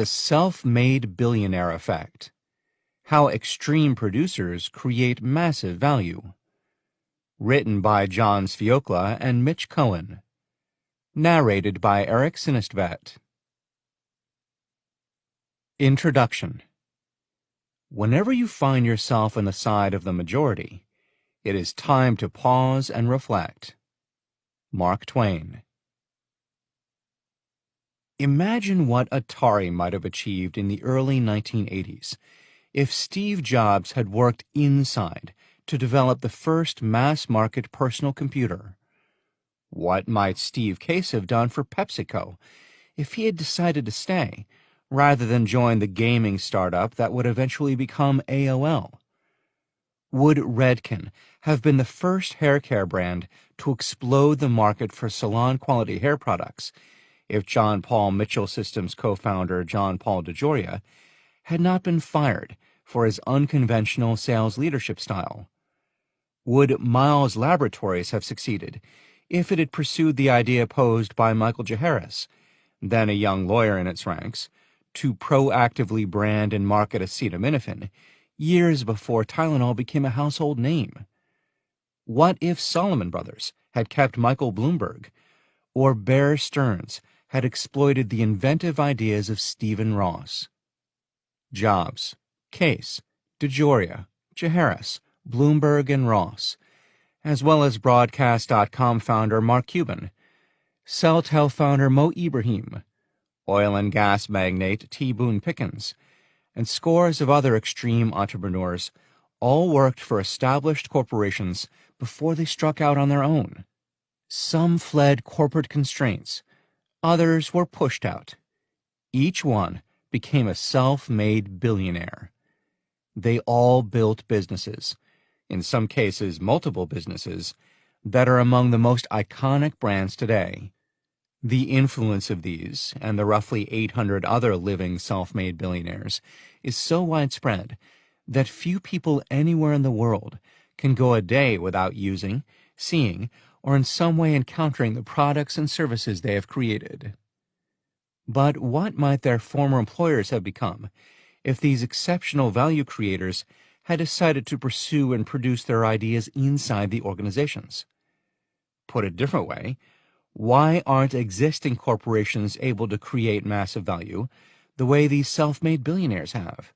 The Self-Made Billionaire Effect. How Extreme Producers Create Massive Value. Written by John Sviokla and Mitch Cohen. Narrated by Eric Sinistvet. Introduction. Whenever you find yourself on the side of the majority, it is time to pause and reflect. Mark Twain. Imagine what Atari might have achieved in the early 1980s if Steve Jobs had worked inside to develop the first mass-market personal computer. What might Steve Case have done for PepsiCo if he had decided to stay, rather than join the gaming startup that would eventually become AOL? Would Redken have been the first hair care brand to explode the market for salon-quality hair products if John Paul Mitchell Systems co-founder John Paul DeJoria had not been fired for his unconventional sales leadership style? Would Miles Laboratories have succeeded if it had pursued the idea posed by Michael J. Harris, then a young lawyer in its ranks, to proactively brand and market acetaminophen years before Tylenol became a household name? What if Salomon Brothers had kept Michael Bloomberg, or Bear Stearns had exploited the inventive ideas of Stephen Ross? Jobs, Case, DeJoria, Harris, Bloomberg, and Ross, as well as Broadcast.com founder Mark Cuban, CellTel founder Mo Ibrahim, oil and gas magnate T. Boone Pickens, and scores of other extreme entrepreneurs all worked for established corporations before they struck out on their own. Some fled corporate constraints, others were pushed out. Each one became a self-made billionaire. They all built businesses, in some cases multiple businesses, that are among the most iconic brands today. The influence of these, and the roughly 800 other living self-made billionaires, is so widespread that few people anywhere in the world can go a day without using, seeing, or in some way encountering the products and services they have created. But what might their former employers have become if these exceptional value creators had decided to pursue and produce their ideas inside the organizations? Put a different way, why aren't existing corporations able to create massive value the way these self-made billionaires have?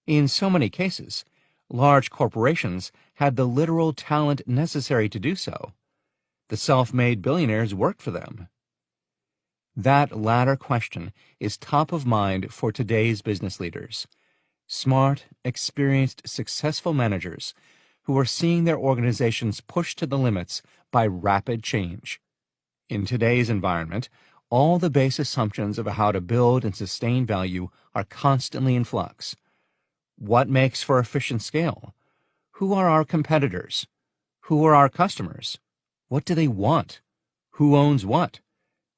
In so many cases, large corporations had the literal talent necessary to do so. The self-made billionaires worked for them. That latter question is top of mind for today's business leaders. Smart, experienced, successful managers who are seeing their organizations pushed to the limits by rapid change. In today's environment, all the base assumptions of how to build and sustain value are constantly in flux. What makes for efficient scale? Who are our competitors? Who are our customers? What do they want? Who owns what?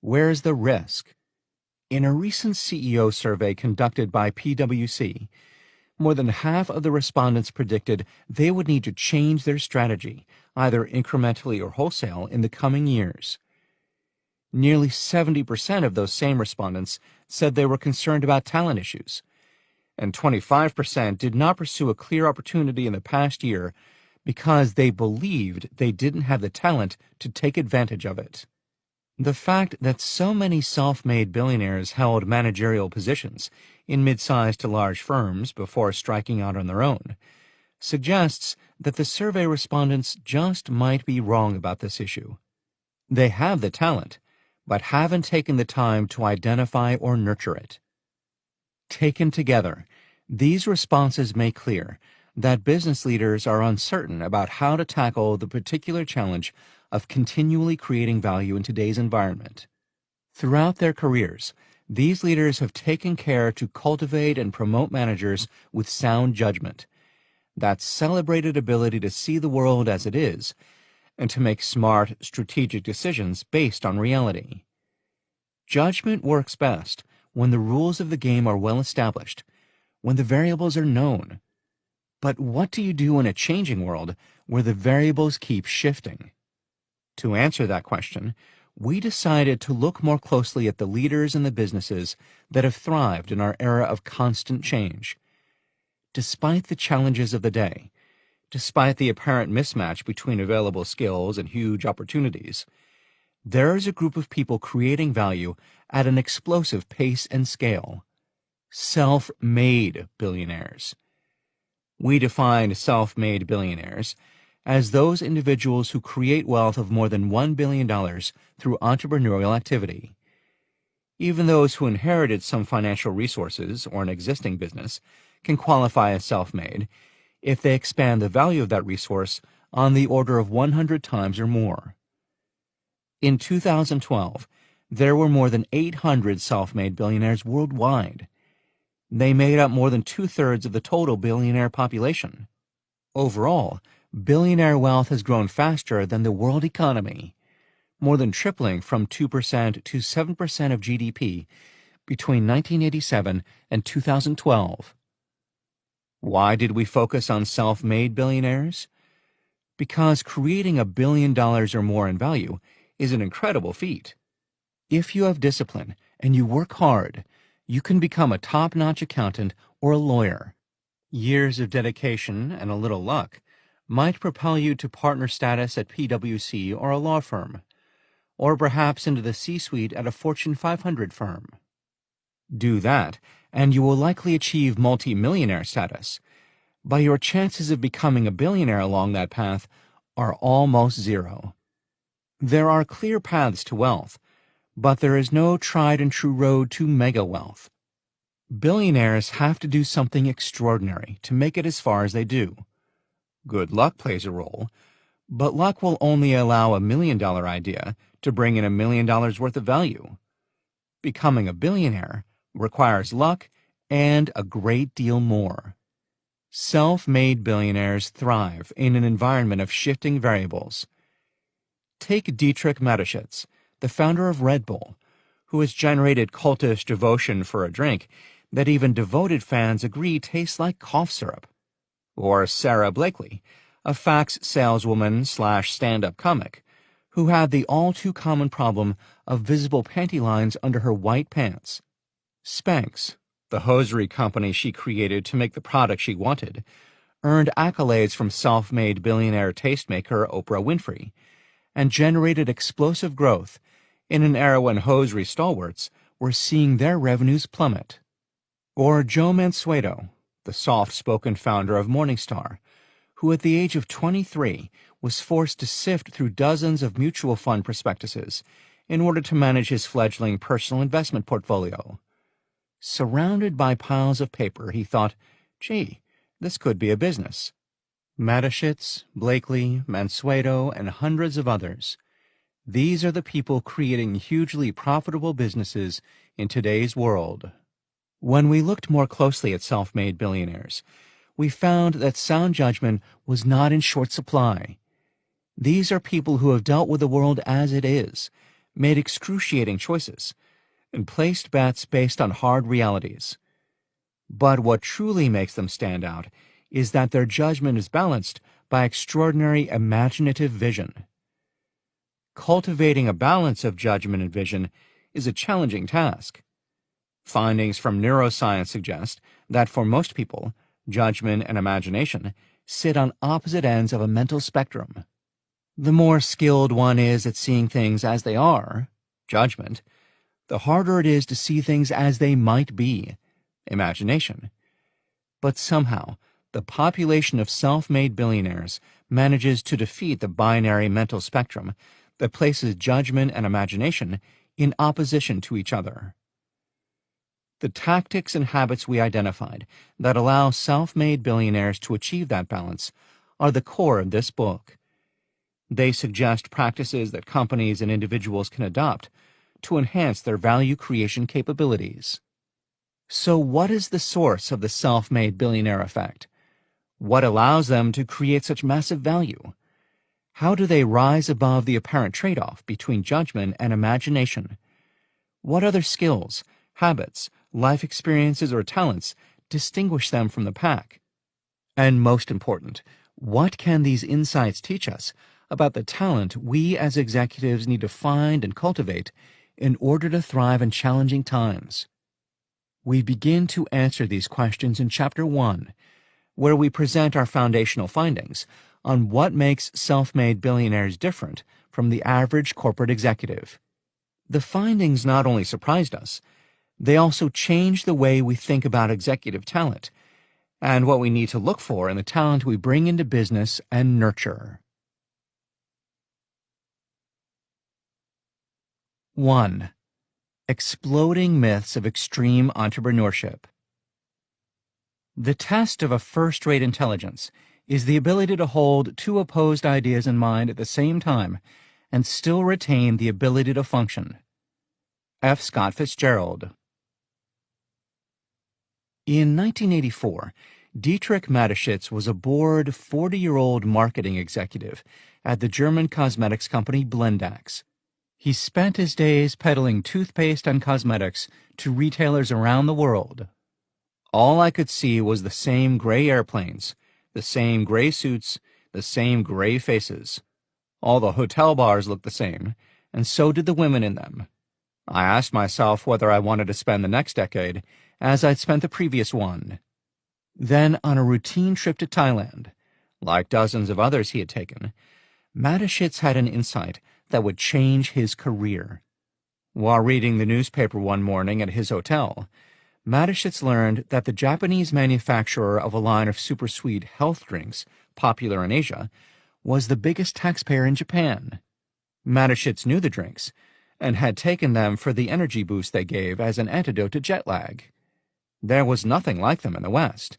Where's the risk? In a recent CEO survey conducted by PwC, more than half of the respondents predicted they would need to change their strategy, either incrementally or wholesale, in the coming years. Nearly 70% of those same respondents said they were concerned about talent issues, and 25% did not pursue a clear opportunity in the past year because they believed they didn't have the talent to take advantage of it. The fact that so many self-made billionaires held managerial positions in mid-sized to large firms before striking out on their own suggests that the survey respondents just might be wrong about this issue. They have the talent, but haven't taken the time to identify or nurture it. Taken together, these responses make clear that business leaders are uncertain about how to tackle the particular challenge of continually creating value in today's environment. Throughout their careers, these leaders have taken care to cultivate and promote managers with sound judgment, that celebrated ability to see the world as it is, and to make smart, strategic decisions based on reality. Judgment works best when the rules of the game are well established, when the variables are known. But what do you do in a changing world where the variables keep shifting? To answer that question, we decided to look more closely at the leaders and the businesses that have thrived in our era of constant change. Despite the challenges of the day, despite the apparent mismatch between available skills and huge opportunities, there is a group of people creating value at an explosive pace and scale. Self-made billionaires. We define self-made billionaires as those individuals who create wealth of more than $1 billion through entrepreneurial activity. Even those who inherited some financial resources or an existing business can qualify as self-made if they expand the value of that resource on the order of 100 times or more. In 2012, there were more than 800 self-made billionaires worldwide. They made up more than 2/3 of the total billionaire population. Overall, billionaire wealth has grown faster than the world economy, more than tripling from 2% to 7% of GDP between 1987 and 2012. Why did we focus on self-made billionaires? Because creating $1 billion or more in value is an incredible feat. If you have discipline and you work hard, you can become a top-notch accountant or a lawyer. Years of dedication and a little luck might propel you to partner status at PwC or a law firm, or perhaps into the C-suite at a Fortune 500 firm. Do that, and you will likely achieve multi-millionaire status, but your chances of becoming a billionaire along that path are almost zero. There are clear paths to wealth, but there is no tried-and-true road to mega wealth. Billionaires have to do something extraordinary to make it as far as they do. Good luck plays a role, but luck will only allow $1 million idea to bring in $1 million worth of value. Becoming a billionaire requires luck and a great deal more. Self-made billionaires thrive in an environment of shifting variables. Take Dietrich Mateschitz, the founder of Red Bull, who has generated cultish devotion for a drink that even devoted fans agree tastes like cough syrup. Or Sarah Blakely, a fax saleswoman / stand-up comic, who had the all-too-common problem of visible panty lines under her white pants. Spanx, the hosiery company she created to make the product she wanted, earned accolades from self-made billionaire tastemaker Oprah Winfrey, and generated explosive growth in an era when hosiery stalwarts were seeing their revenues plummet. Or Joe Mansueto, the soft-spoken founder of Morningstar, who at the age of 23 was forced to sift through dozens of mutual fund prospectuses in order to manage his fledgling personal investment portfolio. Surrounded by piles of paper, he thought, gee, this could be a business. Mateschitz, Blakely, Mansueto, and hundreds of others. These are the people creating hugely profitable businesses in today's world. When we looked more closely at self-made billionaires, we found that sound judgment was not in short supply. These are people who have dealt with the world as it is, made excruciating choices, and placed bets based on hard realities. But what truly makes them stand out is that their judgment is balanced by extraordinary imaginative vision. Cultivating a balance of judgment and vision is a challenging task. Findings from neuroscience suggest that for most people, judgment and imagination sit on opposite ends of a mental spectrum. The more skilled one is at seeing things as they are, judgment, the harder it is to see things as they might be, imagination. But somehow, the population of self-made billionaires manages to defeat the binary mental spectrum that places judgment and imagination in opposition to each other. The tactics and habits we identified that allow self-made billionaires to achieve that balance are the core of this book. They suggest practices that companies and individuals can adopt to enhance their value creation capabilities. So what is the source of the self-made billionaire effect? What allows them to create such massive value? How do they rise above the apparent trade-off between judgment and imagination? What other skills, habits, life experiences, or talents distinguish them from the pack? And most important, what can these insights teach us about the talent we as executives need to find and cultivate in order to thrive in challenging times. We begin to answer these questions in Chapter 1, where we present our foundational findings on what makes self-made billionaires different from the average corporate executive. The findings not only surprised us, they also changed the way we think about executive talent and what we need to look for in the talent we bring into business and nurture. 1. Exploding myths of extreme entrepreneurship. The test of a first-rate intelligence is the ability to hold two opposed ideas in mind at the same time and still retain the ability to function. F. Scott Fitzgerald. In 1984, Dietrich Mateschitz was a bored 40-year-old marketing executive at the German cosmetics company Blendax. He spent his days peddling toothpaste and cosmetics to retailers around the world. All I could see was the same gray airplanes, the same gray suits, the same gray faces. All the hotel bars looked the same, and so did the women in them. I asked myself whether I wanted to spend the next decade as I'd spent the previous one. Then, on a routine trip to Thailand, like dozens of others he had taken, Mateschitz had an insight that would change his career. While reading the newspaper one morning at his hotel, Mateschitz learned that the Japanese manufacturer of a line of super-sweet health drinks popular in Asia was the biggest taxpayer in Japan. Mateschitz knew the drinks and had taken them for the energy boost they gave as an antidote to jet lag. There was nothing like them in the West.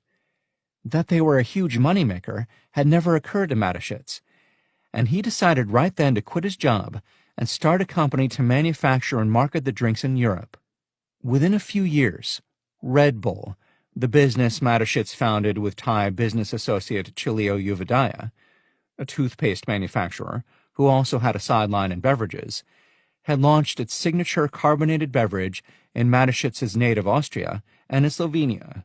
That they were a huge moneymaker had never occurred to Mateschitz, and he decided right then to quit his job and start a company to manufacture and market the drinks in Europe. Within a few years, Red Bull, the business Mateschitz founded with Thai business associate Chilio Yuvadaya, a toothpaste manufacturer who also had a sideline in beverages, had launched its signature carbonated beverage in Mateschitz's native Austria and in Slovenia.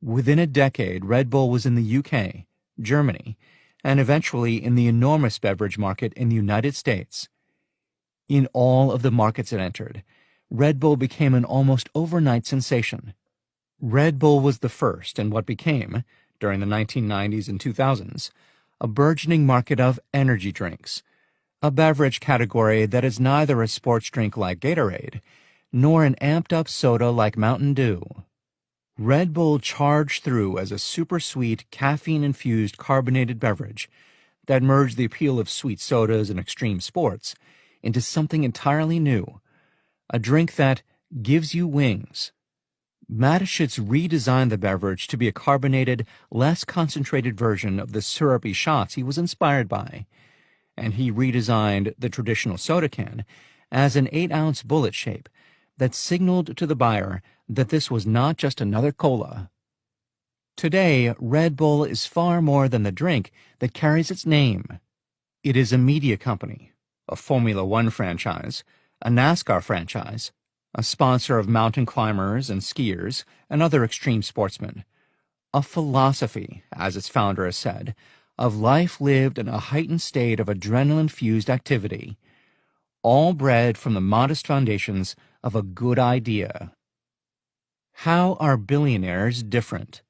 Within a decade, Red Bull was in the UK, Germany, and eventually in the enormous beverage market in the United States. In all of the markets it entered, Red Bull became an almost overnight sensation. Red Bull was the first in what became, during the 1990s and 2000s, a burgeoning market of energy drinks, a beverage category that is neither a sports drink like Gatorade, nor an amped-up soda like Mountain Dew. Red Bull charged through as a super-sweet, caffeine-infused carbonated beverage that merged the appeal of sweet sodas and extreme sports into something entirely new, a drink that gives you wings. Mateschitz redesigned the beverage to be a carbonated, less concentrated version of the syrupy shots he was inspired by, and he redesigned the traditional soda can as an 8-ounce bullet shape that signaled to the buyer that this was not just another cola. Today, Red Bull is far more than the drink that carries its name. It is a media company, a Formula One franchise, a NASCAR franchise, a sponsor of mountain climbers and skiers and other extreme sportsmen, a philosophy, as its founder has said, of life lived in a heightened state of adrenaline-fused activity, all bred from the modest foundations of a good idea. How are billionaires different?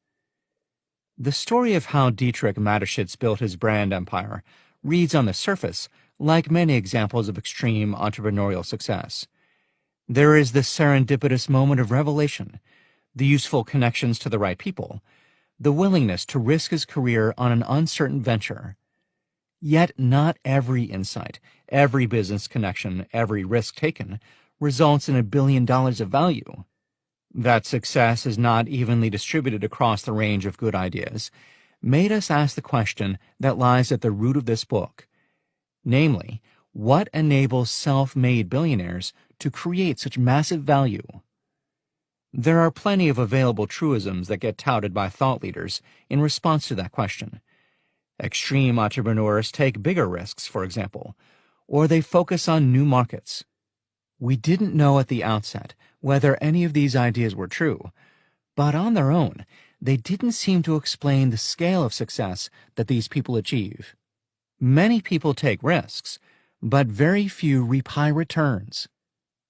The story of how Dietrich Mateschitz built his brand empire reads on the surface like many examples of extreme entrepreneurial success. There is the serendipitous moment of revelation, the useful connections to the right people, the willingness to risk his career on an uncertain venture. Yet not every insight, every business connection, every risk taken results in $1 billion of value. That success is not evenly distributed across the range of good ideas made us ask the question that lies at the root of this book. Namely, what enables self-made billionaires to create such massive value? There are plenty of available truisms that get touted by thought leaders in response to that question. Extreme entrepreneurs take bigger risks, for example, or they focus on new markets. We didn't know at the outset whether any of these ideas were true, but on their own, they didn't seem to explain the scale of success that these people achieve. Many people take risks, but very few reap high returns.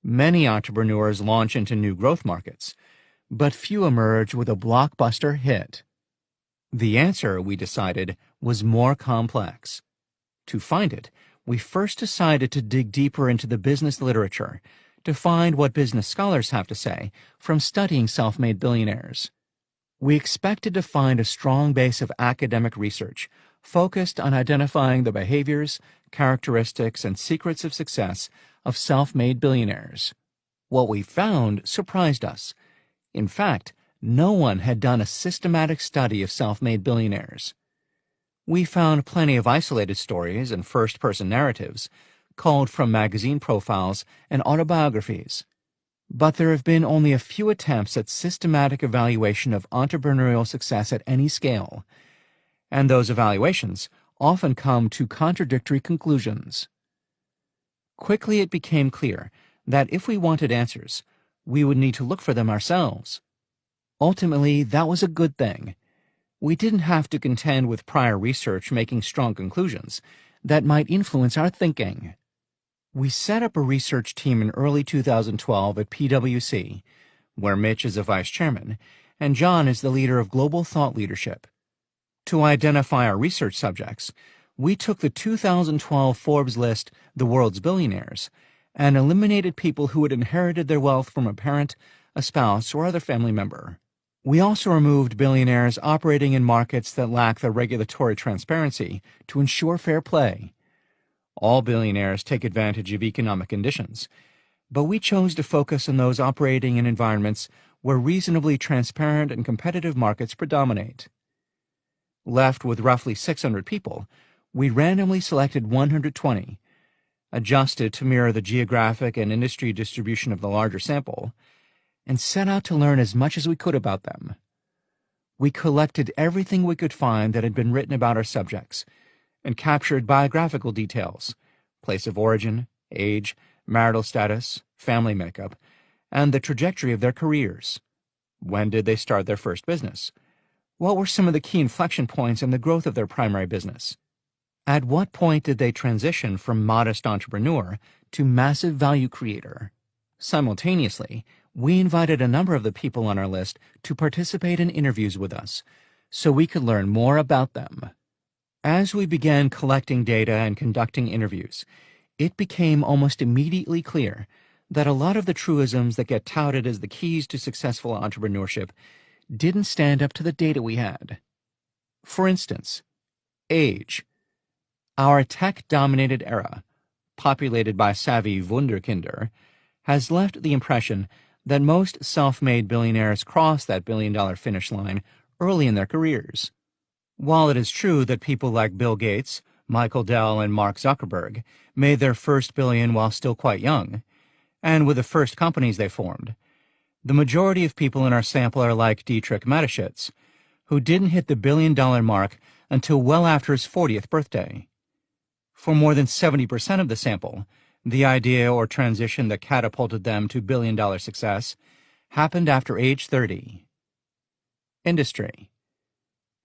Many entrepreneurs launch into new growth markets, but few emerge with a blockbuster hit. The answer, we decided, was more complex. To find it, we first decided to dig deeper into the business literature to find what business scholars have to say from studying self-made billionaires. We expected to find a strong base of academic research focused on identifying the behaviors, characteristics, and secrets of success of self-made billionaires. What we found surprised us. In fact, no one had done a systematic study of self-made billionaires. We found plenty of isolated stories and first-person narratives, culled from magazine profiles and autobiographies. But there have been only a few attempts at systematic evaluation of entrepreneurial success at any scale, and those evaluations often come to contradictory conclusions. Quickly it became clear that if we wanted answers, we would need to look for them ourselves. Ultimately, that was a good thing. We didn't have to contend with prior research making strong conclusions that might influence our thinking. We set up a research team in early 2012 at PwC, where Mitch is a vice chairman, and John is the leader of global thought leadership. To identify our research subjects, we took the 2012 Forbes list, The World's Billionaires, and eliminated people who had inherited their wealth from a parent, a spouse, or other family member. We also removed billionaires operating in markets that lack the regulatory transparency to ensure fair play. All billionaires take advantage of economic conditions, but we chose to focus on those operating in environments where reasonably transparent and competitive markets predominate. Left with roughly 600 people, we randomly selected 120, adjusted to mirror the geographic and industry distribution of the larger sample, and set out to learn as much as we could about them. We collected everything we could find that had been written about our subjects, and captured biographical details, place of origin, age, marital status, family makeup, and the trajectory of their careers. When did they start their first business? What were some of the key inflection points in the growth of their primary business? At what point did they transition from modest entrepreneur to massive value creator? Simultaneously, we invited a number of the people on our list to participate in interviews with us, so we could learn more about them. As we began collecting data and conducting interviews, it became almost immediately clear that a lot of the truisms that get touted as the keys to successful entrepreneurship didn't stand up to the data we had. For instance, age. Our tech-dominated era, populated by savvy wunderkinder, has left the impression that most self-made billionaires cross that billion-dollar finish line early in their careers. While it is true that people like Bill Gates, Michael Dell, and Mark Zuckerberg made their first billion while still quite young, and with the first companies they formed, the majority of people in our sample are like Dietrich Mateschitz, who didn't hit the billion-dollar mark until well after his 40th birthday. For more than 70% of the sample, the idea or transition that catapulted them to billion-dollar success happened after age 30. Industry.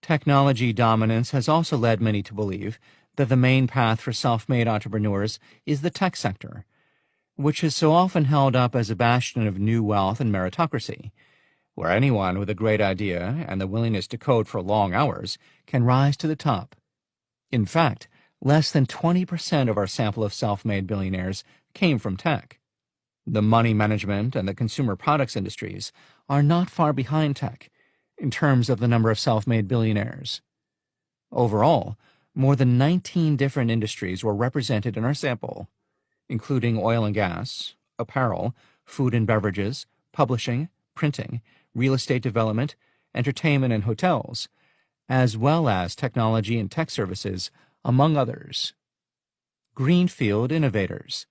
Technology dominance has also led many to believe that the main path for self-made entrepreneurs is the tech sector, which is so often held up as a bastion of new wealth and meritocracy, where anyone with a great idea and the willingness to code for long hours can rise to the top. In fact, less than 20% of our sample of self-made billionaires came from tech. The money management and the consumer products industries are not far behind tech in terms of the number of self-made billionaires. Overall, more than 19 different industries were represented in our sample, including oil and gas, apparel, food and beverages, publishing, printing, real estate development, entertainment and hotels, as well as technology and tech services, among others. Greenfield innovators.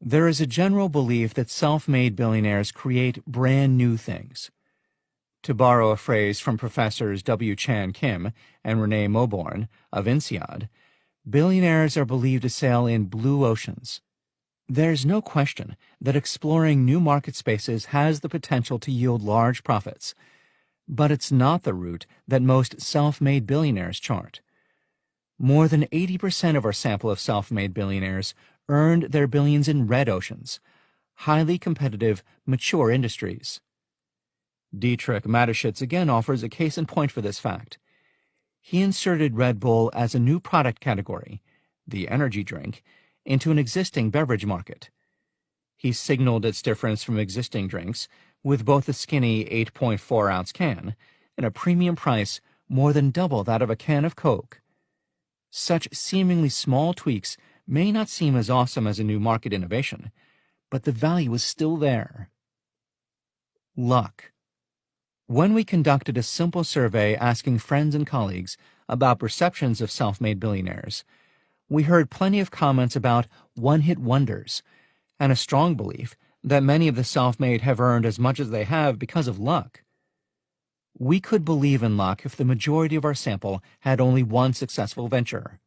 There is a general belief that self-made billionaires create brand new things. To borrow a phrase from Professors W. Chan Kim and Renee Moborn of INSEAD, billionaires are believed to sail in blue oceans. There's no question that exploring new market spaces has the potential to yield large profits, but it's not the route that most self-made billionaires chart. More than 80% of our sample of self-made billionaires earned their billions in red oceans, highly competitive, mature industries. Dietrich Mateschitz again offers a case in point for this fact. He inserted Red Bull as a new product category, the energy drink, into an existing beverage market. He signaled its difference from existing drinks with both a skinny 8.4-ounce can and a premium price more than double that of a can of Coke. Such seemingly small tweaks may not seem as awesome as a new market innovation, but the value is still there. Luck. When we conducted a simple survey asking friends and colleagues about perceptions of self-made billionaires, we heard plenty of comments about one-hit wonders and a strong belief that many of the self-made have earned as much as they have because of luck. We could believe in luck if the majority of our sample had only one successful venture.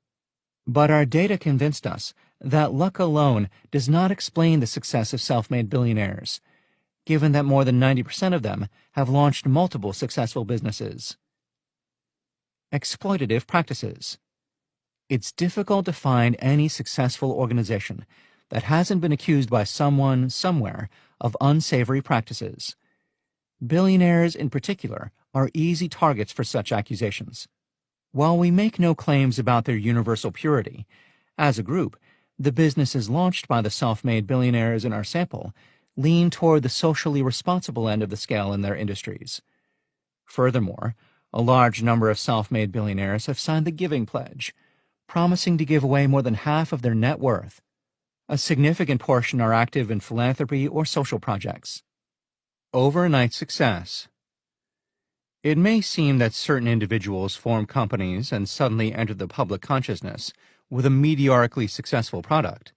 But our data convinced us that luck alone does not explain the success of self-made billionaires, given that more than 90% of them have launched multiple successful businesses. Exploitative practices. It's difficult to find any successful organization that hasn't been accused by someone, somewhere, of unsavory practices. Billionaires, in particular, are easy targets for such accusations. While we make no claims about their universal purity, as a group, the businesses launched by the self-made billionaires in our sample lean toward the socially responsible end of the scale in their industries. Furthermore, a large number of self-made billionaires have signed the Giving Pledge, promising to give away more than half of their net worth. A significant portion are active in philanthropy or social projects. Overnight success. It may seem that certain individuals form companies and suddenly enter the public consciousness with a meteorically successful product.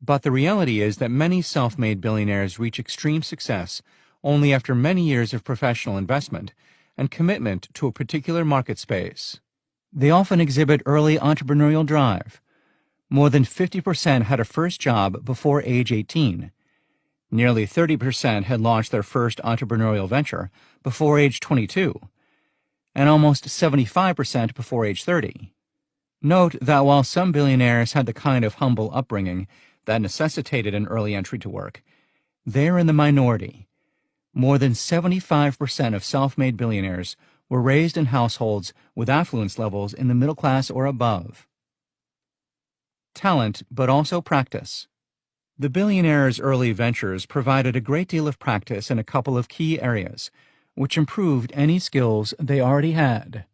But the reality is that many self-made billionaires reach extreme success only after many years of professional investment and commitment to a particular market space. They often exhibit early entrepreneurial drive. More than 50% had a first job before age 18. Nearly 30% had launched their first entrepreneurial venture before age 22, and almost 75% before age 30. Note that while some billionaires had the kind of humble upbringing that necessitated an early entry to work, they're in the minority. More than 75% of self-made billionaires were raised in households with affluence levels in the middle class or above. Talent, but also practice. The billionaires' early ventures provided a great deal of practice in a couple of key areas, which improved any skills they already had.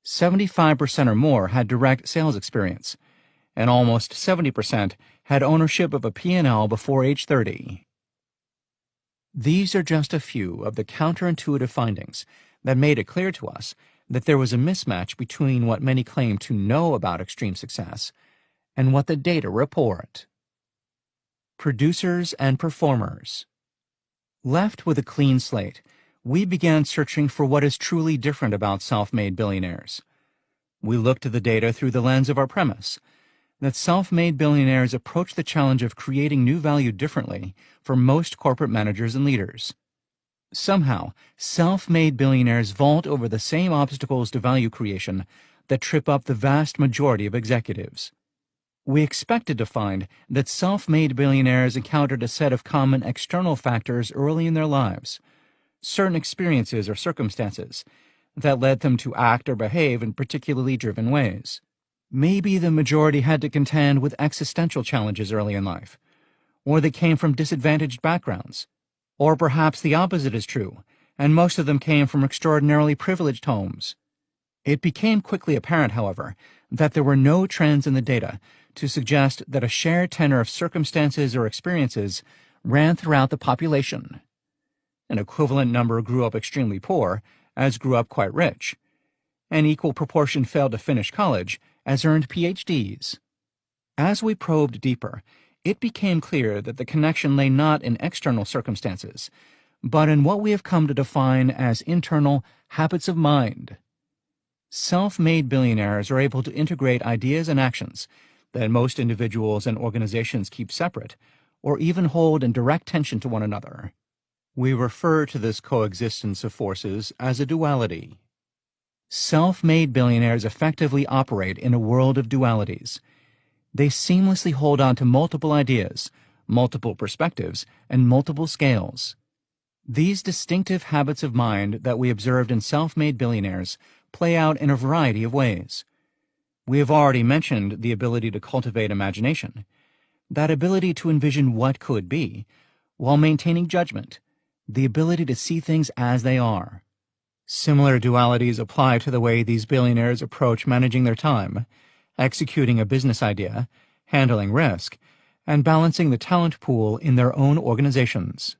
75% or more had direct sales experience, and almost 70% had ownership of a P&L before age 30. These are just a few of the counterintuitive findings that made it clear to us that there was a mismatch between what many claim to know about extreme success and what the data report. Producers and performers. Left with a clean slate, we began searching for what is truly different about self-made billionaires. We looked at the data through the lens of our premise, that self-made billionaires approach the challenge of creating new value differently for most corporate managers and leaders. Somehow, self-made billionaires vault over the same obstacles to value creation that trip up the vast majority of executives. We expected to find that self-made billionaires encountered a set of common external factors early in their lives, certain experiences or circumstances, that led them to act or behave in particularly driven ways. Maybe the majority had to contend with existential challenges early in life, or they came from disadvantaged backgrounds. Or perhaps the opposite is true, and most of them came from extraordinarily privileged homes. It became quickly apparent, however, that there were no trends in the data to suggest that a shared tenor of circumstances or experiences ran throughout the population. An equivalent number grew up extremely poor, as grew up quite rich. An equal proportion failed to finish college, as earned PhDs. As we probed deeper, it became clear that the connection lay not in external circumstances, but in what we have come to define as internal habits of mind. Self-made billionaires are able to integrate ideas and actions that most individuals and organizations keep separate, or even hold in direct tension to one another. We refer to this coexistence of forces as a duality. Self-made billionaires effectively operate in a world of dualities. They seamlessly hold on to multiple ideas, multiple perspectives, and multiple scales. These distinctive habits of mind that we observed in self-made billionaires play out in a variety of ways. We have already mentioned the ability to cultivate imagination, that ability to envision what could be, while maintaining judgment, the ability to see things as they are. Similar dualities apply to the way these billionaires approach managing their time, executing a business idea, handling risk, and balancing the talent pool in their own organizations.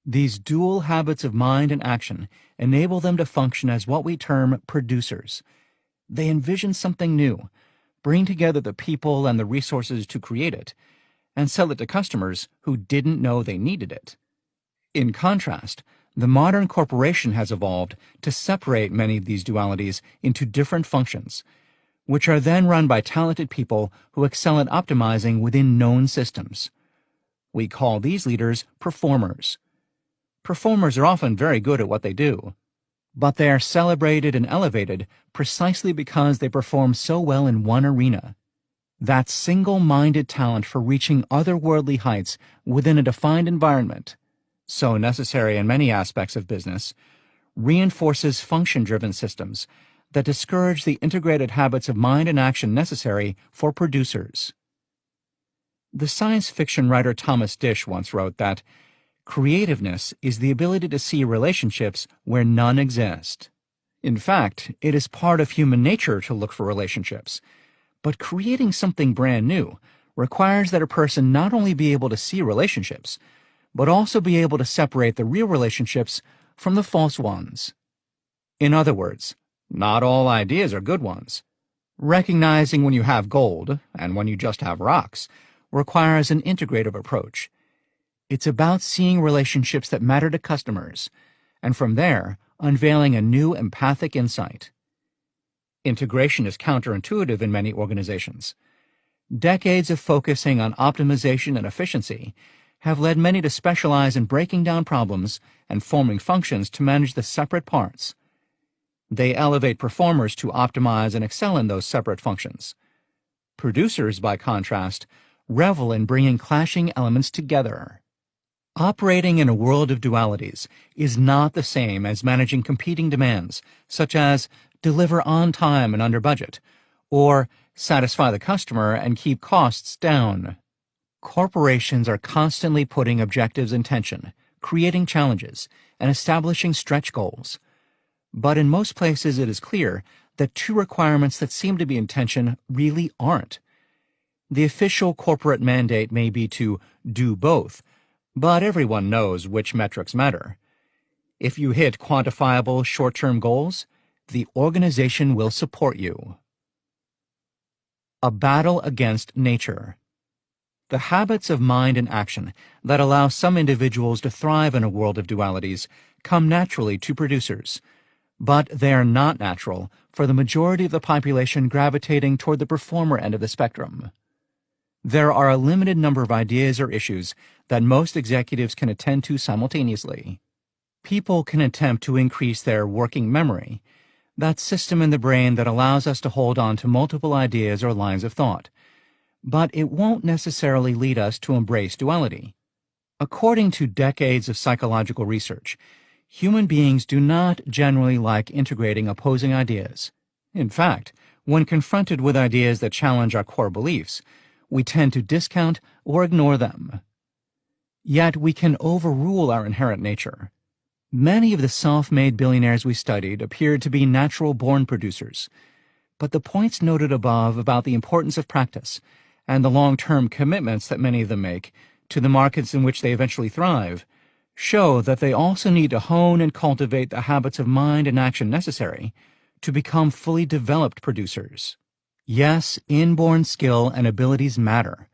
These dual habits of mind and action enable them to function as what we term producers. They envision something new, bring together the people and the resources to create it, and sell it to customers who didn't know they needed it. In contrast, the modern corporation has evolved to separate many of these dualities into different functions, which are then run by talented people who excel at optimizing within known systems. We call these leaders performers. Performers are often very good at what they do, but they are celebrated and elevated precisely because they perform so well in one arena. That single-minded talent for reaching otherworldly heights within a defined environment, so necessary in many aspects of business, reinforces function-driven systems that discourage the integrated habits of mind and action necessary for producers. The science fiction writer Thomas Disch once wrote that creativeness is the ability to see relationships where none exist. In fact, it is part of human nature to look for relationships, but creating something brand new requires that a person not only be able to see relationships, but also be able to separate the real relationships from the false ones. In other words, not all ideas are good ones. Recognizing when you have gold and when you just have rocks requires an integrative approach. It's about seeing relationships that matter to customers, and from there, unveiling a new empathic insight. Integration is counterintuitive in many organizations. Decades of focusing on optimization and efficiency have led many to specialize in breaking down problems and forming functions to manage the separate parts. They elevate performers to optimize and excel in those separate functions. Producers, by contrast, revel in bringing clashing elements together. Operating in a world of dualities is not the same as managing competing demands, such as deliver on time and under budget, or satisfy the customer and keep costs down. Corporations are constantly putting objectives in tension, creating challenges, and establishing stretch goals. But in most places it is clear that two requirements that seem to be in tension really aren't. The official corporate mandate may be to do both, but everyone knows which metrics matter. If you hit quantifiable short-term goals, the organization will support you. A battle against nature. The habits of mind and action that allow some individuals to thrive in a world of dualities come naturally to producers, but they are not natural for the majority of the population gravitating toward the performer end of the spectrum. There are a limited number of ideas or issues that most executives can attend to simultaneously. People can attempt to increase their working memory, that system in the brain that allows us to hold on to multiple ideas or lines of thought, but it won't necessarily lead us to embrace duality. According to decades of psychological research, human beings do not generally like integrating opposing ideas. In fact, when confronted with ideas that challenge our core beliefs, we tend to discount or ignore them. Yet we can overrule our inherent nature. Many of the self-made billionaires we studied appeared to be natural-born producers, but the points noted above about the importance of practice and the long-term commitments that many of them make to the markets in which they eventually thrive show that they also need to hone and cultivate the habits of mind and action necessary to become fully developed producers. Yes, inborn skill and abilities matter,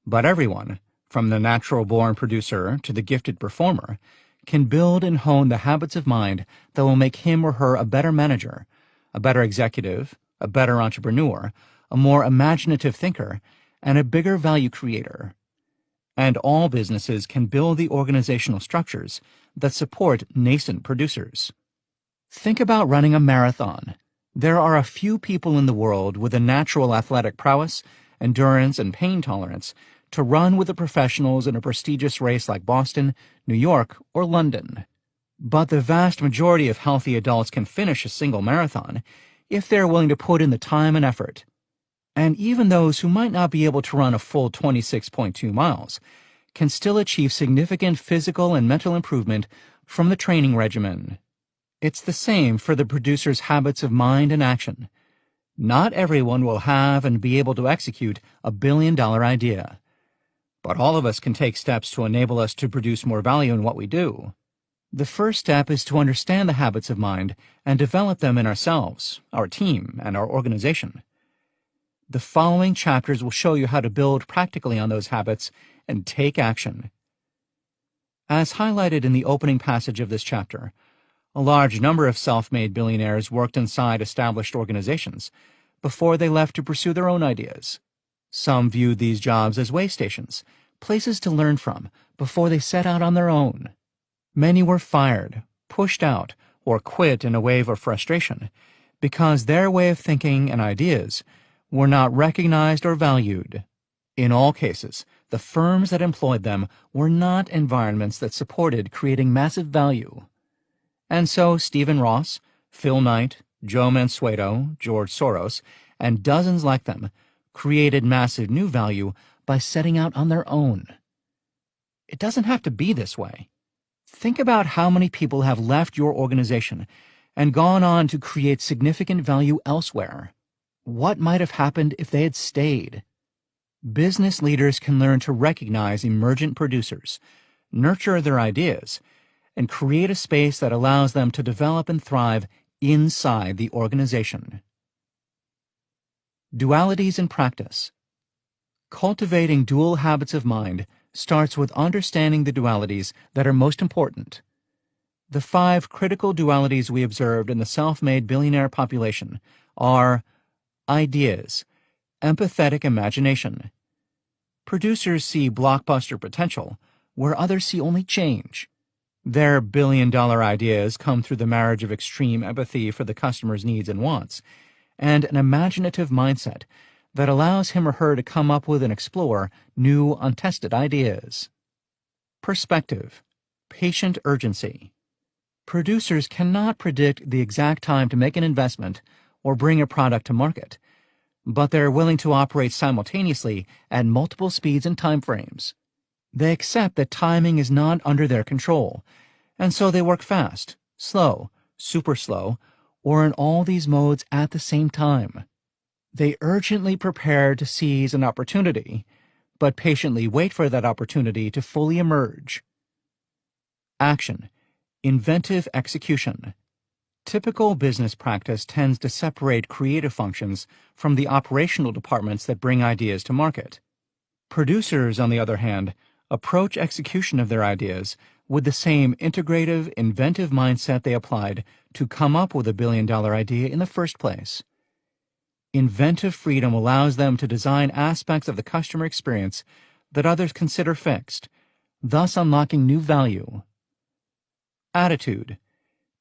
but everyone, from the natural-born producer to the gifted performer, can build and hone the habits of mind that will make him or her a better manager, a better executive, a better entrepreneur, a more imaginative thinker, and a bigger value creator. And all businesses can build the organizational structures that support nascent producers. Think about running a marathon. There are a few people in the world with a natural athletic prowess, endurance, and pain tolerance to run with the professionals in a prestigious race like Boston, New York, or London. But the vast majority of healthy adults can finish a single marathon if they're willing to put in the time and effort. And even those who might not be able to run a full 26.2 miles can still achieve significant physical and mental improvement from the training regimen. It's the same for the producer's habits of mind and action. Not everyone will have and be able to execute a billion-dollar idea. But all of us can take steps to enable us to produce more value in what we do. The first step is to understand the habits of mind and develop them in ourselves, our team, and our organization. The following chapters will show you how to build practically on those habits and take action. As highlighted in the opening passage of this chapter, a large number of self-made billionaires worked inside established organizations before they left to pursue their own ideas. Some viewed these jobs as way stations, places to learn from before they set out on their own. Many were fired, pushed out, or quit in a wave of frustration because their way of thinking and ideas were not recognized or valued. In all cases, the firms that employed them were not environments that supported creating massive value. And so Stephen Ross, Phil Knight, Joe Mansueto, George Soros, and dozens like them created massive new value by setting out on their own. It doesn't have to be this way. Think about how many people have left your organization and gone on to create significant value elsewhere. What might have happened if they had stayed? Business leaders can learn to recognize emergent producers, nurture their ideas, and create a space that allows them to develop and thrive inside the organization. Dualities in practice. Cultivating dual habits of mind starts with understanding the dualities that are most important. The 5 critical dualities we observed in the self-made billionaire population are ideas, empathetic imagination. Producers see blockbuster potential where others see only change. Their billion-dollar ideas come through the marriage of extreme empathy for the customer's needs and wants, and an imaginative mindset that allows him or her to come up with and explore new, untested ideas. Perspective, patient urgency. Producers cannot predict the exact time to make an investment or bring a product to market, but they're willing to operate simultaneously at multiple speeds and timeframes. They accept that timing is not under their control, and so they work fast, slow, super slow, or in all these modes at the same time. They urgently prepare to seize an opportunity, but patiently wait for that opportunity to fully emerge. Action, inventive execution. Typical business practice tends to separate creative functions from the operational departments that bring ideas to market. Producers, on the other hand, approach execution of their ideas with the same integrative, inventive mindset they applied to come up with a billion-dollar idea in the first place. Inventive freedom allows them to design aspects of the customer experience that others consider fixed, thus unlocking new value. Attitude,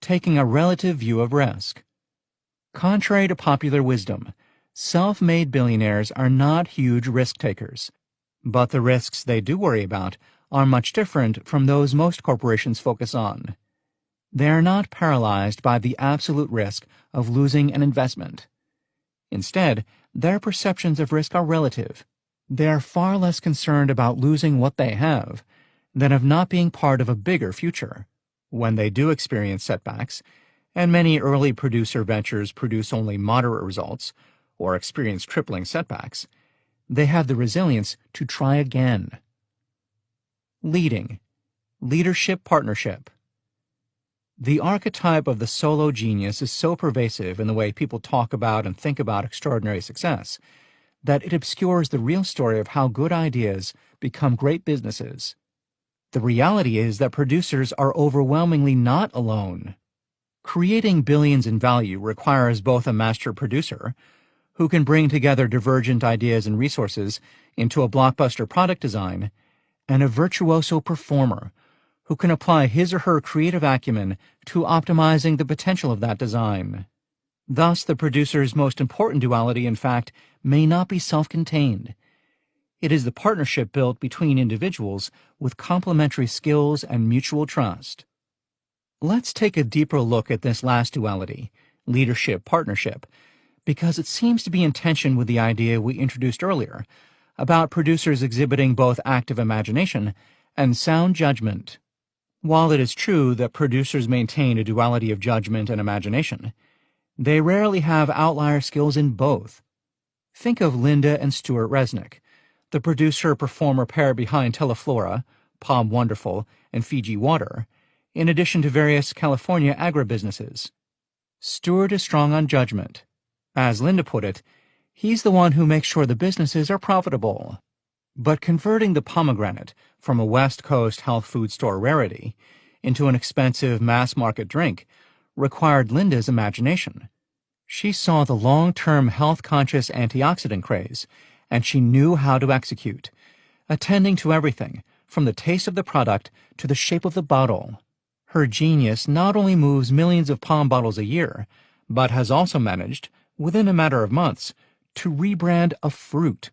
taking a relative view of risk. Contrary to popular wisdom, self-made billionaires are not huge risk takers, but the risks they do worry about are much different from those most corporations focus on. They are not paralyzed by the absolute risk of losing an investment. Instead, their perceptions of risk are relative. They are far less concerned about losing what they have than of not being part of a bigger future. When they do experience setbacks, and many early producer ventures produce only moderate results or experience crippling setbacks, they have the resilience to try again. Leading, leadership partnership. The archetype of the solo genius is so pervasive in the way people talk about and think about extraordinary success that it obscures the real story of how good ideas become great businesses. The reality is that producers are overwhelmingly not alone. Creating billions in value requires both a master producer, who can bring together divergent ideas and resources into a blockbuster product design, and a virtuoso performer, who can apply his or her creative acumen to optimizing the potential of that design. Thus, the producer's most important duality, in fact, may not be self-contained. It is the partnership built between individuals with complementary skills and mutual trust. Let's take a deeper look at this last duality, leadership-partnership, because it seems to be in tension with the idea we introduced earlier about producers exhibiting both active imagination and sound judgment. While it is true that producers maintain a duality of judgment and imagination, they rarely have outlier skills in both. Think of Linda and Stuart Resnick, the producer-performer pair behind Teleflora, Palm Wonderful, and Fiji Water, in addition to various California agribusinesses. Stuart is strong on judgment. As Linda put it, he's the one who makes sure the businesses are profitable. But converting the pomegranate from a West Coast health food store rarity into an expensive mass-market drink required Linda's imagination. She saw the long-term health-conscious antioxidant craze, and she knew how to execute, attending to everything, from the taste of the product to the shape of the bottle. Her genius not only moves millions of Palm bottles a year, but has also managed, within a matter of months, to rebrand a fruit,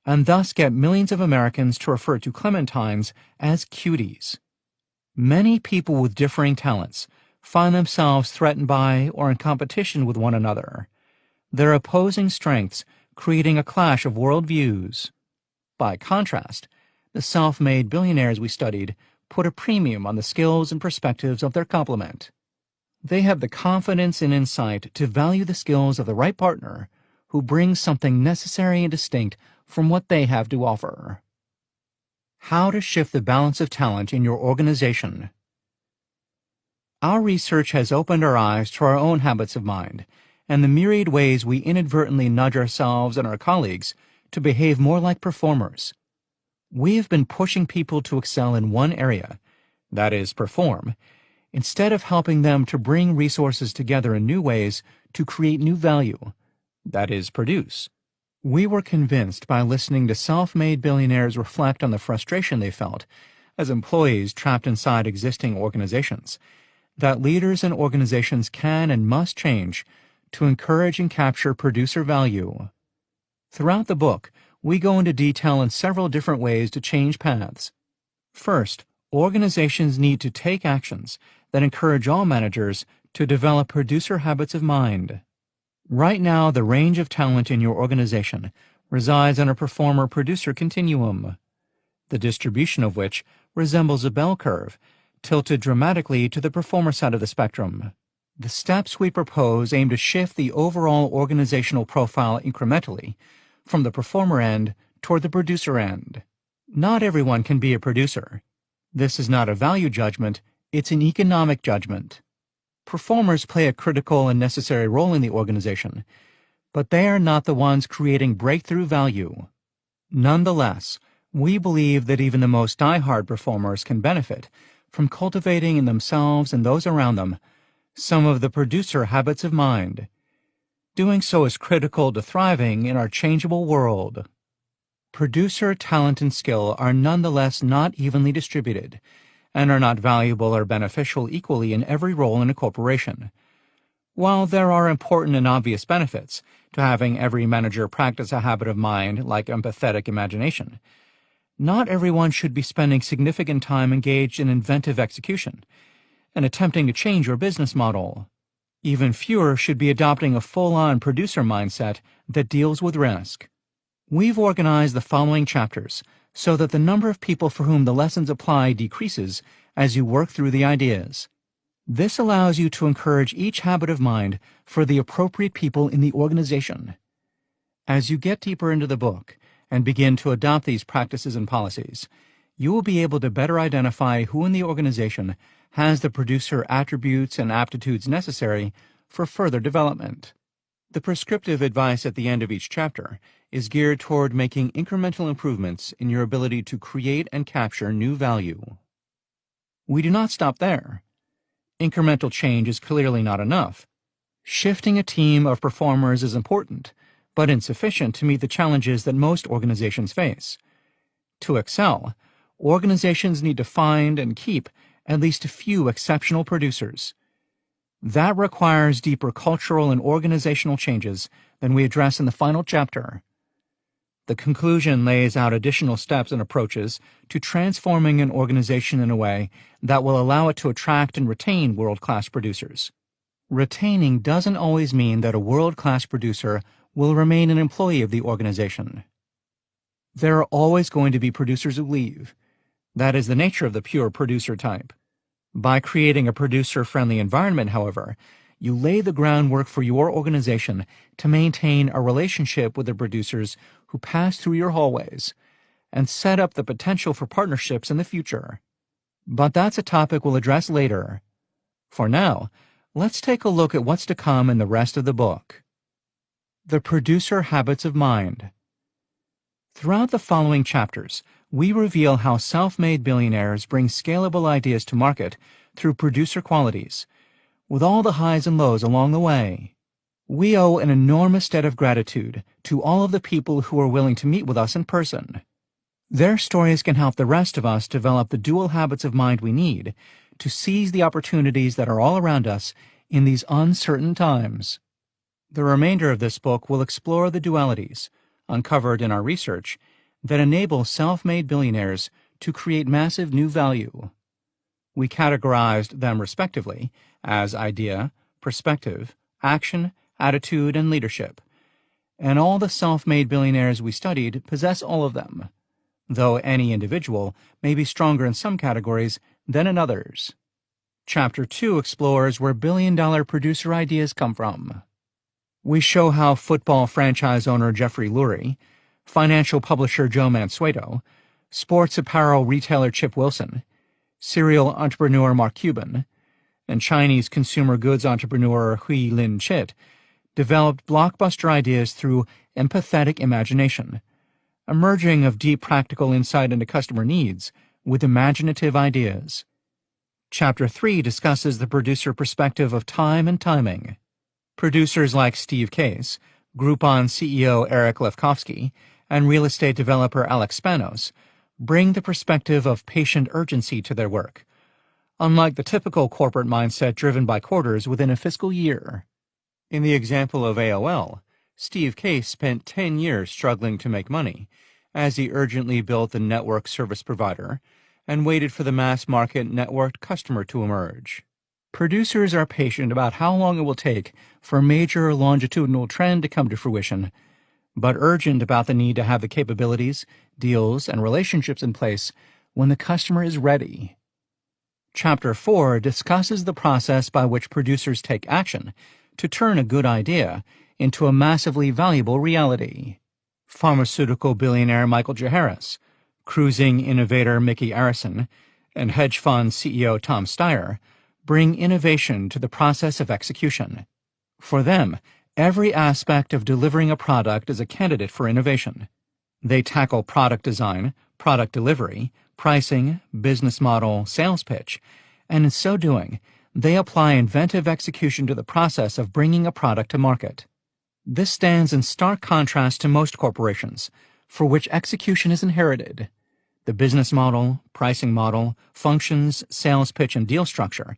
and thus get millions of Americans to refer to clementines as cuties. Many people with differing talents find themselves threatened by or in competition with one another, their opposing strengths creating a clash of worldviews. By contrast, the self-made billionaires we studied put a premium on the skills and perspectives of their complement. They have the confidence and insight to value the skills of the right partner who brings something necessary and distinct from what they have to offer. How to shift the balance of talent in your organization. Our research has opened our eyes to our own habits of mind and the myriad ways we inadvertently nudge ourselves and our colleagues to behave more like performers. We have been pushing people to excel in one area, that is, perform, instead of helping them to bring resources together in new ways to create new value, that is, produce. We were convinced by listening to self-made billionaires reflect on the frustration they felt as employees trapped inside existing organizations, that leaders and organizations can and must change to encourage and capture producer value. Throughout the book, we go into detail in several different ways to change paths. First, organizations need to take actions that encourage all managers to develop producer habits of mind. Right now, the range of talent in your organization resides on a performer-producer continuum, the distribution of which resembles a bell curve, tilted dramatically to the performer side of the spectrum. The steps we propose aim to shift the overall organizational profile incrementally from the performer end toward the producer end. Not everyone can be a producer. This is not a value judgment, it's an economic judgment. Performers play a critical and necessary role in the organization, but they are not the ones creating breakthrough value. Nonetheless, we believe that even the most die-hard performers can benefit from cultivating in themselves and those around them some of the producer habits of mind. Doing so is critical to thriving in our changeable world. Producer talent and skill are nonetheless not evenly distributed, and are not valuable or beneficial equally in every role in a corporation. While there are important and obvious benefits to having every manager practice a habit of mind like empathetic imagination, not everyone should be spending significant time engaged in inventive execution and attempting to change your business model. Even fewer should be adopting a full-on producer mindset that deals with risk. We've organized the following chapters so that the number of people for whom the lessons apply decreases as you work through the ideas. This allows you to encourage each habit of mind for the appropriate people in the organization. As you get deeper into the book and begin to adopt these practices and policies, you will be able to better identify who in the organization has the producer attributes and aptitudes necessary for further development. The prescriptive advice at the end of each chapter is geared toward making incremental improvements in your ability to create and capture new value. We do not stop there. Incremental change is clearly not enough. Shifting a team of performers is important, but insufficient to meet the challenges that most organizations face. To excel, organizations need to find and keep at least a few exceptional producers. That requires deeper cultural and organizational changes than we address in the final chapter. The conclusion lays out additional steps and approaches to transforming an organization in a way that will allow it to attract and retain world-class producers. Retaining doesn't always mean that a world-class producer will remain an employee of the organization. There are always going to be producers who leave. That is the nature of the pure producer type. By creating a producer-friendly environment, however, you lay the groundwork for your organization to maintain a relationship with the producers who pass through your hallways and set up the potential for partnerships in the future. But that's a topic we'll address later. For now, let's take a look at what's to come in the rest of the book. The Producer Habits of Mind. Throughout the following chapters, we reveal how self-made billionaires bring scalable ideas to market through producer qualities, with all the highs and lows along the way. We owe an enormous debt of gratitude to all of the people who are willing to meet with us in person. Their stories can help the rest of us develop the dual habits of mind we need to seize the opportunities that are all around us in these uncertain times. The remainder of this book will explore the dualities, uncovered in our research, that enable self-made billionaires to create massive new value. We categorized them respectively as idea, perspective, action, attitude, and leadership. And all the self-made billionaires we studied possess all of them, though any individual may be stronger in some categories than in others. Chapter 2 explores where billion-dollar producer ideas come from. We show how football franchise owner Jeffrey Lurie, financial publisher Joe Mansueto, sports apparel retailer Chip Wilson, serial entrepreneur Mark Cuban, and Chinese consumer goods entrepreneur Hui Lin Chit developed blockbuster ideas through empathetic imagination, a merging of deep practical insight into customer needs with imaginative ideas. Chapter 3 discusses the producer perspective of time and timing. Producers like Steve Case, Groupon CEO Eric Lefkofsky, and real estate developer Alex Spanos bring the perspective of patient urgency to their work, unlike the typical corporate mindset driven by quarters within a fiscal year. In the example of AOL, Steve Case spent 10 years struggling to make money as he urgently built the network service provider and waited for the mass-market networked customer to emerge. Producers are patient about how long it will take for a major longitudinal trend to come to fruition, but urgent about the need to have the capabilities, deals, and relationships in place when the customer is ready. Chapter 4 discusses the process by which producers take action to turn a good idea into a massively valuable reality. Pharmaceutical billionaire Michael J. Harris, cruising innovator Mickey Arison, and hedge fund CEO Tom Steyer bring innovation to the process of execution. For them, every aspect of delivering a product is a candidate for innovation. They tackle product design, product delivery, pricing, business model, sales pitch, and in so doing, they apply inventive execution to the process of bringing a product to market. This stands in stark contrast to most corporations, for which execution is inherited. The business model, pricing model, functions, sales pitch, and deal structure.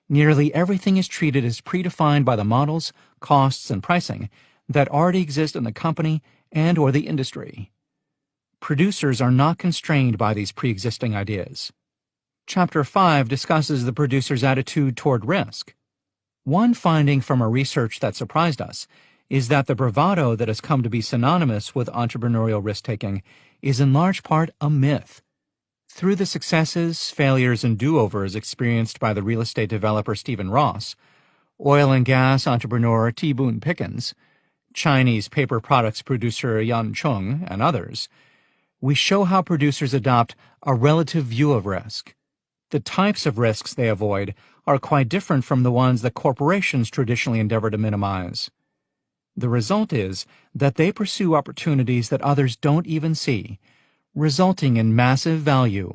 Nearly everything is treated as predefined by the models, costs, and pricing that already exist in the company and or the industry. Producers are not constrained by these pre-existing ideas. Chapter 5 discusses the producer's attitude toward risk. One finding from our research that surprised us is that the bravado that has come to be synonymous with entrepreneurial risk-taking is in large part a myth. Through the successes, failures, and do-overs experienced by the real estate developer Stephen Ross, oil and gas entrepreneur T. Boone Pickens, Chinese paper products producer Yan Chung, and others, we show how producers adopt a relative view of risk. The types of risks they avoid are quite different from the ones that corporations traditionally endeavor to minimize. The result is that they pursue opportunities that others don't even see, resulting in massive value.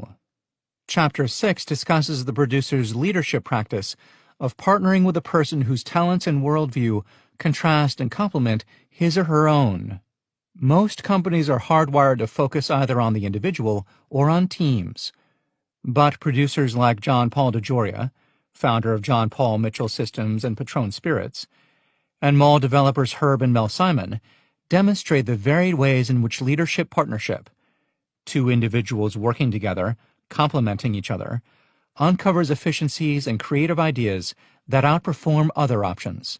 Chapter 6 discusses the producer's leadership practice of partnering with a person whose talents and worldview contrast and complement his or her own. Most companies are hardwired to focus either on the individual or on teams. But producers like John Paul DeJoria, founder of John Paul Mitchell Systems and Patron Spirits, and mall developers Herb and Mel Simon, demonstrate the varied ways in which leadership partnership, two individuals working together, complementing each other, uncovers efficiencies and creative ideas that outperform other options.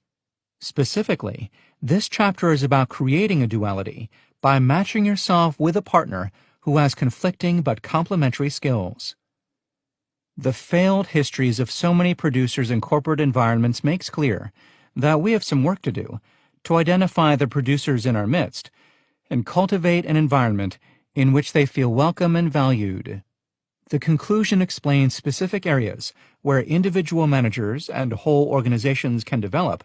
Specifically, this chapter is about creating a duality by matching yourself with a partner who has conflicting but complementary skills. The failed histories of so many producers in corporate environments makes clear that we have some work to do to identify the producers in our midst and cultivate an environment in which they feel welcome and valued. The conclusion explains specific areas where individual managers and whole organizations can develop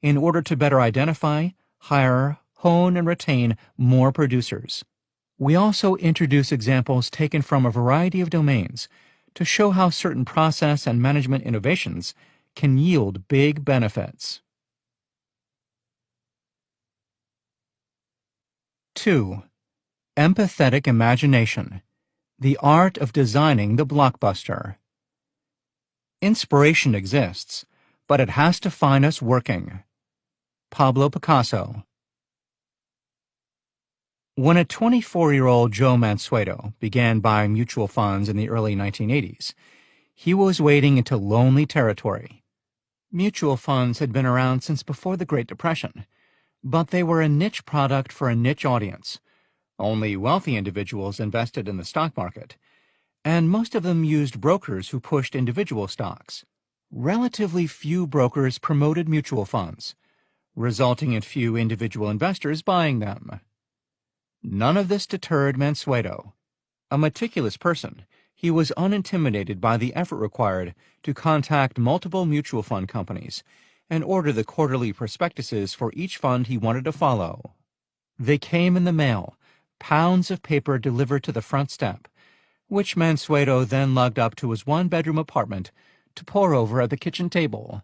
in order to better identify, hire, hone, and retain more producers. We also introduce examples taken from a variety of domains to show how certain process and management innovations can yield big benefits. 2. Empathetic imagination. The art of designing the blockbuster. Inspiration exists, but it has to find us working. Pablo Picasso. When a 24-year-old Joe Mansueto began buying mutual funds in the early 1980s, he was wading into lonely territory. Mutual funds had been around since before the Great Depression, but they were a niche product for a niche audience. Only wealthy individuals invested in the stock market, and most of them used brokers who pushed individual stocks. Relatively few brokers promoted mutual funds, resulting in few individual investors buying them. None of this deterred Mansueto. A meticulous person, he was unintimidated by the effort required to contact multiple mutual fund companies and order the quarterly prospectuses for each fund he wanted to follow. They came in the mail, pounds of paper delivered to the front step, which Mansueto then lugged up to his one-bedroom apartment to pore over at the kitchen table.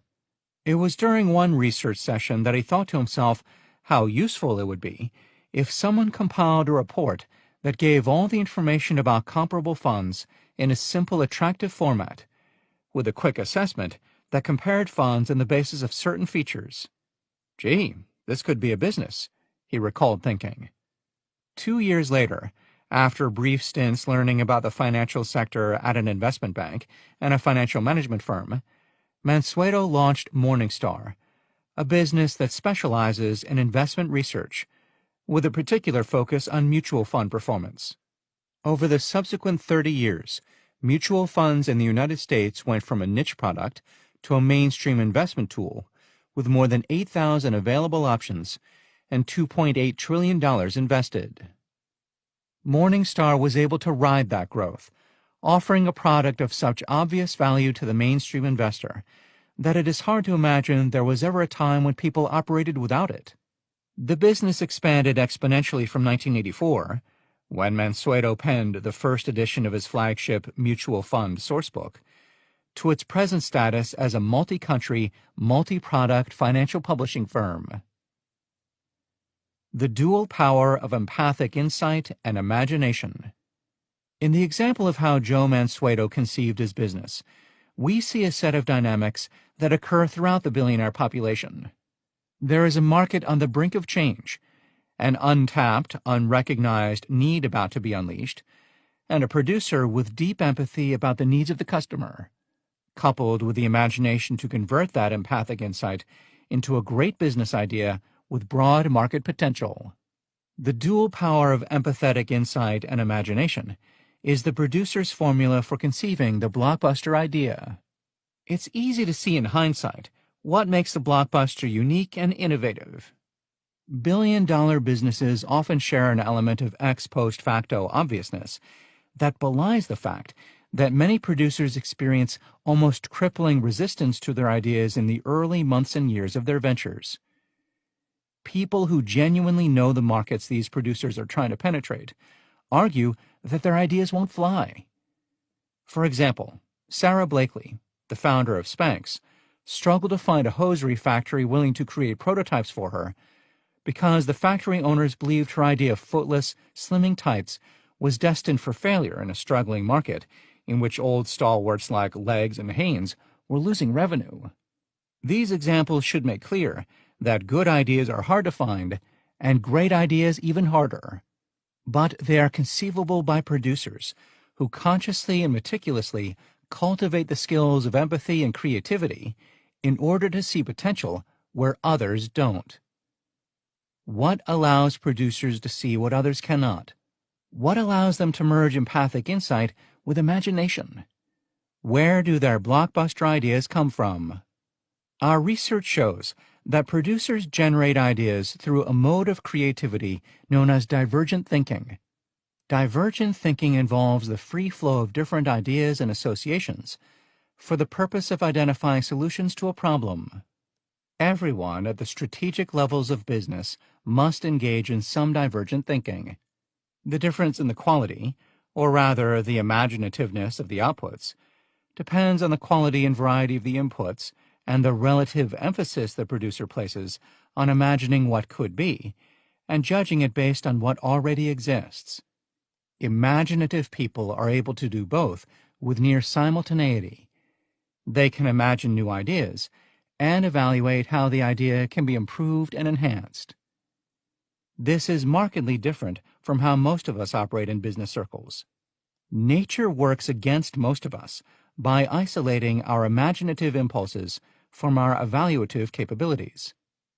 It was during one research session that he thought to himself how useful it would be if someone compiled a report that gave all the information about comparable funds in a simple, attractive format, with a quick assessment that compared funds on the basis of certain features. Gee, this could be a business, he recalled thinking. 2 years later, after brief stints learning about the financial sector at an investment bank and a financial management firm, Mansueto launched Morningstar, a business that specializes in investment research, with a particular focus on mutual fund performance. Over the subsequent 30 years, mutual funds in the United States went from a niche product to a mainstream investment tool, with more than 8,000 available options and $2.8 trillion invested. Morningstar was able to ride that growth, offering a product of such obvious value to the mainstream investor that it is hard to imagine there was ever a time when people operated without it. The business expanded exponentially from 1984, when Mansueto penned the first edition of his flagship mutual fund sourcebook, to its present status as a multi-country, multi-product financial publishing firm. The dual power of empathic insight and imagination. In the example of how Joe Mansueto conceived his business, we see a set of dynamics that occur throughout the billionaire population. There is a market on the brink of change, an untapped, unrecognized need about to be unleashed, and a producer with deep empathy about the needs of the customer, coupled with the imagination to convert that empathic insight into a great business idea with broad market potential. The dual power of empathetic insight and imagination is the producer's formula for conceiving the blockbuster idea. It's easy to see in hindsight what makes the blockbuster unique and innovative. Billion-dollar businesses often share an element of ex post facto obviousness that belies the fact that many producers experience almost crippling resistance to their ideas in the early months and years of their ventures. People who genuinely know the markets these producers are trying to penetrate argue that their ideas won't fly. For example, Sarah Blakely, the founder of Spanx, struggled to find a hosiery factory willing to create prototypes for her because the factory owners believed her idea of footless, slimming tights was destined for failure in a struggling market in which old stalwarts like Legs and Hanes were losing revenue. These examples should make clear that good ideas are hard to find and great ideas even harder. But they are conceivable by producers who consciously and meticulously cultivate the skills of empathy and creativity in order to see potential where others don't. What allows producers to see what others cannot? What allows them to merge empathic insight with imagination? Where do their blockbuster ideas come from? Our research shows that producers generate ideas through a mode of creativity known as divergent thinking. Divergent thinking involves the free flow of different ideas and associations for the purpose of identifying solutions to a problem. Everyone at the strategic levels of business must engage in some divergent thinking. The difference in the quality, or rather the imaginativeness of the outputs, depends on the quality and variety of the inputs and the relative emphasis the producer places on imagining what could be and judging it based on what already exists. Imaginative people are able to do both with near simultaneity. They can imagine new ideas and evaluate how the idea can be improved and enhanced. This is markedly different from how most of us operate in business circles. Nature works against most of us by isolating our imaginative impulses from our evaluative capabilities.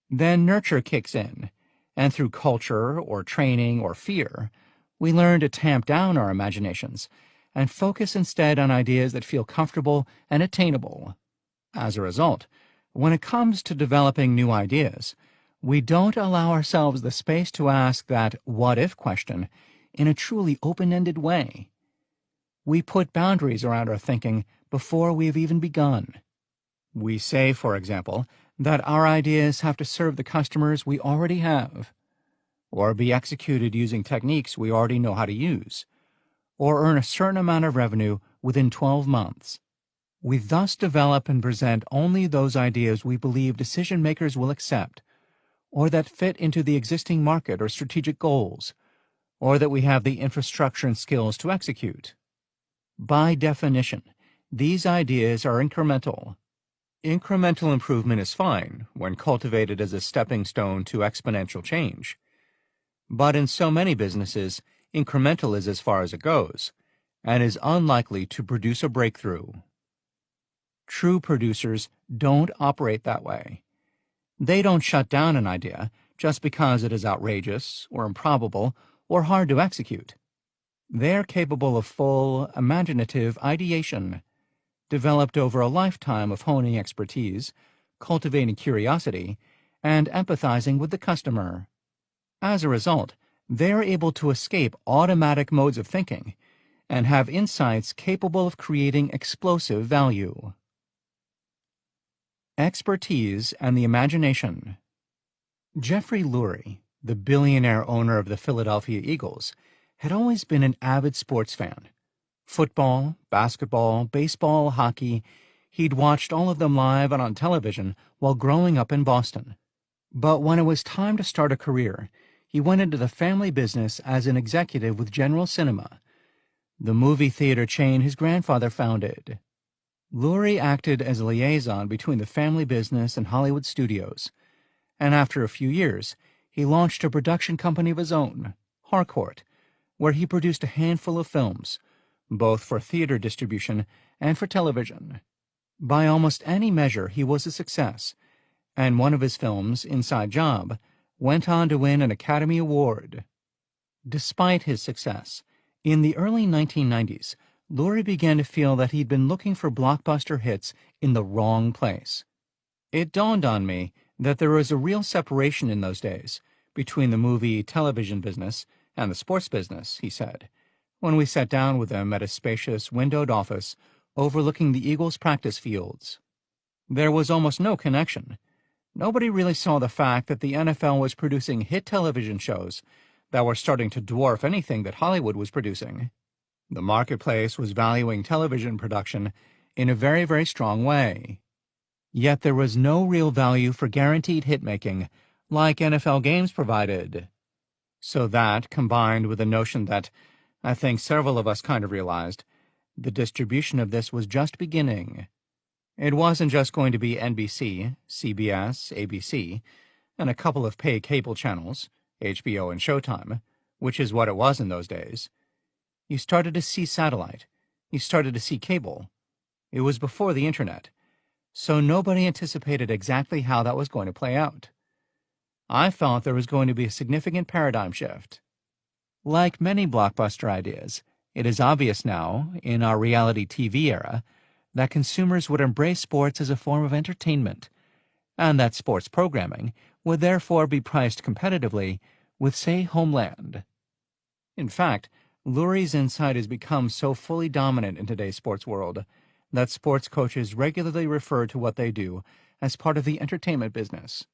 Then nurture kicks in, and through culture or training or fear, we learn to tamp down our imaginations and focus instead on ideas that feel comfortable and attainable. As a result, when it comes to developing new ideas, we don't allow ourselves the space to ask that what-if question in a truly open-ended way. We put boundaries around our thinking before we've even begun. We say, for example, that our ideas have to serve the customers we already have, or be executed using techniques we already know how to use, or earn a certain amount of revenue within 12 months. We thus develop and present only those ideas we believe decision makers will accept, or that fit into the existing market or strategic goals, or that we have the infrastructure and skills to execute. By definition, these ideas are incremental. Incremental improvement is fine when cultivated as a stepping stone to exponential change. But in so many businesses, incremental is as far as it goes, and is unlikely to produce a breakthrough. True producers don't operate that way. They don't shut down an idea just because it is outrageous or improbable or hard to execute. They're capable of full, imaginative ideation, developed over a lifetime of honing expertise, cultivating curiosity, and empathizing with the customer. As a result, they're able to escape automatic modes of thinking and have insights capable of creating explosive value. Expertise and the imagination. Jeffrey Lurie, the billionaire owner of the Philadelphia Eagles, had always been an avid sports fan. Football, basketball, baseball, hockey, he'd watched all of them live and on television while growing up in Boston. But when it was time to start a career, he went into the family business as an executive with General Cinema, the movie theater chain his grandfather founded. Lurie acted as a liaison between the family business and Hollywood studios, and after a few years, he launched a production company of his own, Harcourt, where he produced a handful of films, both for theater distribution and for television. By almost any measure, he was a success, and one of his films, Inside Job, went on to win an Academy Award. Despite his success, in the early 1990s, Lurie began to feel that he'd been looking for blockbuster hits in the wrong place. It dawned on me that there was a real separation in those days between the movie television business and the sports business, he said, when we sat down with him at a spacious windowed office overlooking the Eagles' practice fields. There was almost no connection. Nobody really saw the fact that the NFL was producing hit television shows that were starting to dwarf anything that Hollywood was producing. The marketplace was valuing television production in a very, very strong way. Yet there was no real value for guaranteed hit-making like NFL games provided. So that, combined with the notion that, I think several of us kind of realized, the distribution of this was just beginning. It wasn't just going to be NBC, CBS, ABC, and a couple of pay cable channels, HBO and Showtime, which is what it was in those days. You started to see satellite. You started to see cable. It was before the internet, so nobody anticipated exactly how that was going to play out. I thought there was going to be a significant paradigm shift. Like many blockbuster ideas, it is obvious now, in our reality TV era, that consumers would embrace sports as a form of entertainment, and that sports programming would therefore be priced competitively with, say, Homeland. In fact, Lurie's insight has become so fully dominant in today's sports world that sports coaches regularly refer to what they do as part of the entertainment business.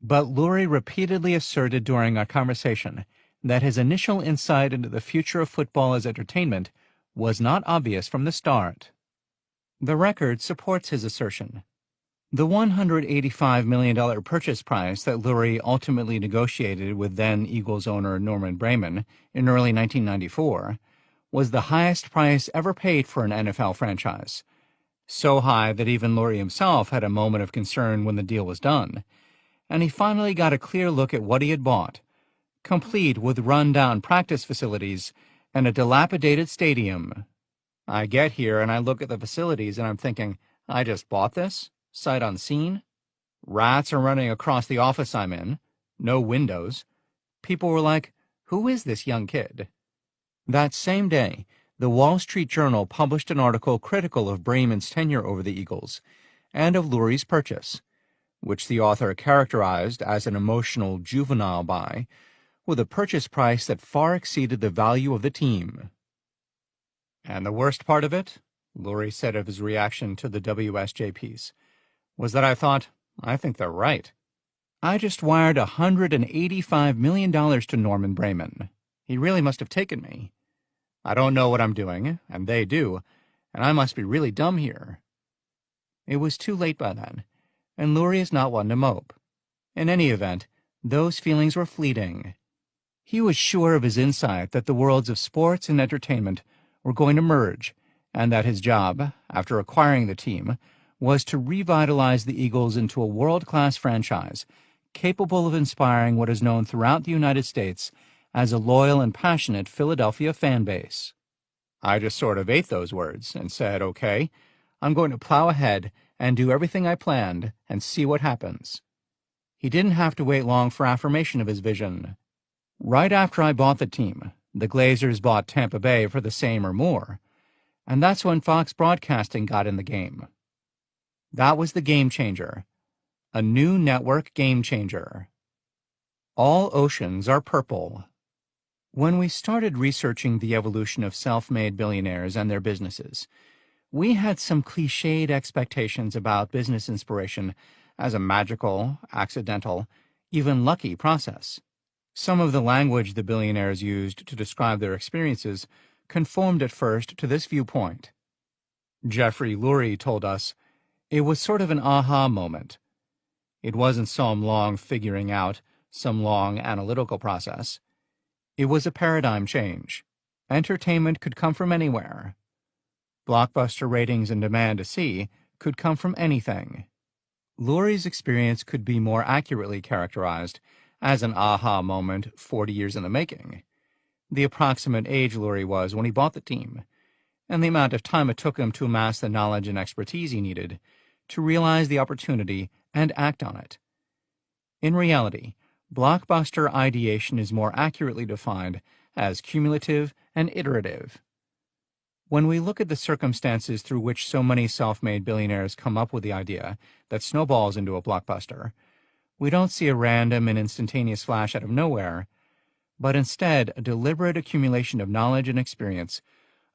But Lurie repeatedly asserted during our conversation that his initial insight into the future of football as entertainment was not obvious from the start. The record supports his assertion. The $185 million purchase price that Lurie ultimately negotiated with then Eagles owner Norman Braman in early 1994 was the highest price ever paid for an NFL franchise, so high that even Lurie himself had a moment of concern when the deal was done, and he finally got a clear look at what he had bought, complete with run-down practice facilities and a dilapidated stadium. I get here and I look at the facilities and I'm thinking, I just bought this? Sight unseen? Rats are running across the office I'm in. No windows. People were like, who is this young kid? That same day, the Wall Street Journal published an article critical of Braman's tenure over the Eagles and of Lurie's purchase, which the author characterized as an emotional juvenile buy, with a purchase price that far exceeded the value of the team. And the worst part of it, Lurie said of his reaction to the WSJ piece, was that I thought, I think they're right. I just wired $185 million to Norman Braman. He really must have taken me. I don't know what I'm doing, and they do, and I must be really dumb here. It was too late by then, and Lurie is not one to mope. In any event, those feelings were fleeting. He was sure of his insight that the worlds of sports and entertainment were going to merge, and that his job, after acquiring the team, was to revitalize the Eagles into a world-class franchise, capable of inspiring what is known throughout the United States as a loyal and passionate Philadelphia fan base. I just sort of ate those words and said, okay, I'm going to plow ahead and do everything I planned and see what happens. He didn't have to wait long for affirmation of his vision. Right after I bought the team, the Glazers bought Tampa Bay for the same or more, and that's when Fox Broadcasting got in the game. That was the game changer. A new network game changer. All oceans are purple. When we started researching the evolution of self-made billionaires and their businesses, we had some cliched expectations about business inspiration as a magical, accidental, even lucky process. Some of the language the billionaires used to describe their experiences conformed at first to this viewpoint. Jeffrey Lurie told us, it was sort of an aha moment. It wasn't some long figuring out, some long analytical process. It was a paradigm change. Entertainment could come from anywhere. Blockbuster ratings and demand to see could come from anything. Lurie's experience could be more accurately characterized as an aha moment 40 years in the making. The approximate age Lurie was when he bought the team, and the amount of time it took him to amass the knowledge and expertise he needed to realize the opportunity and act on it. In reality, blockbuster ideation is more accurately defined as cumulative and iterative. When we look at the circumstances through which so many self-made billionaires come up with the idea that snowballs into a blockbuster, we don't see a random and instantaneous flash out of nowhere, but instead a deliberate accumulation of knowledge and experience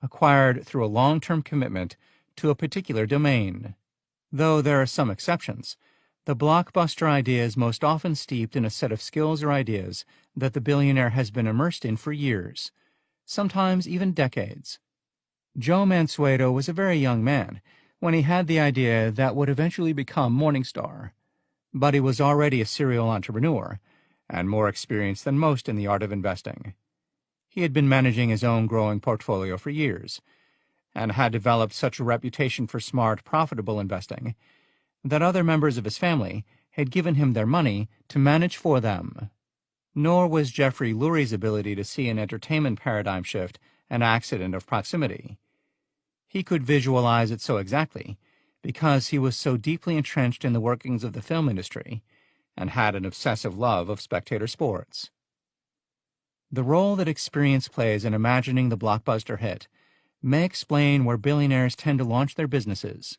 acquired through a long-term commitment to a particular domain. Though there are some exceptions, the blockbuster idea is most often steeped in a set of skills or ideas that the billionaire has been immersed in for years, sometimes even decades. Joe Mansueto was a very young man when he had the idea that would eventually become Morningstar, but he was already a serial entrepreneur and more experienced than most in the art of investing. He had been managing his own growing portfolio for years, and had developed such a reputation for smart, profitable investing that other members of his family had given him their money to manage for them. Nor was Jeffrey Lurie's ability to see an entertainment paradigm shift an accident of proximity. He could visualize it so exactly because he was so deeply entrenched in the workings of the film industry and had an obsessive love of spectator sports. The role that experience plays in imagining the blockbuster hit may explain where billionaires tend to launch their businesses.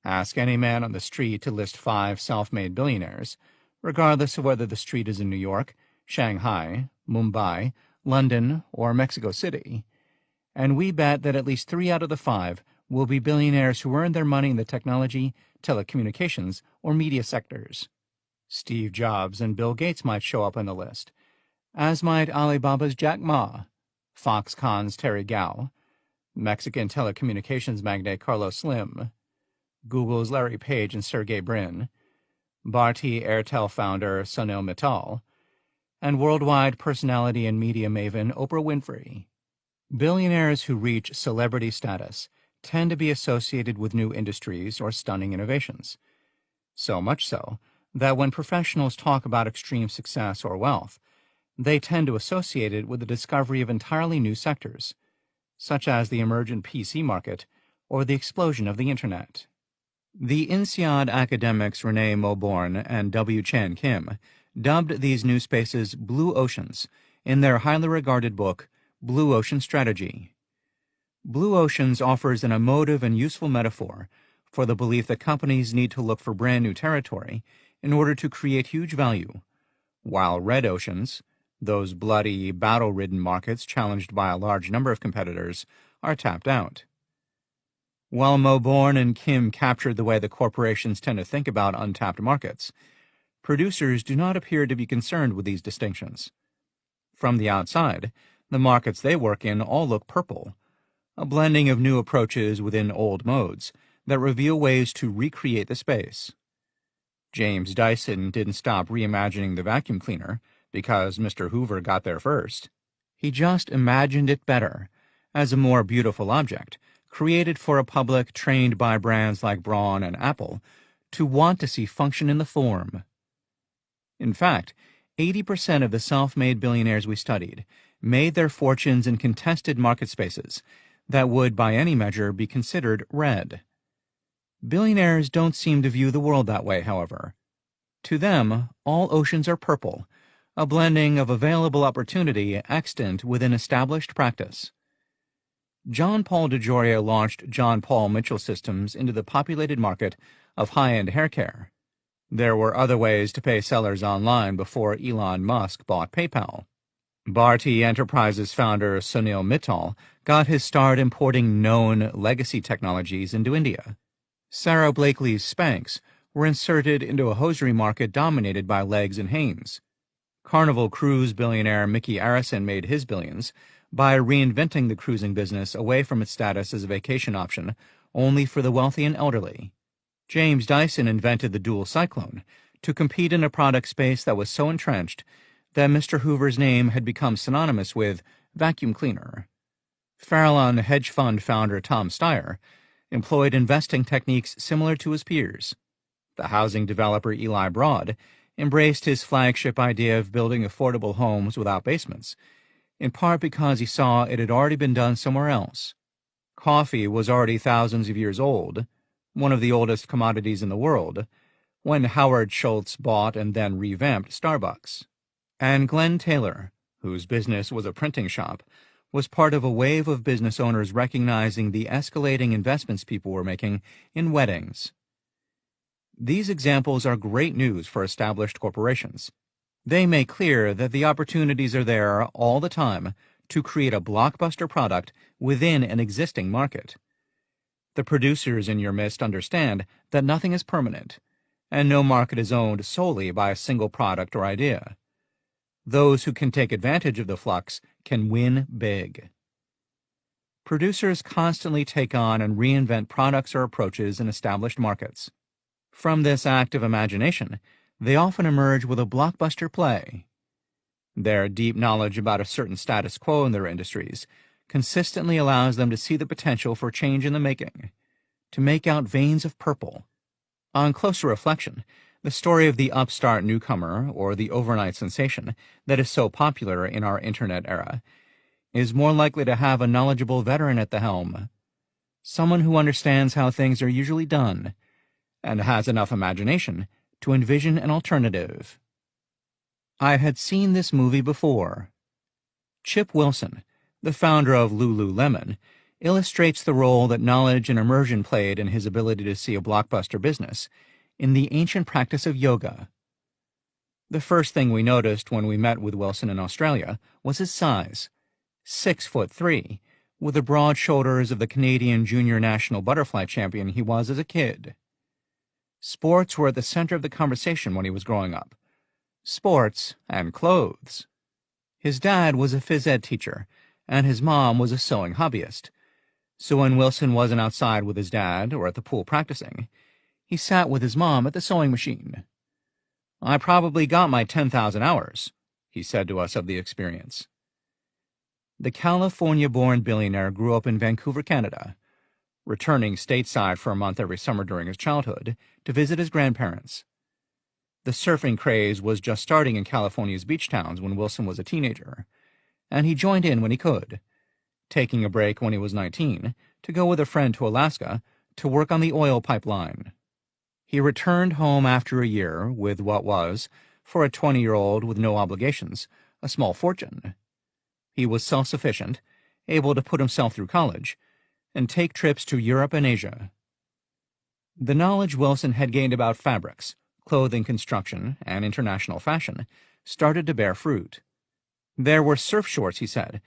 Ask any man on the street to list 5 self-made billionaires, regardless of whether the street is in New York, Shanghai, Mumbai, London, or Mexico City, and we bet that at least 3 out of the 5 will be billionaires who earned their money in the technology, telecommunications, or media sectors. Steve Jobs and Bill Gates might show up on the list, as might Alibaba's Jack Ma, Foxconn's Terry Gou, Mexican telecommunications magnate Carlos Slim, Google's Larry Page and Sergey Brin, Bharti Airtel founder Sunil Mittal, and worldwide personality and media maven Oprah Winfrey. Billionaires who reach celebrity status tend to be associated with new industries or stunning innovations. So much so that when professionals talk about extreme success or wealth, they tend to associate it with the discovery of entirely new sectors, such as the emergent PC market or the explosion of the Internet. The INSEAD academics Renee Moborn and W. Chan Kim dubbed these new spaces blue oceans in their highly regarded book, Blue Ocean Strategy. Blue Oceans offers an emotive and useful metaphor for the belief that companies need to look for brand new territory in order to create huge value, while red oceans, those bloody, battle-ridden markets challenged by a large number of competitors, are tapped out. While Moborn and Kim captured the way the corporations tend to think about untapped markets, producers do not appear to be concerned with these distinctions. From the outside, the markets they work in all look purple, a blending of new approaches within old modes that reveal ways to recreate the space. James Dyson didn't stop reimagining the vacuum cleaner because Mr. Hoover got there first. He just imagined it better, as a more beautiful object, created for a public trained by brands like Braun and Apple to want to see function in the form. In fact, 80% of the self-made billionaires we studied made their fortunes in contested market spaces that would, by any measure, be considered red. Billionaires don't seem to view the world that way, however. To them, all oceans are purple, a blending of available opportunity extant within established practice. John Paul DeJoria launched John Paul Mitchell Systems into the populated market of high-end hair care. There were other ways to pay sellers online before Elon Musk bought PayPal. Bharti Enterprises founder Sunil Mittal got his start importing known legacy technologies into India. Sarah Blakely's Spanx were inserted into a hosiery market dominated by Legs and Hanes. Carnival Cruise billionaire Mickey Arison made his billions by reinventing the cruising business away from its status as a vacation option only for the wealthy and elderly. James Dyson invented the dual cyclone to compete in a product space that was so entrenched that Mr. Hoover's name had become synonymous with vacuum cleaner. Farallon hedge fund founder Tom Steyer employed investing techniques similar to his peers. The housing developer Eli Broad embraced his flagship idea of building affordable homes without basements, in part because he saw it had already been done somewhere else. Coffee was already thousands of years old, one of the oldest commodities in the world, when Howard Schultz bought and then revamped Starbucks. And Glenn Taylor, whose business was a printing shop, was part of a wave of business owners recognizing the escalating investments people were making in weddings. These examples are great news for established corporations. They make clear that the opportunities are there all the time to create a blockbuster product within an existing market. The producers in your midst understand that nothing is permanent, and no market is owned solely by a single product or idea. Those who can take advantage of the flux can win big. Producers constantly take on and reinvent products or approaches in established markets. From this act of imagination, they often emerge with a blockbuster play. Their deep knowledge about a certain status quo in their industries consistently allows them to see the potential for change in the making, to make out veins of purple. On closer reflection, the story of the upstart newcomer or the overnight sensation that is so popular in our internet era is more likely to have a knowledgeable veteran at the helm, someone who understands how things are usually done and has enough imagination to envision an alternative. I had seen this movie before. Chip Wilson, the founder of Lululemon, illustrates the role that knowledge and immersion played in his ability to see a blockbuster business in the ancient practice of yoga. The first thing we noticed when we met with Wilson in Australia was his size, 6'3", with the broad shoulders of the Canadian junior national butterfly champion he was as a kid. Sports were at the center of the conversation when he was growing up. Sports and clothes. His dad was a phys ed teacher, and his mom was a sewing hobbyist. So when Wilson wasn't outside with his dad or at the pool practicing, he sat with his mom at the sewing machine. "I probably got my 10,000 hours," he said to us of the experience. The California-born billionaire grew up in Vancouver, Canada, returning stateside for a month every summer during his childhood to visit his grandparents. The surfing craze was just starting in California's beach towns when Wilson was a teenager, and he joined in when he could, taking a break when he was 19 to go with a friend to Alaska to work on the oil pipeline. He returned home after a year with what was, for a 20-year-old with no obligations, a small fortune. He was self-sufficient, able to put himself through college, and take trips to Europe and Asia. The knowledge Wilson had gained about fabrics, clothing construction, and international fashion started to bear fruit. There were surf shorts, he said,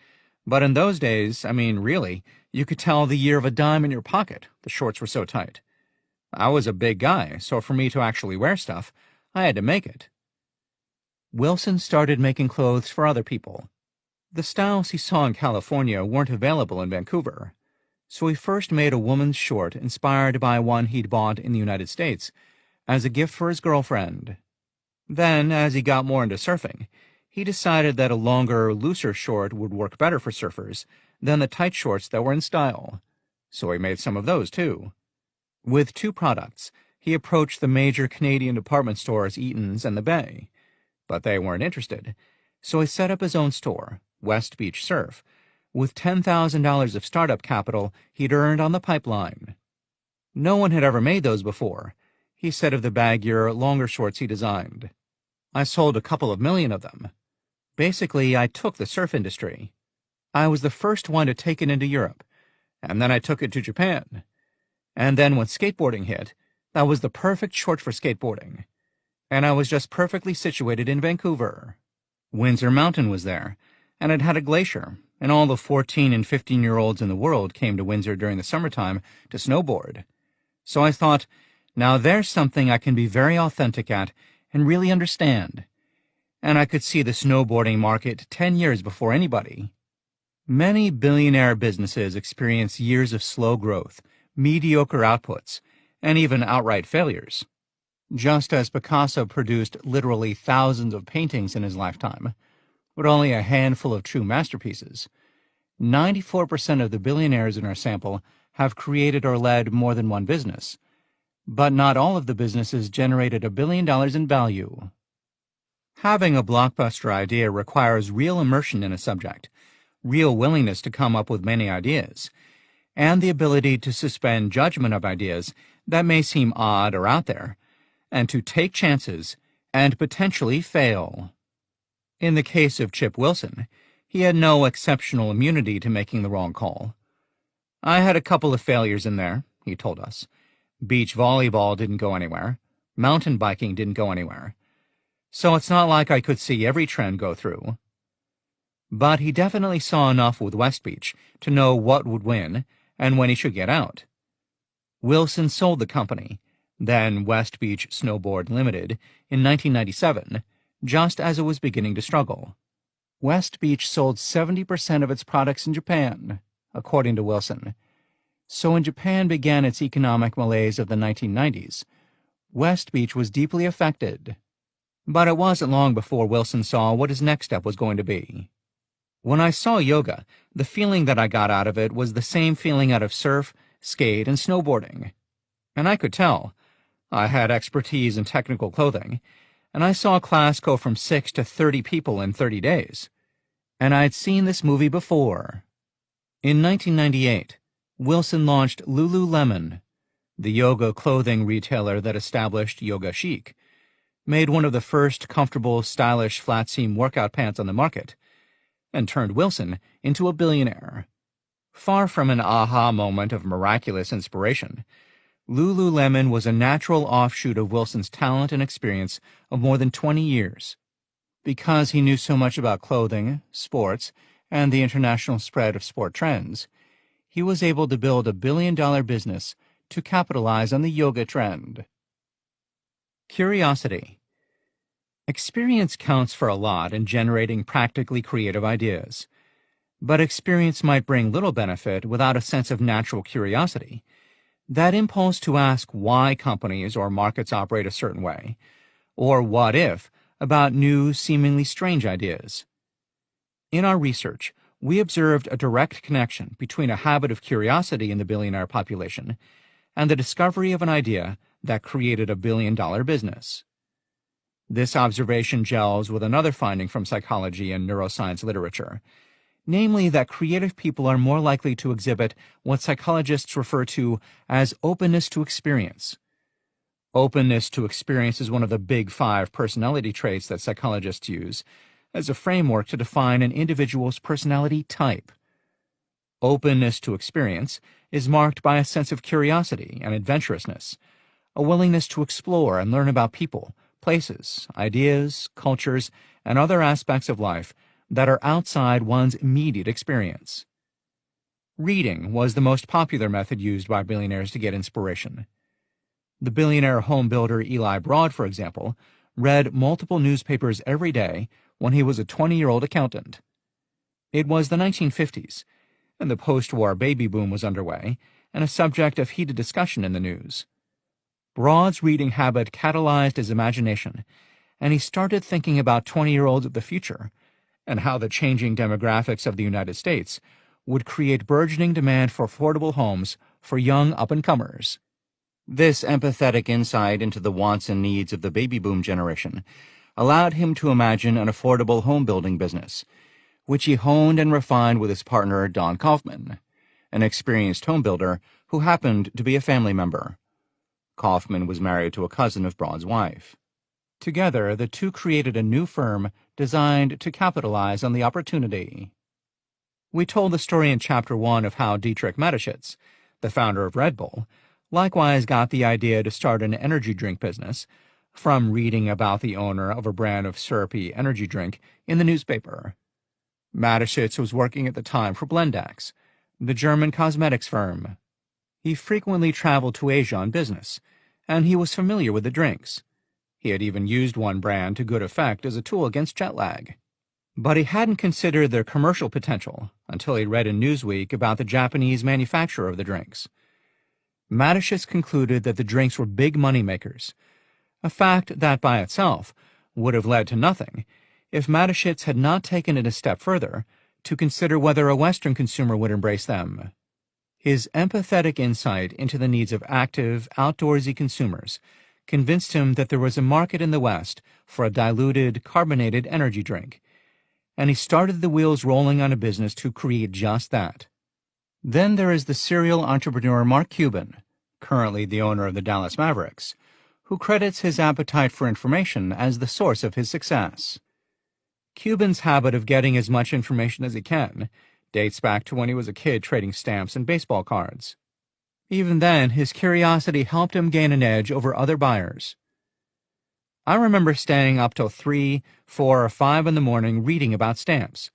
but in those days, really, you could tell the year of a dime in your pocket. The shorts were so tight. I was a big guy, so for me to actually wear stuff, I had to make it. Wilson started making clothes for other people. The styles he saw in California weren't available in Vancouver, so he first made a woman's short inspired by one he'd bought in the United States as a gift for his girlfriend. Then, as he got more into surfing, he decided that a longer, looser short would work better for surfers than the tight shorts that were in style, so he made some of those too. With two products, he approached the major Canadian department stores Eaton's and the Bay, but they weren't interested, so he set up his own store, West Beach Surf, with $10,000 of startup capital he'd earned on the pipeline. No one had ever made those before, he said of the baggier, longer shorts he designed. I sold a couple of million of them. Basically, I took the surf industry. I was the first one to take it into Europe, and then I took it to Japan. And then when skateboarding hit, that was the perfect short for skateboarding. And I was just perfectly situated in Vancouver. Windsor Mountain was there, and it had a glacier, and all the 14 and 15-year-olds in the world came to Windsor during the summertime to snowboard. So I thought, now there's something I can be very authentic at and really understand. And I could see the snowboarding market 10 years before anybody. Many billionaire businesses experience years of slow growth, mediocre outputs, and even outright failures. Just as Picasso produced literally thousands of paintings in his lifetime, but only a handful of true masterpieces, 94% of the billionaires in our sample have created or led more than one business, but not all of the businesses generated $1 billion in value. Having a blockbuster idea requires real immersion in a subject, real willingness to come up with many ideas, and the ability to suspend judgment of ideas that may seem odd or out there, and to take chances and potentially fail. In the case of Chip Wilson, he had no exceptional immunity to making the wrong call. I had a couple of failures in there, he told us. Beach volleyball didn't go anywhere. Mountain biking didn't go anywhere. So it's not like I could see every trend go through. But he definitely saw enough with West Beach to know what would win and when he should get out. Wilson sold the company, then West Beach Snowboard Limited, in 1997, just as it was beginning to struggle. West Beach sold 70% of its products in Japan, according to Wilson. So when Japan began its economic malaise of the 1990s, West Beach was deeply affected. But it wasn't long before Wilson saw what his next step was going to be. When I saw yoga, The feeling that I got out of it was the same feeling out of surf, skate, and snowboarding. And I could tell. I had expertise in technical clothing, and I saw a class go from 6 to 30 people in 30 days. And I'd seen this movie before. In 1998, Wilson launched Lululemon, the yoga clothing retailer that established Yoga Chic, made one of the first comfortable, stylish flat-seam workout pants on the market, and turned Wilson into a billionaire. Far from an aha moment of miraculous inspiration, Lululemon was a natural offshoot of Wilson's talent and experience of more than 20 years. Because he knew so much about clothing, sports, and the international spread of sport trends, he was able to build a billion-dollar business to capitalize on the yoga trend. Curiosity. Experience counts for a lot in generating practically creative ideas, but experience might bring little benefit without a sense of natural curiosity. That impulse to ask why companies or markets operate a certain way, or what if, about new, seemingly strange ideas. In our research, we observed a direct connection between a habit of curiosity in the billionaire population and the discovery of an idea that created a billion-dollar business. This observation gels with another finding from psychology and neuroscience literature, namely that creative people are more likely to exhibit what psychologists refer to as openness to experience. Openness to experience is one of the big 5 personality traits that psychologists use as a framework to define an individual's personality type. Openness to experience is marked by a sense of curiosity and adventurousness, a willingness to explore and learn about people, places, ideas, cultures, and other aspects of life that are outside one's immediate experience. Reading was the most popular method used by billionaires to get inspiration. The billionaire home builder Eli Broad, for example, read multiple newspapers every day when he was a 20-year-old accountant. It was the 1950s, and the post-war baby boom was underway, and a subject of heated discussion in the news. Broad's reading habit catalyzed his imagination, and he started thinking about 20-year-olds of the future and how the changing demographics of the United States would create burgeoning demand for affordable homes for young up-and-comers. This empathetic insight into the wants and needs of the baby boom generation allowed him to imagine an affordable home-building business, which he honed and refined with his partner Don Kaufman, an experienced home builder who happened to be a family member. Kaufman was married to a cousin of Broad's wife. Together, the two created a new firm designed to capitalize on the opportunity. We told the story in Chapter 1 of how Dietrich Mateschitz, the founder of Red Bull, likewise got the idea to start an energy drink business from reading about the owner of a brand of syrupy energy drink in the newspaper. Mateschitz was working at the time for Blendax, the German cosmetics firm. He frequently traveled to Asia on business, and he was familiar with the drinks. He had even used one brand to good effect as a tool against jet lag. But he hadn't considered their commercial potential until he read in Newsweek about the Japanese manufacturer of the drinks. Mateschitz concluded that the drinks were big moneymakers, a fact that by itself would have led to nothing if Mateschitz had not taken it a step further to consider whether a Western consumer would embrace them. His empathetic insight into the needs of active, outdoorsy consumers convinced him that there was a market in the West for a diluted, carbonated energy drink, and he started the wheels rolling on a business to create just that. Then there is the serial entrepreneur Mark Cuban, currently the owner of the Dallas Mavericks, who credits his appetite for information as the source of his success. Cuban's habit of getting as much information as he can dates back to when he was a kid trading stamps and baseball cards. Even then, his curiosity helped him gain an edge over other buyers. I remember staying up till 3, 4, or 5 in the morning reading about stamps,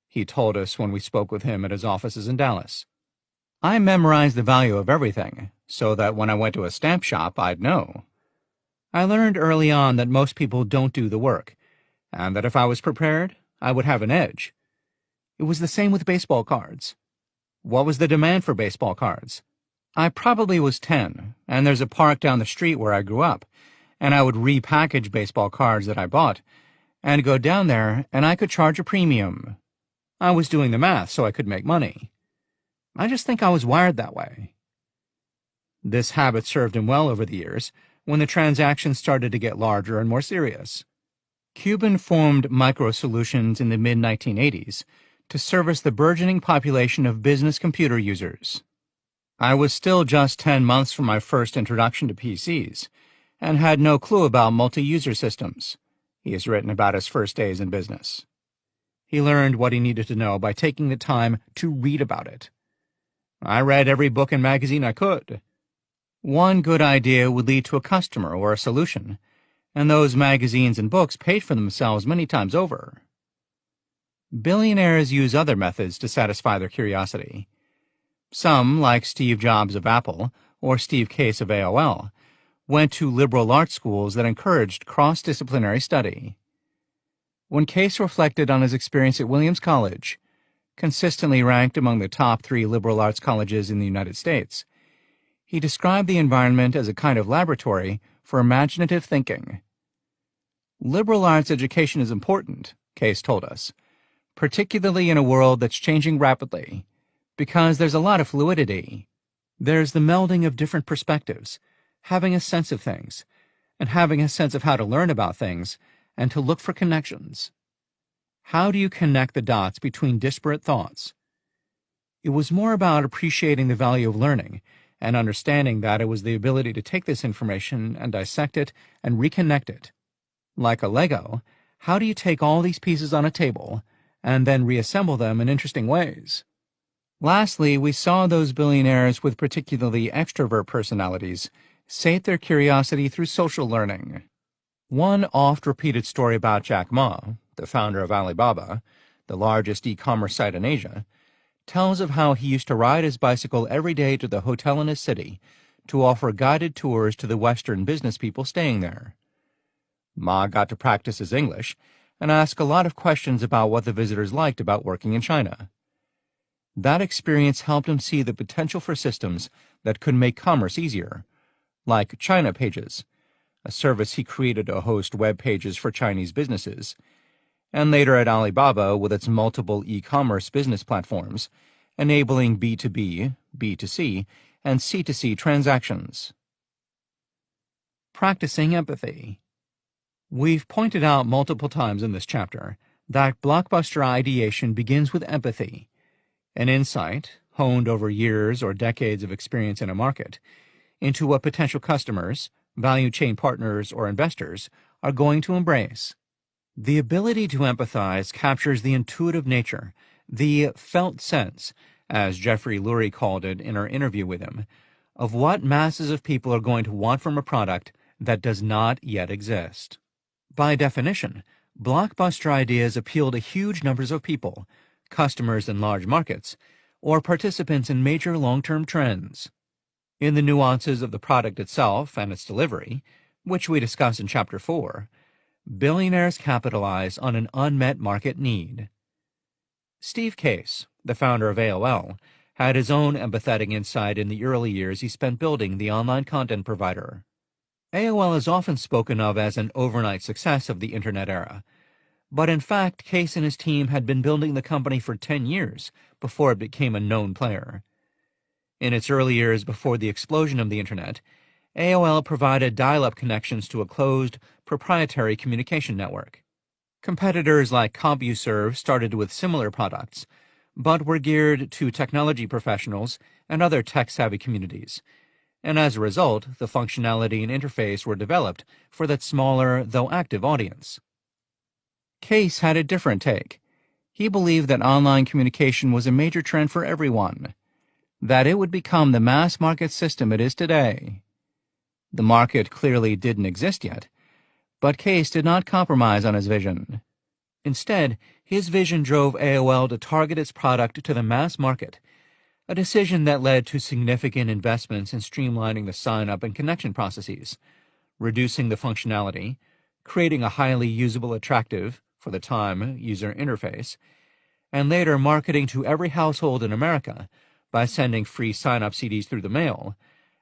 he told us when we spoke with him at his offices in Dallas. I memorized the value of everything, so that when I went to a stamp shop, I'd know. I learned early on that most people don't do the work, and that if I was prepared, I would have an edge. It was the same with baseball cards. What was the demand for baseball cards? I probably was 10, and there's a park down the street where I grew up, and I would repackage baseball cards that I bought, and go down there, and I could charge a premium. I was doing the math so I could make money. I just think I was wired that way. This habit served him well over the years when the transactions started to get larger and more serious. Cuban formed Micro Solutions in the mid-1980s to service the burgeoning population of business computer users. I was still just 10 months from my first introduction to PCs and had no clue about multi-user systems. He has written about his first days in business. He learned what he needed to know by taking the time to read about it. I read every book and magazine I could. One good idea would lead to a customer or a solution, and those magazines and books paid for themselves many times over. Billionaires use other methods to satisfy their curiosity. Some, like Steve Jobs of Apple or Steve Case of AOL, went to liberal arts schools that encouraged cross-disciplinary study. When Case reflected on his experience at Williams College, consistently ranked among the top 3 liberal arts colleges in the United States, he described the environment as a kind of laboratory for imaginative thinking. Liberal arts education is important, Case told us, particularly in a world that's changing rapidly, because there's a lot of fluidity. There's the melding of different perspectives, having a sense of things, and having a sense of how to learn about things and to look for connections. How do you connect the dots between disparate thoughts? It was more about appreciating the value of learning and understanding that it was the ability to take this information and dissect it and reconnect it. Like a Lego, how do you take all these pieces on a table and then reassemble them in interesting ways? Lastly, we saw those billionaires with particularly extrovert personalities sate their curiosity through social learning. One oft-repeated story about Jack Ma, the founder of Alibaba, the largest e-commerce site in Asia, tells of how he used to ride his bicycle every day to the hotel in his city to offer guided tours to the Western business people staying there. Ma got to practice his English and ask a lot of questions about what the visitors liked about working in China. That experience helped him see the potential for systems that could make commerce easier, like China Pages, a service he created to host web pages for Chinese businesses, and later at Alibaba with its multiple e-commerce business platforms, enabling B2B, B2C, and C2C transactions. Practicing empathy. We've pointed out multiple times in this chapter that blockbuster ideation begins with empathy, an insight, honed over years or decades of experience in a market, into what potential customers, value chain partners, or investors are going to embrace. The ability to empathize captures the intuitive nature, the felt sense, as Jeffrey Lurie called it in our interview with him, of what masses of people are going to want from a product that does not yet exist. By definition, blockbuster ideas appeal to huge numbers of people, customers in large markets, or participants in major long-term trends. In the nuances of the product itself and its delivery, which we discuss in Chapter 4, billionaires capitalize on an unmet market need. Steve Case, the founder of AOL, had his own empathetic insight in the early years he spent building the online content provider. AOL is often spoken of as an overnight success of the Internet era, but in fact, Case and his team had been building the company for 10 years before it became a known player. In its early years before the explosion of the Internet, AOL provided dial-up connections to a closed, proprietary communication network. Competitors like CompuServe started with similar products, but were geared to technology professionals and other tech-savvy communities, and as a result, the functionality and interface were developed for that smaller, though active audience. Case had a different take. He believed that online communication was a major trend for everyone, that it would become the mass market system it is today. The market clearly didn't exist yet, but Case did not compromise on his vision. Instead, his vision drove AOL to target its product to the mass market, a decision that led to significant investments in streamlining the sign-up and connection processes, reducing the functionality, creating a highly usable, attractive, for the time, user interface, and later marketing to every household in America by sending free sign-up CDs through the mail,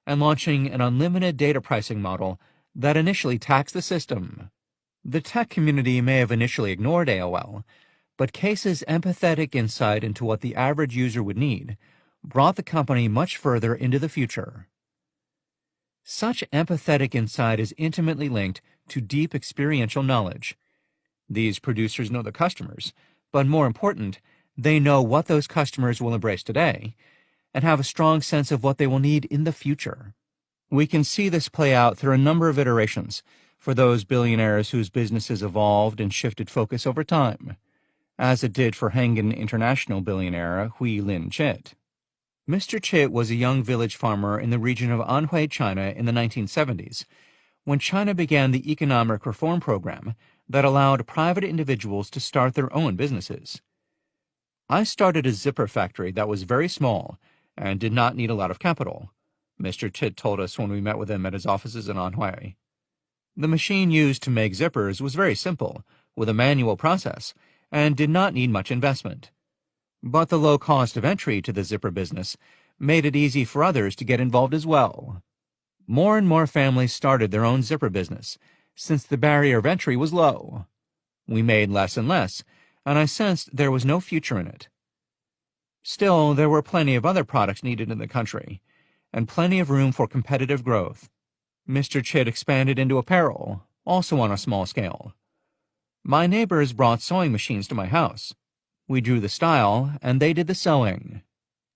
and launching an unlimited data pricing model that initially taxed the system. The tech community may have initially ignored AOL, But Case's empathetic insight into what the average user would need brought the company much further into the future. Such empathetic insight is intimately linked to deep experiential knowledge. These producers know the customers, but more important, they know what those customers will embrace today and have a strong sense of what they will need in the future. We can see this play out through a number of iterations for those billionaires whose businesses evolved and shifted focus over time, as it did for Hengen International billionaire Hui Lin Chit. Mr. Chit was a young village farmer in the region of Anhui, China in the 1970s, when China began the economic reform program that allowed private individuals to start their own businesses. I started a zipper factory that was very small and did not need a lot of capital, Mr. Chit told us when we met with him at his offices in Anhui. The machine used to make zippers was very simple, with a manual process, and did not need much investment. But the low cost of entry to the zipper business made it easy for others to get involved as well. More and more families started their own zipper business, since the barrier of entry was low. We made less and less, and I sensed there was no future in it. Still, there were plenty of other products needed in the country, and plenty of room for competitive growth. Mr. Chit expanded into apparel, also on a small scale. My neighbors brought sewing machines to my house. We drew the style, and they did the sewing.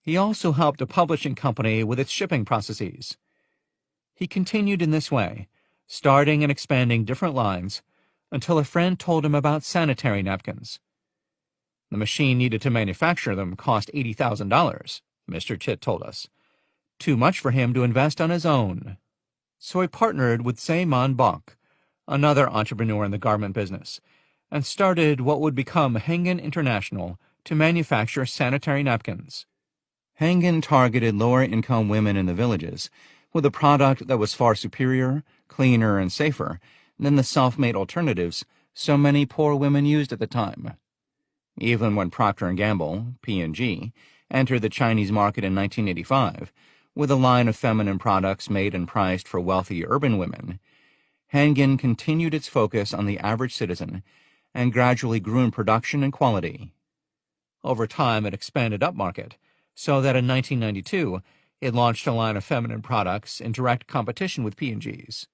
He also helped a publishing company with its shipping processes. He continued in this way, starting and expanding different lines, until a friend told him about sanitary napkins. The machine needed to manufacture them cost $80,000, Mr. Chit told us. Too much for him to invest on his own. So he partnered with Seymour Bach, another entrepreneur in the garment business, and started what would become Hengen International to manufacture sanitary napkins. Hengen targeted lower-income women in the villages with a product that was far superior, cleaner, and safer than the self-made alternatives so many poor women used at the time. Even when Procter & Gamble, P&G, entered the Chinese market in 1985 with a line of feminine products made and priced for wealthy urban women, Hengen continued its focus on the average citizen and gradually grew in production and quality. Over time, it expanded upmarket, so that in 1992, it launched a line of feminine products in direct competition with P&G's.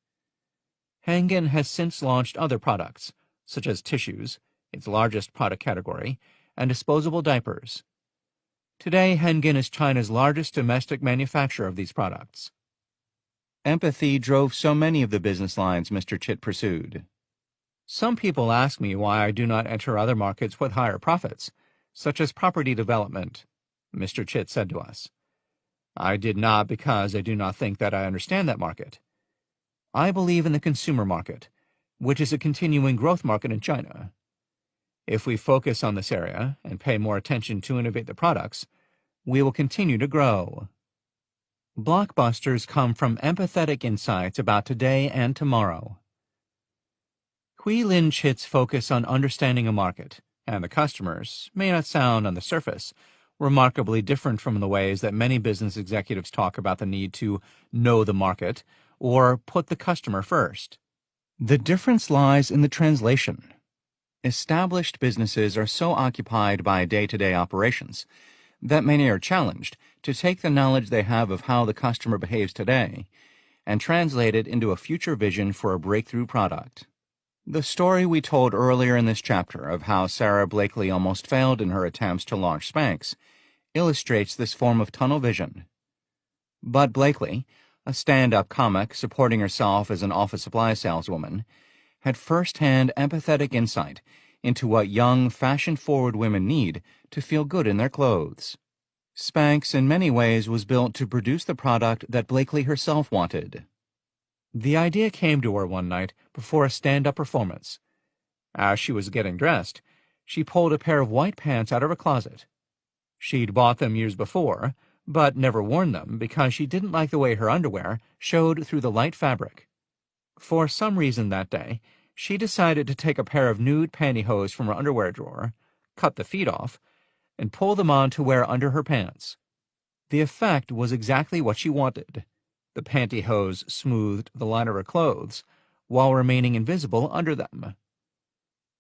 Hengen has since launched other products, such as tissues, its largest product category, and disposable diapers. Today, Hengen is China's largest domestic manufacturer of these products. Empathy drove so many of the business lines Mr. Chit pursued. Some people ask me why I do not enter other markets with higher profits, such as property development, Mr. Chit said to us. I did not because I do not think that I understand that market. I believe in the consumer market, which is a continuing growth market in China. If we focus on this area and pay more attention to innovate the products, we will continue to grow. Blockbusters come from empathetic insights about today and tomorrow. Hui Lin Chit's focus on understanding a market and the customers may not sound, on the surface, remarkably different from the ways that many business executives talk about the need to know the market or put the customer first. The difference lies in the translation. Established businesses are so occupied by day-to-day operations that many are challenged to take the knowledge they have of how the customer behaves today and translate it into a future vision for a breakthrough product. The story we told earlier in this chapter of how Sarah Blakely almost failed in her attempts to launch Spanx illustrates this form of tunnel vision. But Blakely, a stand-up comic supporting herself as an office supply saleswoman, had first-hand empathetic insight into what young, fashion-forward women need to feel good in their clothes. Spanx in many ways was built to produce the product that Blakely herself wanted. The idea came to her one night before a stand-up performance. As she was getting dressed, she pulled a pair of white pants out of her closet. She'd bought them years before, but never worn them because she didn't like the way her underwear showed through the light fabric. For some reason that day, she decided to take a pair of nude pantyhose from her underwear drawer, cut the feet off, and pull them on to wear under her pants. The effect was exactly what she wanted. The pantyhose smoothed the line of her clothes, while remaining invisible under them.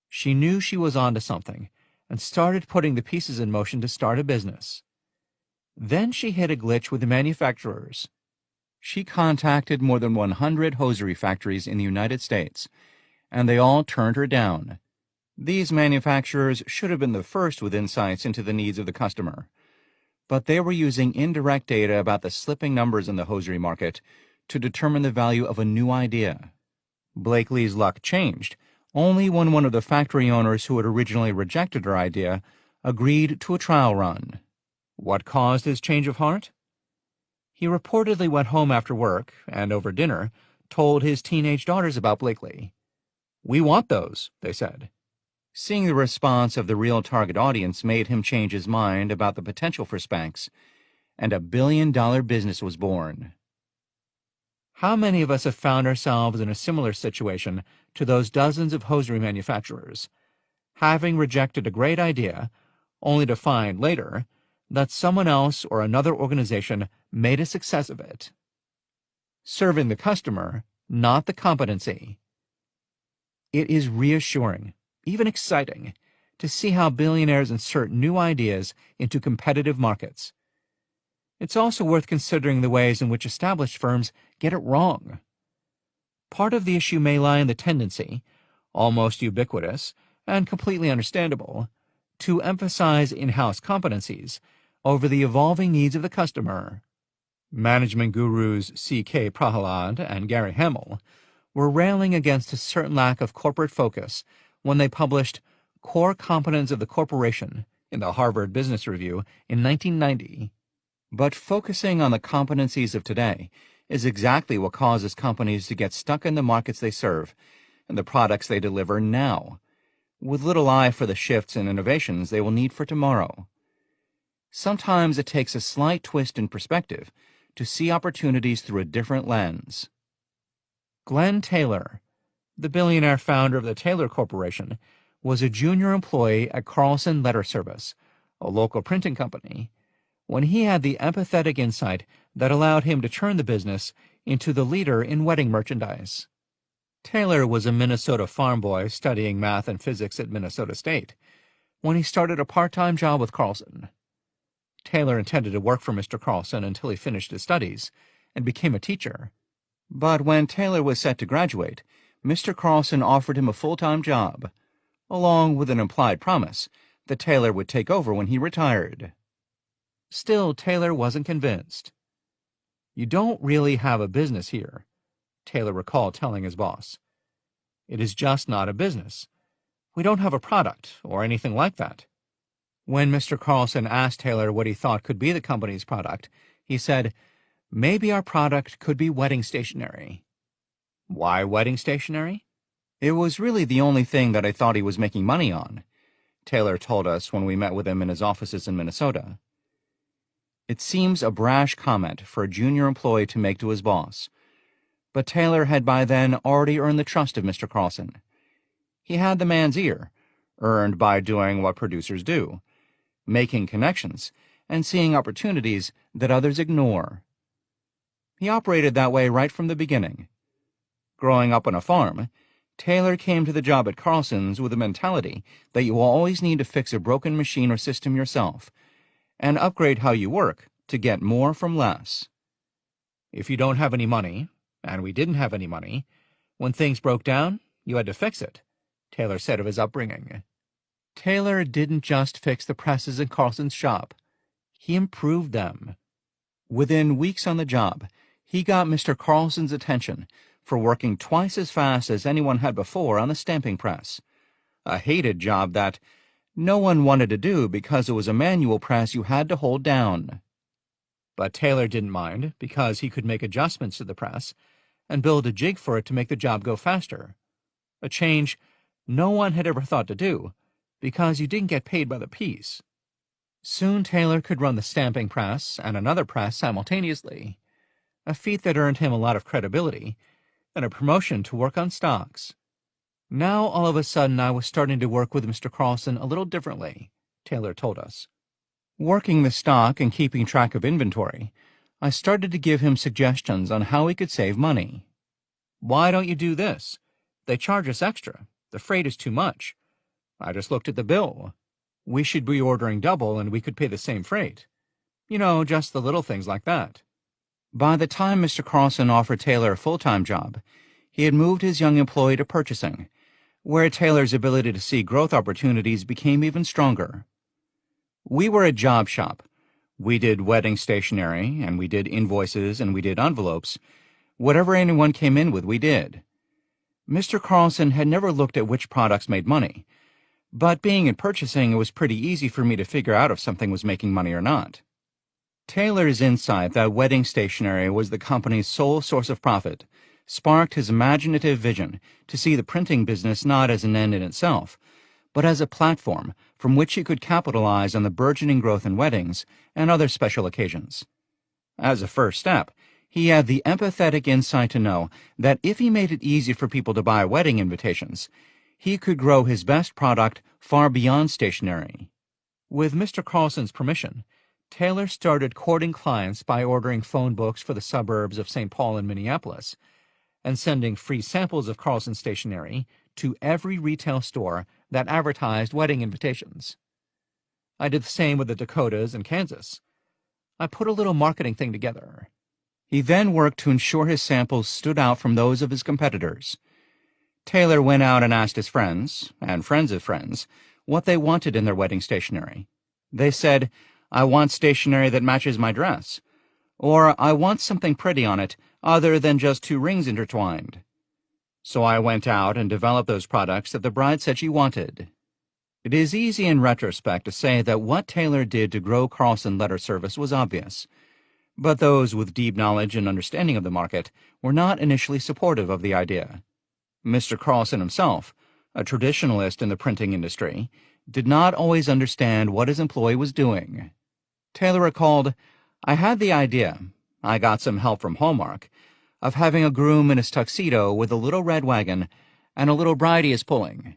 She knew she was onto something, and started putting the pieces in motion to start a business. Then she hit a glitch with the manufacturers. She contacted more than 100 hosiery factories in the United States, and they all turned her down. These manufacturers should have been the first with insights into the needs of the customer, but they were using indirect data about the slipping numbers in the hosiery market to determine the value of a new idea. Blakely's luck changed only when one of the factory owners who had originally rejected her idea agreed to a trial run. What caused his change of heart? He reportedly went home after work and over dinner told his teenage daughters about Blakely. "We want those," they said. Seeing the response of the real target audience made him change his mind about the potential for Spanx, and a billion-dollar business was born. How many of us have found ourselves in a similar situation to those dozens of hosiery manufacturers, having rejected a great idea, only to find later that someone else or another organization made a success of it? Serving the customer, not the competency. It is reassuring, even exciting, to see how billionaires insert new ideas into competitive markets. It's also worth considering the ways in which established firms get it wrong. Part of the issue may lie in the tendency, almost ubiquitous and completely understandable, to emphasize in-house competencies over the evolving needs of the customer. Management gurus C.K. Prahalad and Gary Hamel were railing against a certain lack of corporate focus when they published Core Competence of the Corporation in the Harvard Business Review in 1990. But focusing on the competencies of today is exactly what causes companies to get stuck in the markets they serve and the products they deliver now, with little eye for the shifts and innovations they will need for tomorrow. Sometimes it takes a slight twist in perspective to see opportunities through a different lens. Glenn Taylor, the billionaire founder of the Taylor Corporation, was a junior employee at Carlson Letter Service, a local printing company, when he had the empathetic insight that allowed him to turn the business into the leader in wedding merchandise. Taylor was a Minnesota farm boy studying math and physics at Minnesota State when he started a part-time job with Carlson. Taylor intended to work for Mr. Carlson until he finished his studies and became a teacher. But when Taylor was set to graduate, Mr. Carlson offered him a full-time job, along with an implied promise that Taylor would take over when he retired. Still, Taylor wasn't convinced. "You don't really have a business here," Taylor recalled telling his boss. "It is just not a business. We don't have a product or anything like that." When Mr. Carlson asked Taylor what he thought could be the company's product, he said, "Maybe our product could be wedding stationery." Why wedding stationery? "It was really the only thing that I thought he was making money on," Taylor told us when we met with him in his offices in Minnesota. It seems a brash comment for a junior employee to make to his boss, but Taylor had by then already earned the trust of Mr. Carlson. He had the man's ear, earned by doing what producers do, making connections and seeing opportunities that others ignore. He operated that way right from the beginning. Growing up on a farm, Taylor came to the job at Carlson's with the mentality that you will always need to fix a broken machine or system yourself, and upgrade how you work to get more from less. If you don't have any money, and we didn't have any money, when things broke down, you had to fix it, Taylor said of his upbringing. Taylor didn't just fix the presses in Carlson's shop. He improved them. Within weeks on the job, he got Mr. Carlson's attention for working twice as fast as anyone had before on the stamping press, a hated job that no one wanted to do because it was a manual press you had to hold down. But Taylor didn't mind because he could make adjustments to the press and build a jig for it to make the job go faster, a change no one had ever thought to do because you didn't get paid by the piece. Soon Taylor could run the stamping press and another press simultaneously, a feat that earned him a lot of credibility and a promotion to work on stocks. Now, all of a sudden, I was starting to work with Mr. Carlson a little differently, Taylor told us. Working the stock and keeping track of inventory, I started to give him suggestions on how he could save money. "Why don't you do this? They charge us extra. The freight is too much." "I just looked at the bill." We should be ordering double and we could pay the same freight. You know, just the little things like that. By the time Mr. Carlson offered Taylor a full-time job, he had moved his young employee to purchasing, where Taylor's ability to see growth opportunities became even stronger. We were a job shop. We did wedding stationery, and we did invoices, and we did envelopes. Whatever anyone came in with, we did. Mr. Carlson had never looked at which products made money, but being in purchasing, it was pretty easy for me to figure out if something was making money or not. Taylor's insight that wedding stationery was the company's sole source of profit sparked his imaginative vision to see the printing business not as an end in itself, but as a platform from which he could capitalize on the burgeoning growth in weddings and other special occasions. As a first step, he had the empathetic insight to know that if he made it easy for people to buy wedding invitations, he could grow his best product far beyond stationery. With Mr. Carlson's permission, Taylor started courting clients by ordering phone books for the suburbs of St. Paul and Minneapolis, and sending free samples of Carlson stationery to every retail store that advertised wedding invitations. I did the same with the Dakotas and Kansas. I put a little marketing thing together. He then worked to ensure his samples stood out from those of his competitors. Taylor went out and asked his friends, and friends of friends, what they wanted in their wedding stationery. They said, "I want stationery that matches my dress," or "I want something pretty on it other than just two rings intertwined." So I went out and developed those products that the bride said she wanted. It is easy in retrospect to say that what Taylor did to grow Carlson letter service was obvious, but those with deep knowledge and understanding of the market were not initially supportive of the idea. Mr. Carlson himself, a traditionalist in the printing industry, did not always understand what his employee was doing. Taylor recalled, "I had the idea, I got some help from Hallmark, of having a groom in his tuxedo with a little red wagon and a little bride he is pulling.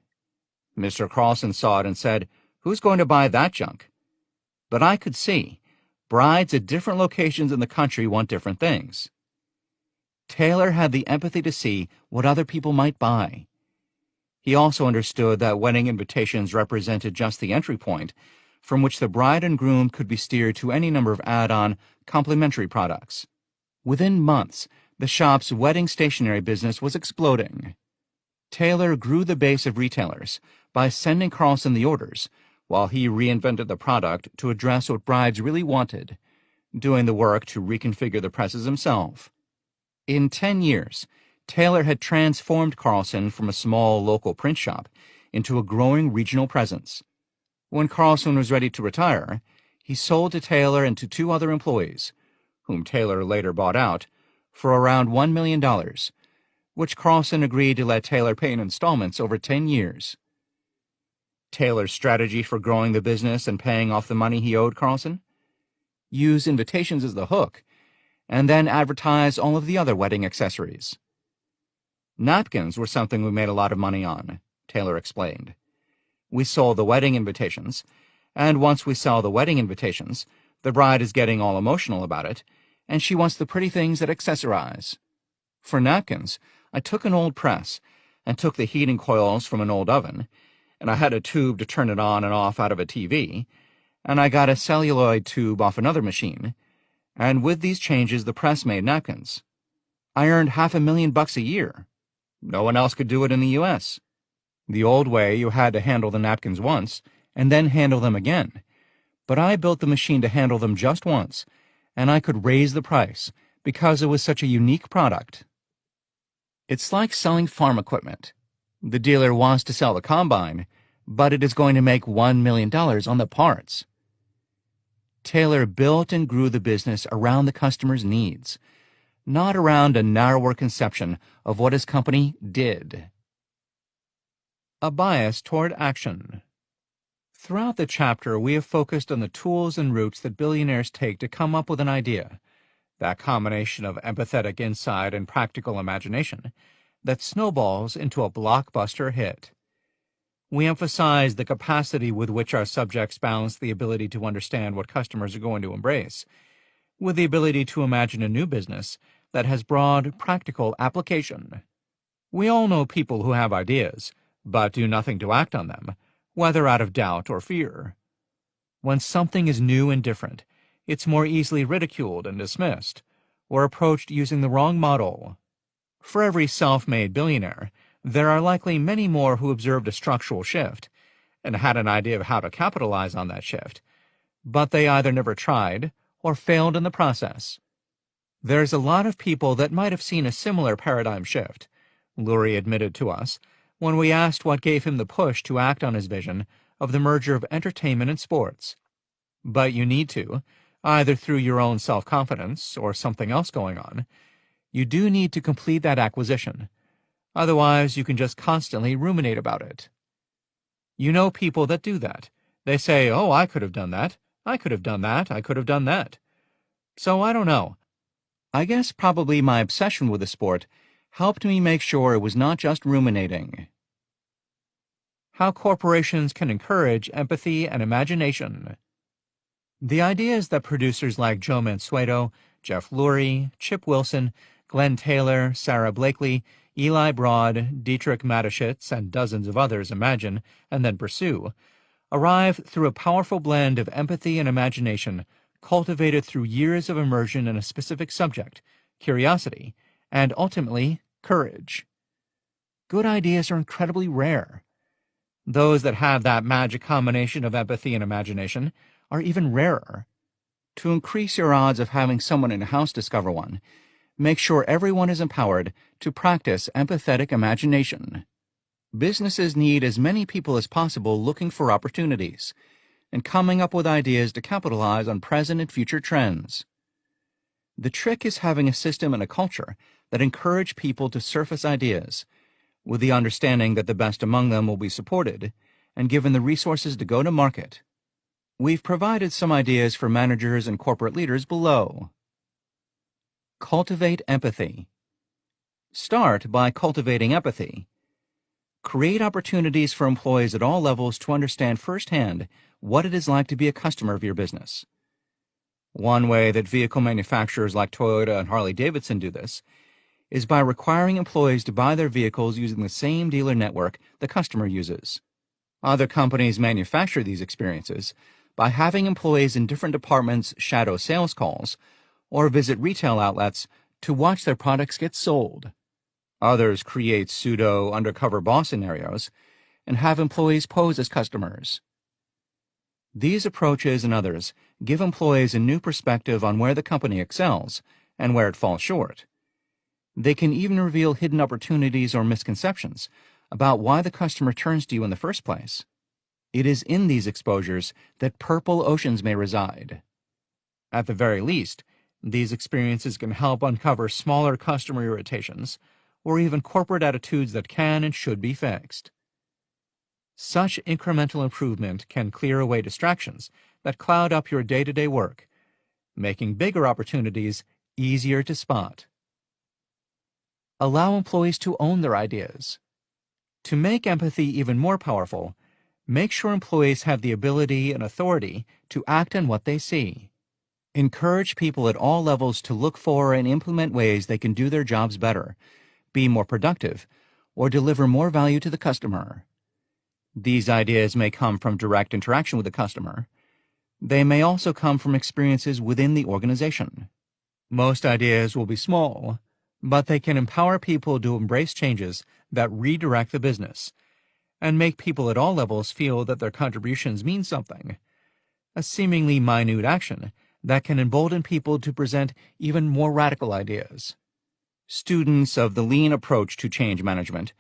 Mr. Carlson saw it and said, 'Who's going to buy that junk?' But I could see, brides at different locations in the country want different things." Taylor had the empathy to see what other people might buy. He also understood that wedding invitations represented just the entry point from which the bride and groom could be steered to any number of add-on, complementary products. Within months, the shop's wedding stationery business was exploding. Taylor grew the base of retailers by sending Carlson the orders, while he reinvented the product to address what brides really wanted, doing the work to reconfigure the presses himself. In 10 years, Taylor had transformed Carlson from a small local print shop into a growing regional presence. When Carlson was ready to retire, he sold to Taylor and to two other employees, whom Taylor later bought out, for around $1 million, which Carlson agreed to let Taylor pay in installments over 10 years. Taylor's strategy for growing the business and paying off the money he owed Carlson? Use invitations as the hook, and then advertise all of the other wedding accessories. Napkins were something we made a lot of money on, Taylor explained. We sold the wedding invitations, and once we sell the wedding invitations, the bride is getting all emotional about it, and she wants the pretty things that accessorize. For napkins, I took an old press and took the heating coils from an old oven, and I had a tube to turn it on and off out of a TV, and I got a celluloid tube off another machine, and with these changes the press made napkins. I earned $500,000 a year. No one else could do it in the U.S. The old way, you had to handle the napkins once, and then handle them again. But I built the machine to handle them just once, and I could raise the price because it was such a unique product. It's like selling farm equipment. The dealer wants to sell the combine, but it is going to make $1 million on the parts. Taylor built and grew the business around the customer's needs, not around a narrower conception of what his company did. A bias toward action. Throughout the chapter, we have focused on the tools and routes that billionaires take to come up with an idea, that combination of empathetic insight and practical imagination that snowballs into a blockbuster hit. We emphasize the capacity with which our subjects balance the ability to understand what customers are going to embrace, with the ability to imagine a new business that has broad, practical application. We all know people who have ideas, but do nothing to act on them, whether out of doubt or fear. When something is new and different, it's more easily ridiculed and dismissed, or approached using the wrong model. For every self-made billionaire, there are likely many more who observed a structural shift and had an idea of how to capitalize on that shift, but they either never tried or failed in the process. There's a lot of people that might have seen a similar paradigm shift, Lurie admitted to us when we asked what gave him the push to act on his vision of the merger of entertainment and sports. But you need to, either through your own self-confidence or something else going on, you do need to complete that acquisition. Otherwise, you can just constantly ruminate about it. You know people that do that. They say, oh, I could have done that. I could have done that. I could have done that. So I don't know. I guess probably my obsession with the sport helped me make sure it was not just ruminating. How corporations can encourage empathy and imagination. The ideas that producers like Joe Mansueto, Jeff Lurie, Chip Wilson, Glenn Taylor, Sarah Blakely, Eli Broad, Dietrich Mateschitz, and dozens of others imagine and then pursue arrive through a powerful blend of empathy and imagination cultivated through years of immersion in a specific subject, curiosity, and ultimately, courage. Good ideas are incredibly rare. Those that have that magic combination of empathy and imagination are even rarer. To increase your odds of having someone in a house discover one, make sure everyone is empowered to practice empathetic imagination. Businesses need as many people as possible looking for opportunities and coming up with ideas to capitalize on present and future trends. The trick is having a system and a culture that encourage people to surface ideas, with the understanding that the best among them will be supported and given the resources to go to market. We've provided some ideas for managers and corporate leaders below. Cultivate empathy. Start by cultivating empathy. Create opportunities for employees at all levels to understand firsthand what it is like to be a customer of your business. One way that vehicle manufacturers like Toyota and Harley-Davidson do this is by requiring employees to buy their vehicles using the same dealer network the customer uses. Other companies manufacture these experiences by having employees in different departments shadow sales calls or visit retail outlets to watch their products get sold. Others create pseudo-undercover boss scenarios and have employees pose as customers. These approaches and others give employees a new perspective on where the company excels and where it falls short. They can even reveal hidden opportunities or misconceptions about why the customer turns to you in the first place. It is in these exposures that purple oceans may reside. At the very least, these experiences can help uncover smaller customer irritations or even corporate attitudes that can and should be fixed. Such incremental improvement can clear away distractions that cloud up your day-to-day work, making bigger opportunities easier to spot. Allow employees to own their ideas. To make empathy even more powerful, make sure employees have the ability and authority to act on what they see. Encourage people at all levels to look for and implement ways they can do their jobs better, be more productive, or deliver more value to the customer. These ideas may come from direct interaction with the customer. They may also come from experiences within the organization. Most ideas will be small, but they can empower people to embrace changes that redirect the business and make people at all levels feel that their contributions mean something. A seemingly minute action that can embolden people to present even more radical ideas. Students of the lean approach to change management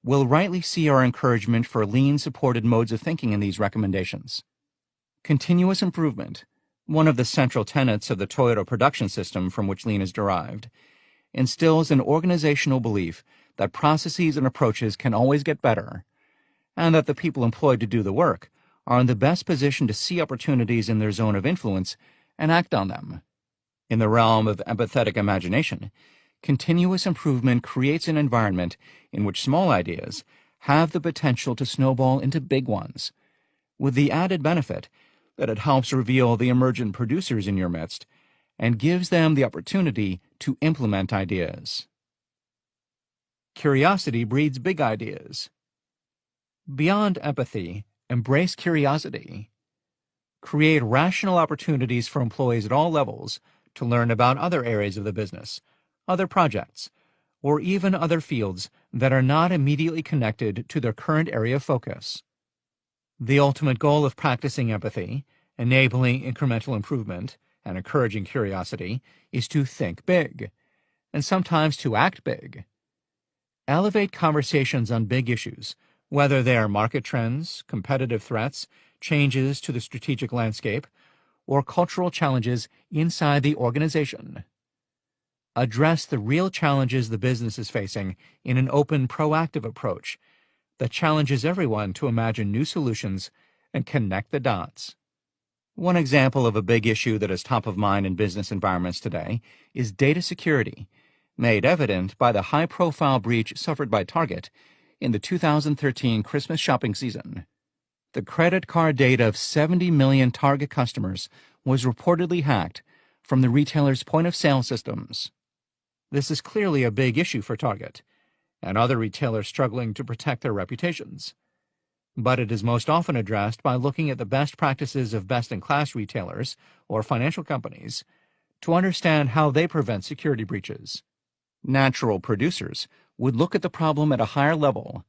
will rightly see our encouragement for lean-supported modes of thinking in these recommendations. Continuous improvement, one of the central tenets of the Toyota production system from which lean is derived, instills an organizational belief that processes and approaches can always get better, and that the people employed to do the work are in the best position to see opportunities in their zone of influence and act on them. In the realm of empathetic imagination, continuous improvement creates an environment in which small ideas have the potential to snowball into big ones, with the added benefit that it helps reveal the emergent producers in your midst and gives them the opportunity to implement ideas. Curiosity breeds big ideas. Beyond empathy, Embrace curiosity. Create rational opportunities for employees at all levels to learn about other areas of the business, other projects, or even other fields that are not immediately connected to their current area of focus. The ultimate goal of practicing empathy, enabling incremental improvement, and encouraging curiosity is to think big, and sometimes to act big. Elevate conversations on big issues, whether they are market trends, competitive threats, changes to the strategic landscape, or cultural challenges inside the organization. Address the real challenges the business is facing in an open, proactive approach that challenges everyone to imagine new solutions and connect the dots. One example of a big issue that is top of mind in business environments today is data security, made evident by the high-profile breach suffered by Target in the 2013 Christmas shopping season. The credit card data of 70 million Target customers was reportedly hacked from the retailer's point-of-sale systems. This is clearly a big issue for Target and other retailers struggling to protect their reputations. But it is most often addressed by looking at the best practices of best-in-class retailers or financial companies to understand how they prevent security breaches. Natural producers would look at the problem at a higher level,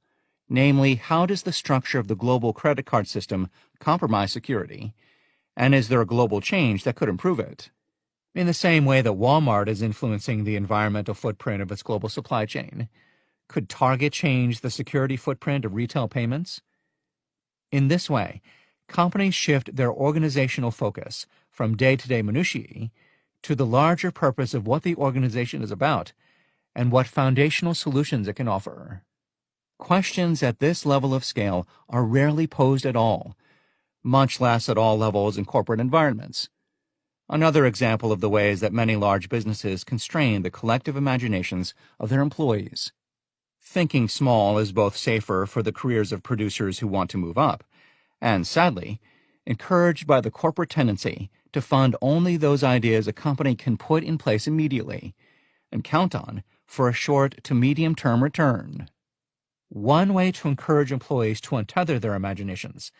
namely, how does the structure of the global credit card system compromise security, and is there a global change that could improve it? In the same way that Walmart is influencing the environmental footprint of its global supply chain, could Target change the security footprint of retail payments? In this way, companies shift their organizational focus from day-to-day minutiae to the larger purpose of what the organization is about and what foundational solutions it can offer. Questions at this level of scale are rarely posed at all, much less at all levels in corporate environments. Another example of the ways that many large businesses constrain the collective imaginations of their employees. Thinking small is both safer for the careers of producers who want to move up, and sadly, encouraged by the corporate tendency to fund only those ideas a company can put in place immediately and count on for a short to medium-term return. One way to encourage employees to untether their imaginations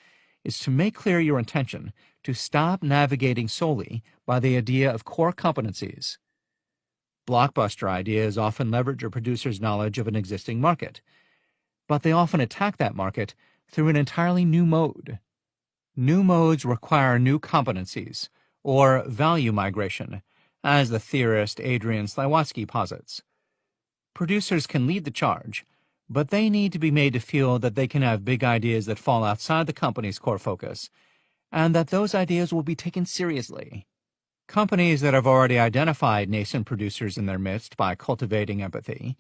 is to make clear your intention to stop navigating solely by the idea of core competencies. Blockbuster ideas often leverage a producer's knowledge of an existing market, but they often attack that market through an entirely new mode. New modes require new competencies, or value migration, as the theorist Adrian Slywatsky posits. Producers can lead the charge, but they need to be made to feel that they can have big ideas that fall outside the company's core focus, and that those ideas will be taken seriously. Companies that have already identified nascent producers in their midst by cultivating empathy,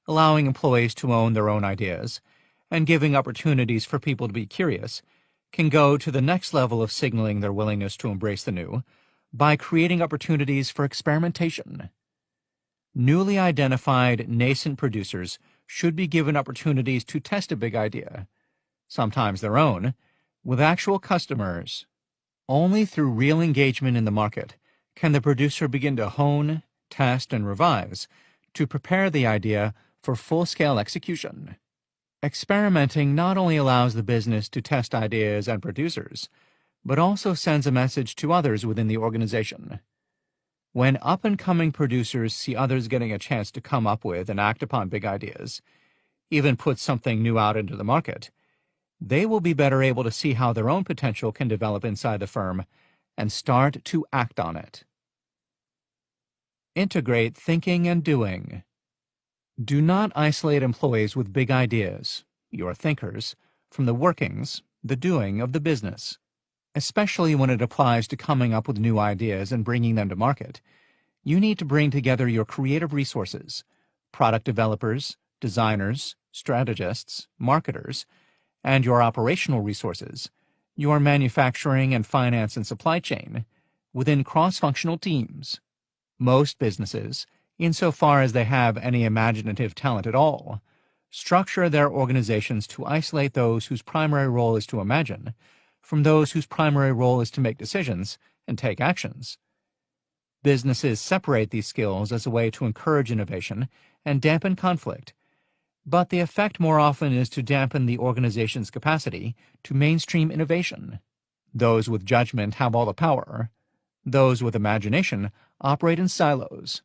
allowing employees to own their own ideas, and giving opportunities for people to be curious, can go to the next level of signaling their willingness to embrace the new by creating opportunities for experimentation. Newly identified nascent producers should be given opportunities to test a big idea, sometimes their own, with actual customers. Only through real engagement in the market can the producer begin to hone, test, and revise to prepare the idea for full-scale execution. Experimenting not only allows the business to test ideas and producers, but also sends a message to others within the organization. When up-and-coming producers see others getting a chance to come up with and act upon big ideas, even put something new out into the market, they will be better able to see how their own potential can develop inside the firm and start to act on it. Integrate thinking and doing. Do not isolate employees with big ideas, your thinkers, from the workings, the doing of the business. Especially when it applies to coming up with new ideas and bringing them to market, you need to bring together your creative resources, product developers, designers, strategists, marketers, and your operational resources, your manufacturing and finance and supply chain, within cross-functional teams. Most businesses, insofar as they have any imaginative talent at all, structure their organizations to isolate those whose primary role is to imagine from those whose primary role is to make decisions and take actions. Businesses separate these skills as a way to encourage innovation and dampen conflict, But the effect more often is to dampen the organization's capacity to mainstream innovation. Those with judgment have all the power. Those with imagination operate in silos.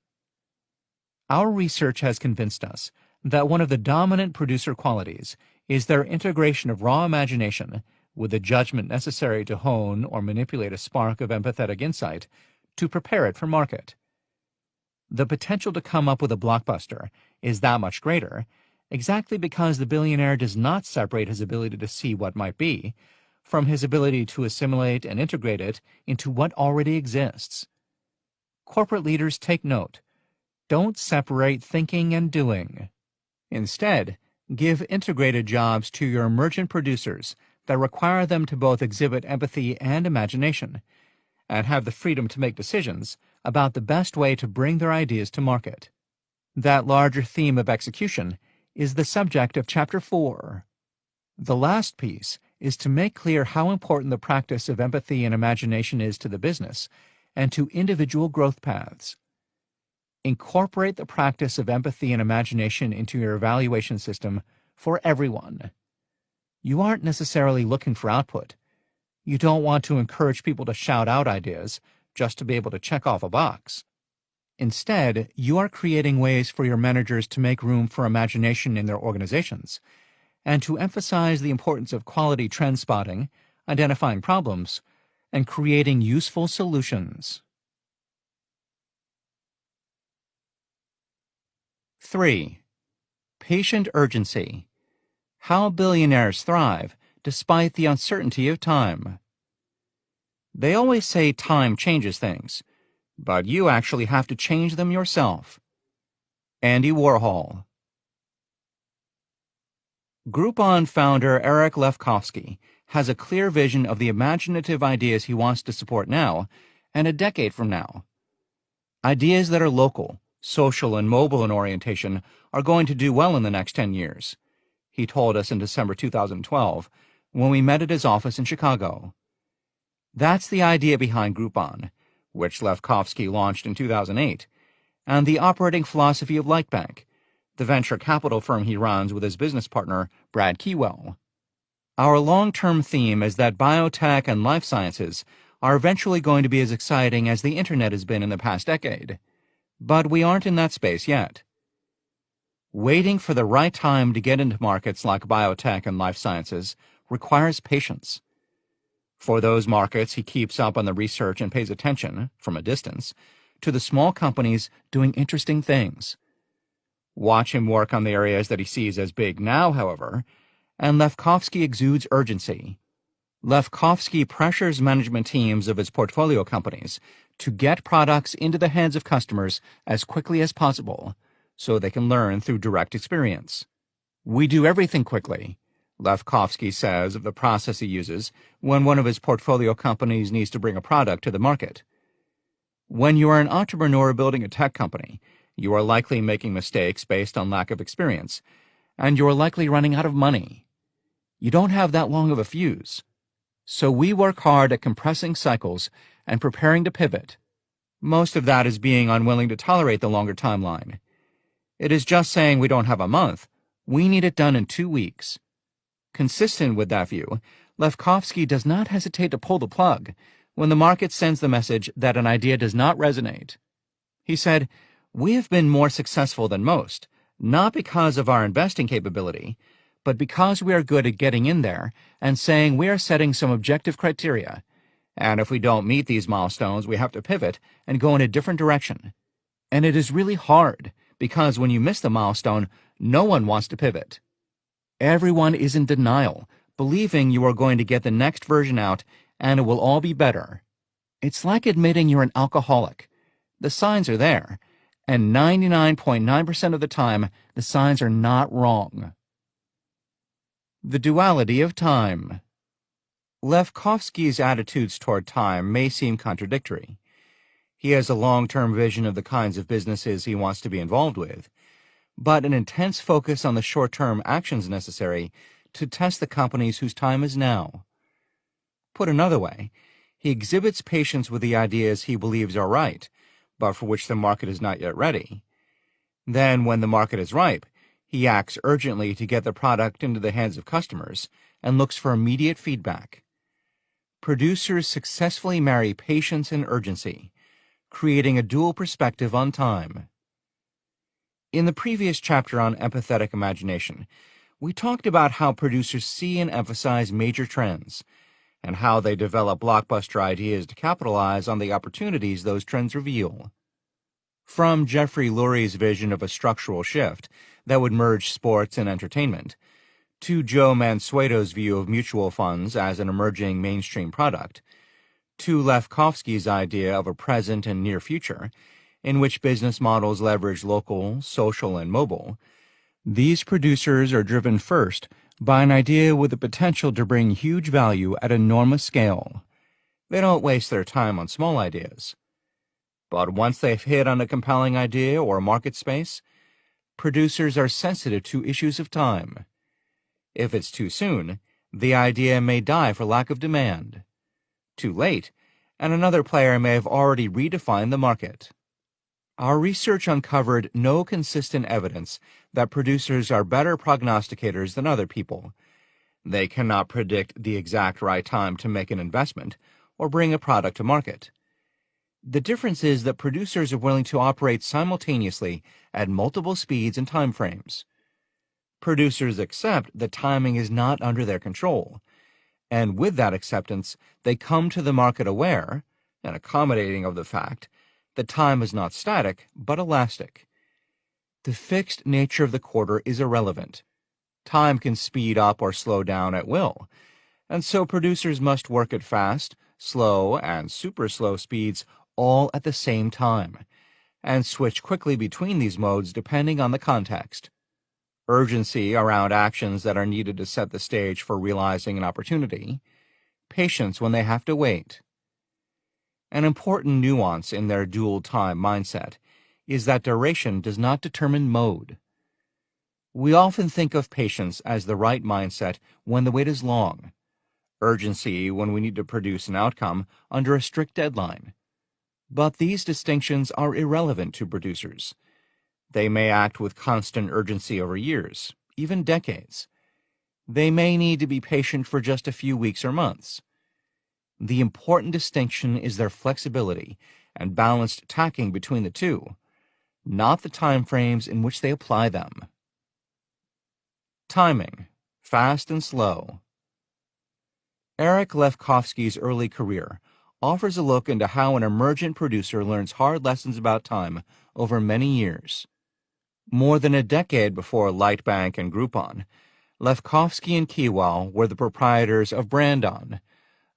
Our research has convinced us that one of the dominant producer qualities is their integration of raw imagination with the judgment necessary to hone or manipulate a spark of empathetic insight to prepare it for market. The potential to come up with a blockbuster is that much greater, exactly because the billionaire does not separate his ability to see what might be from his ability to assimilate and integrate it into what already exists. Corporate leaders, take note. Don't separate thinking and doing. Instead, give integrated jobs to your emergent producers that require them to both exhibit empathy and imagination, and have the freedom to make decisions about the best way to bring their ideas to market. That larger theme of execution is the subject of Chapter 4. The last piece is to make clear how important the practice of empathy and imagination is to the business and to individual growth paths. Incorporate the practice of empathy and imagination into your evaluation system for everyone. You aren't necessarily looking for output. You don't want to encourage people to shout out ideas just to be able to check off a box. Instead, you are creating ways for your managers to make room for imagination in their organizations and to emphasize the importance of quality trend spotting, identifying problems, and creating useful solutions. 3. Patient urgency. How billionaires thrive despite the uncertainty of time. They always say time changes things, but you actually have to change them yourself. Andy Warhol. Groupon founder Eric Lefkofsky has a clear vision of the imaginative ideas he wants to support now and a decade from now. Ideas that are local, social, and mobile in orientation are going to do well in the next 10 years, he told us in December 2012 when we met at his office in Chicago. That's the idea behind Groupon, which Lefkofsky launched in 2008, and the operating philosophy of Lightbank, the venture capital firm he runs with his business partner, Brad Keywell. Our long-term theme is that biotech and life sciences are eventually going to be as exciting as the internet has been in the past decade, but we aren't in that space yet. Waiting for the right time to get into markets like biotech and life sciences requires patience. For those markets, he keeps up on the research and pays attention, from a distance, to the small companies doing interesting things. Watch him work on the areas that he sees as big now, however, and Lefkofsky exudes urgency. Lefkofsky pressures management teams of his portfolio companies to get products into the hands of customers as quickly as possible, so they can learn through direct experience. We do everything quickly, Lefkofsky says of the process he uses when one of his portfolio companies needs to bring a product to the market. When you are an entrepreneur building a tech company, you are likely making mistakes based on lack of experience, and you are likely running out of money. You don't have that long of a fuse. So we work hard at compressing cycles and preparing to pivot. Most of that is being unwilling to tolerate the longer timeline. It is just saying we don't have a month. We need it done in 2 weeks. Consistent with that view, Lefkofsky does not hesitate to pull the plug when the market sends the message that an idea does not resonate. He said, "We have been more successful than most, not because of our investing capability, but because we are good at getting in there and saying we are setting some objective criteria, and if we don't meet these milestones, we have to pivot and go in a different direction. And it is really hard, because when you miss the milestone, no one wants to pivot. Everyone is in denial, believing you are going to get the next version out and it will all be better. It's like admitting you're an alcoholic. The signs are there, and 99.9% of the time, the signs are not wrong." The duality of time. Lefkofsky's attitudes toward time may seem contradictory. He has a long-term vision of the kinds of businesses he wants to be involved with, but an intense focus on the short-term actions necessary to test the companies whose time is now. Put another way, he exhibits patience with the ideas he believes are right, but for which the market is not yet ready. Then, when the market is ripe, He acts urgently to get the product into the hands of customers and looks for immediate feedback. Producers successfully marry patience and urgency, creating a dual perspective on time. In the previous chapter on empathetic imagination, we talked about how producers see and emphasize major trends, and how they develop blockbuster ideas to capitalize on the opportunities those trends reveal. From Jeffrey Lurie's vision of a structural shift that would merge sports and entertainment, to Joe Mansueto's view of mutual funds as an emerging mainstream product, to Lefkowski's idea of a present and near future, in which business models leverage local, social, and mobile, these producers are driven first by an idea with the potential to bring huge value at enormous scale. They don't waste their time on small ideas. But once they've hit on a compelling idea or market space, producers are sensitive to issues of time. If it's too soon, the idea may die for lack of demand. Too late, and another player may have already redefined the market. Our research uncovered no consistent evidence that producers are better prognosticators than other people. They cannot predict the exact right time to make an investment or bring a product to market. The difference is that producers are willing to operate simultaneously at multiple speeds and time frames. Producers accept that timing is not under their control, and with that acceptance, they come to the market aware and accommodating of the fact that time is not static, but elastic. The fixed nature of the quarter is irrelevant. Time can speed up or slow down at will, and so producers must work at fast, slow, and super slow speeds all at the same time, and switch quickly between these modes depending on the context. Urgency around actions that are needed to set the stage for realizing an opportunity, patience when they have to wait. An important nuance in their dual-time mindset is that duration does not determine mode. We often think of patience as the right mindset when the wait is long, urgency when we need to produce an outcome under a strict deadline. But these distinctions are irrelevant to producers. They may act with constant urgency over years, even decades. They may need to be patient for just a few weeks or months. The important distinction is their flexibility and balanced tacking between the two, not the time frames in which they apply them. Timing, fast and slow. Eric Lefkowski's early career offers a look into how an emergent producer learns hard lessons about time over many years. More than a decade before Lightbank and Groupon, Lefkowski and Keywell were the proprietors of Brandon,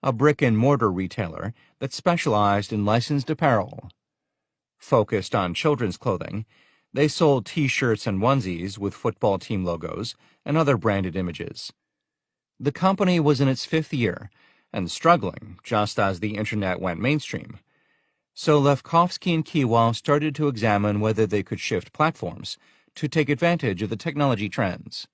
a brick-and-mortar retailer that specialized in licensed apparel. Focused on children's clothing, they sold T-shirts and onesies with football team logos and other branded images. The company was in its 5th year and struggling just as the Internet went mainstream. So Lefkowski and Keywell started to examine whether they could shift platforms to take advantage of the technology trends.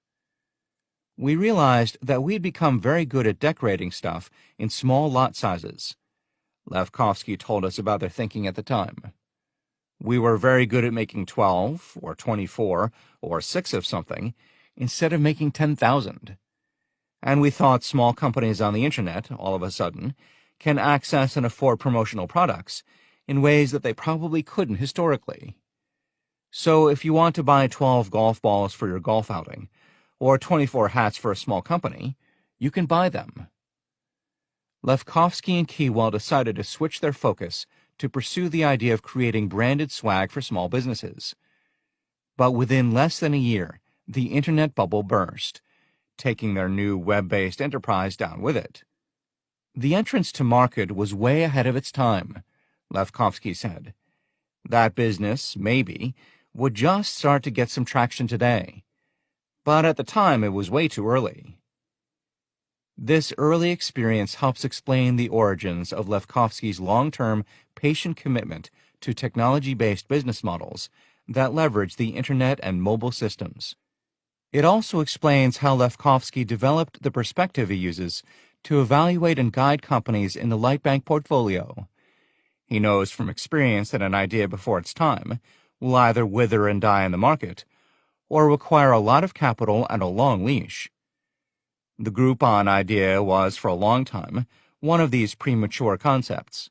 We realized that we'd become very good at decorating stuff in small lot sizes. Lefkowski told us about their thinking at the time. We were very good at making 12 or 24 or 6 of something instead of making 10,000. And we thought small companies on the Internet, all of a sudden, can access and afford promotional products in ways that they probably couldn't historically. So if you want to buy 12 golf balls for your golf outing, or 24 hats for a small company, you can buy them. Lefkowski and Keywell decided to switch their focus to pursue the idea of creating branded swag for small businesses. But within less than a year, the Internet bubble burst, taking their new web-based enterprise down with it. The entrance to market was way ahead of its time, Lefkowski said. That business, maybe, would just start to get some traction today. But at the time, it was way too early. This early experience helps explain the origins of Lefkowski's long-term, patient commitment to technology-based business models that leverage the Internet and mobile systems. It also explains how Lefkowski developed the perspective he uses to evaluate and guide companies in the Lightbank portfolio. He knows from experience that an idea before its time will either wither and die in the market, or require a lot of capital and a long leash. The Groupon idea was, for a long time, one of these premature concepts.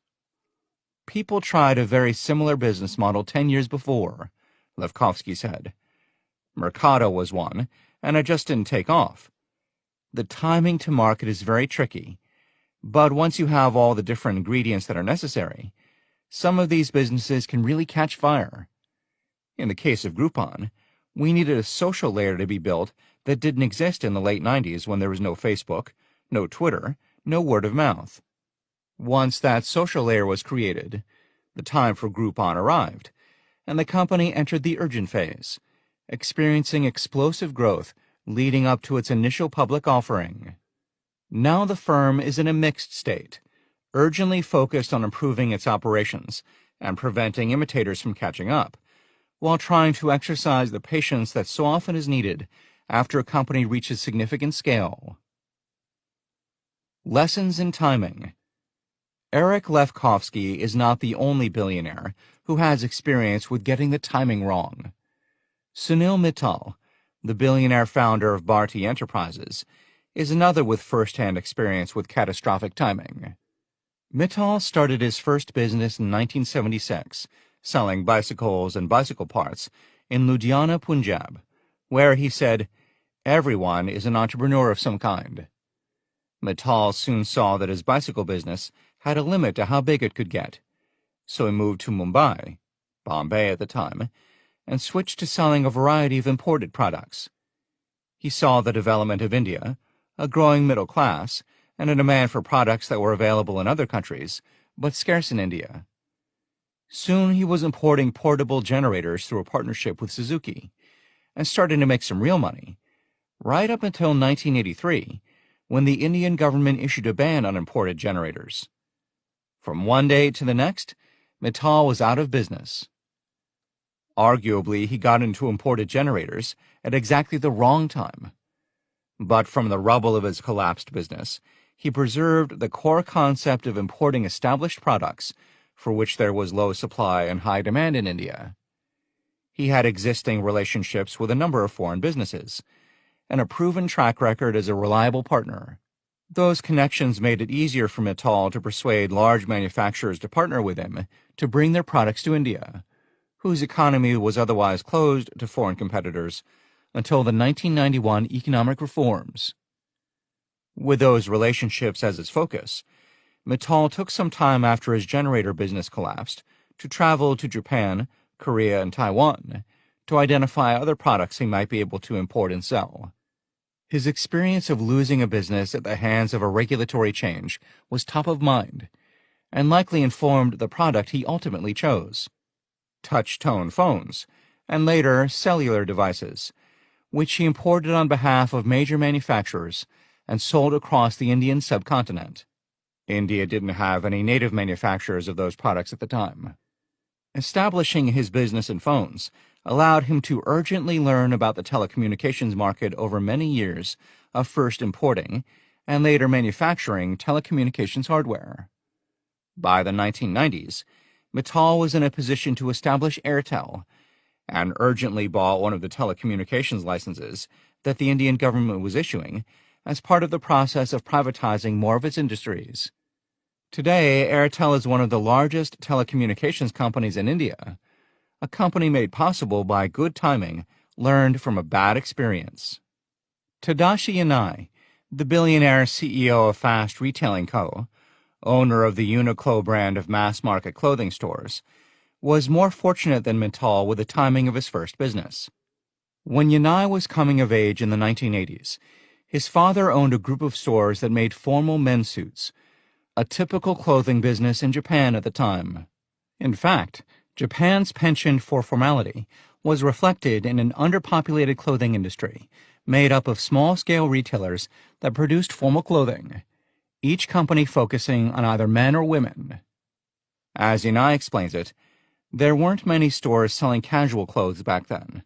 People tried a very similar business model 10 years before, Lefkowsky said. Mercado was one, and it just didn't take off. The timing to market is very tricky, but once you have all the different ingredients that are necessary, some of these businesses can really catch fire. In the case of Groupon, we needed a social layer to be built that didn't exist in the late 90s when there was no Facebook, no Twitter, no word of mouth. Once that social layer was created, the time for Groupon arrived, and the company entered the urgent phase, experiencing explosive growth leading up to its initial public offering. Now the firm is in a mixed state, urgently focused on improving its operations and preventing imitators from catching up, while trying to exercise the patience that so often is needed after a company reaches significant scale. Lessons in timing. Eric Lefkowsky is not the only billionaire who has experience with getting the timing wrong. Sunil Mittal, the billionaire founder of Bharti Enterprises, is another with first-hand experience with catastrophic timing. Mittal started his first business in 1976, selling bicycles and bicycle parts in Ludhiana, Punjab, where he said, "Everyone is an entrepreneur of some kind." Mittal soon saw that his bicycle business had a limit to how big it could get, so he moved to Mumbai, Bombay at the time, and switched to selling a variety of imported products. He saw the development of India, a growing middle class, and a demand for products that were available in other countries, but scarce in India. Soon he was importing portable generators through a partnership with Suzuki, and starting to make some real money, right up until 1983, when the Indian government issued a ban on imported generators. From one day to the next, Mittal was out of business. Arguably, he got into imported generators at exactly the wrong time. But from the rubble of his collapsed business, he preserved the core concept of importing established products for which there was low supply and high demand in India. He had existing relationships with a number of foreign businesses, and a proven track record as a reliable partner. Those connections made it easier for Mittal to persuade large manufacturers to partner with him to bring their products to India, whose economy was otherwise closed to foreign competitors until the 1991 economic reforms. With those relationships as his focus, Mittal took some time after his generator business collapsed to travel to Japan, Korea, and Taiwan to identify other products he might be able to import and sell. His experience of losing a business at the hands of a regulatory change was top of mind, and likely informed the product he ultimately chose: touch-tone phones, and later cellular devices, which he imported on behalf of major manufacturers and sold across the Indian subcontinent. India didn't have any native manufacturers of those products at the time. Establishing his business in phones allowed him to urgently learn about the telecommunications market over many years of first importing and later manufacturing telecommunications hardware. By the 1990s, Mittal was in a position to establish Airtel and urgently bought one of the telecommunications licenses that the Indian government was issuing as part of the process of privatizing more of its industries. Today, Airtel is one of the largest telecommunications companies in India, a company made possible by good timing learned from a bad experience. Tadashi Yanai, the billionaire CEO of Fast Retailing Co., owner of the Uniqlo brand of mass-market clothing stores, was more fortunate than Mittal with the timing of his first business. When Yanai was coming of age in the 1980s, his father owned a group of stores that made formal men's suits, a typical clothing business in Japan at the time. In fact, Japan's penchant for formality was reflected in an underpopulated clothing industry made up of small-scale retailers that produced formal clothing, each company focusing on either men or women. As Yanai explains it, there weren't many stores selling casual clothes back then.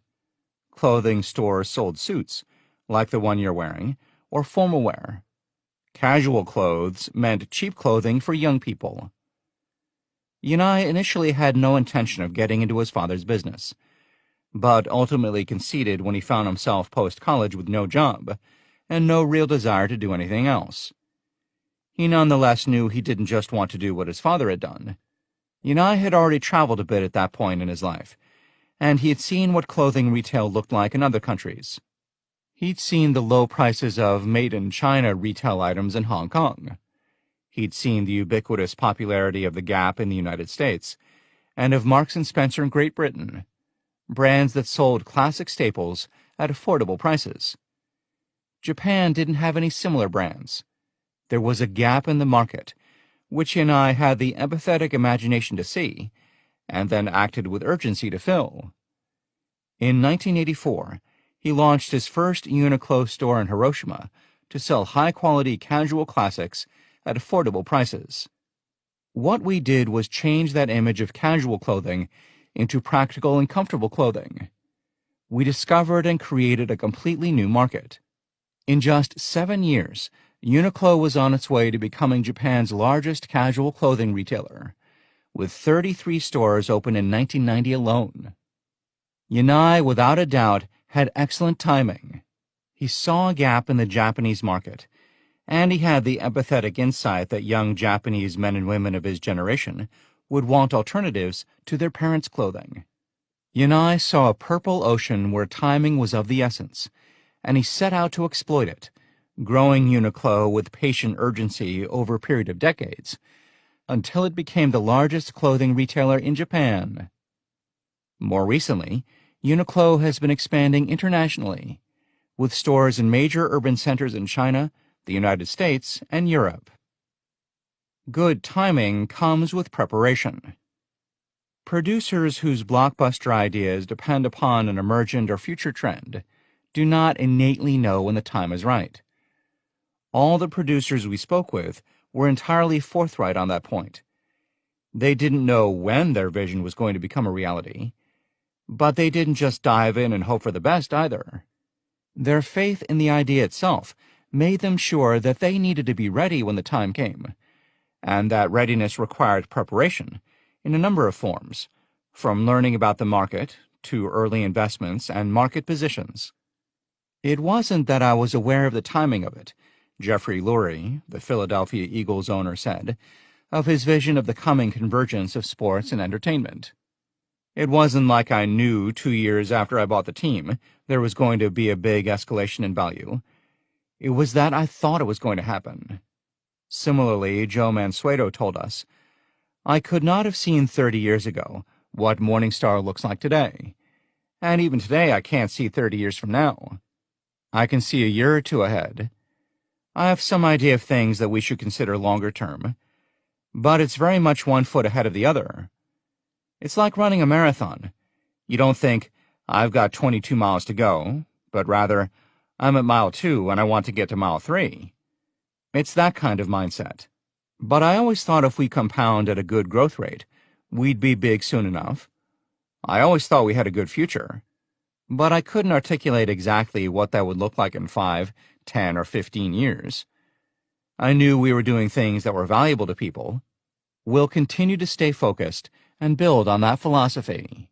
Clothing stores sold suits, like the one you're wearing, or formal wear. Casual clothes meant cheap clothing for young people. Yanai initially had no intention of getting into his father's business, but ultimately conceded when he found himself post-college with no job and no real desire to do anything else. He nonetheless knew he didn't just want to do what his father had done. Yanai had already traveled a bit at that point in his life, and he had seen what clothing retail looked like in other countries. He'd seen the low prices of made-in-China retail items in Hong Kong. He'd seen the ubiquitous popularity of the Gap in the United States, and of Marks & Spencer in Great Britain, brands that sold classic staples at affordable prices. Japan didn't have any similar brands. There was a gap in the market, which Yanai had the empathetic imagination to see, and then acted with urgency to fill. In 1984, he launched his first Uniqlo store in Hiroshima to sell high-quality casual classics at affordable prices. What we did was change that image of casual clothing into practical and comfortable clothing. We discovered and created a completely new market. In just 7 years, Uniqlo was on its way to becoming Japan's largest casual clothing retailer, with 33 stores open in 1990 alone. Yanai, without a doubt, had excellent timing. He saw a gap in the Japanese market, and he had the empathetic insight that young Japanese men and women of his generation would want alternatives to their parents' clothing. Yanai saw a purple ocean where timing was of the essence, and he set out to exploit it, growing Uniqlo with patient urgency over a period of decades, until it became the largest clothing retailer in Japan. More recently, Uniqlo has been expanding internationally, with stores in major urban centers in China, the United States, and Europe. Good timing comes with preparation. Producers whose blockbuster ideas depend upon an emergent or future trend do not innately know when the time is right. All the producers we spoke with were entirely forthright on that point. They didn't know when their vision was going to become a reality, but they didn't just dive in and hope for the best either. Their faith in the idea itself made them sure that they needed to be ready when the time came, and that readiness required preparation in a number of forms, from learning about the market to early investments and market positions. It wasn't that I was aware of the timing of it, Jeffrey Lurie, the Philadelphia Eagles owner, said, of his vision of the coming convergence of sports and entertainment. It wasn't like I knew 2 years after I bought the team there was going to be a big escalation in value. It was that I thought it was going to happen. Similarly, Joe Mansueto told us, I could not have seen 30 years ago what Morningstar looks like today. And even today I can't see 30 years from now. I can see a year or two ahead. I have some idea of things that we should consider longer term, but it's very much one foot ahead of the other. It's like running a marathon. You don't think, I've got 22 miles to go, but rather, I'm at mile 2 and I want to get to mile 3. It's that kind of mindset. But I always thought if we compound at a good growth rate, we'd be big soon enough. I always thought we had a good future. But I couldn't articulate exactly what that would look like in 5, 10, or 15 years. I knew we were doing things that were valuable to people. We'll continue to stay focused and build on that philosophy.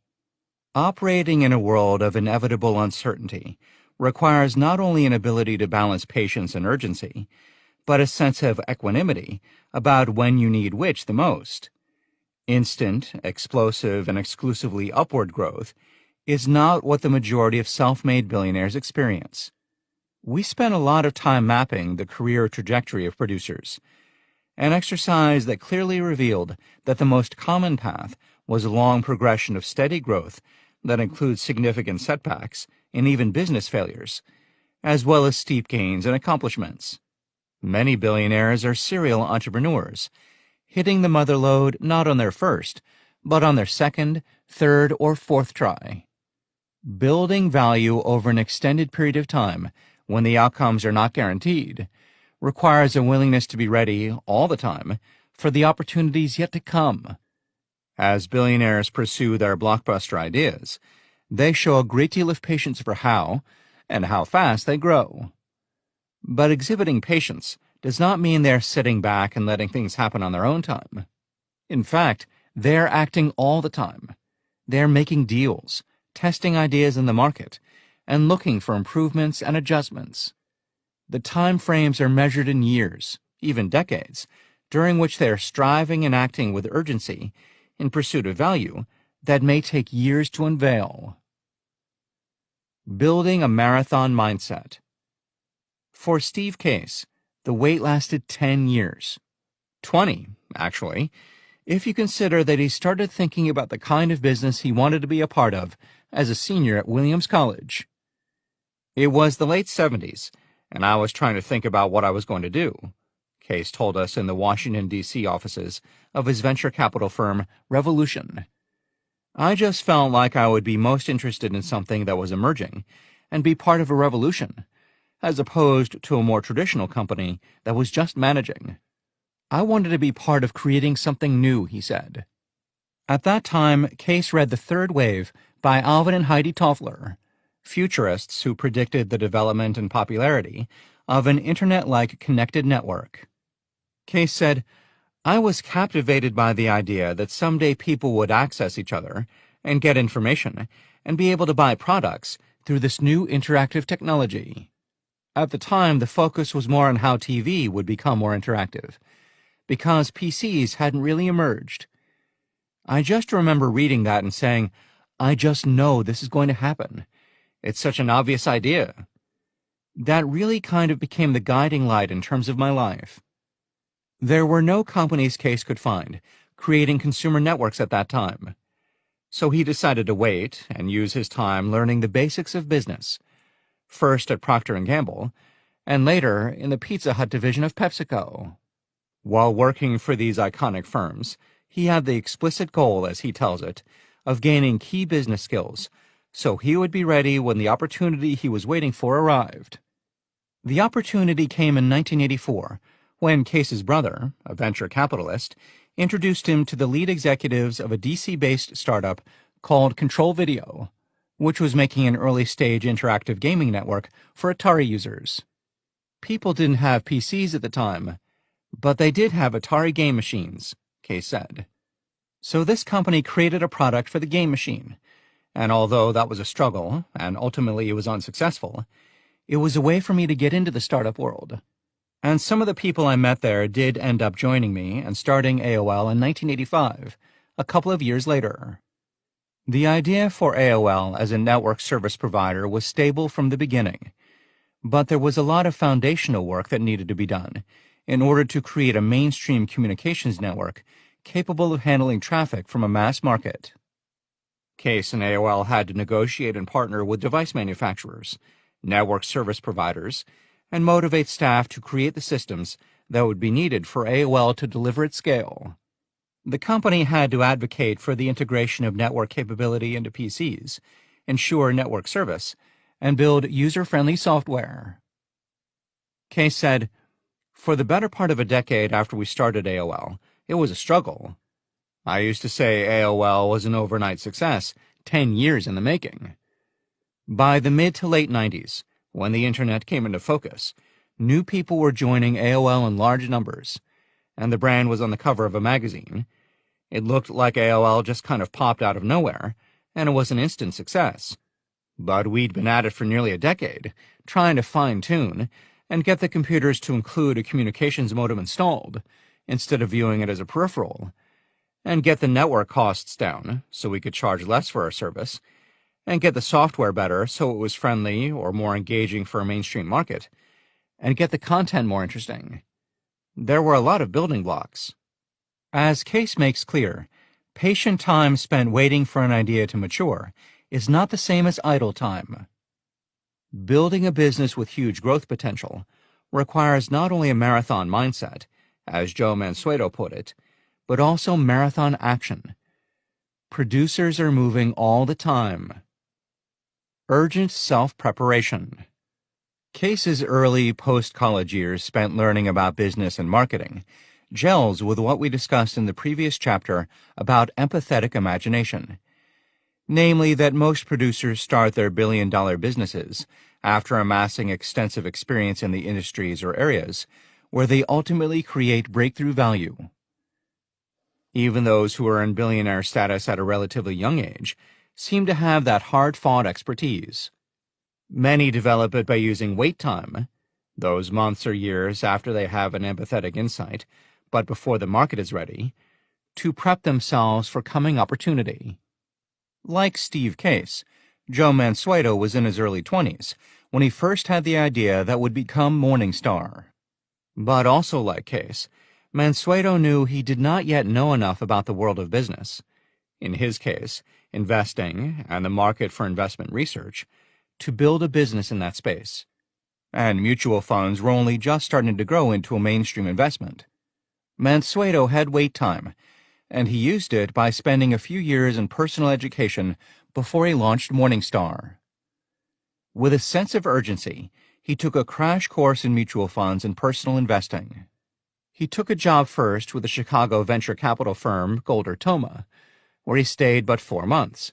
Operating in a world of inevitable uncertainty requires not only an ability to balance patience and urgency, but a sense of equanimity about when you need which the most. Instant, explosive, and exclusively upward growth is not what the majority of self-made billionaires experience. We spent a lot of time mapping the career trajectory of producers, an exercise that clearly revealed that the most common path was a long progression of steady growth that includes significant setbacks and even business failures, as well as steep gains and accomplishments. Many billionaires are serial entrepreneurs, hitting the mother lode not on their first, but on their second, third, or fourth try. Building value over an extended period of time, when the outcomes are not guaranteed, requires a willingness to be ready all the time for the opportunities yet to come. As billionaires pursue their blockbuster ideas, they show a great deal of patience for how and how fast they grow. But exhibiting patience does not mean they're sitting back and letting things happen on their own time. In fact, they're acting all the time. They're making deals, testing ideas in the market, and looking for improvements and adjustments. The time frames are measured in years, even decades, during which they are striving and acting with urgency in pursuit of value that may take years to unveil. Building a marathon mindset. For Steve Case, the wait lasted 10 years. 20, actually, if you consider that he started thinking about the kind of business he wanted to be a part of as a senior at Williams College. It was the late 70s, and I was trying to think about what I was going to do, Case told us in the Washington, D.C. offices of his venture capital firm, Revolution. I just felt like I would be most interested in something that was emerging and be part of a revolution, as opposed to a more traditional company that was just managing. I wanted to be part of creating something new, he said. At that time, Case read The Third Wave by Alvin and Heidi Toffler, futurists who predicted the development and popularity of an internet-like connected network. Case said, I was captivated by the idea that someday people would access each other and get information and be able to buy products through this new interactive technology. At the time, the focus was more on how TV would become more interactive, because PCs hadn't really emerged. I just remember reading that and saying, I just know this is going to happen. It's such an obvious idea. That really kind of became the guiding light in terms of my life. There were no companies Case could find creating consumer networks at that time. So he decided to wait and use his time learning the basics of business, first at Procter & Gamble, and later in the Pizza Hut division of PepsiCo. While working for these iconic firms, he had the explicit goal, as he tells it, of gaining key business skills, so he would be ready when the opportunity he was waiting for arrived. The opportunity came in 1984, when Case's brother, a venture capitalist, introduced him to the lead executives of a DC-based startup called Control Video, which was making an early-stage interactive gaming network for Atari users. People didn't have PCs at the time, but they did have Atari game machines, Case said. So this company created a product for the game machine, and although that was a struggle, and ultimately it was unsuccessful, it was a way for me to get into the startup world. And some of the people I met there did end up joining me and starting AOL in 1985, a couple of years later. The idea for AOL as a network service provider was stable from the beginning, but there was a lot of foundational work that needed to be done in order to create a mainstream communications network capable of handling traffic from a mass market. Case and AOL had to negotiate and partner with device manufacturers, network service providers, and motivate staff to create the systems that would be needed for AOL to deliver at scale. The company had to advocate for the integration of network capability into PCs, ensure network service, and build user-friendly software. Case said, for the better part of a decade after we started AOL, it was a struggle. I used to say AOL was an overnight success, 10 years in the making. By the mid to late 90s, when the internet came into focus, new people were joining AOL in large numbers, and the brand was on the cover of a magazine. It looked like AOL just kind of popped out of nowhere, and it was an instant success. But we'd been at it for nearly a decade, trying to fine-tune and get the computers to include a communications modem installed, instead of viewing it as a peripheral, and get the network costs down so we could charge less for our service, and get the software better so it was friendly or more engaging for a mainstream market, and get the content more interesting. There were a lot of building blocks. As Case makes clear, patient time spent waiting for an idea to mature is not the same as idle time. Building a business with huge growth potential requires not only a marathon mindset, as Joe Mansueto put it, but also marathon action. Producers are moving all the time. Urgent self-preparation. Case's early post-college years spent learning about business and marketing gels with what we discussed in the previous chapter about empathetic imagination, namely that most producers start their billion-dollar businesses after amassing extensive experience in the industries or areas where they ultimately create breakthrough value. Even those who are in billionaire status at a relatively young age seem to have that hard-fought expertise. Many develop it by using wait time, those months or years after they have an empathetic insight, but before the market is ready, to prep themselves for coming opportunity. Like Steve Case, Joe Mansueto was in his early 20s when he first had the idea that would become Morningstar. But also like Case, Mansueto knew he did not yet know enough about the world of business, in his case, investing and the market for investment research, to build a business in that space. And mutual funds were only just starting to grow into a mainstream investment. Mansueto had wait time, and he used it by spending a few years in personal education before he launched Morningstar. With a sense of urgency, he took a crash course in mutual funds and personal investing. He took a job first with the Chicago venture capital firm Golder Toma, where he stayed but 4 months,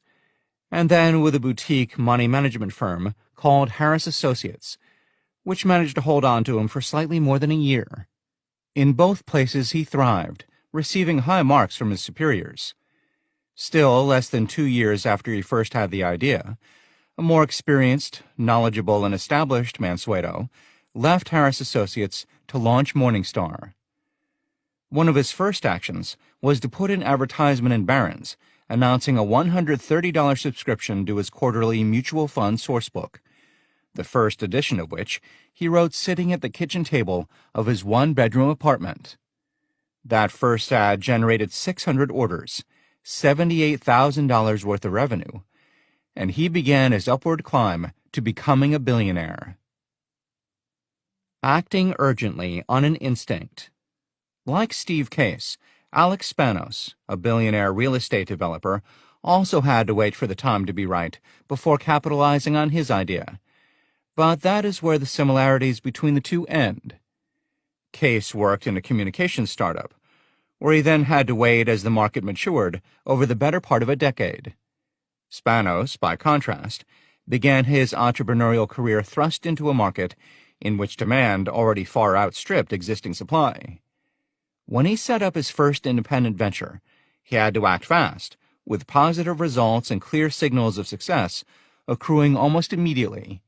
and then with a boutique money management firm called Harris Associates, which managed to hold on to him for slightly more than a year. In both places he thrived, receiving high marks from his superiors. Still, less than 2 years after he first had the idea, a more experienced, knowledgeable, and established Mansueto left Harris Associates to launch Morningstar. One of his first actions was to put an advertisement in Barron's announcing a $130 subscription to his quarterly mutual fund sourcebook, the first edition of which he wrote sitting at the kitchen table of his one-bedroom apartment. That first ad generated 600 orders, $78,000 worth of revenue, and he began his upward climb to becoming a billionaire. Acting urgently on an instinct. Like Steve Case, Alex Spanos, a billionaire real estate developer, also had to wait for the time to be right before capitalizing on his idea. But that is where the similarities between the two end. Case worked in a communications startup, where he then had to wait as the market matured over the better part of a decade. Spanos, by contrast, began his entrepreneurial career thrust into a market in which demand already far outstripped existing supply. When he set up his first independent venture, he had to act fast, with positive results and clear signals of success accruing almost immediately,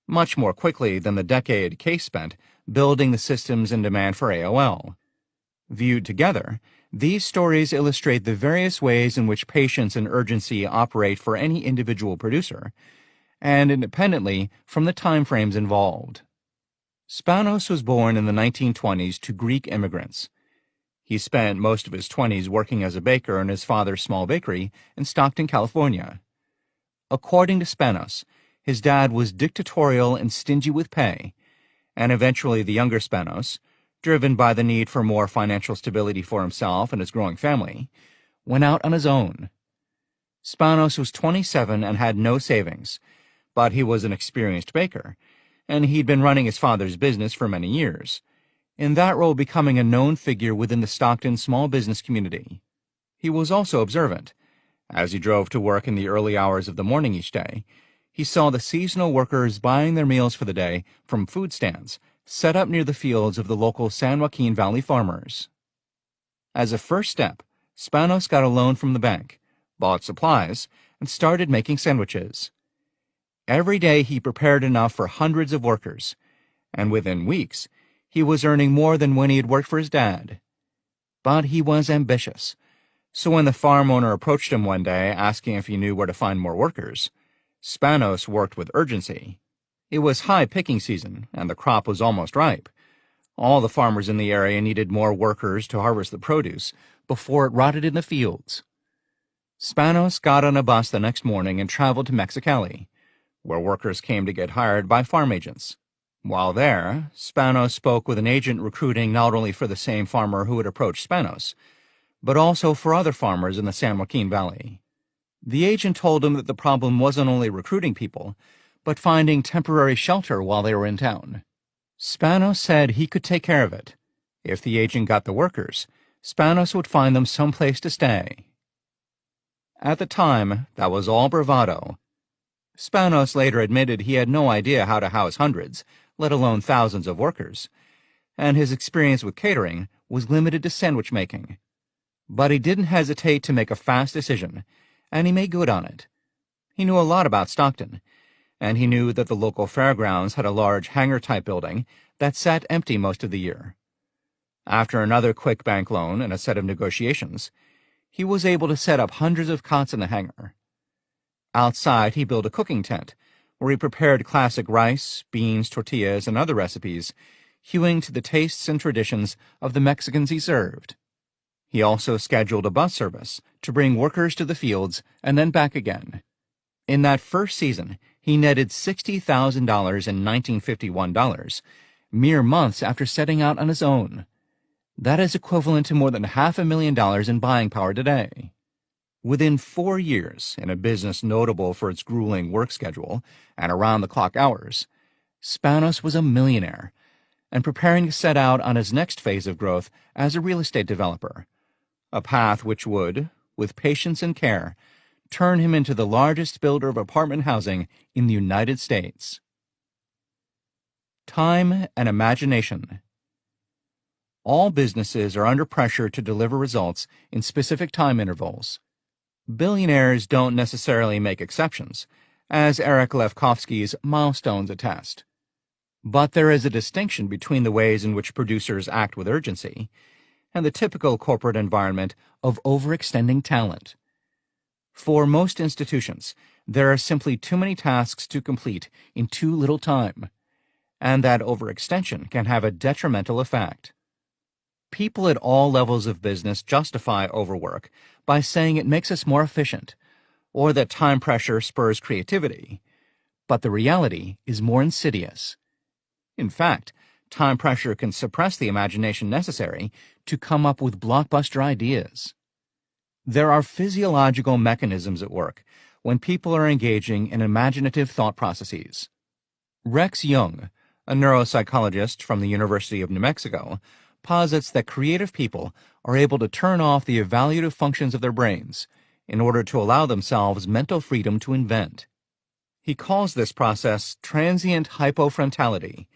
much more quickly than the decade Case spent building the systems in demand for AOL. Viewed together, these stories illustrate the various ways in which patience and urgency operate for any individual producer, and independently from the timeframes involved. Spanos was born in the 1920s to Greek immigrants. He spent most of his 20s working as a baker in his father's small bakery in Stockton, California. According to Spanos, his dad was dictatorial and stingy with pay, and eventually the younger Spanos, driven by the need for more financial stability for himself and his growing family, went out on his own. Spanos was 27 and had no savings, but he was an experienced baker, and he'd been running his father's business for many years, in that role becoming a known figure within the Stockton small business community. He was also observant. As he drove to work in the early hours of the morning each day, he saw the seasonal workers buying their meals for the day from food stands set up near the fields of the local San Joaquin Valley farmers. As a first step, Spanos got a loan from the bank, bought supplies, and started making sandwiches. Every day he prepared enough for hundreds of workers, and within weeks, he was earning more than when he had worked for his dad. But he was ambitious, so when the farm owner approached him one day asking if he knew where to find more workers, Spanos worked with urgency. It was high picking season, and the crop was almost ripe. All the farmers in the area needed more workers to harvest the produce before it rotted in the fields. Spanos got on a bus the next morning and traveled to Mexicali, where workers came to get hired by farm agents. While there, Spanos spoke with an agent recruiting not only for the same farmer who had approached Spanos, but also for other farmers in the San Joaquin Valley. The agent told him that the problem wasn't only recruiting people, but finding temporary shelter while they were in town. Spanos said he could take care of it. If the agent got the workers, Spanos would find them someplace to stay. At the time, that was all bravado. Spanos later admitted he had no idea how to house hundreds, let alone thousands of workers, and his experience with catering was limited to sandwich making. But he didn't hesitate to make a fast decision, and he made good on it, He knew a lot about Stockton, and he knew that the local fairgrounds had a large hangar-type building that sat empty most of the year. After another quick bank loan and a set of negotiations, he was able to set up hundreds of cots in the hangar. Outside, he built a cooking tent, where he prepared classic rice, beans, tortillas, and other recipes, hewing to the tastes and traditions of the Mexicans he served. He also scheduled a bus service to bring workers to the fields and then back again. In that first season, he netted $60,000 in 1951 dollars, mere months after setting out on his own. That is equivalent to more than $500,000 in buying power today. Within 4 years, in a business notable for its grueling work schedule and around-the-clock hours, Spanos was a millionaire and preparing to set out on his next phase of growth as a real estate developer, a path which would, with patience and care, turn him into the largest builder of apartment housing in the United States. Time and imagination. All businesses are under pressure to deliver results in specific time intervals. Billionaires don't necessarily make exceptions, as Eric Lefkofsky's milestones attest. But there is a distinction between the ways in which producers act with urgency and the typical corporate environment of overextending talent. For most institutions, there are simply too many tasks to complete in too little time, and that overextension can have a detrimental effect. People at all levels of business justify overwork by saying it makes us more efficient, or that time pressure spurs creativity. But the reality is more insidious. In fact, time pressure can suppress the imagination necessary to come up with blockbuster ideas. There are physiological mechanisms at work when people are engaging in imaginative thought processes. Rex Jung, a neuropsychologist from the University of New Mexico, posits that creative people are able to turn off the evaluative functions of their brains in order to allow themselves mental freedom to invent. He calls this process transient hypofrontality,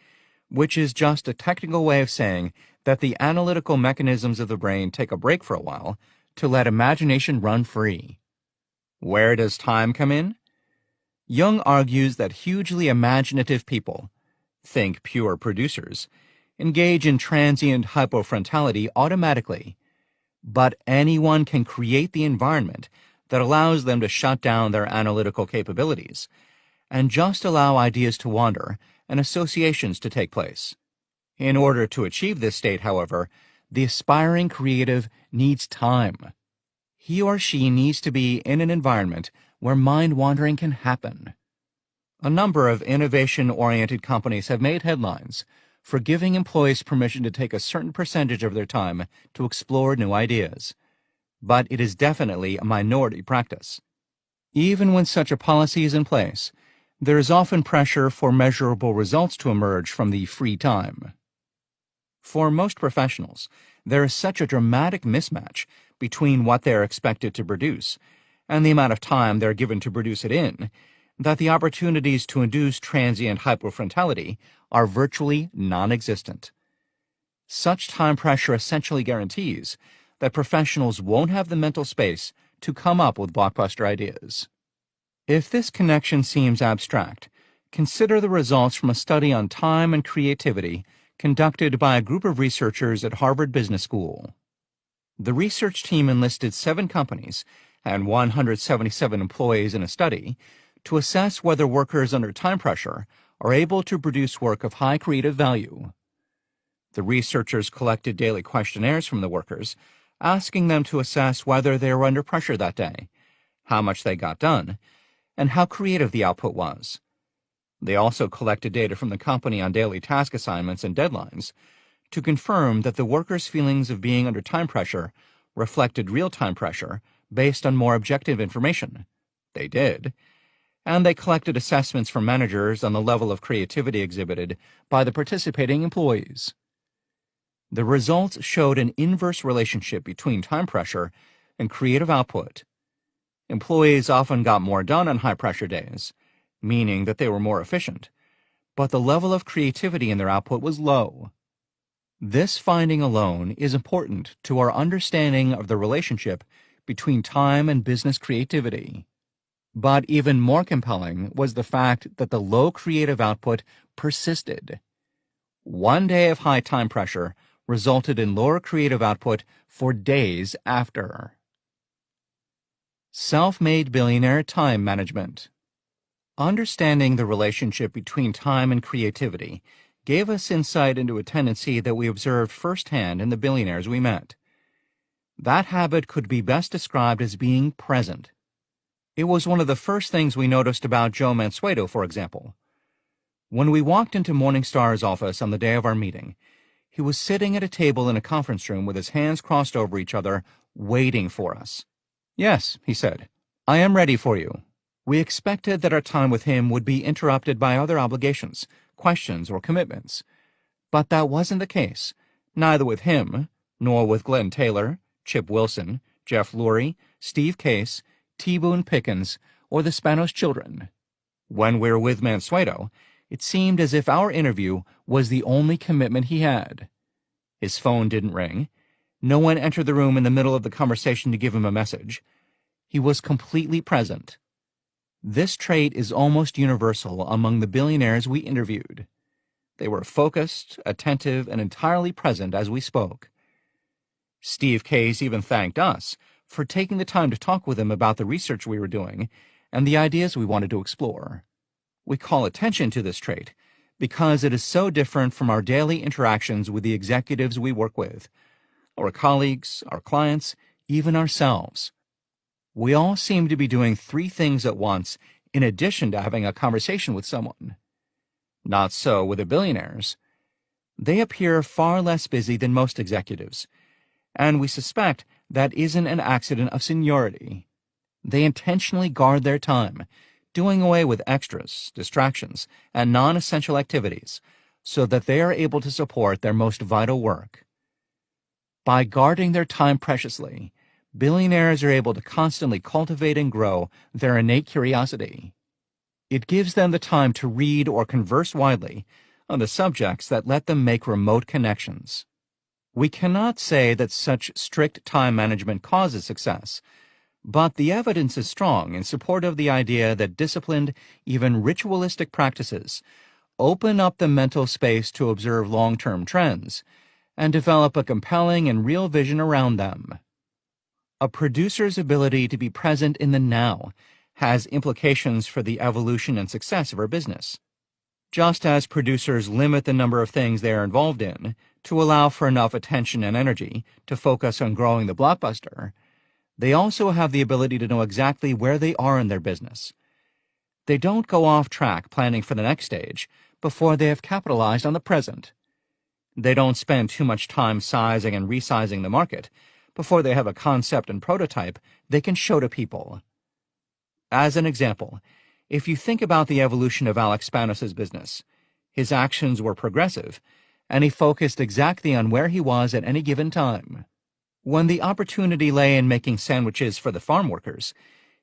which is just a technical way of saying that the analytical mechanisms of the brain take a break for a while to let imagination run free. Where does time come in? Jung argues that hugely imaginative people, think pure producers, engage in transient hypofrontality automatically, but anyone can create the environment that allows them to shut down their analytical capabilities and just allow ideas to wander and associations to take place. In order to achieve this state, however, the aspiring creative needs time. He or she needs to be in an environment where mind-wandering can happen. A number of innovation-oriented companies have made headlines for giving employees permission to take a certain percentage of their time to explore new ideas. But it is definitely a minority practice. Even when such a policy is in place, there is often pressure for measurable results to emerge from the free time. For most professionals, there is such a dramatic mismatch between what they are expected to produce and the amount of time they are given to produce it in that the opportunities to induce transient hypofrontality are virtually non-existent. Such time pressure essentially guarantees that professionals won't have the mental space to come up with blockbuster ideas. If this connection seems abstract, consider the results from a study on time and creativity conducted by a group of researchers at Harvard Business School. The research team enlisted 7 companies and 177 employees in a study to assess whether workers under time pressure are able to produce work of high creative value. The researchers collected daily questionnaires from the workers, asking them to assess whether they were under pressure that day, how much they got done, and how creative the output was. They also collected data from the company on daily task assignments and deadlines to confirm that the workers' feelings of being under time pressure reflected real-time pressure based on more objective information. They did. And they collected assessments from managers on the level of creativity exhibited by the participating employees. The results showed an inverse relationship between time pressure and creative output. Employees often got more done on high-pressure days, meaning that they were more efficient, but the level of creativity in their output was low. This finding alone is important to our understanding of the relationship between time and business creativity. But even more compelling was the fact that the low creative output persisted. One day of high time pressure resulted in lower creative output for days after. Self-made billionaire time management. Understanding the relationship between time and creativity gave us insight into a tendency that we observed firsthand in the billionaires we met. That habit could be best described as being present. It was one of the first things we noticed about Joe Mansueto, for example. When we walked into Morningstar's office on the day of our meeting, he was sitting at a table in a conference room with his hands crossed over each other, waiting for us. "Yes," he said, "I am ready for you." We expected that our time with him would be interrupted by other obligations, questions, or commitments. But that wasn't the case, neither with him, nor with Glenn Taylor, Chip Wilson, Jeff Lurie, Steve Case, T. Boone Pickens, or the Spanos children. When we were with Mansueto, it seemed as if our interview was the only commitment he had. His phone didn't ring. No one entered the room in the middle of the conversation to give him a message. He was completely present. This trait is almost universal among the billionaires we interviewed. They were focused, attentive, and entirely present as we spoke. Steve Case even thanked us for taking the time to talk with him about the research we were doing and the ideas we wanted to explore. We call attention to this trait because it is so different from our daily interactions with the executives we work with, our colleagues, our clients, even ourselves. We all seem to be doing three things at once in addition to having a conversation with someone. Not so with the billionaires. They appear far less busy than most executives, and we suspect that isn't an accident of seniority. They intentionally guard their time, doing away with extras, distractions, and non-essential activities so that they are able to support their most vital work. By guarding their time preciously, billionaires are able to constantly cultivate and grow their innate curiosity. It gives them the time to read or converse widely on the subjects that let them make remote connections. We cannot say that such strict time management causes success, but the evidence is strong in support of the idea that disciplined, even ritualistic practices open up the mental space to observe long-term trends and develop a compelling and real vision around them. A producer's ability to be present in the now has implications for the evolution and success of our business. Just as producers limit the number of things they are involved in to allow for enough attention and energy to focus on growing the blockbuster, they also have the ability to know exactly where they are in their business. They don't go off track planning for the next stage before they have capitalized on the present. They don't spend too much time sizing and resizing the market before they have a concept and prototype they can show to people. As an example, if you think about the evolution of Alex Spanos' business, his actions were progressive, and he focused exactly on where he was at any given time. When the opportunity lay in making sandwiches for the farm workers,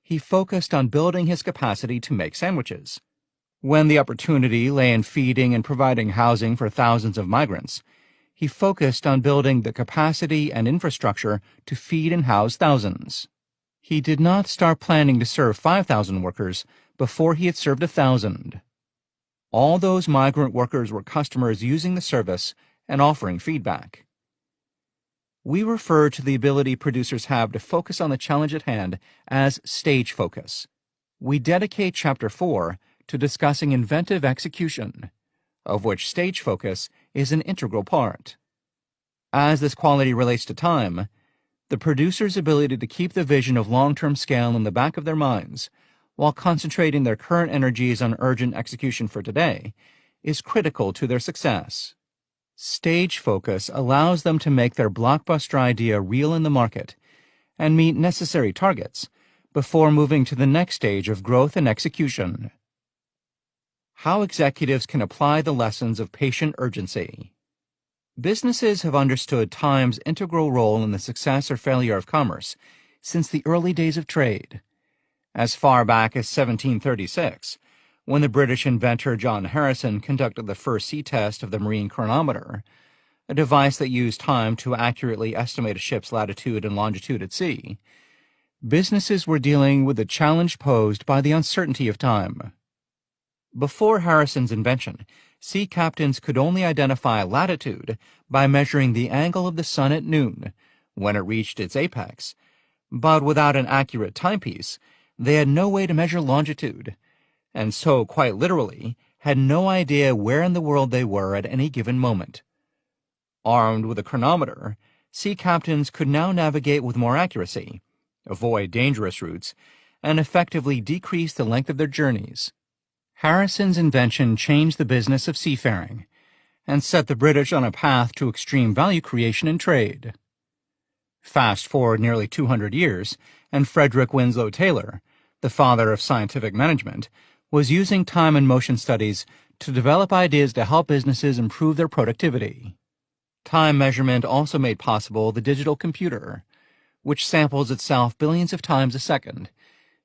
he focused on building his capacity to make sandwiches. When the opportunity lay in feeding and providing housing for thousands of migrants, he focused on building the capacity and infrastructure to feed and house thousands. He did not start planning to serve 5,000 workers before he had served 1,000. All those migrant workers were customers using the service and offering feedback. We refer to the ability producers have to focus on the challenge at hand as stage focus. We dedicate Chapter 4 to discussing inventive execution, of which stage focus is an integral part. As this quality relates to time, the producer's ability to keep the vision of long-term scale in the back of their minds while concentrating their current energies on urgent execution for today is critical to their success. Stage focus allows them to make their blockbuster idea real in the market and meet necessary targets before moving to the next stage of growth and execution. How executives can apply the lessons of patient urgency. Businesses have understood time's integral role in the success or failure of commerce since the early days of trade. As far back as 1736, when the British inventor John Harrison conducted the first sea test of the marine chronometer, a device that used time to accurately estimate a ship's latitude and longitude at sea, Businesses were dealing with the challenge posed by the uncertainty of time. Before Harrison's invention, sea captains could only identify latitude by measuring the angle of the sun at noon, when it reached its apex. But without an accurate timepiece, they had no way to measure longitude, and so, quite literally, had no idea where in the world they were at any given moment. Armed with a chronometer, sea captains could now navigate with more accuracy, avoid dangerous routes, and effectively decrease the length of their journeys. Harrison's invention changed the business of seafaring and set the British on a path to extreme value creation in trade. Fast forward nearly 200 years, and Frederick Winslow Taylor, the father of scientific management, was using time and motion studies to develop ideas to help businesses improve their productivity. Time measurement also made possible the digital computer, which samples itself billions of times a second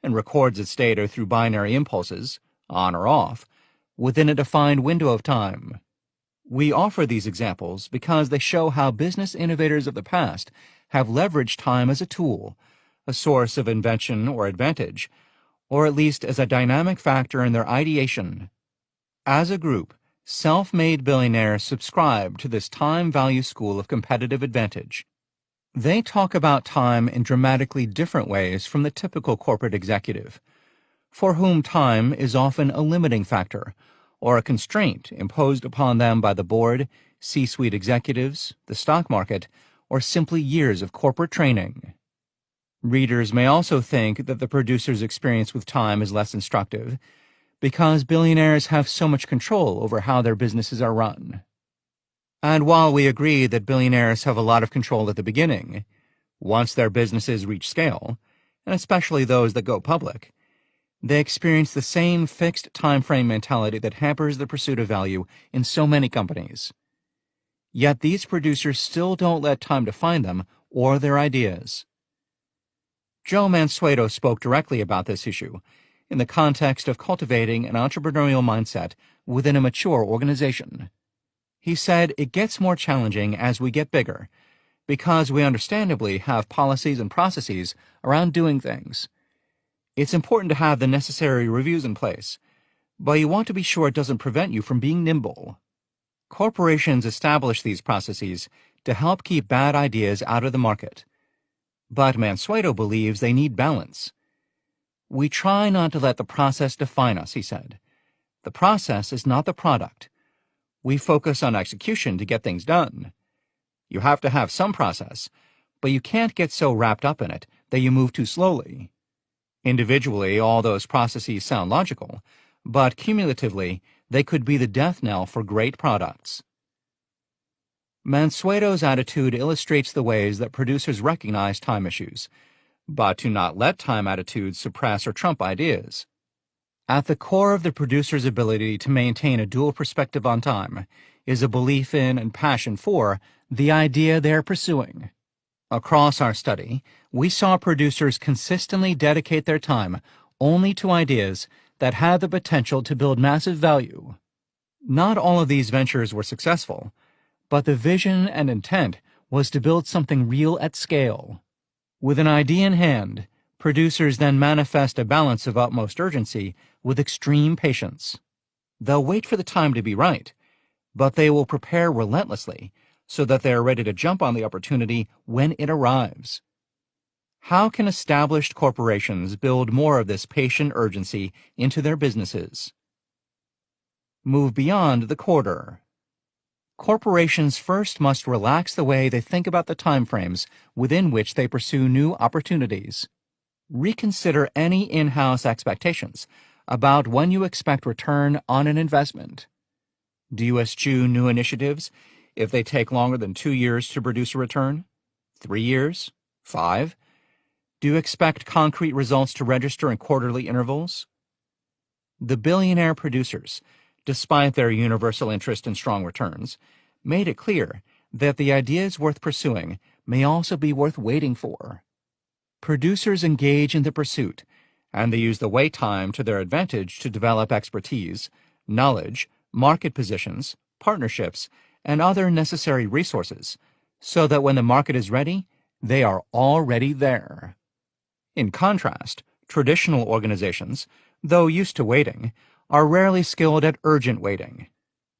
and records its data through binary impulses, on or off, within a defined window of time. We offer these examples because they show how business innovators of the past have leveraged time as a tool, a source of invention or advantage, or at least as a dynamic factor in their ideation. As a group, self-made billionaires subscribe to this time value school of competitive advantage. They talk about time in dramatically different ways from the typical corporate executive, for whom time is often a limiting factor or a constraint imposed upon them by the board, C-suite executives, the stock market, or simply years of corporate training. Readers may also think that the producer's experience with time is less instructive because billionaires have so much control over how their businesses are run. And while we agree that billionaires have a lot of control at the beginning, once their businesses reach scale, and especially those that go public, they experience the same fixed time frame mentality that hampers the pursuit of value in so many companies. Yet these producers still don't let time define them or their ideas. Joe Mansueto spoke directly about this issue in the context of cultivating an entrepreneurial mindset within a mature organization. He said it gets more challenging as we get bigger because we understandably have policies and processes around doing things. It's important to have the necessary reviews in place, but you want to be sure it doesn't prevent you from being nimble. Corporations establish these processes to help keep bad ideas out of the market. But Mansueto believes they need balance. We try not to let the process define us, he said. The process is not the product. We focus on execution to get things done. You have to have some process, but you can't get so wrapped up in it that you move too slowly. Individually, all those processes sound logical, but cumulatively, they could be the death knell for great products. Mansueto's attitude illustrates the ways that producers recognize time issues, but do not let time attitudes suppress or trump ideas. At the core of the producer's ability to maintain a dual perspective on time is a belief in and passion for the idea they are pursuing. Across our study, we saw producers consistently dedicate their time only to ideas that had the potential to build massive value. Not all of these ventures were successful, but the vision and intent was to build something real at scale. With an idea in hand, producers then manifest a balance of utmost urgency with extreme patience. They'll wait for the time to be right, but they will prepare relentlessly so that they are ready to jump on the opportunity when it arrives. How can established corporations build more of this patient urgency into their businesses? Move beyond the quarter. Corporations first must relax the way they think about the timeframes within which they pursue new opportunities. Reconsider any in-house expectations about when you expect return on an investment. Do you eschew new initiatives if they take longer than 2 years to produce a return? 3 years? 5? Do you expect concrete results to register in quarterly intervals? The billionaire producers, despite their universal interest in strong returns, made it clear that the ideas worth pursuing may also be worth waiting for. Producers engage in the pursuit, and they use the wait time to their advantage to develop expertise, knowledge, market positions, partnerships, and other necessary resources, so that when the market is ready, they are already there. In contrast, traditional organizations, though used to waiting, are rarely skilled at urgent waiting.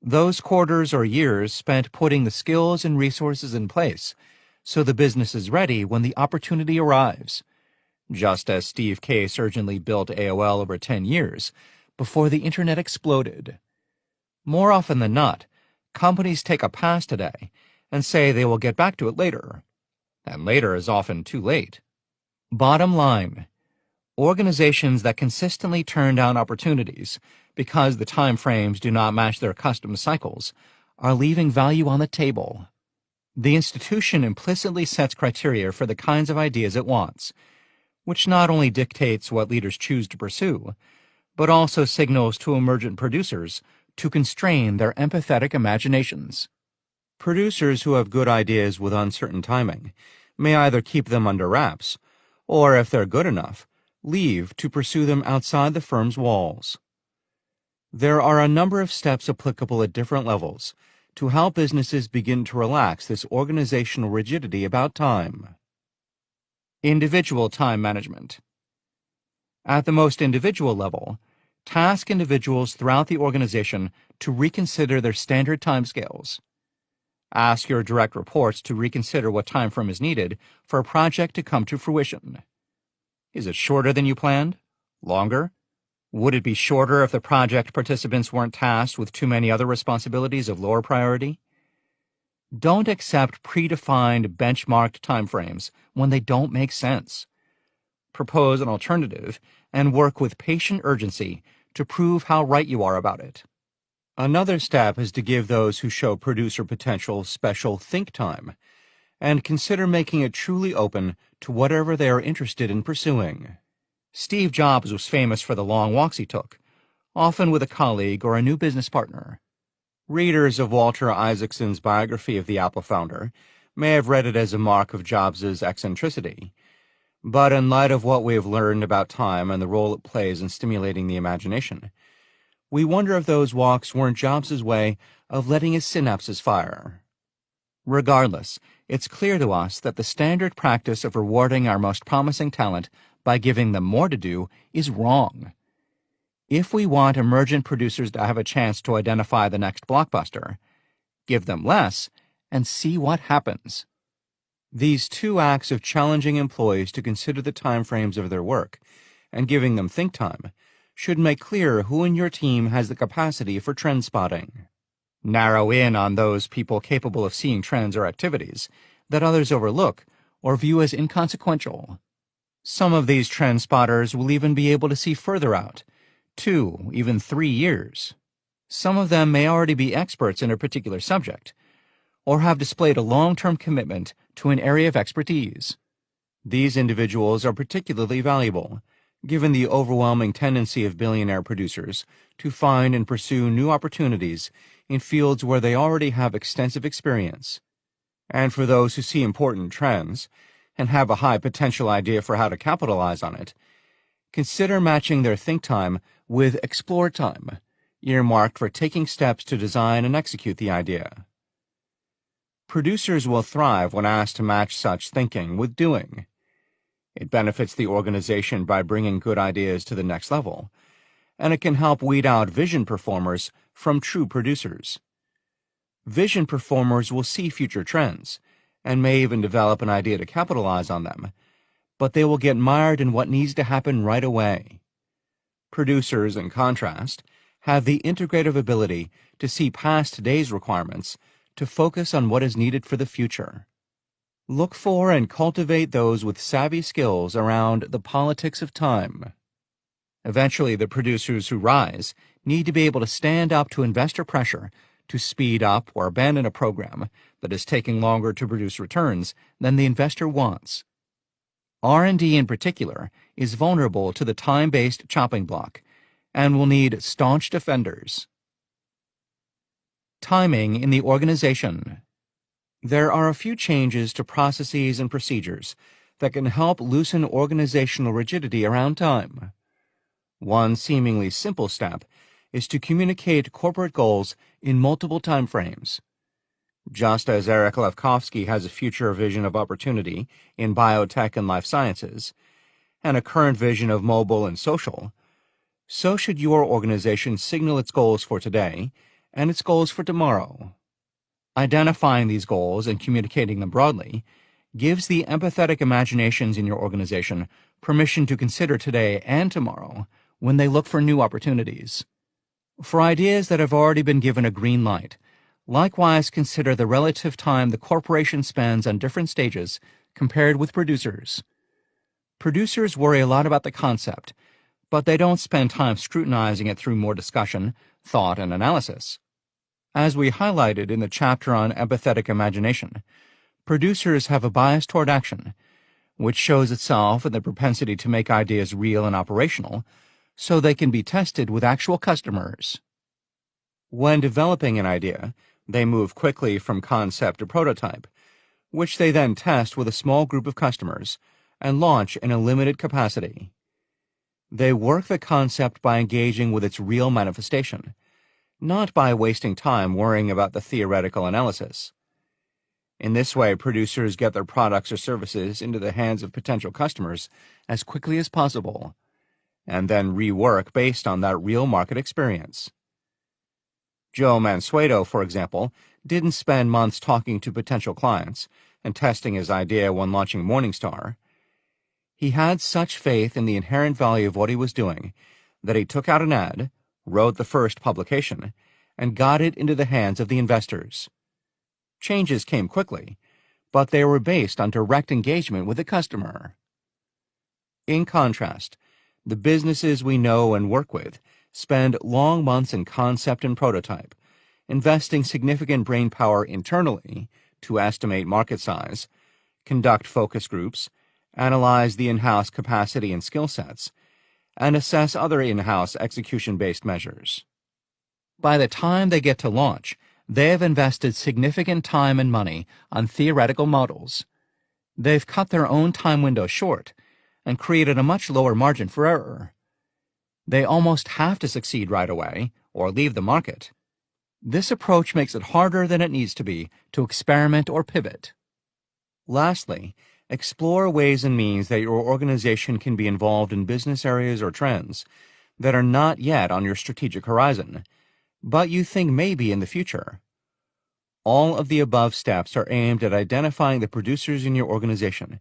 Those quarters or years spent putting the skills and resources in place so the business is ready when the opportunity arrives, just as Steve Case urgently built AOL over 10 years before the internet exploded. More often than not, companies take a pass today and say they will get back to it later, and later is often too late. Bottom line, organizations that consistently turn down opportunities because the time frames do not match their custom cycles are leaving value on the table. The institution implicitly sets criteria for the kinds of ideas it wants, which not only dictates what leaders choose to pursue, but also signals to emergent producers to constrain their empathetic imaginations. Producers who have good ideas with uncertain timing may either keep them under wraps, or if they're good enough, leave to pursue them outside the firm's walls. There are a number of steps applicable at different levels to help businesses begin to relax this organizational rigidity about time. Individual time management. At the most individual level, task individuals throughout the organization to reconsider their standard timescales. Ask your direct reports to reconsider what time frame is needed for a project to come to fruition. Is it shorter than you planned? Longer? Would it be shorter if the project participants weren't tasked with too many other responsibilities of lower priority? Don't accept predefined, benchmarked timeframes when they don't make sense. Propose an alternative and work with patient urgency to prove how right you are about it. Another step is to give those who show producer potential special think time, and consider making it truly open to whatever they are interested in pursuing. Steve Jobs was famous for the long walks he took, often with a colleague or a new business partner. Readers of Walter Isaacson's biography of the Apple founder may have read it as a mark of Jobs' eccentricity, but in light of what we have learned about time and the role it plays in stimulating the imagination, we wonder if those walks weren't Jobs' way of letting his synapses fire. Regardless, it's clear to us that the standard practice of rewarding our most promising talent by giving them more to do is wrong. If we want emergent producers to have a chance to identify the next blockbuster, give them less and see what happens. These two acts of challenging employees to consider the timeframes of their work and giving them think time should make clear who in your team has the capacity for trend spotting. Narrow in on those people capable of seeing trends or activities that others overlook or view as inconsequential. Some of these trend spotters will even be able to see further out, 2, even 3 years. Some of them may already be experts in a particular subject, or have displayed a long-term commitment to an area of expertise. These individuals are particularly valuable, given the overwhelming tendency of billionaire producers to find and pursue new opportunities in fields where they already have extensive experience. And for those who see important trends and have a high potential idea for how to capitalize on it, consider matching their think time with explore time, earmarked for taking steps to design and execute the idea. Producers will thrive when asked to match such thinking with doing. It benefits the organization by bringing good ideas to the next level, and it can help weed out vision performers from true producers. Vision performers will see future trends, and may even develop an idea to capitalize on them, but they will get mired in what needs to happen right away. Producers, in contrast, have the integrative ability to see past today's requirements to focus on what is needed for the future. Look for and cultivate those with savvy skills around the politics of time. Eventually, the producers who rise need to be able to stand up to investor pressure to speed up or abandon a program that is taking longer to produce returns than the investor wants. R&D in particular is vulnerable to the time-based chopping block and will need staunch defenders. Timing in the organization. There are a few changes to processes and procedures that can help loosen organizational rigidity around time. One seemingly simple step is to communicate corporate goals in multiple time frames. Just as Eric Lefkofsky has a future vision of opportunity in biotech and life sciences, and a current vision of mobile and social, so should your organization signal its goals for today and its goals for tomorrow. Identifying these goals and communicating them broadly gives the empathetic imaginations in your organization permission to consider today and tomorrow when they look for new opportunities. For ideas that have already been given a green light, likewise consider the relative time the corporation spends on different stages compared with producers. Producers worry a lot about the concept, but they don't spend time scrutinizing it through more discussion, thought, and analysis. As we highlighted in the chapter on empathetic imagination, producers have a bias toward action, which shows itself in the propensity to make ideas real and operational so they can be tested with actual customers. When developing an idea, they move quickly from concept to prototype, which they then test with a small group of customers and launch in a limited capacity. They work the concept by engaging with its real manifestation, not by wasting time worrying about the theoretical analysis. In this way, producers get their products or services into the hands of potential customers as quickly as possible, and then rework based on that real market experience. Joe Mansueto, for example, didn't spend months talking to potential clients and testing his idea when launching Morningstar. He had such faith in the inherent value of what he was doing that he took out an ad, wrote the first publication, and got it into the hands of the investors. Changes came quickly, but they were based on direct engagement with the customer. In contrast, the businesses we know and work with spend long months in concept and prototype, investing significant brain power internally to estimate market size, conduct focus groups, analyze the in-house capacity and skill sets, and assess other in-house execution-based measures. By the time they get to launch, they have invested significant time and money on theoretical models. They've cut their own time window short and created a much lower margin for error. They almost have to succeed right away or leave the market. This approach makes it harder than it needs to be to experiment or pivot. Lastly, explore ways and means that your organization can be involved in business areas or trends that are not yet on your strategic horizon, but you think may be in the future. All of the above steps are aimed at identifying the producers in your organization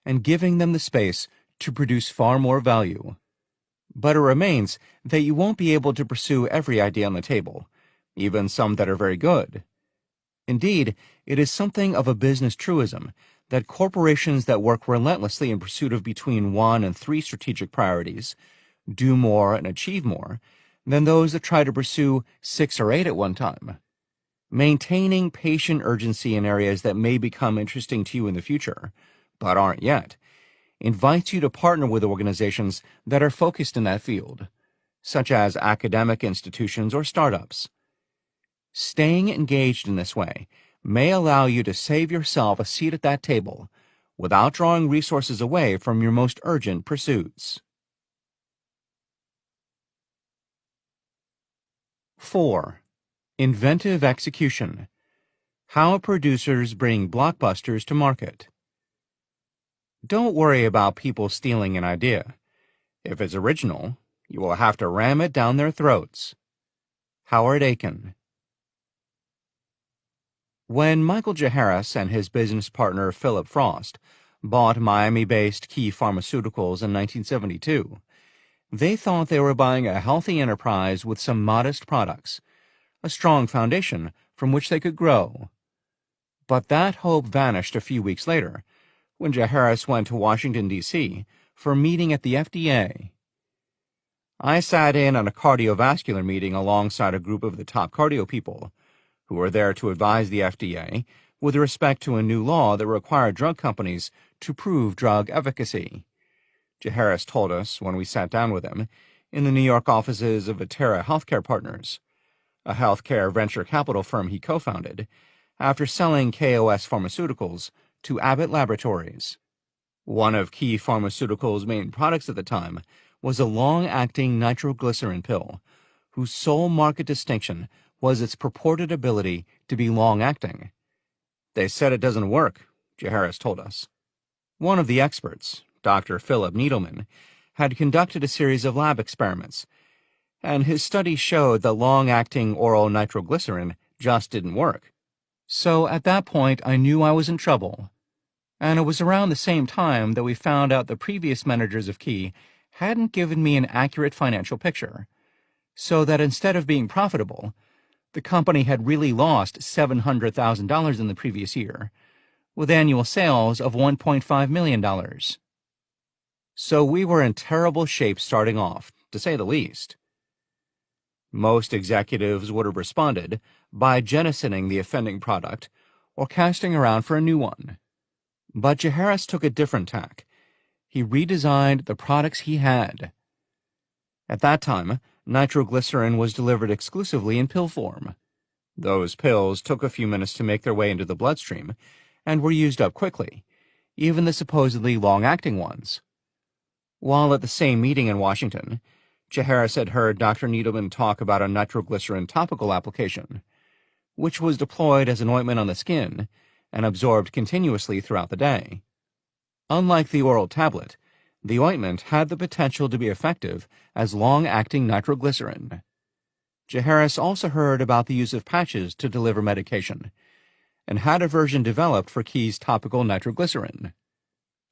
and giving them the space to produce far more value. But it remains that you won't be able to pursue every idea on the table, even some that are very good. Indeed, it is something of a business truism that corporations that work relentlessly in pursuit of between 1 and 3 strategic priorities do more and achieve more than those that try to pursue 6 or 8 at one time. Maintaining patient urgency in areas that may become interesting to you in the future, but aren't yet, invites you to partner with organizations that are focused in that field, such as academic institutions or startups. Staying engaged in this way may allow you to save yourself a seat at that table without drawing resources away from your most urgent pursuits. 4. Inventive execution. How producers bring blockbusters to market. Don't worry about people stealing an idea. If it's original, you will have to ram it down their throats. Howard Aiken. When Michael J. Harris and his business partner Philip Frost bought Miami-based Key Pharmaceuticals in 1972, they thought they were buying a healthy enterprise with some modest products, a strong foundation from which they could grow. But that hope vanished a few weeks later, when J. Harris went to Washington, D.C. for a meeting at the FDA. I sat in on a cardiovascular meeting alongside a group of the top cardio people, who were there to advise the FDA with respect to a new law that required drug companies to prove drug efficacy. J. Harris told us when we sat down with him in the New York offices of Atari Healthcare Partners, a healthcare venture capital firm he co-founded, after selling KOS Pharmaceuticals to Abbott Laboratories. One of Key Pharmaceuticals' main products at the time was a long-acting nitroglycerin pill, whose sole market distinction was its purported ability to be long-acting. They said it doesn't work, J. Harris told us. One of the experts, Dr. Philip Needleman, had conducted a series of lab experiments, and his studies showed that long-acting oral nitroglycerin just didn't work. So at that point, I knew I was in trouble. And it was around the same time that we found out the previous managers of Key hadn't given me an accurate financial picture, so that instead of being profitable, the company had really lost $700,000 in the previous year, with annual sales of $1.5 million. So we were in terrible shape starting off, to say the least. Most executives would have responded by jettisoning the offending product or casting around for a new one. But Jaharis took a different tack. He redesigned the products he had. At that time, nitroglycerin was delivered exclusively in pill form. Those pills took a few minutes to make their way into the bloodstream and were used up quickly, even the supposedly long-acting ones. While at the same meeting in Washington, Jaharis had heard Dr. Needleman talk about a nitroglycerin topical application, which was deployed as an ointment on the skin and absorbed continuously throughout the day. Unlike the oral tablet, the ointment had the potential to be effective as long-acting nitroglycerin. Jaharis also heard about the use of patches to deliver medication, and had a version developed for Key's topical nitroglycerin.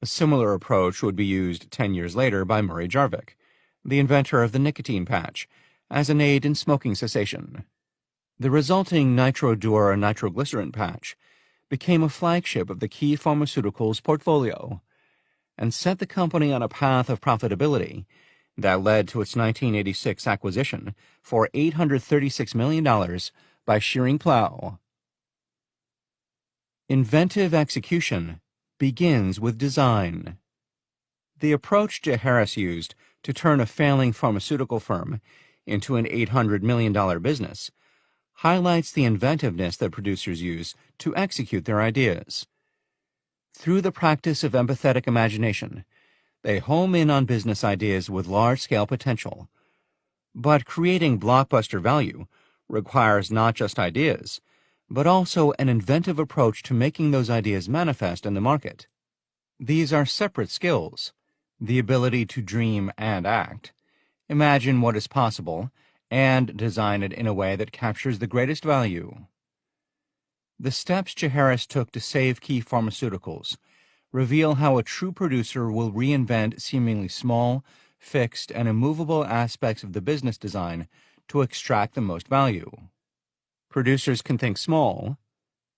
A similar approach would be used 10 years later by Murray Jarvik, the inventor of the nicotine patch, as an aid in smoking cessation. The resulting NitroDur nitroglycerin patch became a flagship of the Key Pharmaceuticals portfolio and set the company on a path of profitability that led to its 1986 acquisition for $836 million by Schering-Plough. Inventive execution begins with design. The approach Jaharis used to turn a failing pharmaceutical firm into an $800 million business highlights the inventiveness that producers use to execute their ideas. Through the practice of empathetic imagination, they home in on business ideas with large-scale potential. But creating blockbuster value requires not just ideas, but also an inventive approach to making those ideas manifest in the market. These are separate skills: the ability to dream and act, imagine what is possible, and design it in a way that captures the greatest value. The steps Jaharis took to save Key Pharmaceuticals reveal how a true producer will reinvent seemingly small, fixed, and immovable aspects of the business design to extract the most value. Producers can think small,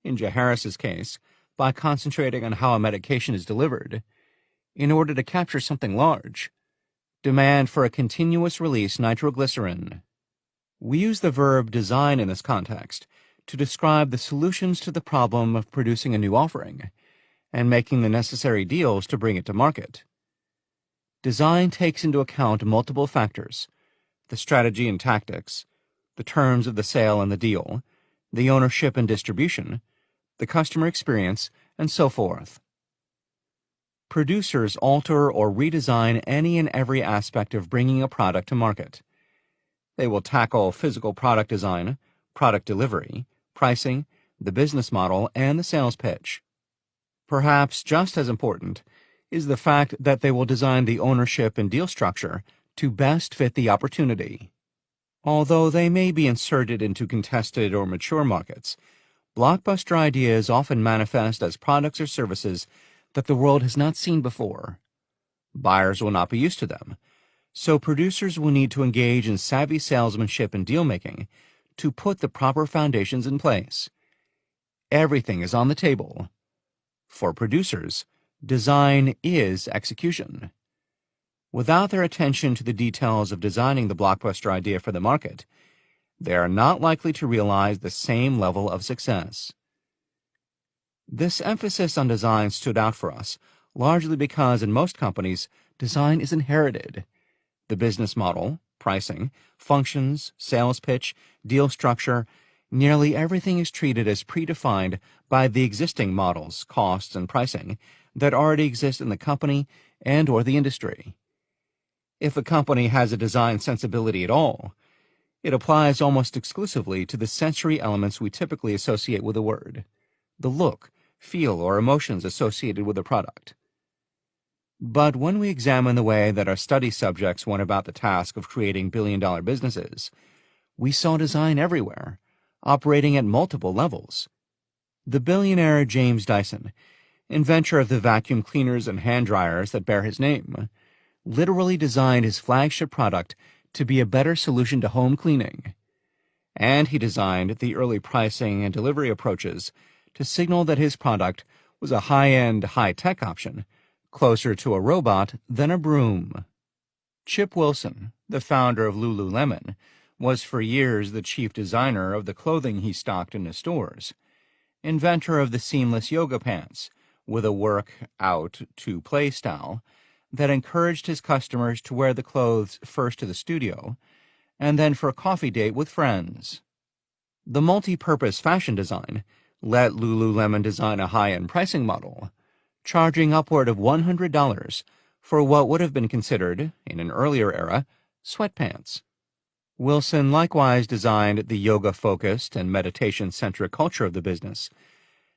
in Jaharis's case, by concentrating on how a medication is delivered, in order to capture something large: demand for a continuous release nitroglycerin. We use the verb design in this context to describe the solutions to the problem of producing a new offering and making the necessary deals to bring it to market. Design takes into account multiple factors: the strategy and tactics, the terms of the sale and the deal, the ownership and distribution, the customer experience, and so forth. Producers alter or redesign any and every aspect of bringing a product to market. They will tackle physical product design, product delivery, pricing, the business model, and the sales pitch. Perhaps just as important is the fact that they will design the ownership and deal structure to best fit the opportunity. Although they may be inserted into contested or mature markets, blockbuster ideas often manifest as products or services that the world has not seen before. Buyers will not be used to them, so producers will need to engage in savvy salesmanship and deal-making to put the proper foundations in place. Everything is on the table. For producers, design is execution. Without their attention to the details of designing the blockbuster idea for the market, they are not likely to realize the same level of success. This emphasis on design stood out for us, largely because in most companies, design is inherited. The business model, pricing, functions, sales pitch, deal structure, nearly everything is treated as predefined by the existing models, costs, and pricing that already exist in the company and or the industry. If a company has a design sensibility at all, it applies almost exclusively to the sensory elements we typically associate with a word: the look, feel, or emotions associated with a product. But when we examine the way that our study subjects went about the task of creating billion-dollar businesses, we saw design everywhere, operating at multiple levels. The billionaire James Dyson, inventor of the vacuum cleaners and hand dryers that bear his name, literally designed his flagship product to be a better solution to home cleaning. And he designed the early pricing and delivery approaches to signal that his product was a high-end, high-tech option, closer to a robot than a broom. Chip Wilson, the founder of Lululemon, was for years the chief designer of the clothing he stocked in his stores, inventor of the seamless yoga pants with a work-out-to-play style that encouraged his customers to wear the clothes first to the studio and then for a coffee date with friends. The multi-purpose fashion design let Lululemon design a high-end pricing model, charging upward of $100 for what would have been considered, in an earlier era, sweatpants. Wilson likewise designed the yoga-focused and meditation-centric culture of the business,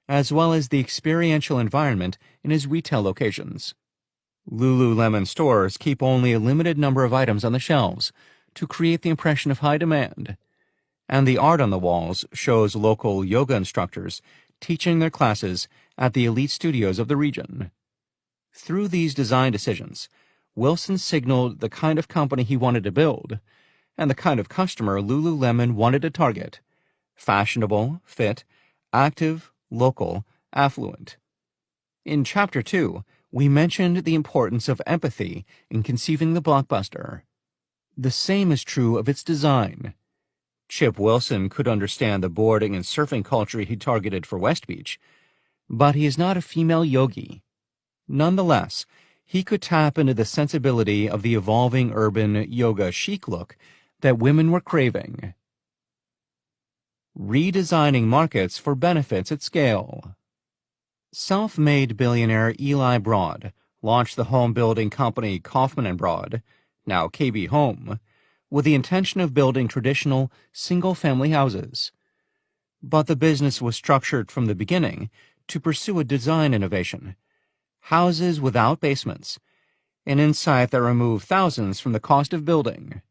as well as the experiential environment in his retail locations. Lululemon stores keep only a limited number of items on the shelves to create the impression of high demand, and the art on the walls shows local yoga instructors teaching their classes at the elite studios of the region. Through these design decisions, Wilson signaled the kind of company he wanted to build and the kind of customer Lululemon wanted to target: fashionable, fit, active, local, affluent. In Chapter 2, we mentioned the importance of empathy in conceiving the blockbuster. The same is true of its design. Chip Wilson could understand the boarding and surfing culture he targeted for West Beach, but he is not a female yogi. Nonetheless, he could tap into the sensibility of the evolving urban yoga chic look that women were craving. Redesigning markets for benefits at scale. Self-made billionaire Eli Broad launched the home-building company Kaufman & Broad, now KB Home, with the intention of building traditional single-family houses. But the business was structured from the beginning to pursue a design innovation: houses without basements, an insight that removed thousands from the cost of building.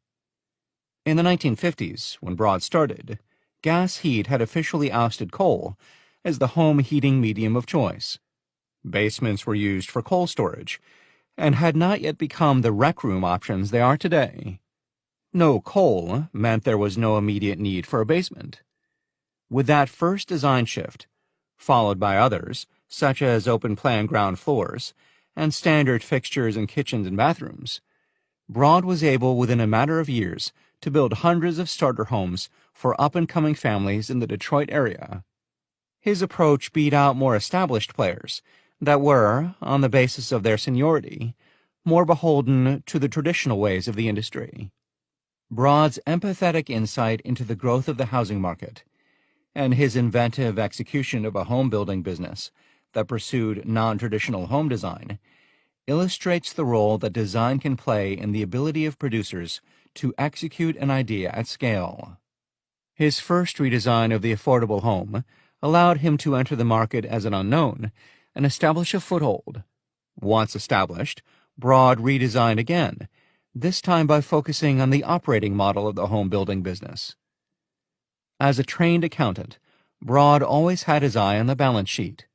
In the 1950s, when Broad started, gas heat had officially ousted coal as the home heating medium of choice. Basements were used for coal storage and had not yet become the rec room options they are today. No coal meant there was no immediate need for a basement. With that first design shift, followed by others, such as open-plan ground floors and standard fixtures in kitchens and bathrooms, Broad was able within a matter of years to build hundreds of starter homes for up-and-coming families in the Detroit area. His approach beat out more established players that were, on the basis of their seniority, more beholden to the traditional ways of the industry. Broad's empathetic insight into the growth of the housing market and his inventive execution of a home-building business that pursued non-traditional home design illustrates the role that design can play in the ability of producers to execute an idea at scale. His first redesign of the affordable home allowed him to enter the market as an unknown and establish a foothold. Once established, Broad redesigned again, this time by focusing on the operating model of the home-building business. As a trained accountant, Broad always had his eye on the balance sheet.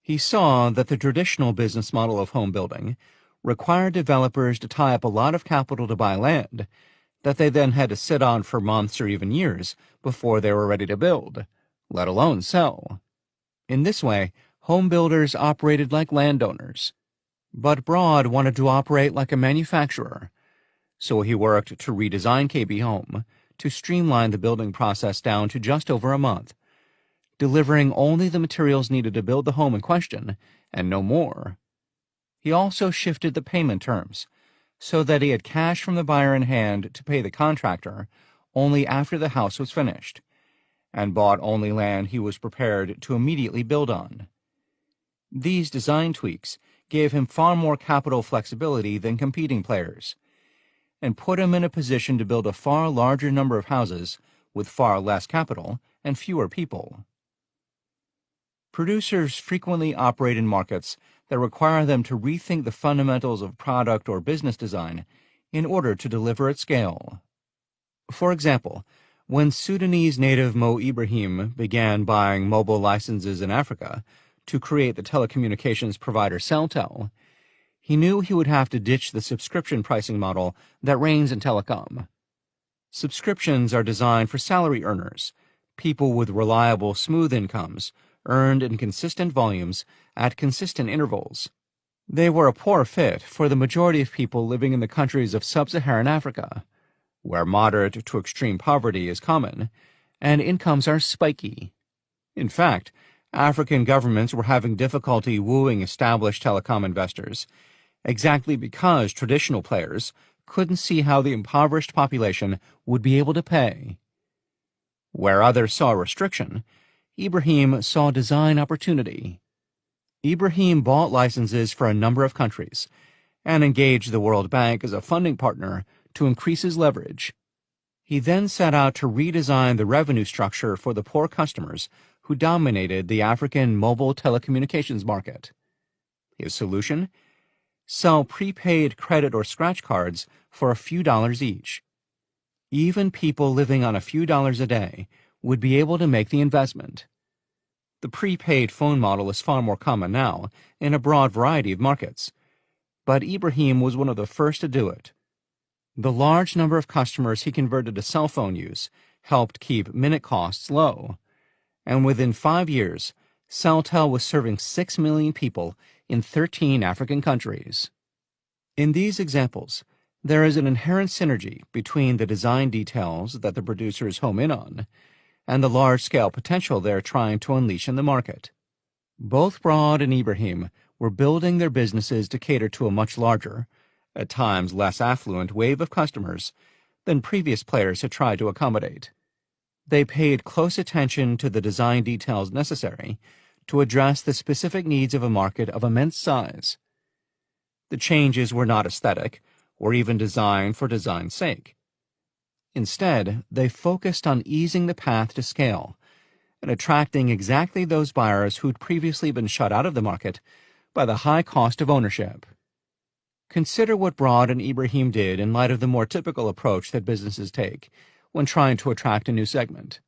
He saw that the traditional business model of home building required developers to tie up a lot of capital to buy land that they then had to sit on for months or even years before they were ready to build, let alone sell. In this way, home builders operated like landowners. But Broad wanted to operate like a manufacturer, so he worked to redesign KB Home to streamline the building process down to just over a month, delivering only the materials needed to build the home in question, and no more. He also shifted the payment terms, so that he had cash from the buyer in hand to pay the contractor only after the house was finished, and bought only land he was prepared to immediately build on. These design tweaks gave him far more capital flexibility than competing players, and put him in a position to build a far larger number of houses with far less capital and fewer people. Producers frequently operate in markets that require them to rethink the fundamentals of product or business design in order to deliver at scale. For example, when Sudanese native Mo Ibrahim began buying mobile licenses in Africa to create the telecommunications provider Celtel, he knew he would have to ditch the subscription pricing model that reigns in telecom. Subscriptions are designed for salary earners, people with reliable, smooth incomes, earned in consistent volumes at consistent intervals. They were a poor fit for the majority of people living in the countries of sub-Saharan Africa, where moderate to extreme poverty is common, and incomes are spiky. In fact, African governments were having difficulty wooing established telecom investors, exactly because traditional players couldn't see how the impoverished population would be able to pay. Where others saw restriction, Ibrahim saw design opportunity. Ibrahim bought licenses for a number of countries and engaged the World Bank as a funding partner to increase his leverage. He then set out to redesign the revenue structure for the poor customers who dominated the African mobile telecommunications market. His solution? Sell prepaid credit or scratch cards for a few dollars each. Even people living on a few dollars a day would be able to make the investment. The prepaid phone model is far more common now in a broad variety of markets, but Ibrahim was one of the first to do it. The large number of customers he converted to cell phone use helped keep minute costs low, and within 5 years, Celtel was serving 6 million people in 13 African countries. In these examples, there is an inherent synergy between the design details that the producers home in on and the large-scale potential they're trying to unleash in the market. Both Broad and Ibrahim were building their businesses to cater to a much larger, at times less affluent, wave of customers than previous players had tried to accommodate. They paid close attention to the design details necessary to address the specific needs of a market of immense size. The changes were not aesthetic or even designed for design's sake. Instead, they focused on easing the path to scale and attracting exactly those buyers who'd previously been shut out of the market by the high cost of ownership. Consider what Broad and Ibrahim did in light of the more typical approach that businesses take when trying to attract a new segment.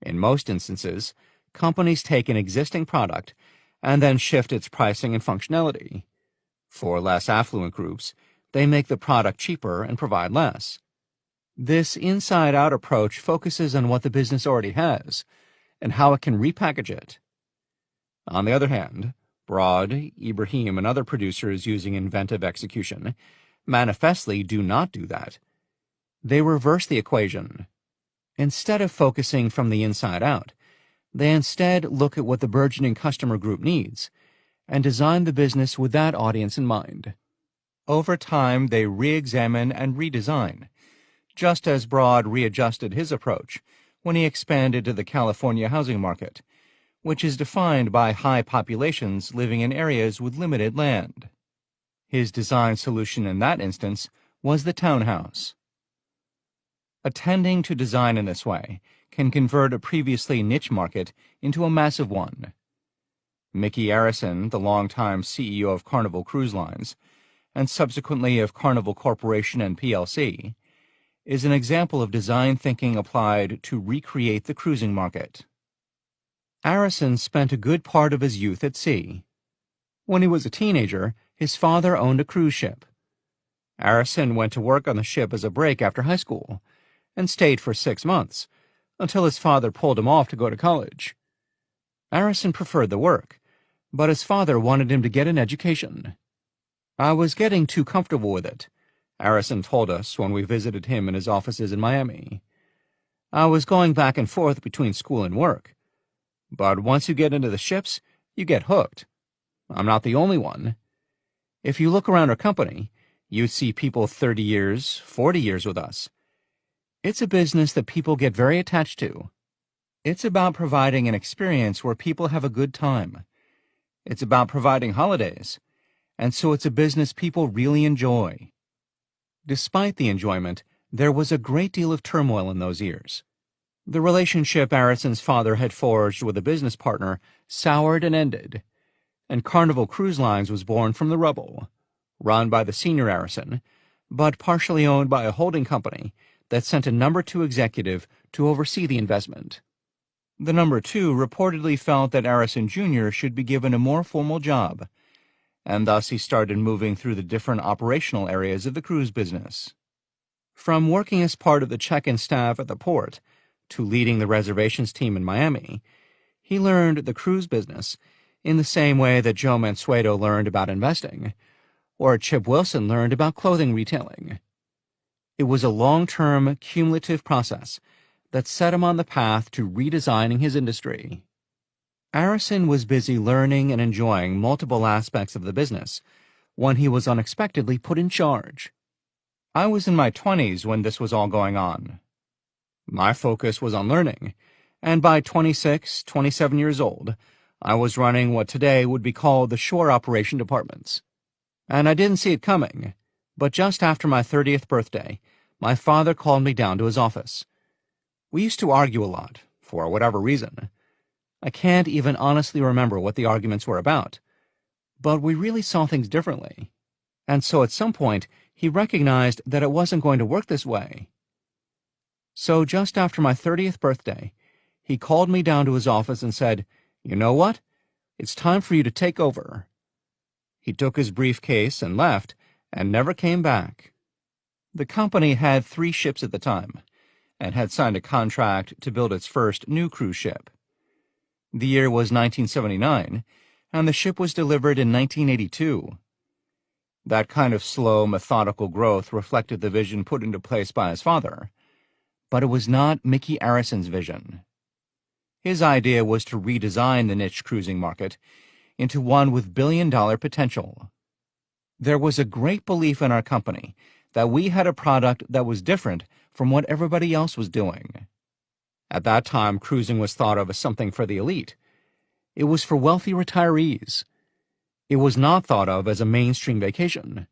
In most instances, companies take an existing product and then shift its pricing and functionality. For less affluent groups, they make the product cheaper and provide less. This inside-out approach focuses on what the business already has and how it can repackage it. On the other hand, Broad, Ibrahim, and other producers using inventive execution manifestly do not do that. They reverse the equation. Instead of focusing from the inside out, they instead look at what the burgeoning customer group needs and design the business with that audience in mind. Over time, they re-examine and redesign, just as Broad readjusted his approach when he expanded to the California housing market, which is defined by high populations living in areas with limited land. His design solution in that instance was the townhouse. Attending to design in this way can convert a previously niche market into a massive one. Mickey Arison, the longtime CEO of Carnival Cruise Lines, and subsequently of Carnival Corporation and PLC, is an example of design thinking applied to recreate the cruising market. Arison spent a good part of his youth at sea. When he was a teenager, his father owned a cruise ship. Arison went to work on the ship as a break after high school, and stayed for 6 months, until his father pulled him off to go to college. Arison preferred the work, but his father wanted him to get an education. "I was getting too comfortable with it," Arison told us when we visited him in his offices in Miami. "I was going back and forth between school and work. But once you get into the ships, you get hooked. I'm not the only one. If you look around our company, you'd see people 30 years, 40 years with us. It's a business that people get very attached to. It's about providing an experience where people have a good time. It's about providing holidays, and so it's a business people really enjoy." Despite the enjoyment, there was a great deal of turmoil in those years. The relationship Arison's father had forged with a business partner soured and ended, and Carnival Cruise Lines was born from the rubble, run by the senior Arison, but partially owned by a holding company that sent a number 2 executive to oversee the investment. The number 2 reportedly felt that Arison Jr. should be given a more formal job, and thus he started moving through the different operational areas of the cruise business. From working as part of the check-in staff at the port to leading the reservations team in Miami, he learned the cruise business in the same way that Joe Mansueto learned about investing, or Chip Wilson learned about clothing retailing. It was a long-term, cumulative process that set him on the path to redesigning his industry. Arison was busy learning and enjoying multiple aspects of the business when he was unexpectedly put in charge. I was in my 20s when this was all going on. My focus was on learning, and by 26, 27 years old, I was running what today would be called the shore operation departments. And I didn't see it coming, but just after my 30th birthday, my father called me down to his office. We used to argue a lot, for whatever reason. I can't even honestly remember what the arguments were about, but we really saw things differently. And so at some point, he recognized that it wasn't going to work this way. So just after my 30th birthday, he called me down to his office and said, "You know what? It's time for you to take over." He took his briefcase and left, and never came back. The company had 3 ships at the time, and had signed a contract to build its first new cruise ship. The year was 1979, and the ship was delivered in 1982. That kind of slow, methodical growth reflected the vision put into place by his father, but it was not Mickey Arison's vision. His idea was to redesign the niche cruising market into one with billion-dollar potential. There was a great belief in our company that we had a product that was different from what everybody else was doing. At that time, cruising was thought of as something for the elite. It was for wealthy retirees. It was not thought of as a mainstream vacation.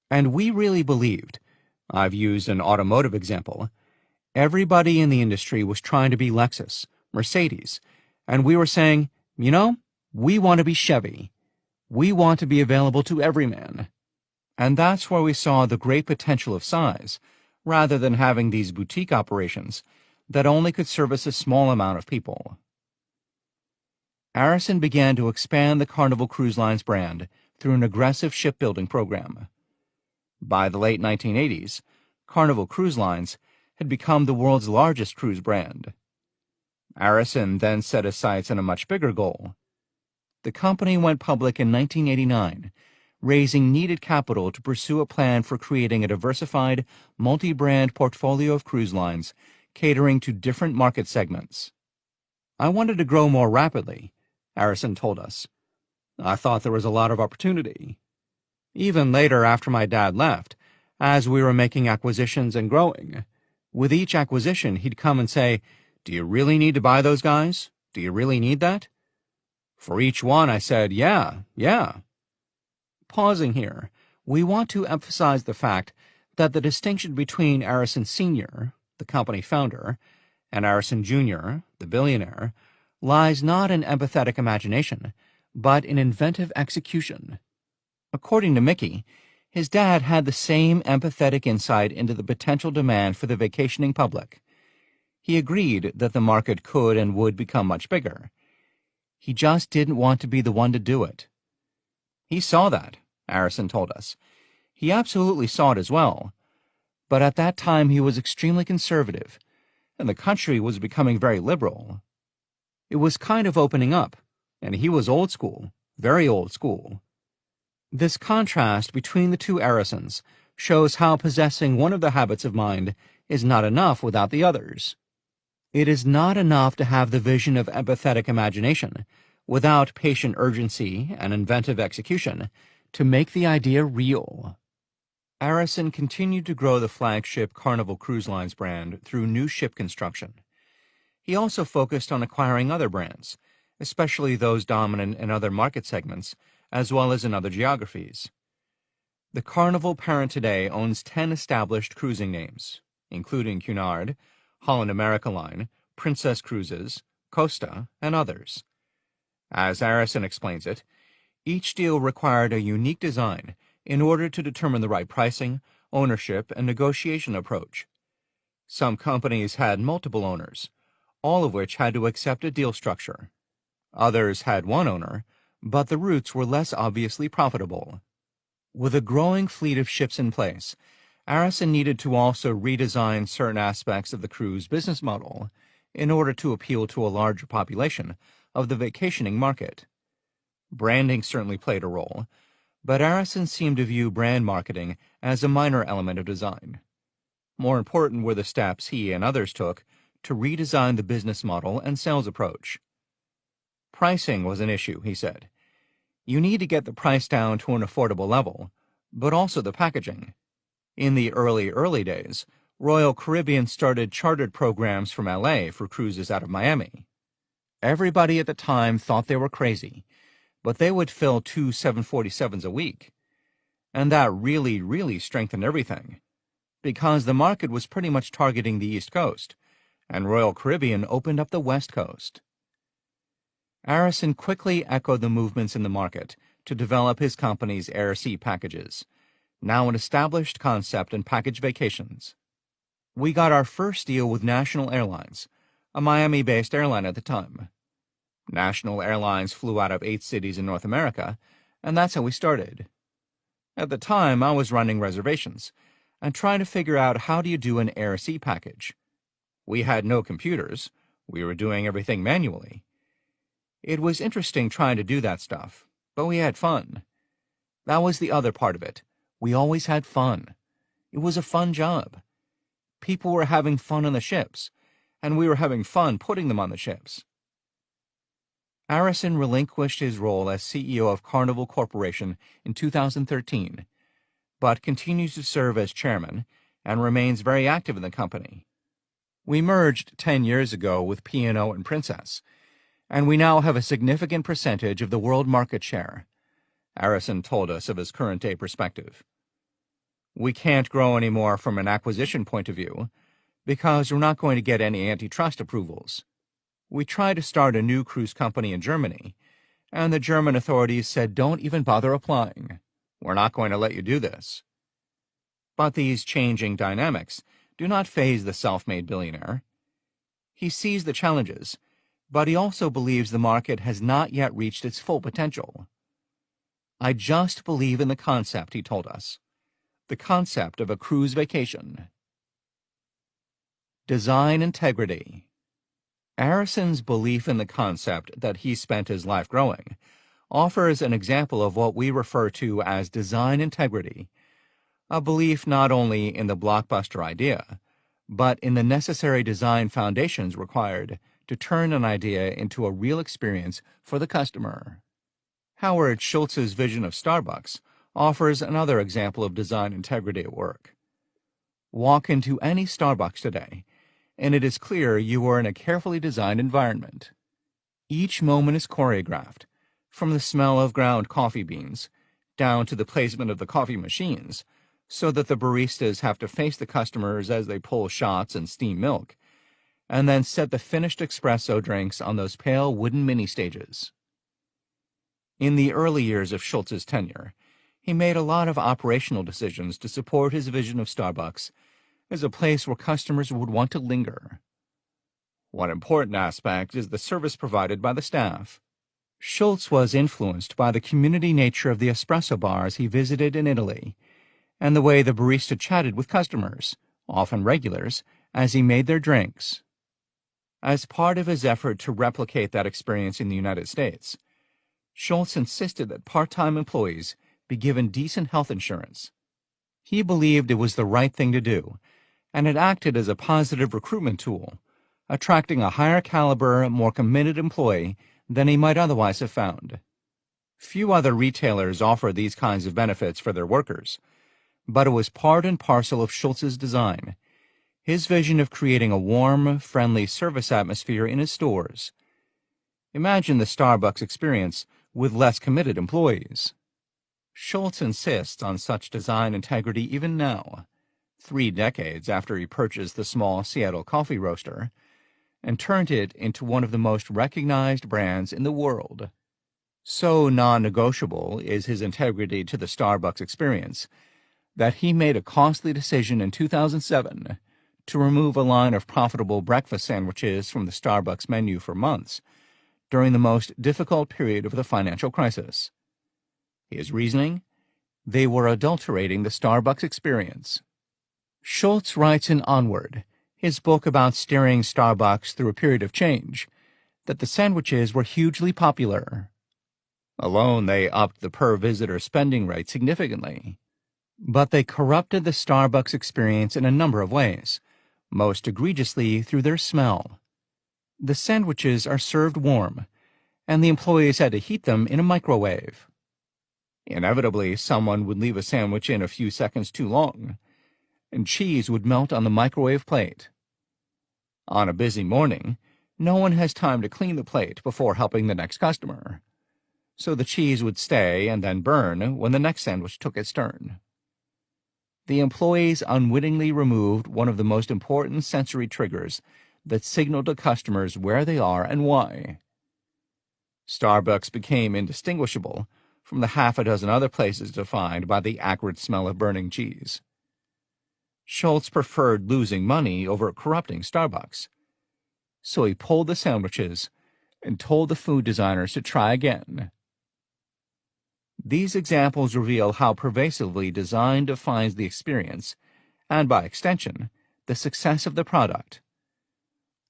And we really believed, I've used an automotive example, everybody in the industry was trying to be Lexus, Mercedes, and we were saying, you know, we want to be Chevy. We want to be available to every man. And that's where we saw the great potential of size, rather than having these boutique operations that only could service a small amount of people. Arison began to expand the Carnival Cruise Lines brand through an aggressive shipbuilding program. By the late 1980s, Carnival Cruise Lines had become the world's largest cruise brand. Arison then set his sights on a much bigger goal. The company went public in 1989, raising needed capital to pursue a plan for creating a diversified, multi-brand portfolio of cruise lines catering to different market segments. "I wanted to grow more rapidly," Arison told us. "I thought there was a lot of opportunity." Even later, after my dad left, as we were making acquisitions and growing, with each acquisition he'd come and say, "Do you really need to buy those guys? Do you really need that?" For each one, I said, yeah. Pausing here, we want to emphasize the fact that the distinction between Arison Sr., the company founder, and Arison Jr., the billionaire, lies not in empathetic imagination, but in inventive execution. According to Mickey, his dad had the same empathetic insight into the potential demand for the vacationing public. He agreed that the market could and would become much bigger. He just didn't want to be the one to do it. He saw that, Arison told us. He absolutely saw it as well. But at that time he was extremely conservative, and the country was becoming very liberal. It was kind of opening up, and he was old school, very old school. This contrast between the two Arisons shows how possessing one of the habits of mind is not enough without the others. It is not enough to have the vision of empathetic imagination without patient urgency and inventive execution to make the idea real. Arison continued to grow the flagship Carnival Cruise Lines brand through new ship construction. He also focused on acquiring other brands, especially those dominant in other market segments, as well as in other geographies. The Carnival parent today owns 10 established cruising names, including Cunard, Holland America Line, Princess Cruises, Costa, and others. As Arison explains it, Each deal required a unique design in order to determine the right pricing, ownership, and negotiation approach. Some companies had multiple owners, all of which had to accept a deal structure. Others had one owner, but the routes were less obviously profitable. With a growing fleet of ships in place, Arison needed to also redesign certain aspects of the cruise business model in order to appeal to a larger population of the vacationing market. Branding certainly played a role, but Arison seemed to view brand marketing as a minor element of design. More important were the steps he and others took to redesign the business model and sales approach. Pricing was an issue, he said. You need to get the price down to an affordable level, but also the packaging. In the early days, Royal Caribbean started chartered programs from LA for cruises out of Miami. Everybody at the time thought they were crazy, but they would fill 2 747s a week. And that really strengthened everything, because the market was pretty much targeting the East Coast, and Royal Caribbean opened up the West Coast. Arison quickly echoed the movements in the market to develop his company's air-sea packages, now an established concept in package vacations. We got our first deal with National Airlines, a Miami-based airline at the time. National Airlines flew out of 8 cities in North America, and that's how we started. At the time, I was running reservations and trying to figure out how do you do an air-sea package. We had no computers. We were doing everything manually. It was interesting trying to do that stuff, but we had fun. That was the other part of it. We always had fun. It was a fun job. People were having fun on the ships, and we were having fun putting them on the ships. Arison relinquished his role as CEO of Carnival Corporation in 2013, but continues to serve as chairman and remains very active in the company. We merged 10 years ago with P&O and Princess, and we now have a significant percentage of the world market share, Arison told us of his current-day perspective. We can't grow anymore from an acquisition point of view because we're not going to get any antitrust approvals. We tried to start a new cruise company in Germany, and the German authorities said, "Don't even bother applying. We're not going to let you do this." But these changing dynamics do not faze the self-made billionaire. He sees the challenges, but he also believes the market has not yet reached its full potential. I just believe in the concept, he told us. The concept of a cruise vacation. Design integrity. Arison's belief in the concept that he spent his life growing offers an example of what we refer to as design integrity, a belief not only in the blockbuster idea, but in the necessary design foundations required to turn an idea into a real experience for the customer. Howard Schultz's vision of Starbucks offers another example of design integrity at work. Walk into any Starbucks today, and it is clear you are in a carefully designed environment. Each moment is choreographed, from the smell of ground coffee beans down to the placement of the coffee machines, so that the baristas have to face the customers as they pull shots and steam milk, and then set the finished espresso drinks on those pale wooden mini-stages. In the early years of Schultz's tenure, he made a lot of operational decisions to support his vision of Starbucks as a place where customers would want to linger. One important aspect is the service provided by the staff. Schultz was influenced by the community nature of the espresso bars he visited in Italy, and the way the barista chatted with customers, often regulars, as he made their drinks. As part of his effort to replicate that experience in the United States, Schultz insisted that part-time employees be given decent health insurance. He believed it was the right thing to do, and it acted as a positive recruitment tool, attracting a higher caliber, more committed employee than he might otherwise have found. Few other retailers offer these kinds of benefits for their workers, but it was part and parcel of Schultz's design, his vision of creating a warm, friendly service atmosphere in his stores. Imagine the Starbucks experience with less committed employees. Schultz insists on such design integrity even now, 3 decades after he purchased the small Seattle coffee roaster and turned it into one of the most recognized brands in the world. So non-negotiable is his integrity to the Starbucks experience that he made a costly decision in 2007 to remove a line of profitable breakfast sandwiches from the Starbucks menu for months during the most difficult period of the financial crisis. His reasoning? They were adulterating the Starbucks experience. Schultz writes in Onward, his book about steering Starbucks through a period of change, that the sandwiches were hugely popular. Alone, they upped the per-visitor spending rate significantly. But they corrupted the Starbucks experience in a number of ways, most egregiously through their smell. The sandwiches are served warm, and the employees had to heat them in a microwave. Inevitably, someone would leave a sandwich in a few seconds too long, and cheese would melt on the microwave plate. On a busy morning, no one has time to clean the plate before helping the next customer, so the cheese would stay and then burn when the next sandwich took its turn. The employees unwittingly removed one of the most important sensory triggers that signal to customers where they are and why. Starbucks became indistinguishable from the half a dozen other places defined by the acrid smell of burning cheese. Schultz preferred losing money over corrupting Starbucks, so he pulled the sandwiches and told the food designers to try again. These examples reveal how pervasively design defines the experience, and by extension, the success of the product.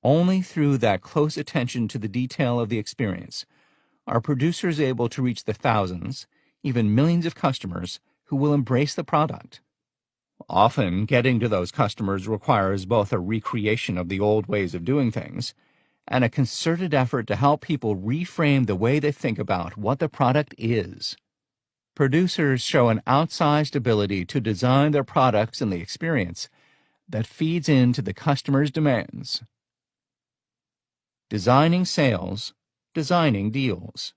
Only through that close attention to the detail of the experience are producers able to reach the thousands, even millions of customers who will embrace the product. Often, getting to those customers requires both a recreation of the old ways of doing things and a concerted effort to help people reframe the way they think about what the product is. Producers show an outsized ability to design their products and the experience that feeds into the customer's demands. Designing sales, designing deals.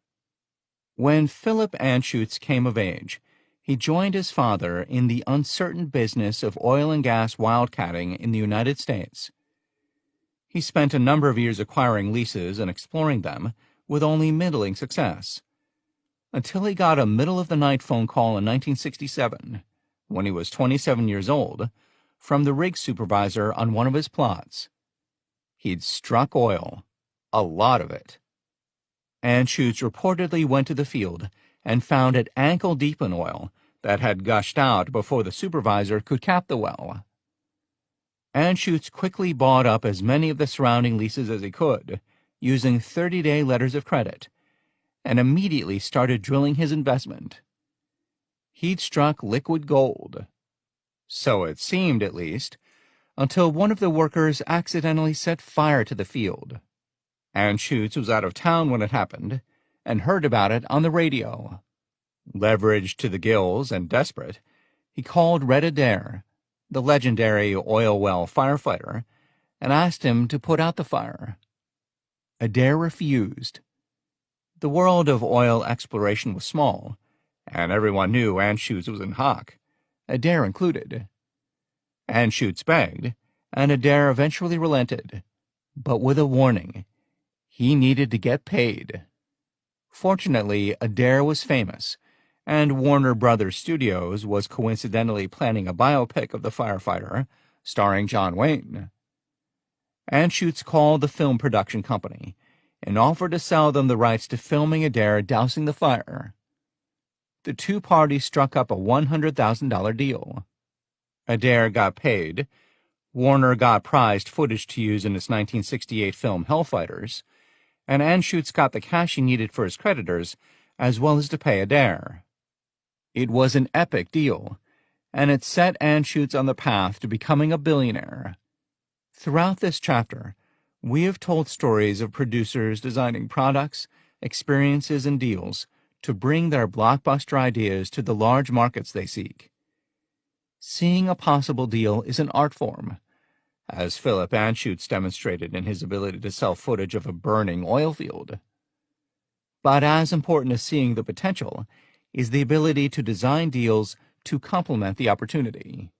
When Philip Anschutz came of age, he joined his father in the uncertain business of oil and gas wildcatting in the United States. He spent a number of years acquiring leases and exploring them with only middling success, until he got a middle-of-the-night phone call in 1967, when he was 27 years old, from the rig supervisor on one of his plots. He'd struck oil, a lot of it. Anschutz reportedly went to the field and found it ankle-deep in oil that had gushed out before the supervisor could cap the well. Anschutz quickly bought up as many of the surrounding leases as he could, using 30-day letters of credit, and immediately started drilling his investment. He'd struck liquid gold. So it seemed, at least, until one of the workers accidentally set fire to the field. Anschutz was out of town when it happened, and heard about it on the radio. Leveraged to the gills and desperate, he called Red Adair, the legendary oil well firefighter, and asked him to put out the fire. Adair refused. The world of oil exploration was small, and everyone knew Anschutz was in hock, Adair included. Anschutz begged, and Adair eventually relented, but with a warning. He needed to get paid. Fortunately, Adair was famous, and Warner Brothers Studios was coincidentally planning a biopic of the firefighter, starring John Wayne. Anschutz called the film production company and offered to sell them the rights to filming Adair dousing the fire. The two parties struck up a $100,000 deal. Adair got paid, Warner got prized footage to use in its 1968 film Hellfighters, and Anschutz got the cash he needed for his creditors, as well as to pay Adair. It was an epic deal, and it set Anschutz on the path to becoming a billionaire. Throughout this chapter, we have told stories of producers designing products, experiences, and deals to bring their blockbuster ideas to the large markets they seek. Seeing a possible deal is an art form, as Philip Anschutz demonstrated in his ability to sell footage of a burning oil field. But as important as seeing the potential is the ability to design deals to complement the opportunity.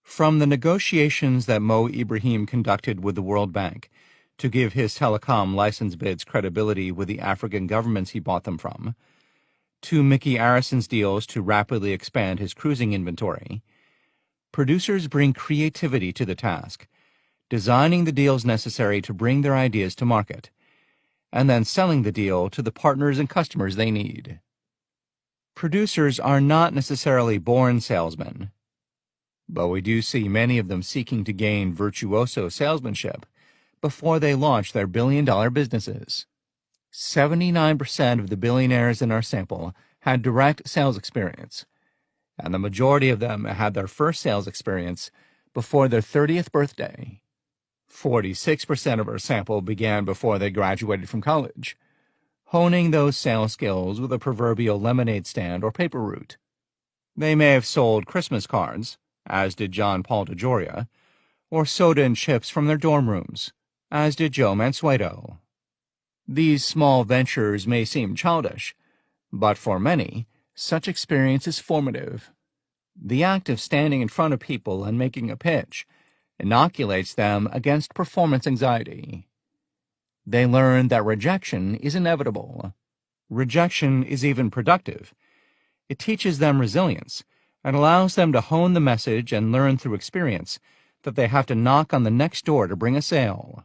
From the negotiations that Mo Ibrahim conducted with the World Bank to give his telecom license bids credibility with the African governments he bought them from, to Mickey Arrison's deals to rapidly expand his cruising inventory, producers bring creativity to the task, designing the deals necessary to bring their ideas to market, and then selling the deal to the partners and customers they need. Producers are not necessarily born salesmen, but we do see many of them seeking to gain virtuoso salesmanship before they launch their billion-dollar businesses. 79% of the billionaires in our sample had direct sales experience, and the majority of them had their first sales experience before their 30th birthday. 46% of our sample began before they graduated from college, honing those sales skills with a proverbial lemonade stand or paper route. They may have sold Christmas cards, as did John Paul DeJoria, or soda and chips from their dorm rooms, as did Joe Mansueto. These small ventures may seem childish, but for many, such experience is formative. The act of standing in front of people and making a pitch inoculates them against performance anxiety. They learn that rejection is inevitable. Rejection is even productive. It teaches them resilience and allows them to hone the message and learn through experience that they have to knock on the next door to bring a sale.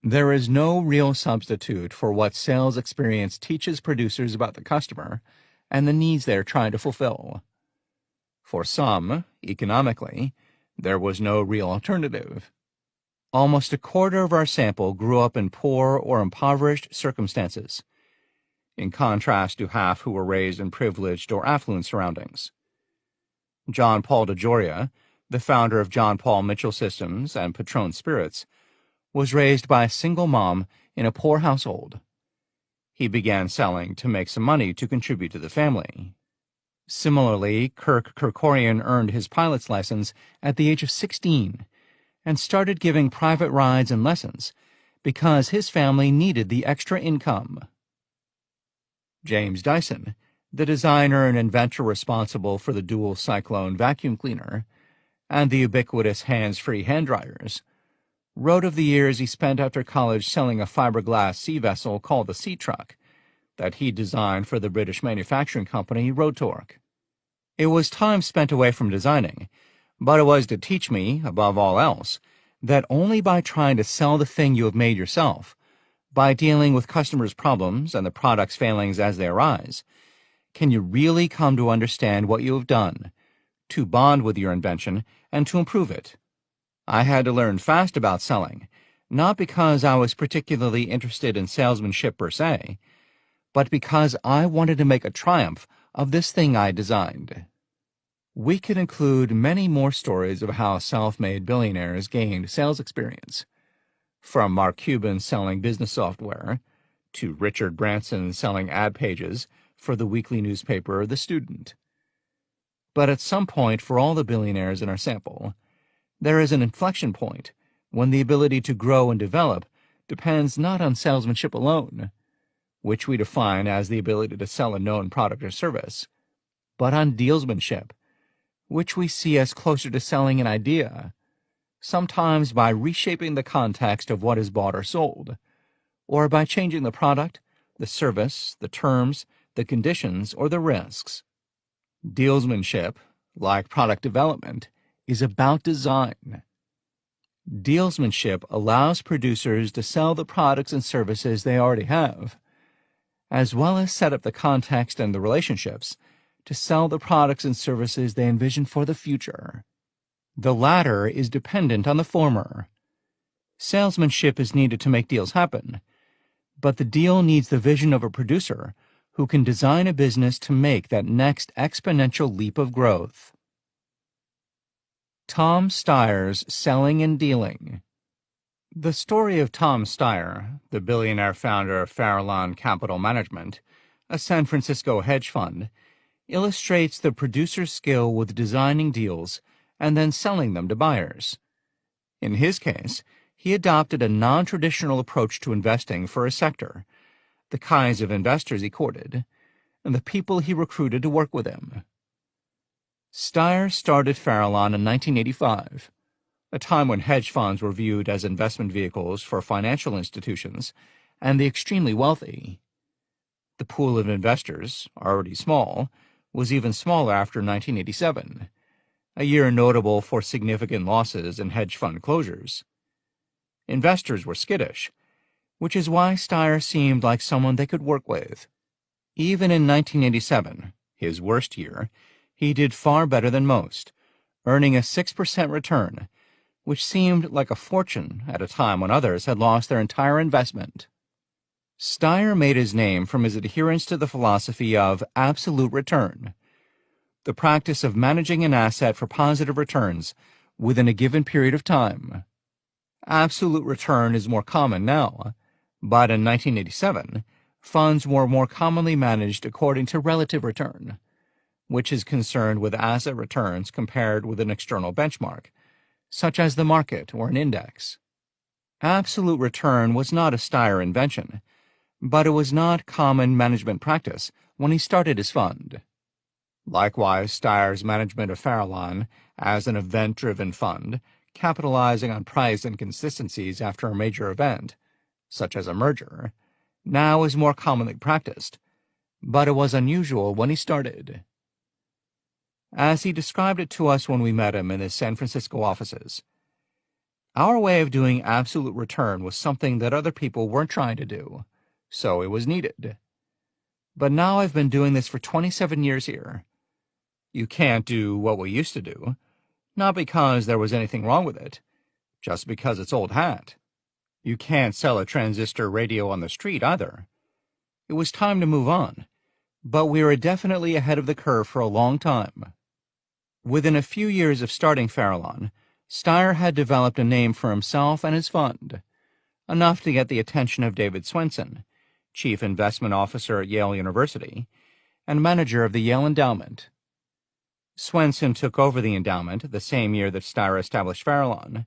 There is no real substitute for what sales experience teaches producers about the customer and the needs they are trying to fulfill. For some, economically, there was no real alternative. Almost a quarter of our sample grew up in poor or impoverished circumstances, in contrast to half who were raised in privileged or affluent surroundings. John Paul DeJoria, the founder of John Paul Mitchell Systems and Patron Spirits, was raised by a single mom in a poor household. He began selling to make some money to contribute to the family. Similarly, Kirk Kerkorian earned his pilot's license at the age of 16 and started giving private rides and lessons because his family needed the extra income. James Dyson, the designer and inventor responsible for the dual cyclone vacuum cleaner and the ubiquitous hands-free hand dryers, wrote of the years he spent after college selling a fiberglass sea vessel called the Sea Truck that he designed for the British manufacturing company Rotork. It was time spent away from designing, but it was to teach me, above all else, that only by trying to sell the thing you have made yourself, by dealing with customers' problems and the product's failings as they arise, can you really come to understand what you have done, to bond with your invention, and to improve it. I had to learn fast about selling, not because I was particularly interested in salesmanship per se, but because I wanted to make a triumph of this thing I designed. We could include many more stories of how self-made billionaires gained sales experience, from Mark Cuban selling business software to Richard Branson selling ad pages for the weekly newspaper The Student. But at some point for all the billionaires in our sample, there is an inflection point when the ability to grow and develop depends not on salesmanship alone, which we define as the ability to sell a known product or service, but on dealsmanship, which we see as closer to selling an idea, sometimes by reshaping the context of what is bought or sold, or by changing the product, the service, the terms, the conditions, or the risks. Dealsmanship, like product development, is about design. Dealsmanship allows producers to sell the products and services they already have, as well as set up the context and the relationships to sell the products and services they envision for the future. The latter is dependent on the former. Salesmanship is needed to make deals happen, but the deal needs the vision of a producer who can design a business to make that next exponential leap of growth. Tom Steyer's Selling and Dealing. The story of Tom Steyer, the billionaire founder of Farallon Capital Management, a San Francisco hedge fund, illustrates the producer's skill with designing deals and then selling them to buyers. In his case, he adopted a non-traditional approach to investing for a sector, the kinds of investors he courted, and the people he recruited to work with him. Steyer started Farallon in 1985, a time when hedge funds were viewed as investment vehicles for financial institutions and the extremely wealthy. The pool of investors, already small, was even smaller after 1987, a year notable for significant losses and hedge fund closures. Investors were skittish, which is why Steyer seemed like someone they could work with. Even in 1987, his worst year, he did far better than most, earning a 6% return, which seemed like a fortune at a time when others had lost their entire investment. Steyer made his name from his adherence to the philosophy of absolute return, the practice of managing an asset for positive returns within a given period of time. Absolute return is more common now, but in 1987, funds were more commonly managed according to relative return, which is concerned with asset returns compared with an external benchmark, such as the market or an index. Absolute return was not a Steyer invention, but it was not common management practice when he started his fund. Likewise, Steyer's management of Farallon as an event-driven fund, capitalizing on price inconsistencies after a major event, such as a merger, now is more commonly practiced, but it was unusual when he started. As he described it to us when we met him in his San Francisco offices, our way of doing absolute return was something that other people weren't trying to do, so it was needed. But now I've been doing this for 27 years here. You can't do what we used to do, not because there was anything wrong with it, just because it's old hat. You can't sell a transistor radio on the street either. It was time to move on, but we were definitely ahead of the curve for a long time. Within a few years of starting Farallon, Steyer had developed a name for himself and his fund, enough to get the attention of David Swensen, chief investment officer at Yale University, and manager of the Yale Endowment. Swensen took over the endowment the same year that Steyer established Farallon,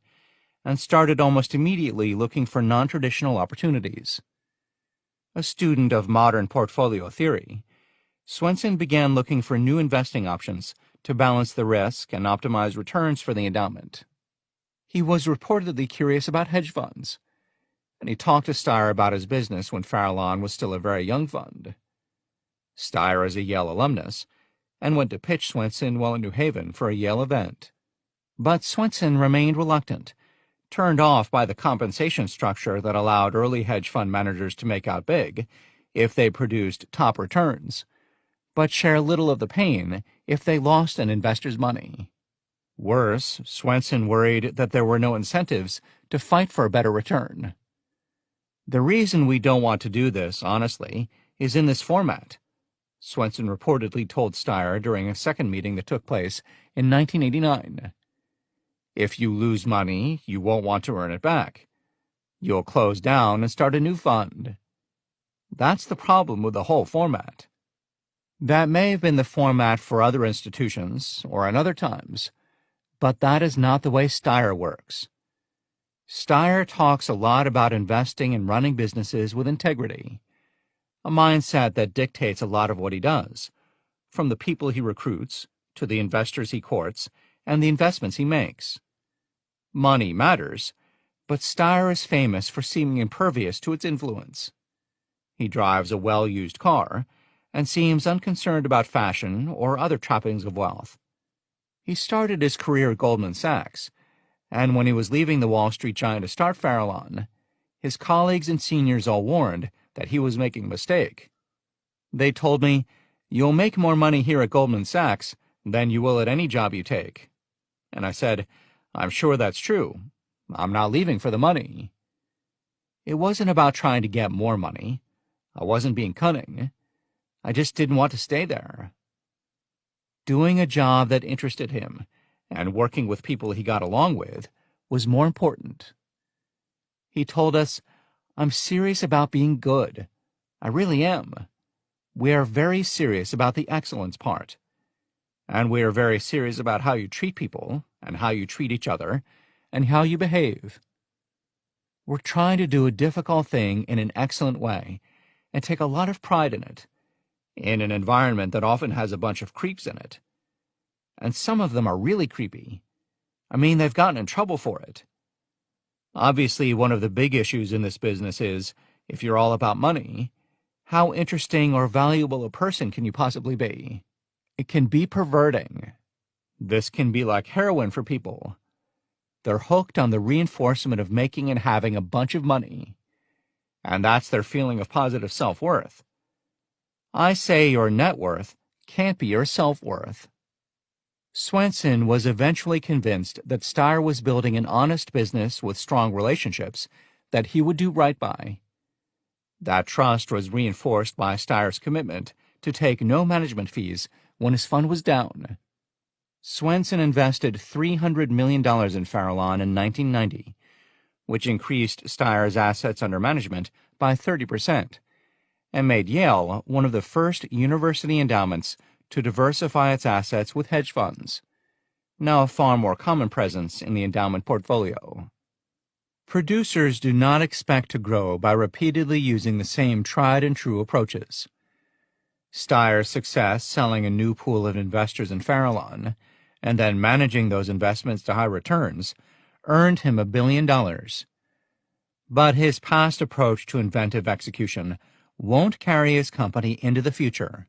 and started almost immediately looking for non-traditional opportunities. A student of modern portfolio theory, Swensen began looking for new investing options to balance the risk and optimize returns for the endowment. He was reportedly curious about hedge funds, and he talked to Steyer about his business when Farallon was still a very young fund. Steyer is a Yale alumnus, and went to pitch Swensen while in New Haven for a Yale event. But Swensen remained reluctant, turned off by the compensation structure that allowed early hedge fund managers to make out big if they produced top returns, but share little of the pain if they lost an investor's money. Worse, Swensen worried that there were no incentives to fight for a better return. The reason we don't want to do this, honestly, is in this format, Swensen reportedly told Steyer during a second meeting that took place in 1989. If you lose money, you won't want to earn it back. You'll close down and start a new fund. That's the problem with the whole format. That may have been the format for other institutions or in other times, but that is not the way Steyer works. Steyer talks a lot about investing and running businesses with integrity, a mindset that dictates a lot of what he does, from the people he recruits to the investors he courts and the investments he makes. Money matters, but Steyer is famous for seeming impervious to its influence. He drives a well-used car and seems unconcerned about fashion or other trappings of wealth. He started his career at Goldman Sachs, and when he was leaving the Wall Street giant to start Farallon, his colleagues and seniors all warned that he was making a mistake. They told me, "You'll make more money here at Goldman Sachs than you will at any job you take." And I said, "I'm sure that's true. I'm not leaving for the money." It wasn't about trying to get more money. I wasn't being cunning. I just didn't want to stay there. Doing a job that interested him and working with people he got along with was more important. He told us, "I'm serious about being good. I really am. We are very serious about the excellence part. And we are very serious about how you treat people and how you treat each other and how you behave. We're trying to do a difficult thing in an excellent way and take a lot of pride in it, in an environment that often has a bunch of creeps in it. And some of them are really creepy. I mean, they've gotten in trouble for it. Obviously, one of the big issues in this business is, if you're all about money, how interesting or valuable a person can you possibly be? It can be perverting. This can be like heroin for people. They're hooked on the reinforcement of making and having a bunch of money, and that's their feeling of positive self-worth. I say your net worth can't be your self-worth. Swenson was eventually convinced that Steyer was building an honest business with strong relationships that he would do right by. That trust was reinforced by Steyer's commitment to take no management fees when his fund was down. Swenson invested $300 million in Farallon in 1990, which increased Steyer's assets under management by 30%, and made Yale one of the first university endowments to diversify its assets with hedge funds, now a far more common presence in the endowment portfolio. Producers do not expect to grow by repeatedly using the same tried-and-true approaches. Steyer's success selling a new pool of investors in Farallon, and then managing those investments to high returns, earned him $1 billion. But his past approach to inventive execution won't carry his company into the future.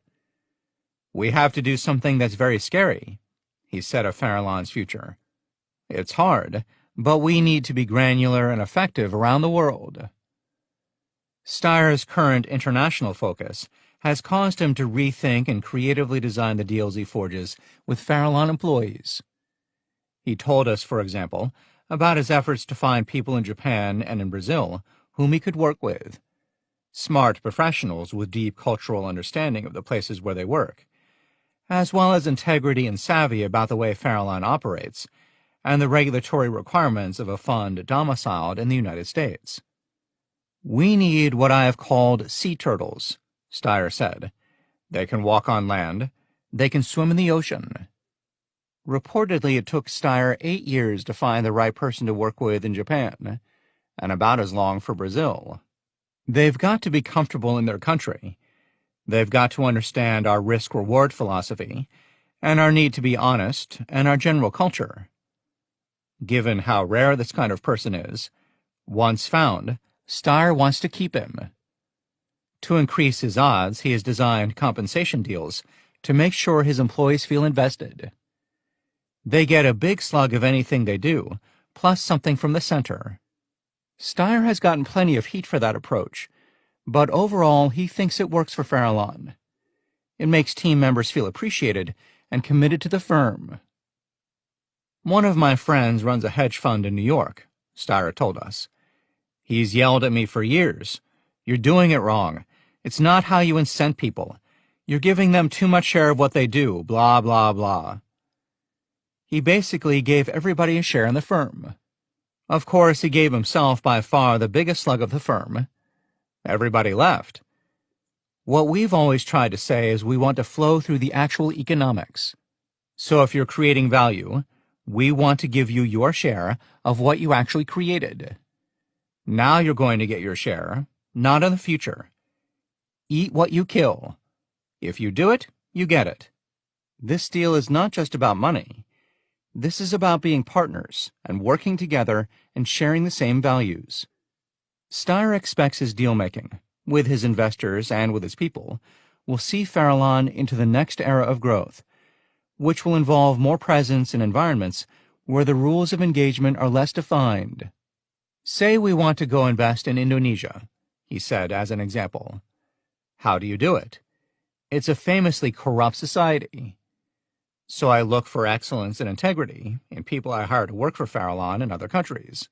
"We have to do something that's very scary," he said of Farallon's future. "It's hard, but we need to be granular and effective around the world." Steyer's current international focus has caused him to rethink and creatively design the deals he forges with Farallon employees. He told us, for example, about his efforts to find people in Japan and in Brazil whom he could work with, smart professionals with deep cultural understanding of the places where they work, as well as integrity and savvy about the way Farallon operates and the regulatory requirements of a fund domiciled in the United States. "We need what I have called sea turtles," Steyer said. "They can walk on land. They can swim in the ocean." Reportedly, it took Steyer 8 years to find the right person to work with in Japan, and about as long for Brazil. They've got to be comfortable in their country. They've got to understand our risk-reward philosophy, and our need to be honest, and our general culture. Given how rare this kind of person is, once found, Steyer wants to keep him. To increase his odds, he has designed compensation deals to make sure his employees feel invested. They get a big slug of anything they do, plus something from the center. Steyer has gotten plenty of heat for that approach, but overall he thinks it works for Farallon. It makes team members feel appreciated and committed to the firm. "One of my friends runs a hedge fund in New York," Steyer told us. "He's yelled at me for years. 'You're doing it wrong. It's not how you incent people. You're giving them too much share of what they do, blah, blah, blah.' He basically gave everybody a share in the firm. Of course, he gave himself by far the biggest slug of the firm. Everybody left. What we've always tried to say is we want to flow through the actual economics. So if you're creating value, we want to give you your share of what you actually created. Now you're going to get your share, not in the future. Eat what you kill. If you do it, you get it. This deal is not just about money. This is about being partners and working together and sharing the same values." Steyer expects his deal-making, with his investors and with his people, will see Farallon into the next era of growth, which will involve more presence in environments where the rules of engagement are less defined. "Say we want to go invest in Indonesia," he said as an example. "How do you do it? It's a famously corrupt society. So I look for excellence and integrity in people I hire to work for Farallon in other countries.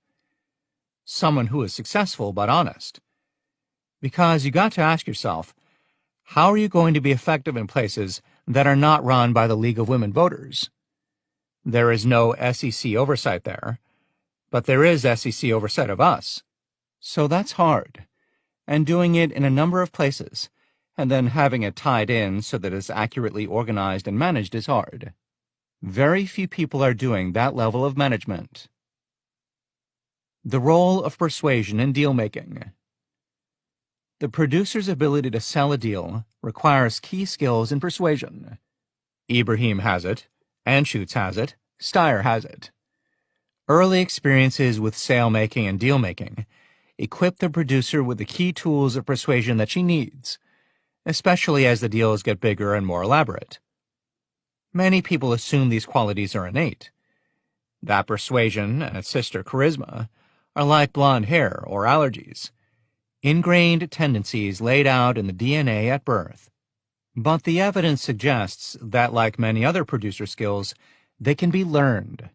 Someone who is successful but honest. Because you got to ask yourself, how are you going to be effective in places that are not run by the League of Women Voters? There is no SEC oversight there, but there is SEC oversight of us. So that's hard. And doing it in a number of places, and then having it tied in so that it's accurately organized and managed is hard. Very few people are doing that level of management." The role of persuasion in deal-making. The producer's ability to sell a deal requires key skills in persuasion. Ibrahim has it, Anschutz has it, Steyer has it. Early experiences with sale-making and deal-making equip the producer with the key tools of persuasion that she needs, especially as the deals get bigger and more elaborate. Many people assume these qualities are innate, that persuasion and its sister charisma are like blonde hair or allergies, ingrained tendencies laid out in the DNA at birth. But the evidence suggests that, like many other producer skills, they can be learned.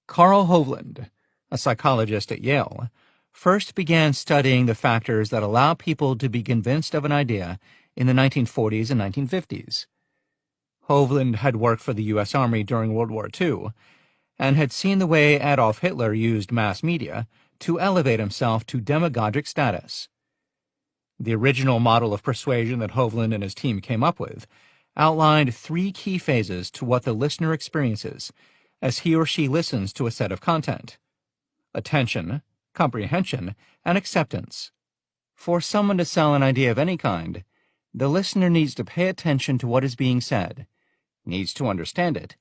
Carl Hovland, a psychologist at Yale, first began studying the factors that allow people to be convinced of an idea in the 1940s and 1950s. Hovland had worked for the U.S. Army during World War II and had seen the way Adolf Hitler used mass media to elevate himself to demagogic status. The original model of persuasion that Hovland and his team came up with outlined 3 key phases to what the listener experiences as he or she listens to a set of content: attention, comprehension, and acceptance. For someone to sell an idea of any kind, the listener needs to pay attention to what is being said, needs to understand it,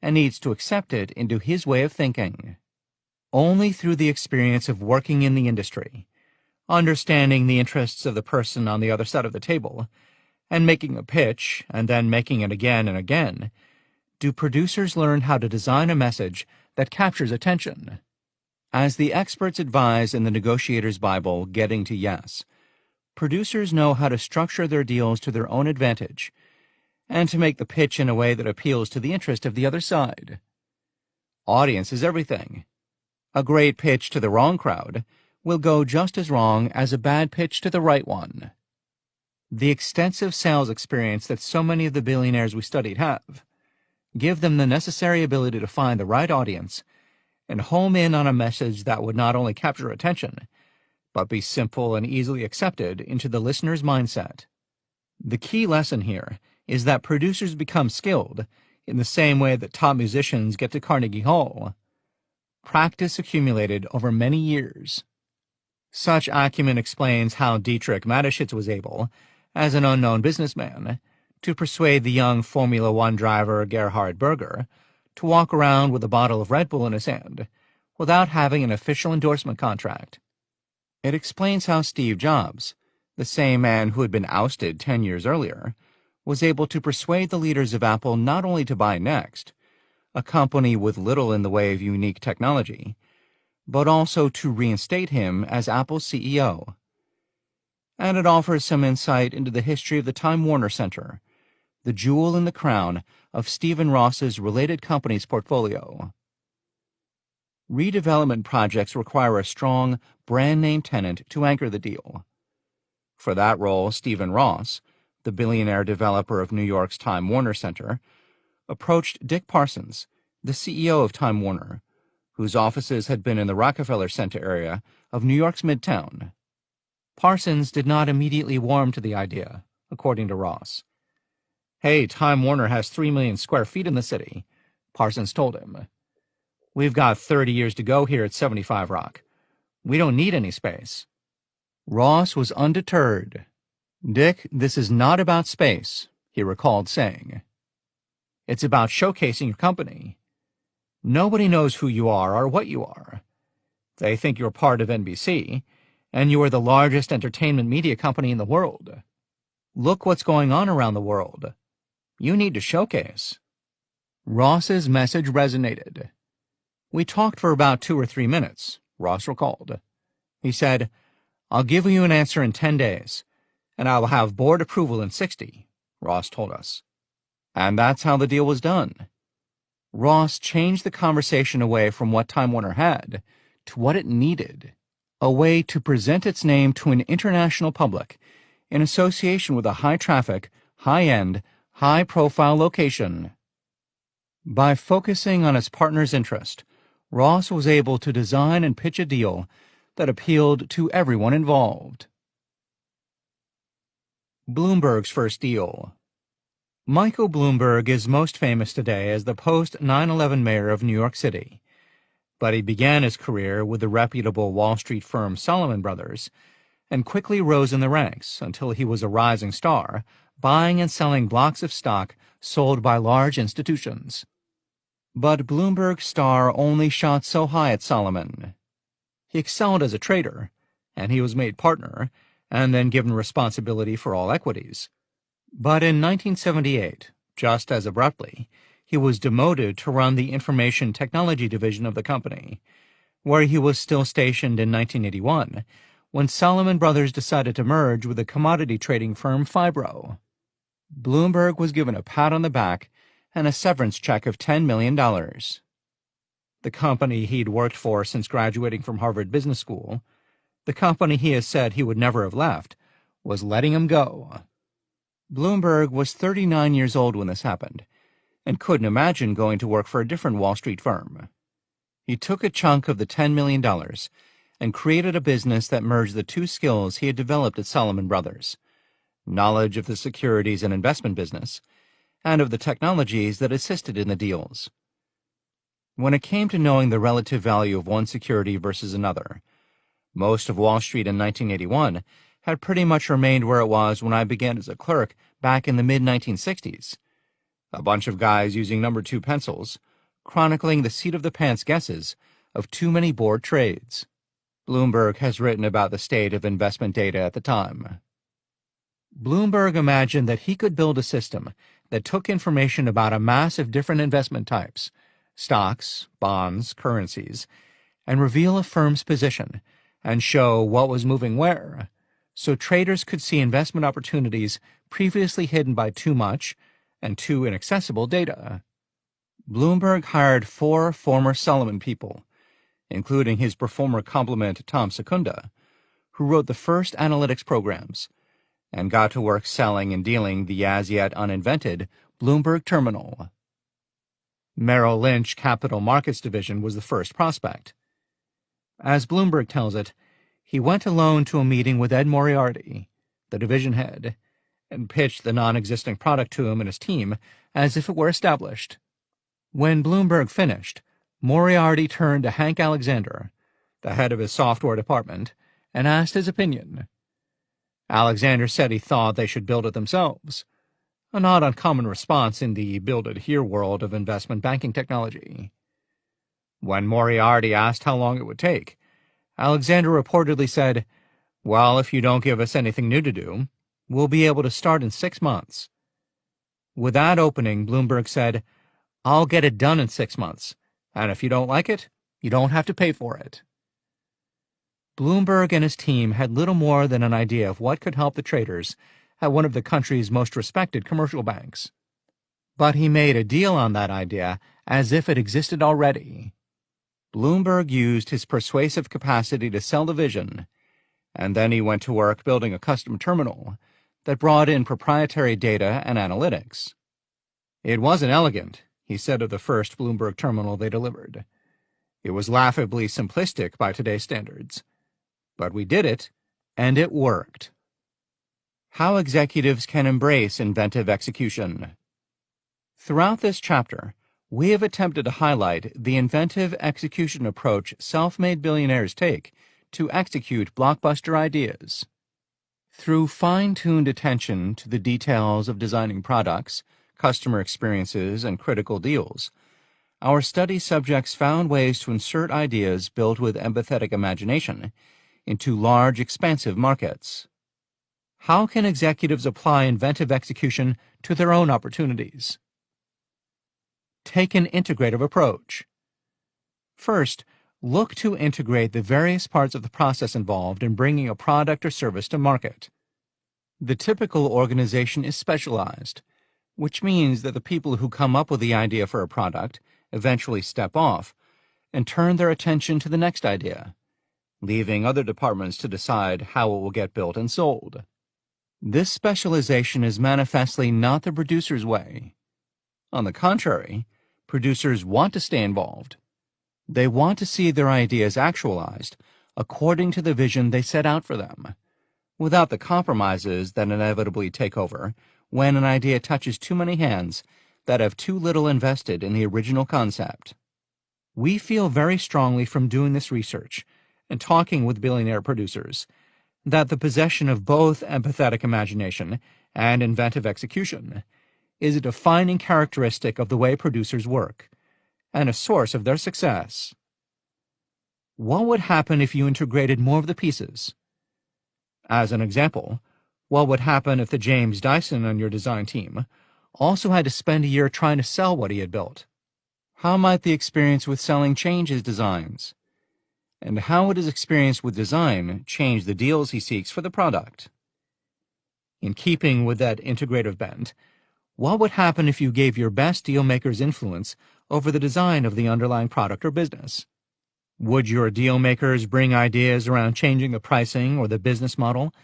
and needs to accept it into his way of thinking. Only through the experience of working in the industry, understanding the interests of the person on the other side of the table, and making a pitch, and then making it again and again, do producers learn how to design a message that captures attention. As the experts advise in the Negotiator's Bible, Getting to Yes, producers know how to structure their deals to their own advantage, and to make the pitch in a way that appeals to the interest of the other side. Audience is everything. A great pitch to the wrong crowd will go just as wrong as a bad pitch to the right one. The extensive sales experience that so many of the billionaires we studied have give them the necessary ability to find the right audience and home in on a message that would not only capture attention, but be simple and easily accepted into the listener's mindset. The key lesson here is that producers become skilled in the same way that top musicians get to Carnegie Hall. Practice accumulated over many years. Such acumen explains how Dietrich Mateschitz was able, as an unknown businessman, to persuade the young Formula One driver Gerhard Berger to walk around with a bottle of Red Bull in his hand without having an official endorsement contract. It explains how Steve Jobs, the same man who had been ousted 10 years earlier, was able to persuade the leaders of Apple not only to buy Next, a company with little in the way of unique technology, but also to reinstate him as Apple's CEO. And it offers some insight into the history of the Time Warner Center, the jewel in the crown of Stephen Ross's related companies' portfolio. Redevelopment projects require a strong brand-name tenant to anchor the deal. For that role, Stephen Ross, the billionaire developer of New York's Time Warner Center, approached Dick Parsons, the CEO of Time Warner, whose offices had been in the Rockefeller Center area of New York's Midtown. Parsons did not immediately warm to the idea, according to Ross. "Hey, Time Warner has 3 million square feet in the city," Parsons told him. "We've got 30 years to go here at 75 Rock. We don't need any space." Ross was undeterred. "Dick, this is not about space," he recalled saying. "It's about showcasing your company. Nobody knows who you are or what you are. They think you're part of NBC, and you are the largest entertainment media company in the world. Look what's going on around the world. You need to showcase." Ross's message resonated. "We talked for about 2 or 3 minutes," Ross recalled. He said, "I'll give you an answer in 10 days, and I will have board approval in 60, Ross told us. And that's how the deal was done. Ross changed the conversation away from what Time Warner had to what it needed, a way to present its name to an international public in association with a high-traffic, high-end, high-profile location. By focusing on its partner's interest, Ross was able to design and pitch a deal that appealed to everyone involved. Bloomberg's first deal. Michael Bloomberg is most famous today as the post-9/11 mayor of New York City, but he began his career with the reputable Wall Street firm Salomon Brothers and quickly rose in the ranks until he was a rising star, buying and selling blocks of stock sold by large institutions. But Bloomberg's star only shot so high at Solomon. He excelled as a trader, and he was made partner, and then given responsibility for all equities. But in 1978, just as abruptly, he was demoted to run the information technology division of the company, where he was still stationed in 1981, when Salomon Brothers decided to merge with the commodity trading firm Fibro. Bloomberg was given a pat on the back and a severance check of $10 million. The company he'd worked for since graduating from Harvard Business School, the company he has said he would never have left, was letting him go. Bloomberg was 39 years old when this happened, and couldn't imagine going to work for a different Wall Street firm. He took a chunk of the $10 million and created a business that merged the two skills he had developed at Salomon Brothers: knowledge of the securities and investment business, and of the technologies that assisted in the deals. When it came to knowing the relative value of one security versus another, most of Wall Street in 1981 had pretty much remained where it was when I began as a clerk back in the mid-1960s. A bunch of guys using number 2 pencils, chronicling the seat-of-the-pants guesses of too many bored trades. Bloomberg has written about the state of investment data at the time. Bloomberg imagined that he could build a system that took information about a mass of different investment types, stocks, bonds, currencies, and reveal a firm's position and show what was moving where, so traders could see investment opportunities previously hidden by too much and too inaccessible data. Bloomberg hired 4 former Solomon people, including his performer complement Tom Secunda, who wrote the first analytics programs, and got to work selling and dealing the as-yet uninvented Bloomberg Terminal. Merrill Lynch Capital Markets Division was the first prospect. As Bloomberg tells it, he went alone to a meeting with Ed Moriarty, the division head, and pitched the non-existent product to him and his team as if it were established. When Bloomberg finished, Moriarty turned to Hank Alexander, the head of his software department, and asked his opinion. Alexander said he thought they should build it themselves, a not uncommon response in the build-it-here world of investment banking technology. When Moriarty asked how long it would take, Alexander reportedly said, "Well, if you don't give us anything new to do, we'll be able to start in 6 months." With that opening, Bloomberg said, "I'll get it done in 6 months, and if you don't like it, you don't have to pay for it." Bloomberg and his team had little more than an idea of what could help the traders at one of the country's most respected commercial banks. But he made a deal on that idea as if it existed already. Bloomberg used his persuasive capacity to sell the vision, and then he went to work building a custom terminal that brought in proprietary data and analytics. It wasn't elegant, he said of the first Bloomberg terminal they delivered. It was laughably simplistic by today's standards. But we did it, and it worked. How executives can embrace inventive execution. Throughout this chapter, we have attempted to highlight the inventive execution approach self-made billionaires take to execute blockbuster ideas. Through fine-tuned attention to the details of designing products, customer experiences, and critical deals, our study subjects found ways to insert ideas built with empathetic imagination into large, expansive markets. How can executives apply inventive execution to their own opportunities? Take an integrative approach. First, look to integrate the various parts of the process involved in bringing a product or service to market. The typical organization is specialized, which means that the people who come up with the idea for a product eventually step off and turn their attention to the next idea, leaving other departments to decide how it will get built and sold. This specialization is manifestly not the producer's way. On the contrary, producers want to stay involved. They want to see their ideas actualized according to the vision they set out for them, without the compromises that inevitably take over when an idea touches too many hands that have too little invested in the original concept. We feel very strongly from doing this research and talking with billionaire producers that the possession of both empathetic imagination and inventive execution is a defining characteristic of the way producers work, and a source of their success. What would happen if you integrated more of the pieces? As an example, what would happen if the James Dyson on your design team also had to spend a year trying to sell what he had built? How might the experience with selling change his designs? And how would his experience with design change the deals he seeks for the product? In keeping with that integrative bent, what would happen if you gave your best deal makers influence over the design of the underlying product or business? Would your deal makers bring ideas around changing the pricing or the business model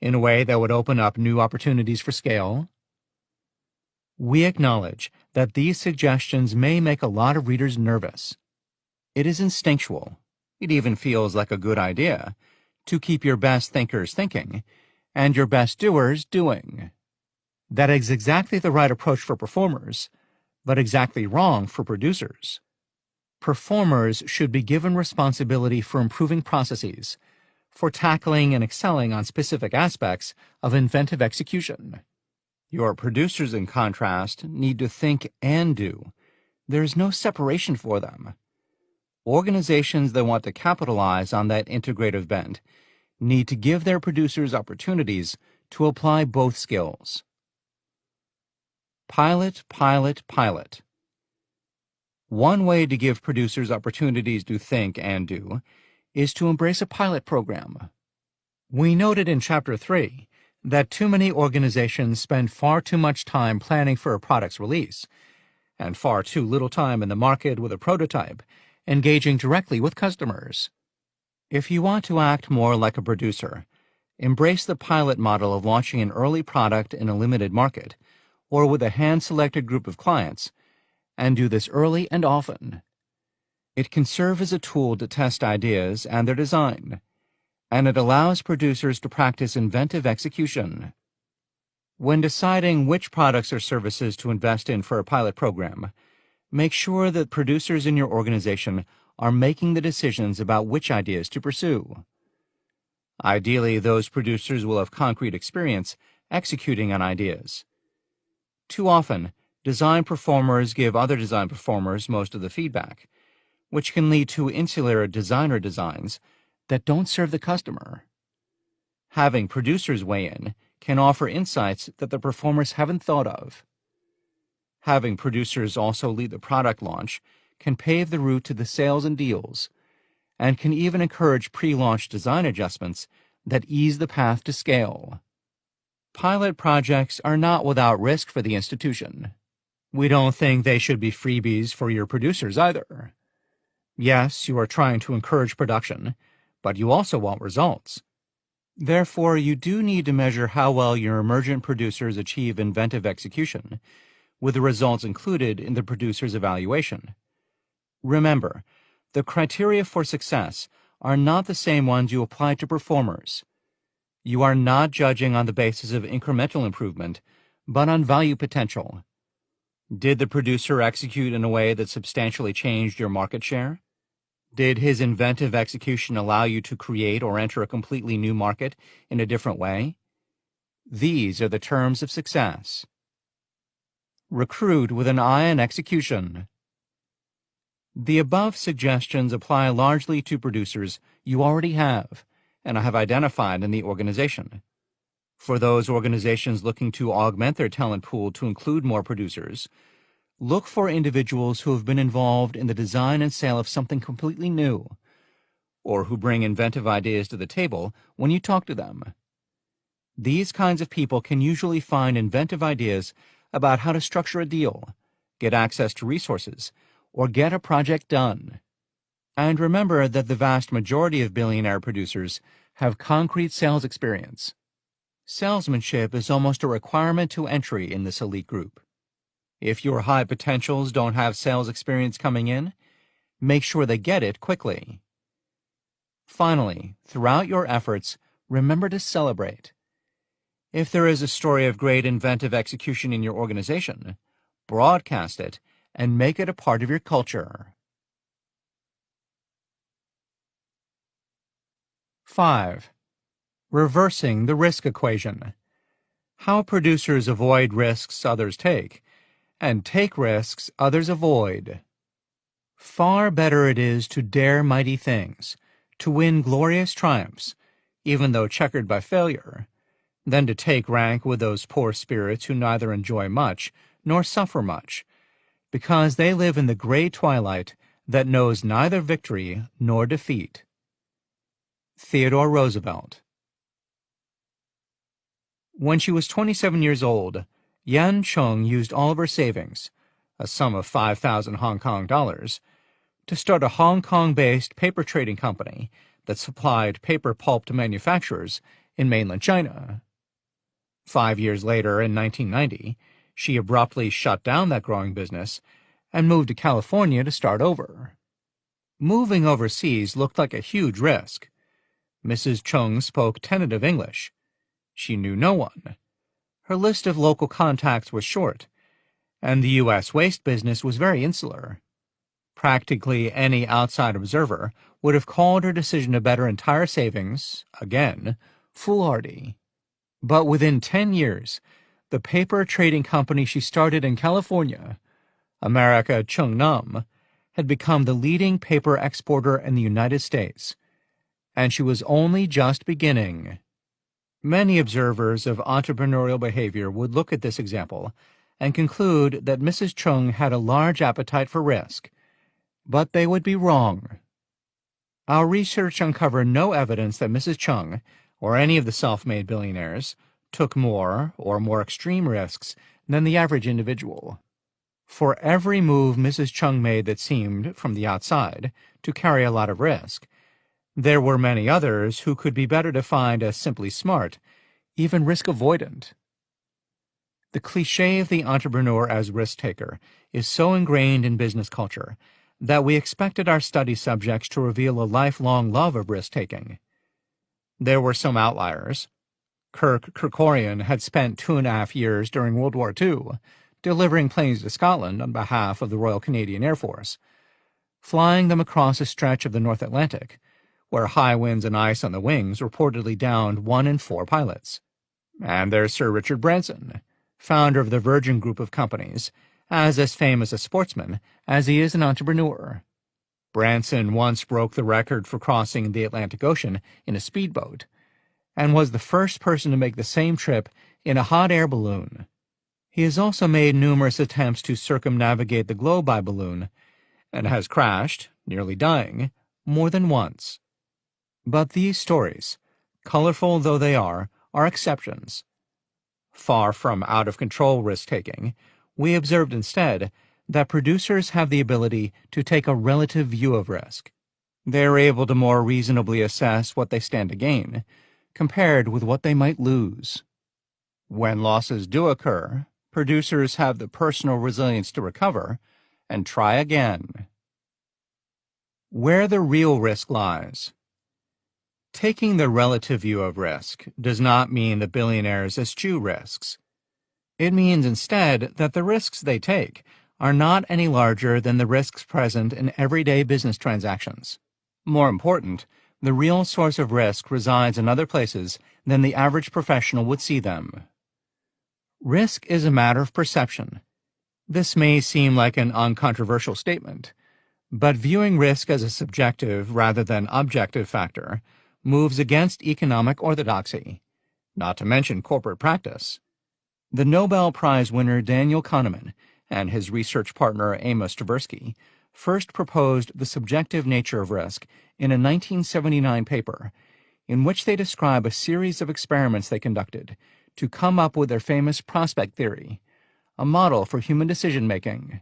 in a way that would open up new opportunities for scale? We acknowledge that these suggestions may make a lot of readers nervous. It is instinctual. It even feels like a good idea to keep your best thinkers thinking and your best doers doing. That is exactly the right approach for performers, but exactly wrong for producers. Performers should be given responsibility for improving processes, for tackling and excelling on specific aspects of inventive execution. Your producers, in contrast, need to think and do. There is no separation for them. Organizations that want to capitalize on that integrative bent need to give their producers opportunities to apply both skills. Pilot, pilot, pilot. One way to give producers opportunities to think and do is to embrace a pilot program. We noted in Chapter 3 that too many organizations spend far too much time planning for a product's release, and far too little time in the market with a prototype, engaging directly with customers. If you want to act more like a producer, embrace the pilot model of launching an early product in a limited market, or with a hand-selected group of clients, and do this early and often. It can serve as a tool to test ideas and their design, and it allows producers to practice inventive execution. When deciding which products or services to invest in for a pilot program, make sure that producers in your organization are making the decisions about which ideas to pursue. Ideally, those producers will have concrete experience executing on ideas. Too often, design performers give other design performers most of the feedback, which can lead to insular designer designs that don't serve the customer. Having producers weigh in can offer insights that the performers haven't thought of. Having producers also lead the product launch can pave the route to the sales and deals, and can even encourage pre-launch design adjustments that ease the path to scale. Pilot projects are not without risk for the institution. We don't think they should be freebies for your producers either. Yes, you are trying to encourage production, but you also want results. Therefore, you do need to measure how well your emergent producers achieve inventive execution, with the results included in the producer's evaluation. Remember, the criteria for success are not the same ones you apply to performers. You are not judging on the basis of incremental improvement, but on value potential. Did the producer execute in a way that substantially changed your market share? Did his inventive execution allow you to create or enter a completely new market in a different way? These are the terms of success. Recruit with an eye on execution. The above suggestions apply largely to producers you already have and have identified in the organization. For those organizations looking to augment their talent pool to include more producers, look for individuals who have been involved in the design and sale of something completely new, or who bring inventive ideas to the table when you talk to them. These kinds of people can usually find inventive ideas about how to structure a deal, get access to resources, or get a project done. And remember that the vast majority of billionaire producers have concrete sales experience. Salesmanship is almost a requirement to entry in this elite group. If your high potentials don't have sales experience coming in, make sure they get it quickly. Finally, throughout your efforts, remember to celebrate. If there is a story of great inventive execution in your organization, broadcast it and make it a part of your culture. 5. Reversing the risk equation. How producers avoid risks others take, and take risks others avoid. Far better it is to dare mighty things, to win glorious triumphs, even though checkered by failure, than to take rank with those poor spirits who neither enjoy much nor suffer much, because they live in the gray twilight that knows neither victory nor defeat. Theodore Roosevelt. When she was 27 years old, Yan Chung used all of her savings, a sum of 5,000 Hong Kong dollars, to start a Hong Kong-based paper trading company that supplied paper pulp to manufacturers in mainland China. 5 years later, in 1990, she abruptly shut down that growing business and moved to California to start over. Moving overseas looked like a huge risk. Mrs. Chung spoke tentative English. She knew no one. Her list of local contacts was short, and the U.S. waste business was very insular. Practically any outside observer would have called her decision to bet her entire savings, again, foolhardy. But within 10 years, the paper trading company she started in California, America Chung Nam, had become the leading paper exporter in the United States, and she was only just beginning. Many observers of entrepreneurial behavior would look at this example and conclude that Mrs. Chung had a large appetite for risk, but they would be wrong. Our research uncovered no evidence that Mrs. Chung, or any of the self-made billionaires, took more or more extreme risks than the average individual. For every move Mrs. Chung made that seemed, from the outside, to carry a lot of risk, there were many others who could be better defined as simply smart, even risk-avoidant. The cliché of the entrepreneur as risk-taker is so ingrained in business culture that we expected our study subjects to reveal a lifelong love of risk-taking. There were some outliers. Kirk Kerkorian had spent 2.5 years during World War II delivering planes to Scotland on behalf of the Royal Canadian Air Force, flying them across a stretch of the North Atlantic, where high winds and ice on the wings reportedly downed 1 in 4 pilots. And there's Sir Richard Branson, founder of the Virgin Group of companies, as famous a sportsman as he is an entrepreneur. Branson once broke the record for crossing the Atlantic Ocean in a speedboat, and was the first person to make the same trip in a hot air balloon. He has also made numerous attempts to circumnavigate the globe by balloon, and has crashed, nearly dying, more than once. But these stories, colorful though they are exceptions. Far from out-of-control risk-taking, we observed instead that producers have the ability to take a relative view of risk. They are able to more reasonably assess what they stand to gain, compared with what they might lose. When losses do occur, producers have the personal resilience to recover and try again. Where the real risk lies. Taking the relative view of risk does not mean that billionaires eschew risks. It means instead that the risks they take are not any larger than the risks present in everyday business transactions. More important, the real source of risk resides in other places than the average professional would see them. Risk is a matter of perception. This may seem like an uncontroversial statement, but viewing risk as a subjective rather than objective factor moves against economic orthodoxy, not to mention corporate practice. The Nobel Prize winner Daniel Kahneman and his research partner Amos Tversky first proposed the subjective nature of risk in a 1979 paper in which they describe a series of experiments they conducted to come up with their famous prospect theory, a model for human decision-making.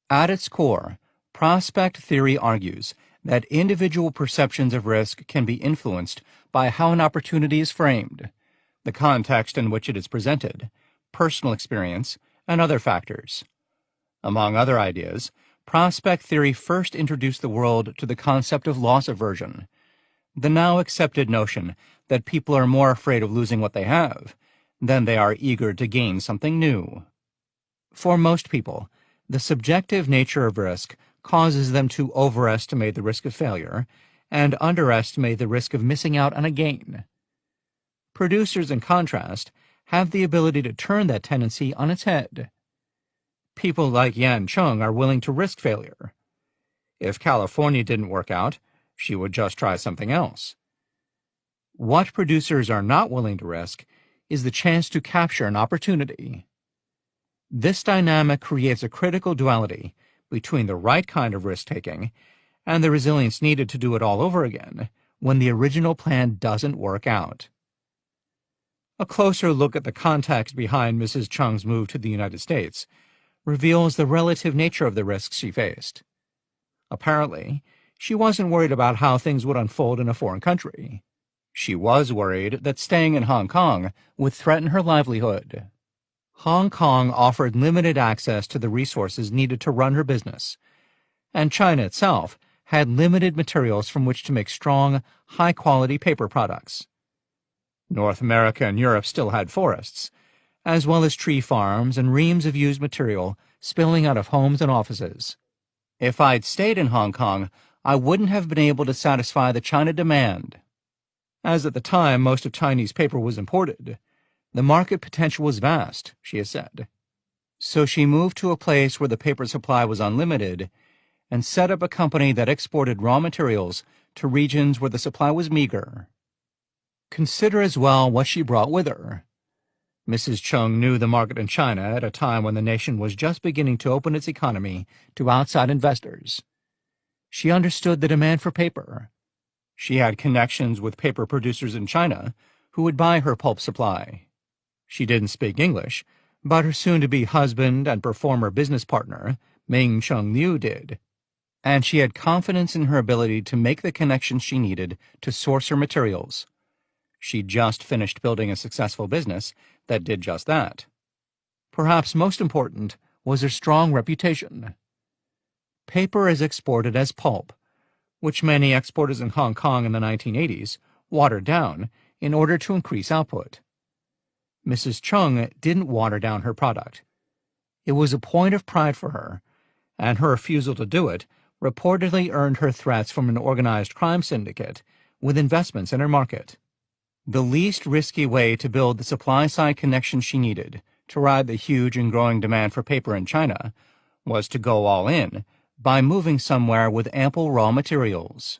At its core, prospect theory argues that individual perceptions of risk can be influenced by how an opportunity is framed, the context in which it is presented, personal experience, and other factors. Among other ideas, prospect theory first introduced the world to the concept of loss aversion, the now accepted notion that people are more afraid of losing what they have than they are eager to gain something new. For most people, the subjective nature of risk causes them to overestimate the risk of failure and underestimate the risk of missing out on a gain. Producers, in contrast, have the ability to turn that tendency on its head. People like Yan Chung are willing to risk failure. If California didn't work out, she would just try something else. What producers are not willing to risk is the chance to capture an opportunity. This dynamic creates a critical duality between the right kind of risk-taking and the resilience needed to do it all over again when the original plan doesn't work out. A closer look at the context behind Mrs. Chung's move to the United States reveals the relative nature of the risks she faced. Apparently, she wasn't worried about how things would unfold in a foreign country. She was worried that staying in Hong Kong would threaten her livelihood. Hong Kong offered limited access to the resources needed to run her business, and China itself had limited materials from which to make strong, high-quality paper products. North America and Europe still had forests, as well as tree farms and reams of used material spilling out of homes and offices. If I'd stayed in Hong Kong, I wouldn't have been able to satisfy the China demand. As at the time most of Chinese paper was imported, the market potential was vast, she has said. So she moved to a place where the paper supply was unlimited and set up a company that exported raw materials to regions where the supply was meager. Consider as well what she brought with her. Mrs. Chung knew the market in China at a time when the nation was just beginning to open its economy to outside investors. She understood the demand for paper. She had connections with paper producers in China who would buy her pulp supply. She didn't speak English, but her soon-to-be husband and performer business partner, Ming Chung Liu, did. And she had confidence in her ability to make the connections she needed to source her materials. She'd just finished building a successful business that did just that. Perhaps most important was her strong reputation. Paper is exported as pulp, which many exporters in Hong Kong in the 1980s watered down in order to increase output. Mrs. Chung didn't water down her product. It was a point of pride for her, and her refusal to do it reportedly earned her threats from an organized crime syndicate with investments in her market. The least risky way to build the supply-side connection she needed to ride the huge and growing demand for paper in China was to go all in by moving somewhere with ample raw materials.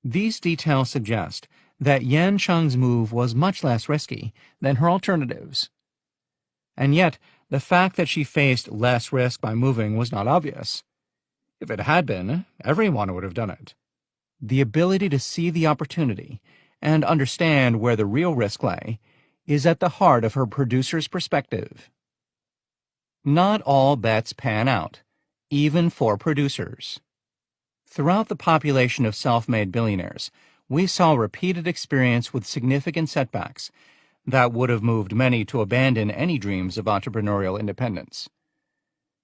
These details suggest that Yan Chung's move was much less risky than her alternatives. And yet, the fact that she faced less risk by moving was not obvious. If it had been, everyone would have done it. The ability to see the opportunity and understand where the real risk lay is at the heart of her producer's perspective. Not all bets pan out, even for producers. Throughout the population of self-made billionaires, we saw repeated experience with significant setbacks that would have moved many to abandon any dreams of entrepreneurial independence.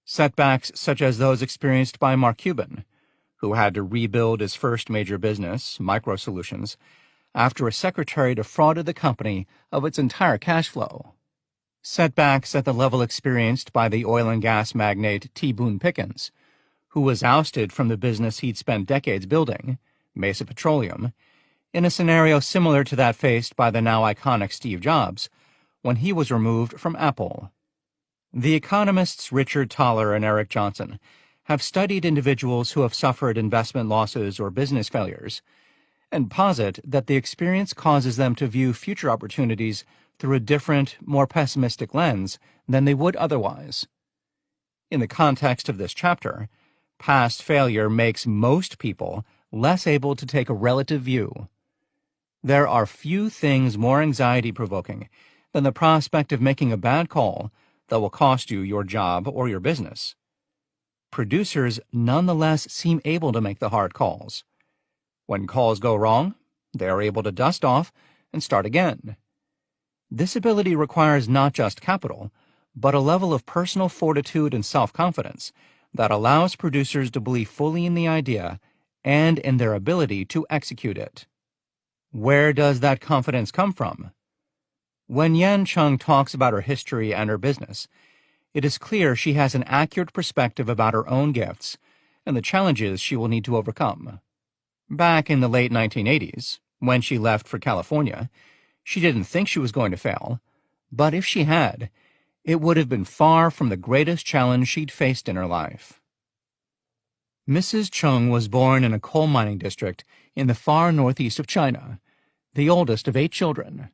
Setbacks such as those experienced by Mark Cuban, who had to rebuild his first major business, Micro Solutions, after a secretary defrauded the company of its entire cash flow. Setbacks at the level experienced by the oil and gas magnate T. Boone Pickens, who was ousted from the business he'd spent decades building, Mesa Petroleum, in a scenario similar to that faced by the now iconic Steve Jobs when he was removed from Apple. The economists Richard Thaler and Eric Johnson have studied individuals who have suffered investment losses or business failures and posit that the experience causes them to view future opportunities through a different, more pessimistic lens than they would otherwise. In the context of this chapter, past failure makes most people less able to take a relative view. There are few things more anxiety-provoking than the prospect of making a bad call that will cost you your job or your business. Producers nonetheless seem able to make the hard calls. When calls go wrong, they are able to dust off and start again. This ability requires not just capital, but a level of personal fortitude and self-confidence that allows producers to believe fully in the idea and in their ability to execute it. Where does that confidence come from? When Yan Chung talks about her history and her business, it is clear she has an accurate perspective about her own gifts and the challenges she will need to overcome. Back in the late 1980s, when she left for California, she didn't think she was going to fail, but if she had, it would have been far from the greatest challenge she'd faced in her life. Mrs. Chung was born in a coal mining district in the far northeast of China, the oldest of 8 children.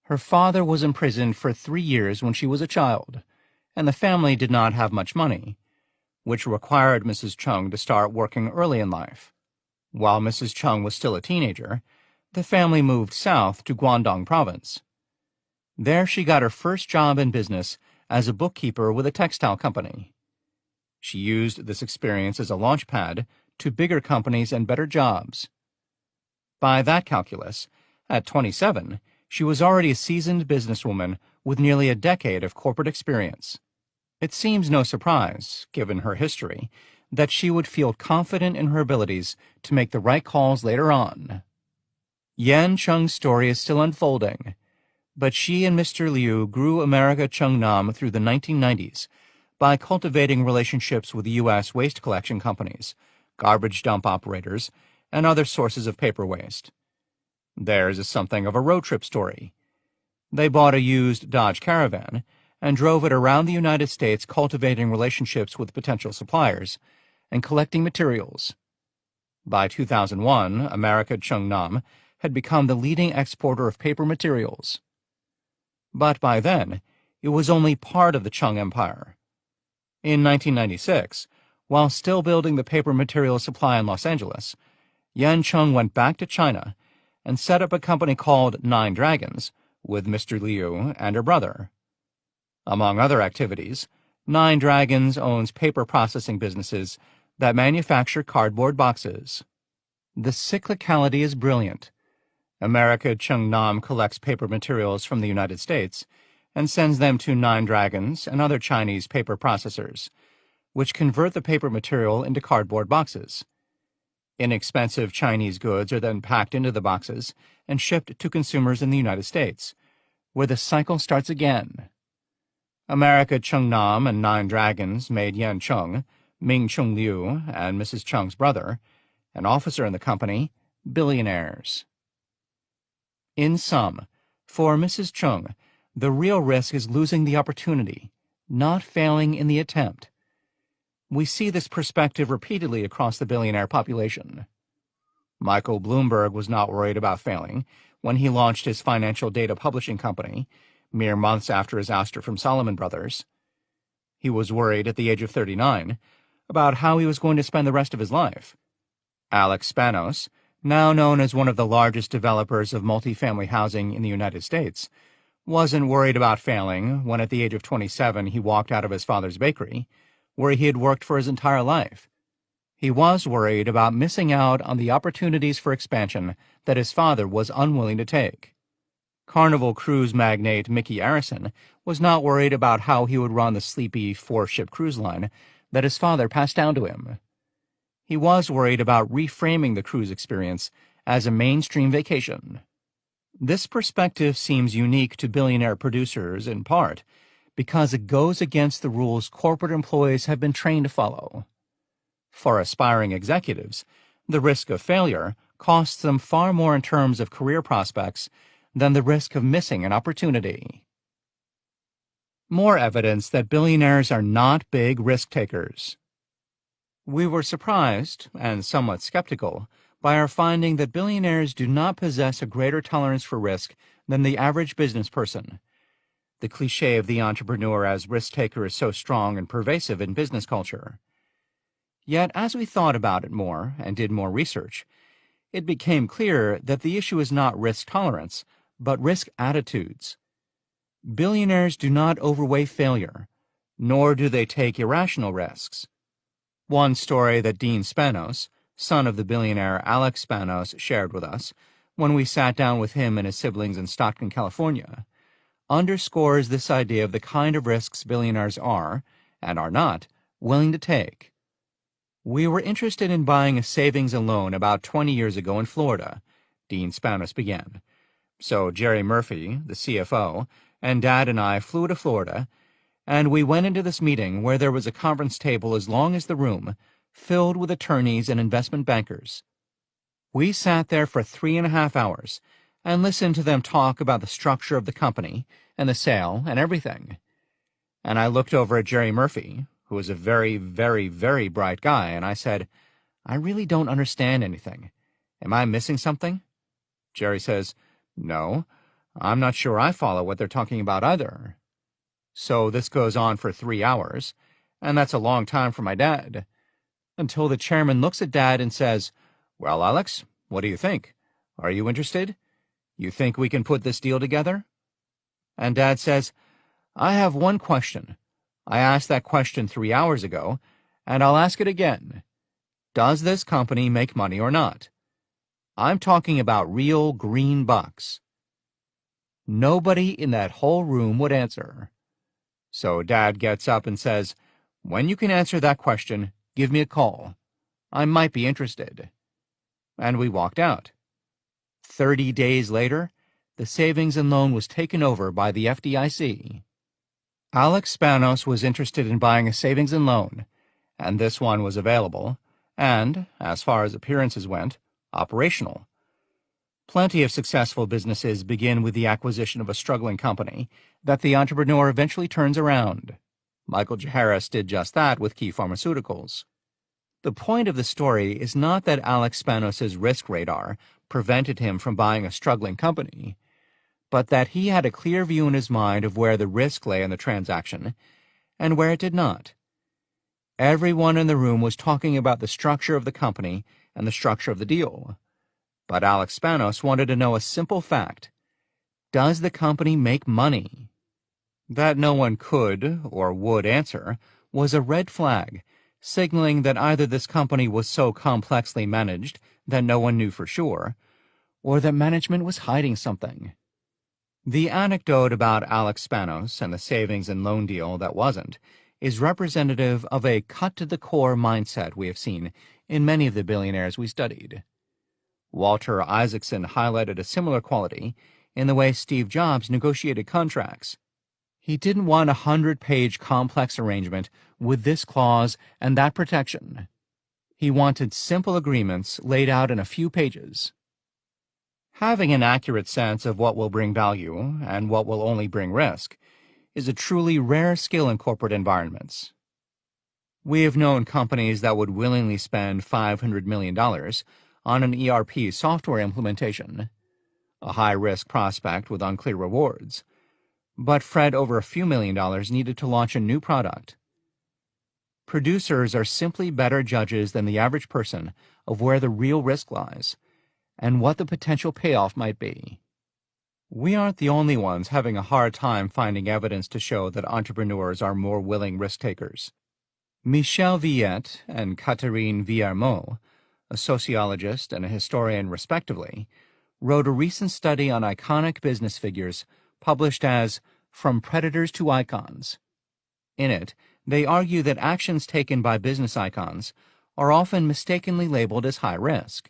Her father was imprisoned for 3 years when she was a child, and the family did not have much money, which required Mrs. Chung to start working early in life. While Mrs. Chung was still a teenager, the family moved south to Guangdong province. There she got her first job in business as a bookkeeper with a textile company. She used this experience as a launchpad to bigger companies and better jobs. By that calculus, at 27, she was already a seasoned businesswoman with nearly a decade of corporate experience. It seems no surprise, given her history, that she would feel confident in her abilities to make the right calls later on. Yan Chung's story is still unfolding, but she and Mr. Liu grew America Chung Nam through the 1990s by cultivating relationships with U.S. waste collection companies, garbage dump operators, and other sources of paper waste. Theirs is something of a road trip story. They bought a used Dodge Caravan and drove it around the United States cultivating relationships with potential suppliers and collecting materials. By 2001, America Chung Nam had become the leading exporter of paper materials. But by then, it was only part of the Chung Empire. In 1996, while still building the paper material supply in Los Angeles, Yan Chung went back to China and set up a company called 9 Dragons with Mr. Liu and her brother. Among other activities, 9 Dragons owns paper processing businesses that manufacture cardboard boxes. The cyclicality is brilliant. America Chung Nam collects paper materials from the United States and sends them to 9 Dragons and other Chinese paper processors, which convert the paper material into cardboard boxes. Inexpensive Chinese goods are then packed into the boxes and shipped to consumers in the United States, where the cycle starts again. America Chung Nam and 9 Dragons made Yan Chung, Ming Chung Liu, and Mrs. Chung's brother, an officer in the company, billionaires. In sum, for Mrs. Chung, the real risk is losing the opportunity, not failing in the attempt. We see this perspective repeatedly across the billionaire population. Michael Bloomberg was not worried about failing when he launched his financial data publishing company, mere months after his ouster from Salomon Brothers. He was worried at the age of 39 about how he was going to spend the rest of his life. Alex Spanos, now known as one of the largest developers of multifamily housing in the United States, wasn't worried about failing when at the age of 27 he walked out of his father's bakery, where he had worked for his entire life. He was worried about missing out on the opportunities for expansion that his father was unwilling to take. Carnival cruise magnate Mickey Arison was not worried about how he would run the sleepy 4-ship cruise line that his father passed down to him. He was worried about reframing the cruise experience as a mainstream vacation. This perspective seems unique to billionaire producers in part because it goes against the rules corporate employees have been trained to follow. For aspiring executives, the risk of failure costs them far more in terms of career prospects than the risk of missing an opportunity. More evidence that billionaires are not big risk takers. We were surprised, and somewhat skeptical, by our finding that billionaires do not possess a greater tolerance for risk than the average business person. The cliché of the entrepreneur as risk-taker is so strong and pervasive in business culture. Yet, as we thought about it more and did more research, it became clear that the issue is not risk tolerance, but risk attitudes. Billionaires do not overweigh failure, nor do they take irrational risks. One story that Dean Spanos, son of the billionaire Alex Spanos, shared with us when we sat down with him and his siblings in Stockton, California, underscores this idea of the kind of risks billionaires are, and are not, willing to take. We were interested in buying a savings and loan about 20 years ago in Florida, Dean Spanos began. So Jerry Murphy, the CFO, and Dad and I flew to Florida, and we went into this meeting where there was a conference table as long as the room, filled with attorneys and investment bankers. We sat there for 3.5 hours and listened to them talk about the structure of the company and the sale and everything. And I looked over at Jerry Murphy, who was a very, very, very bright guy, and I said, I really don't understand anything. Am I missing something? Jerry says, No, I'm not sure I follow what they're talking about either. So this goes on for 3 hours, and that's a long time for my dad. Until the chairman looks at Dad and says, Well, Alex, what do you think? Are you interested? You think we can put this deal together? And Dad says, I have one question. I asked that question 3 hours ago, and I'll ask it again. Does this company make money or not? I'm talking about real green bucks. Nobody in that whole room would answer. So Dad gets up and says, When you can answer that question, give me a call. I might be interested. And we walked out. 30 days later, the savings and loan was taken over by the FDIC. Alex Spanos was interested in buying a savings and loan, and this one was available, and, as far as appearances went, operational. Plenty of successful businesses begin with the acquisition of a struggling company that the entrepreneur eventually turns around. Michael J. Harris did just that with Key Pharmaceuticals. The point of the story is not that Alex Spanos' risk radar prevented him from buying a struggling company, but that he had a clear view in his mind of where the risk lay in the transaction and where it did not. Everyone in the room was talking about the structure of the company and the structure of the deal. But Alex Spanos wanted to know a simple fact. Does the company make money? That no one could or would answer was a red flag, signaling that either this company was so complexly managed that no one knew for sure, or that management was hiding something. The anecdote about Alex Spanos and the savings and loan deal that wasn't is representative of a cut-to-the-core mindset we have seen in many of the billionaires we studied. Walter Isaacson highlighted a similar quality in the way Steve Jobs negotiated contracts. He didn't want a 100-page complex arrangement with this clause and that protection. He wanted simple agreements laid out in a few pages. Having an accurate sense of what will bring value and what will only bring risk is a truly rare skill in corporate environments. We have known companies that would willingly spend $500 million on an ERP software implementation, a high-risk prospect with unclear rewards, but fret over a few $1,000,000 needed to launch a new product. Producers are simply better judges than the average person of where the real risk lies and what the potential payoff might be. We aren't the only ones having a hard time finding evidence to show that entrepreneurs are more willing risk-takers. Michel Viette and Catherine Villarmeau, a sociologist and a historian respectively, wrote a recent study on iconic business figures published as From Predators to Icons. In it, they argue that actions taken by business icons are often mistakenly labeled as high risk.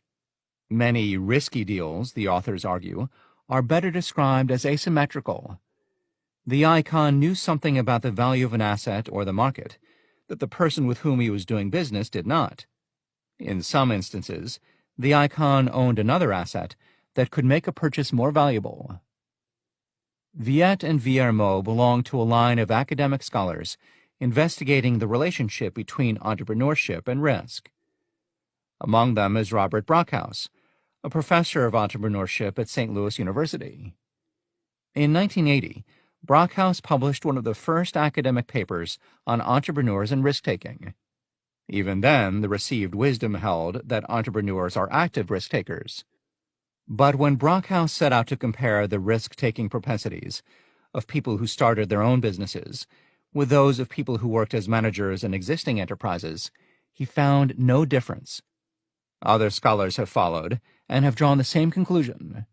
Many risky deals, the authors argue, are better described as asymmetrical. The icon knew something about the value of an asset or the market that the person with whom he was doing business did not. In some instances, the icon owned another asset that could make a purchase more valuable. Viette and Villarmeau belong to a line of academic scholars investigating the relationship between entrepreneurship and risk. Among them is Robert Brockhaus, a professor of entrepreneurship at St. Louis University. In 1980, Brockhaus published one of the first academic papers on entrepreneurs and risk-taking. Even then, the received wisdom held that entrepreneurs are active risk-takers. But when Brockhaus set out to compare the risk-taking propensities of people who started their own businesses with those of people who worked as managers in existing enterprises, he found no difference. Other scholars have followed and have drawn the same conclusion.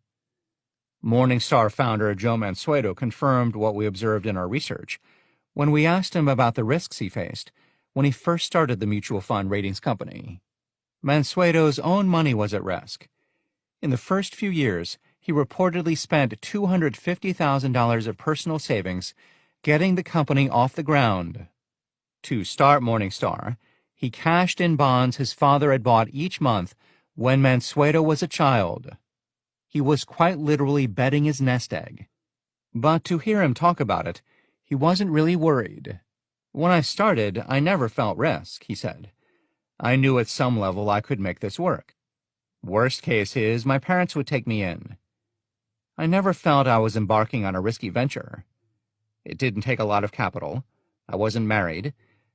Morningstar founder Joe Mansueto confirmed what we observed in our research when we asked him about the risks he faced when he first started the mutual fund ratings company. Mansueto's own money was at risk. In the first few years, he reportedly spent $250,000 of personal savings getting the company off the ground. To start Morningstar, he cashed in bonds his father had bought each month when Mansueto was a child. He was quite literally betting his nest egg. But to hear him talk about it, he wasn't really worried. When I started, I never felt risk, he said. I knew at some level I could make this work. Worst case is my parents would take me in. I never felt I was embarking on a risky venture. It didn't take a lot of capital. I wasn't married.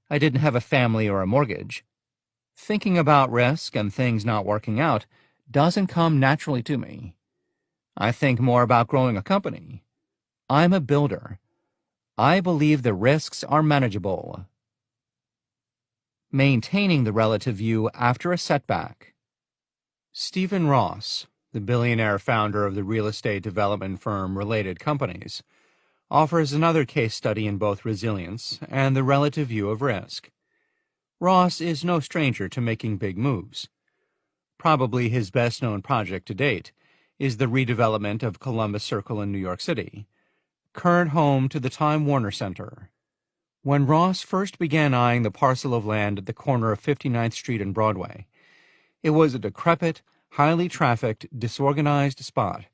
I didn't have a family or a mortgage. Thinking about risk and things not working out doesn't come naturally to me. I think more about growing a company. I'm a builder. I believe the risks are manageable. Maintaining the relative view after a setback. Stephen Ross, the billionaire founder of the real estate development firm Related Companies, offers another case study in both resilience and the relative view of risk. Ross is no stranger to making big moves. Probably his best-known project to date is the redevelopment of Columbus Circle in New York City, current home to the Time Warner Center. When Ross first began eyeing the parcel of land at the corner of 59th Street and Broadway, it was a decrepit, highly trafficked, disorganized spot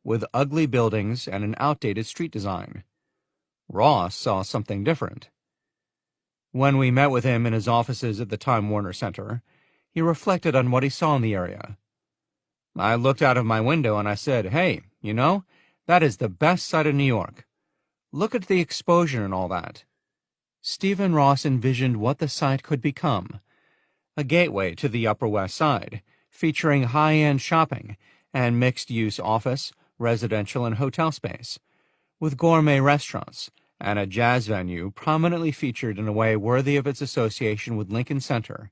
with ugly buildings and an outdated street design. Ross saw something different. When we met with him in his offices at the Time Warner Center, he reflected on what he saw in the area. I looked out of my window and I said, "Hey, you know, that is the best site in New York. Look at the exposure and all that." Stephen Ross envisioned what the site could become, a gateway to the Upper West Side, featuring high-end shopping and mixed-use office, residential, and hotel space, with gourmet restaurants and a jazz venue prominently featured in a way worthy of its association with Lincoln Center,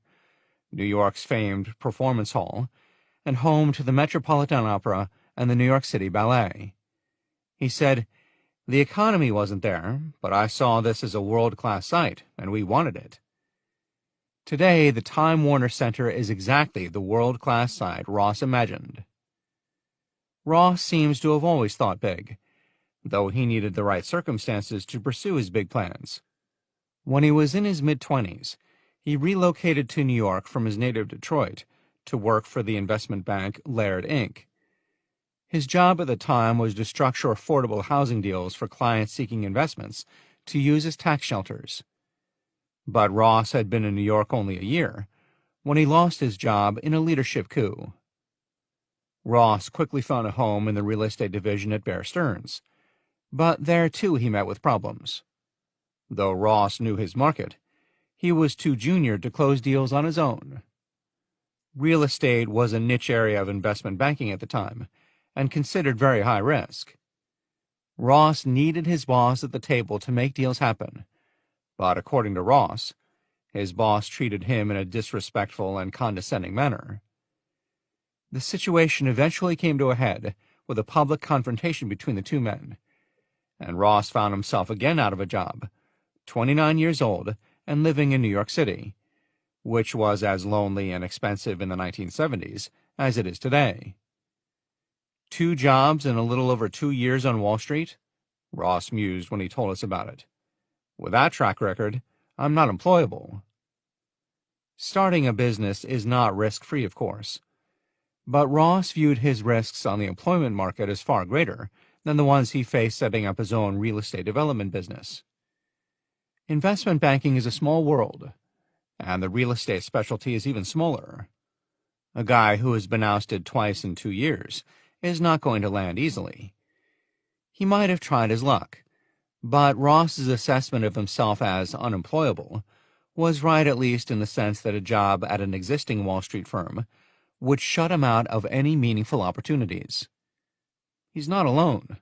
New York's famed performance hall, and home to the Metropolitan Opera and the New York City Ballet. He said, "The economy wasn't there, but I saw this as a world-class site, and we wanted it." Today, the Time Warner Center is exactly the world-class site Ross imagined. Ross seems to have always thought big, though he needed the right circumstances to pursue his big plans. When he was in his mid-20s, he relocated to New York from his native Detroit to work for the investment bank Laird, Inc. His job at the time was to structure affordable housing deals for clients seeking investments to use as tax shelters. But Ross had been in New York only a year when he lost his job in a leadership coup. Ross quickly found a home in the real estate division at Bear Stearns, but there too he met with problems. Though Ross knew his market, he was too junior to close deals on his own. Real estate was a niche area of investment banking at the time, and considered very high risk. Ross needed his boss at the table to make deals happen, but according to Ross, his boss treated him in a disrespectful and condescending manner. The situation eventually came to a head with a public confrontation between the two men, and Ross found himself again out of a job, 29 years old and living in New York City, which was as lonely and expensive in the 1970s as it is today. 2 jobs in a little over 2 years on Wall Street? Ross mused when he told us about it. With that track record, I'm not employable. Starting a business is not risk-free, of course, but Ross viewed his risks on the employment market as far greater than the ones he faced setting up his own real estate development business. Investment banking is a small world, and the real estate specialty is even smaller. A guy who has been ousted twice in 2 years is not going to land easily. He might have tried his luck, but Ross's assessment of himself as unemployable was right, at least in the sense that a job at an existing Wall Street firm would shut him out of any meaningful opportunities. He's not alone.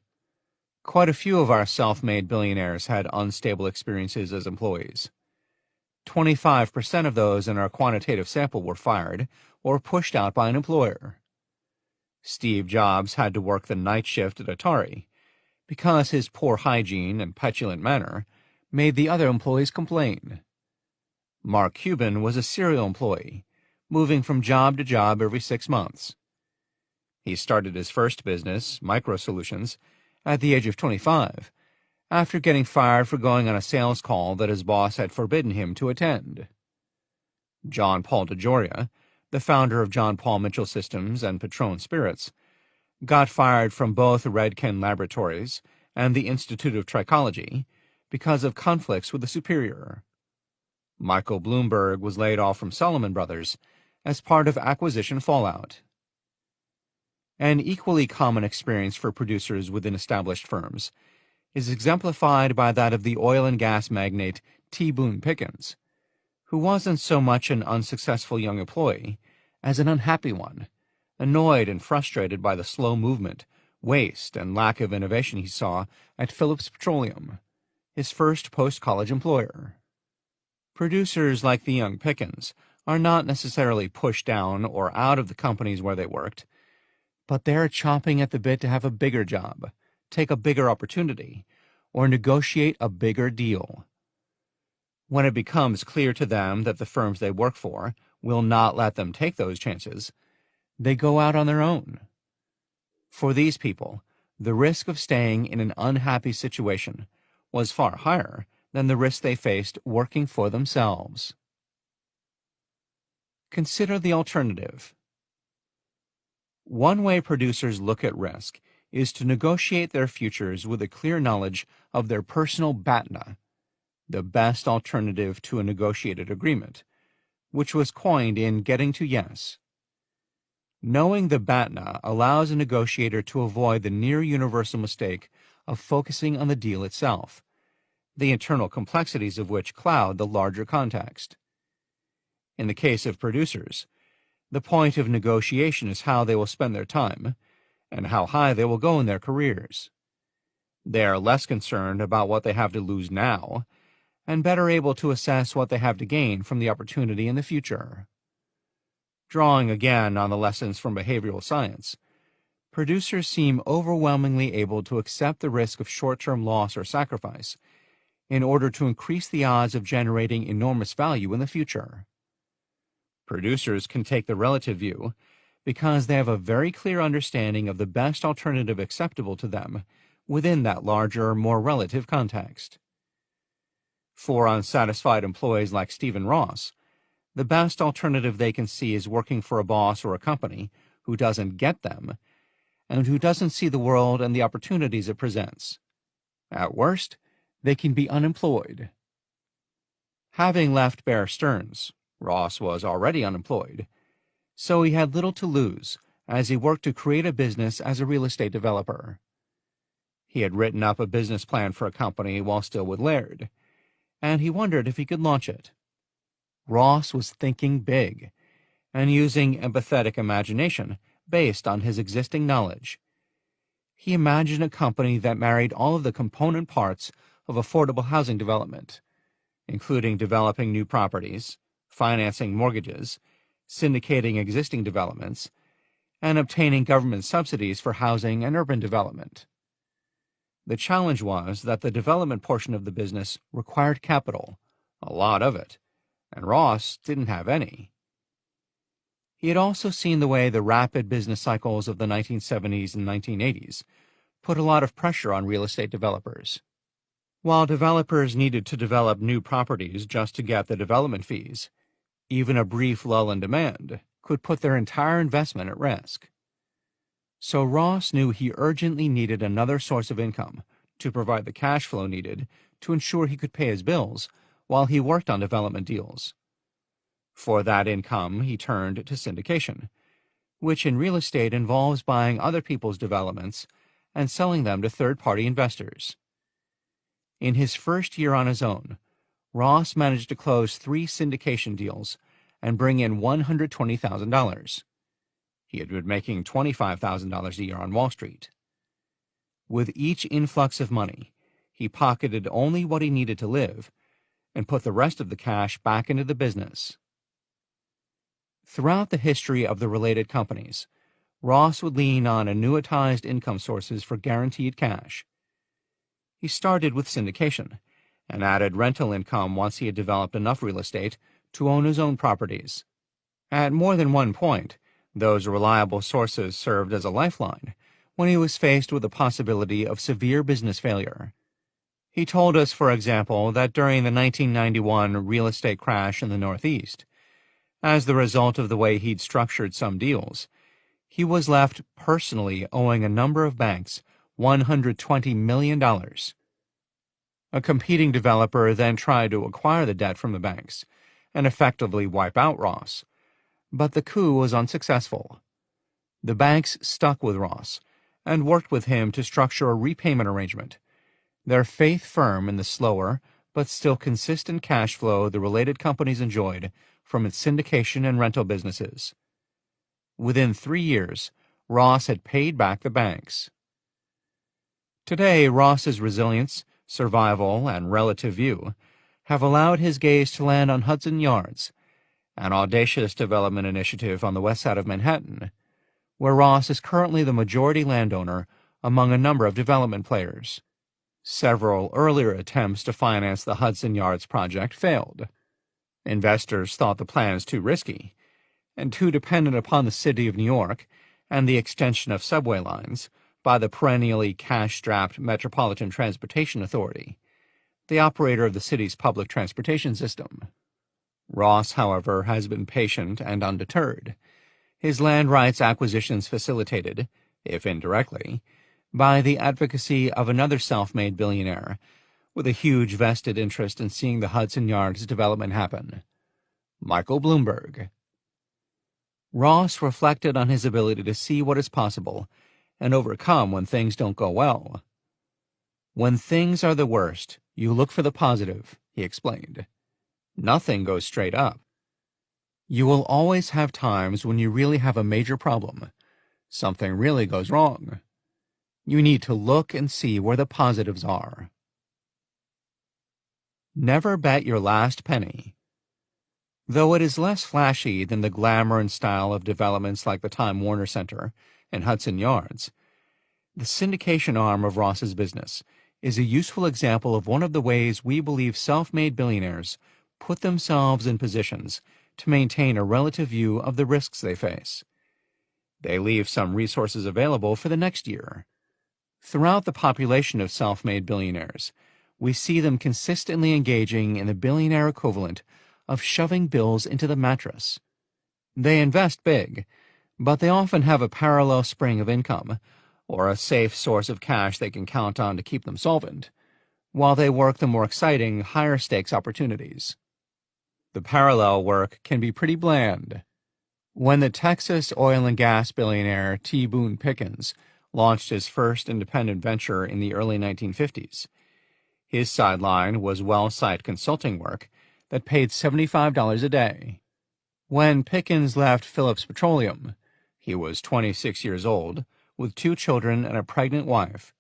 Quite a few of our self-made billionaires had unstable experiences as employees. 25% of those in our quantitative sample were fired or pushed out by an employer. Steve Jobs had to work the night shift at Atari because his poor hygiene and petulant manner made the other employees complain. Mark Cuban was a serial employee, moving from job to job every 6 months. He started his first business, Micro Solutions, at the age of 25, after getting fired for going on a sales call that his boss had forbidden him to attend. John Paul DeJoria, the founder of John Paul Mitchell Systems and Patron Spirits, got fired from both Redken Laboratories and the Institute of Trichology because of conflicts with a superior. Michael Bloomberg was laid off from Salomon Brothers as part of acquisition fallout. An equally common experience for producers within established firms is exemplified by that of the oil and gas magnate T. Boone Pickens, who wasn't so much an unsuccessful young employee as an unhappy one, annoyed and frustrated by the slow movement, waste, and lack of innovation he saw at Phillips Petroleum, his first post-college employer. Producers like the young Pickens are not necessarily pushed down or out of the companies where they worked, but they're chomping at the bit to have a bigger job, take a bigger opportunity, or negotiate a bigger deal. When it becomes clear to them that the firms they work for will not let them take those chances, they go out on their own. For these people, the risk of staying in an unhappy situation was far higher than the risk they faced working for themselves. Consider the alternative. One way producers look at risk is to negotiate their futures with a clear knowledge of their personal BATNA, the best alternative to a negotiated agreement, which was coined in Getting to Yes. Knowing the BATNA allows a negotiator to avoid the near-universal mistake of focusing on the deal itself, the internal complexities of which cloud the larger context. In the case of producers, the point of negotiation is how they will spend their time and how high they will go in their careers. They are less concerned about what they have to lose now and better able to assess what they have to gain from the opportunity in the future. Drawing again on the lessons from behavioral science, producers seem overwhelmingly able to accept the risk of short-term loss or sacrifice in order to increase the odds of generating enormous value in the future. Producers can take the relative view because they have a very clear understanding of the best alternative acceptable to them within that larger, more relative context. For unsatisfied employees like Stephen Ross, the best alternative they can see is working for a boss or a company who doesn't get them and who doesn't see the world and the opportunities it presents. At worst, they can be unemployed. Having left Bear Stearns, Ross was already unemployed, so he had little to lose as he worked to create a business as a real estate developer. He had written up a business plan for a company while still with Laird, and he wondered if he could launch it. Ross was thinking big and using empathetic imagination based on his existing knowledge. He imagined a company that married all of the component parts of affordable housing development, including developing new properties, financing mortgages, syndicating existing developments, and obtaining government subsidies for housing and urban development. The challenge was that the development portion of the business required capital, a lot of it, and Ross didn't have any. He had also seen the way the rapid business cycles of the 1970s and 1980s put a lot of pressure on real estate developers. While developers needed to develop new properties just to get the development fees, even a brief lull in demand could put their entire investment at risk. So Ross knew he urgently needed another source of income to provide the cash flow needed to ensure he could pay his bills while he worked on development deals. For that income, he turned to syndication, which in real estate involves buying other people's developments and selling them to third-party investors. In his first year on his own, Ross managed to close 3 syndication deals and bring in $120,000. He had been making $25,000 a year on Wall Street. With each influx of money, he pocketed only what he needed to live and put the rest of the cash back into the business. Throughout the history of the related companies, Ross would lean on annuitized income sources for guaranteed cash. He started with syndication and added rental income once he had developed enough real estate to own his own properties. At more than one point, those reliable sources served as a lifeline when he was faced with the possibility of severe business failure. He told us, for example, that during the 1991 real estate crash in the Northeast, as the result of the way he'd structured some deals, he was left personally owing a number of banks $120 million. A competing developer then tried to acquire the debt from the banks and effectively wipe out Ross, but the coup was unsuccessful. The banks stuck with Ross and worked with him to structure a repayment arrangement, their faith firm in the slower but still consistent cash flow the related companies enjoyed from its syndication and rental businesses. Within 3 years, Ross had paid back the banks. Today, Ross's resilience, survival, and relative view have allowed his gaze to land on Hudson Yards, an audacious development initiative on the west side of Manhattan, where Ross is currently the majority landowner among a number of development players. Several earlier attempts to finance the Hudson Yards project failed. Investors thought the plans too risky and too dependent upon the city of New York and the extension of subway lines by the perennially cash-strapped Metropolitan Transportation Authority, the operator of the city's public transportation system. Ross, however, has been patient and undeterred, his land rights acquisitions facilitated, if indirectly, by the advocacy of another self-made billionaire with a huge vested interest in seeing the Hudson Yards development happen, Michael Bloomberg. Ross reflected on his ability to see what is possible and overcome when things don't go well. When things are the worst, you look for the positive, he explained. Nothing goes straight up. You will always have times when you really have a major problem. Something really goes wrong. You need to look and see where the positives are. Never bet your last penny. Though it is less flashy than the glamour and style of developments like the Time Warner Center and Hudson Yards, the syndication arm of Ross's business is a useful example of one of the ways we believe self-made billionaires put themselves in positions to maintain a relative view of the risks they face. They leave some resources available for the next year. Throughout the population of self-made billionaires, we see them consistently engaging in the billionaire equivalent of shoving bills into the mattress. They invest big, but they often have a parallel spring of income, or a safe source of cash they can count on to keep them solvent, while they work the more exciting, higher-stakes opportunities. The parallel work can be pretty bland. When the Texas oil and gas billionaire T. Boone Pickens launched his first independent venture in the early 1950s, his sideline was well-site consulting work that paid $75 a day. When Pickens left Phillips Petroleum, he was 26 years old, with 2 children and a pregnant wife.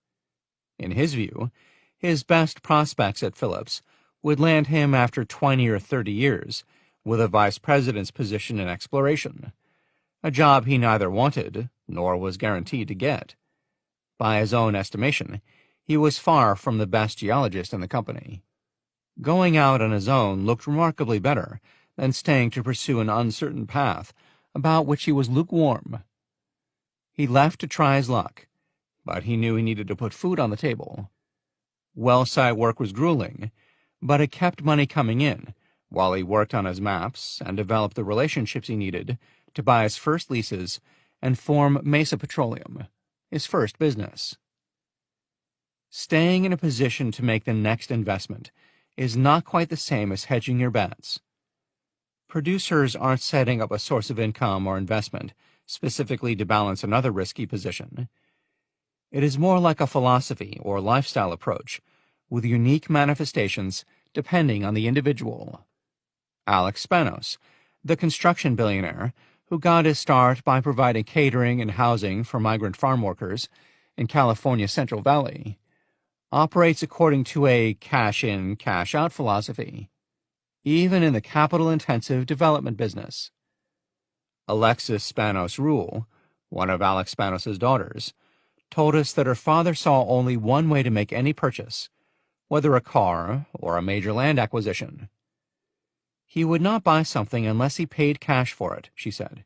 In his view, his best prospects at Phillips would land him after 20 or 30 years with a vice president's position in exploration, a job he neither wanted nor was guaranteed to get. By his own estimation, he was far from the best geologist in the company. Going out on his own looked remarkably better than staying to pursue an uncertain path about which he was lukewarm. He left to try his luck, but he knew he needed to put food on the table. Well-site work was grueling, but it kept money coming in while he worked on his maps and developed the relationships he needed to buy his first leases and form Mesa Petroleum, his first business. Staying in a position to make the next investment is not quite the same as hedging your bets. Producers aren't setting up a source of income or investment specifically to balance another risky position. It is more like a philosophy or lifestyle approach with unique manifestations depending on the individual. Alex Spanos, the construction billionaire who got his start by providing catering and housing for migrant farm workers in California's Central Valley, operates according to a cash-in, cash-out philosophy, even in the capital-intensive development business. Alexis Spanos Rule, one of Alex Spanos' daughters, told us that her father saw only one way to make any purchase, whether a car or a major land acquisition. He would not buy something unless he paid cash for it, she said.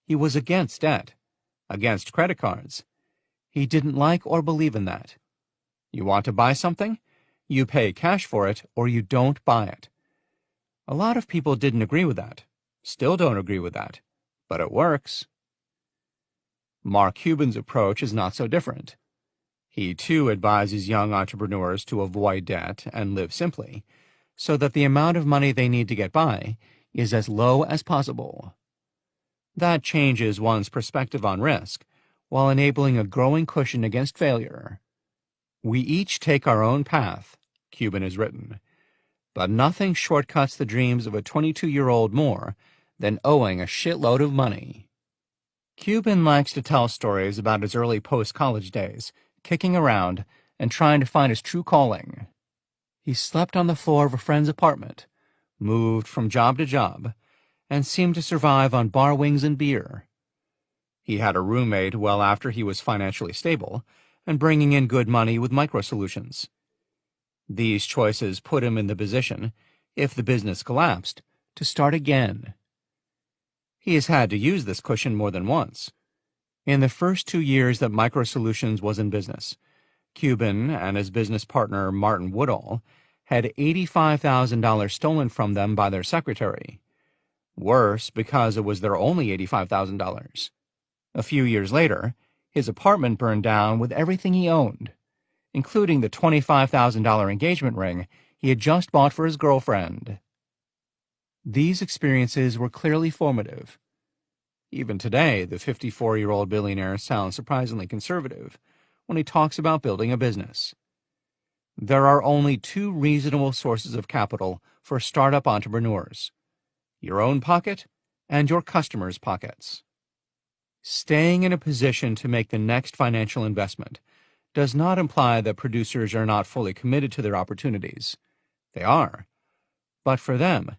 He was against debt, against credit cards. He didn't like or believe in that. You want to buy something? You pay cash for it or you don't buy it. A lot of people didn't agree with that, still don't agree with that, but it works. Mark Cuban's approach is not so different. He too advises young entrepreneurs to avoid debt and live simply, so that the amount of money they need to get by is as low as possible. That changes one's perspective on risk, while enabling a growing cushion against failure. We each take our own path, Cuban has written, but nothing shortcuts the dreams of a 22-year-old more than owing a shitload of money. Cuban likes to tell stories about his early post-college days, kicking around and trying to find his true calling. He slept on the floor of a friend's apartment, moved from job to job, and seemed to survive on bar wings and beer. He had a roommate well after he was financially stable and bringing in good money with micro-solutions. These choices put him in the position, if the business collapsed, to start again. He has had to use this cushion more than once. In the first 2 years that Micro-Solutions was in business, Cuban and his business partner Martin Woodall had $85,000 stolen from them by their secretary. Worse, because it was their only $85,000. A few years later, his apartment burned down with everything he owned, including the $25,000 engagement ring he had just bought for his girlfriend. These experiences were clearly formative. Even today, the 54-year-old billionaire sounds surprisingly conservative when he talks about building a business. There are only 2 reasonable sources of capital for startup entrepreneurs: your own pocket and your customers' pockets. Staying in a position to make the next financial investment does not imply that producers are not fully committed to their opportunities. They are. But for them,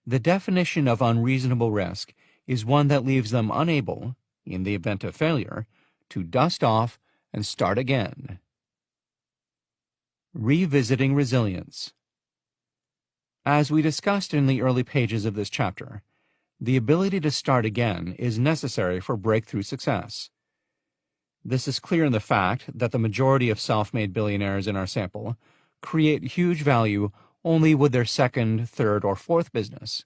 the definition of unreasonable risk is one that leaves them unable, in the event of failure, to dust off and start again. Revisiting resilience. As we discussed in the early pages of this chapter, the ability to start again is necessary for breakthrough success. This is clear in the fact that the majority of self-made billionaires in our sample create huge value only with their second, third, or fourth business.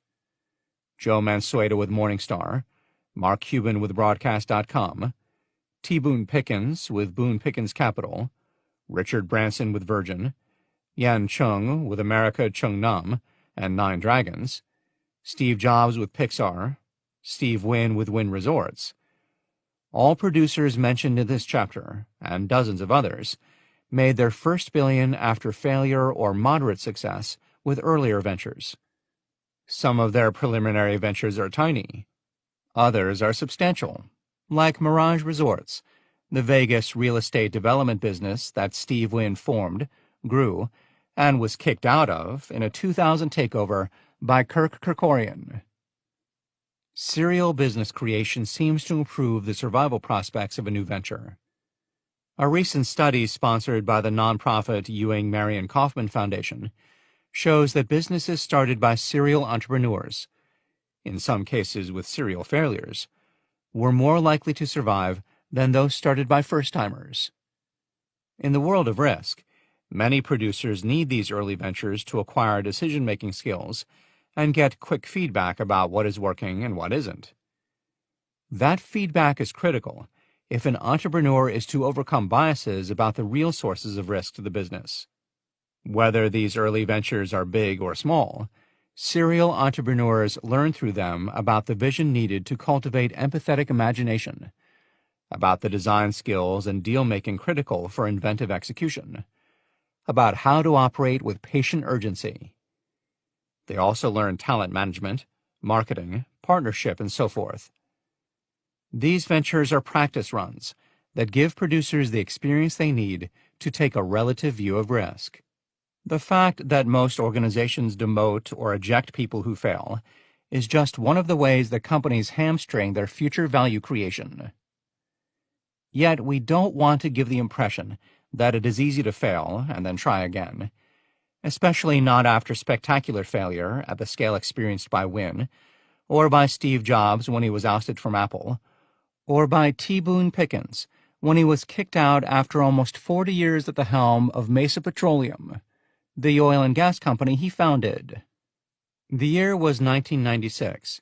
Joe Mansueto with Morningstar, Mark Cuban with Broadcast.com, T. Boone Pickens with Boone Pickens Capital, Richard Branson with Virgin, Yan Chung with America Chung Nam and Nine Dragons, Steve Jobs with Pixar, Steve Wynn with Wynn Resorts. All producers mentioned in this chapter, and dozens of others, made their first billion after failure or moderate success with earlier ventures. Some of their preliminary ventures are tiny. Others are substantial, like Mirage Resorts, the Vegas real estate development business that Steve Wynn formed, grew, and was kicked out of in a 2000 takeover by Kirk Kerkorian. Serial business creation seems to improve the survival prospects of a new venture. A recent study sponsored by the nonprofit Ewing Marion Kauffman Foundation shows that businesses started by serial entrepreneurs, in some cases with serial failures, were more likely to survive than those started by first-timers. In the world of risk, many producers need these early ventures to acquire decision-making skills and get quick feedback about what is working and what isn't. That feedback is critical if an entrepreneur is to overcome biases about the real sources of risk to the business. Whether these early ventures are big or small, serial entrepreneurs learn through them about the vision needed to cultivate empathetic imagination, about the design skills and deal-making critical for inventive execution, about how to operate with patient urgency. They also learn talent management, marketing, partnership, and so forth. These ventures are practice runs that give producers the experience they need to take a relative view of risk. The fact that most organizations demote or eject people who fail is just one of the ways that companies hamstring their future value creation. Yet we don't want to give the impression that it is easy to fail and then try again, especially not after spectacular failure at the scale experienced by Wynn, or by Steve Jobs when he was ousted from Apple, or by T. Boone Pickens when he was kicked out after almost 40 years at the helm of Mesa Petroleum, the oil and gas company he founded. The year was 1996,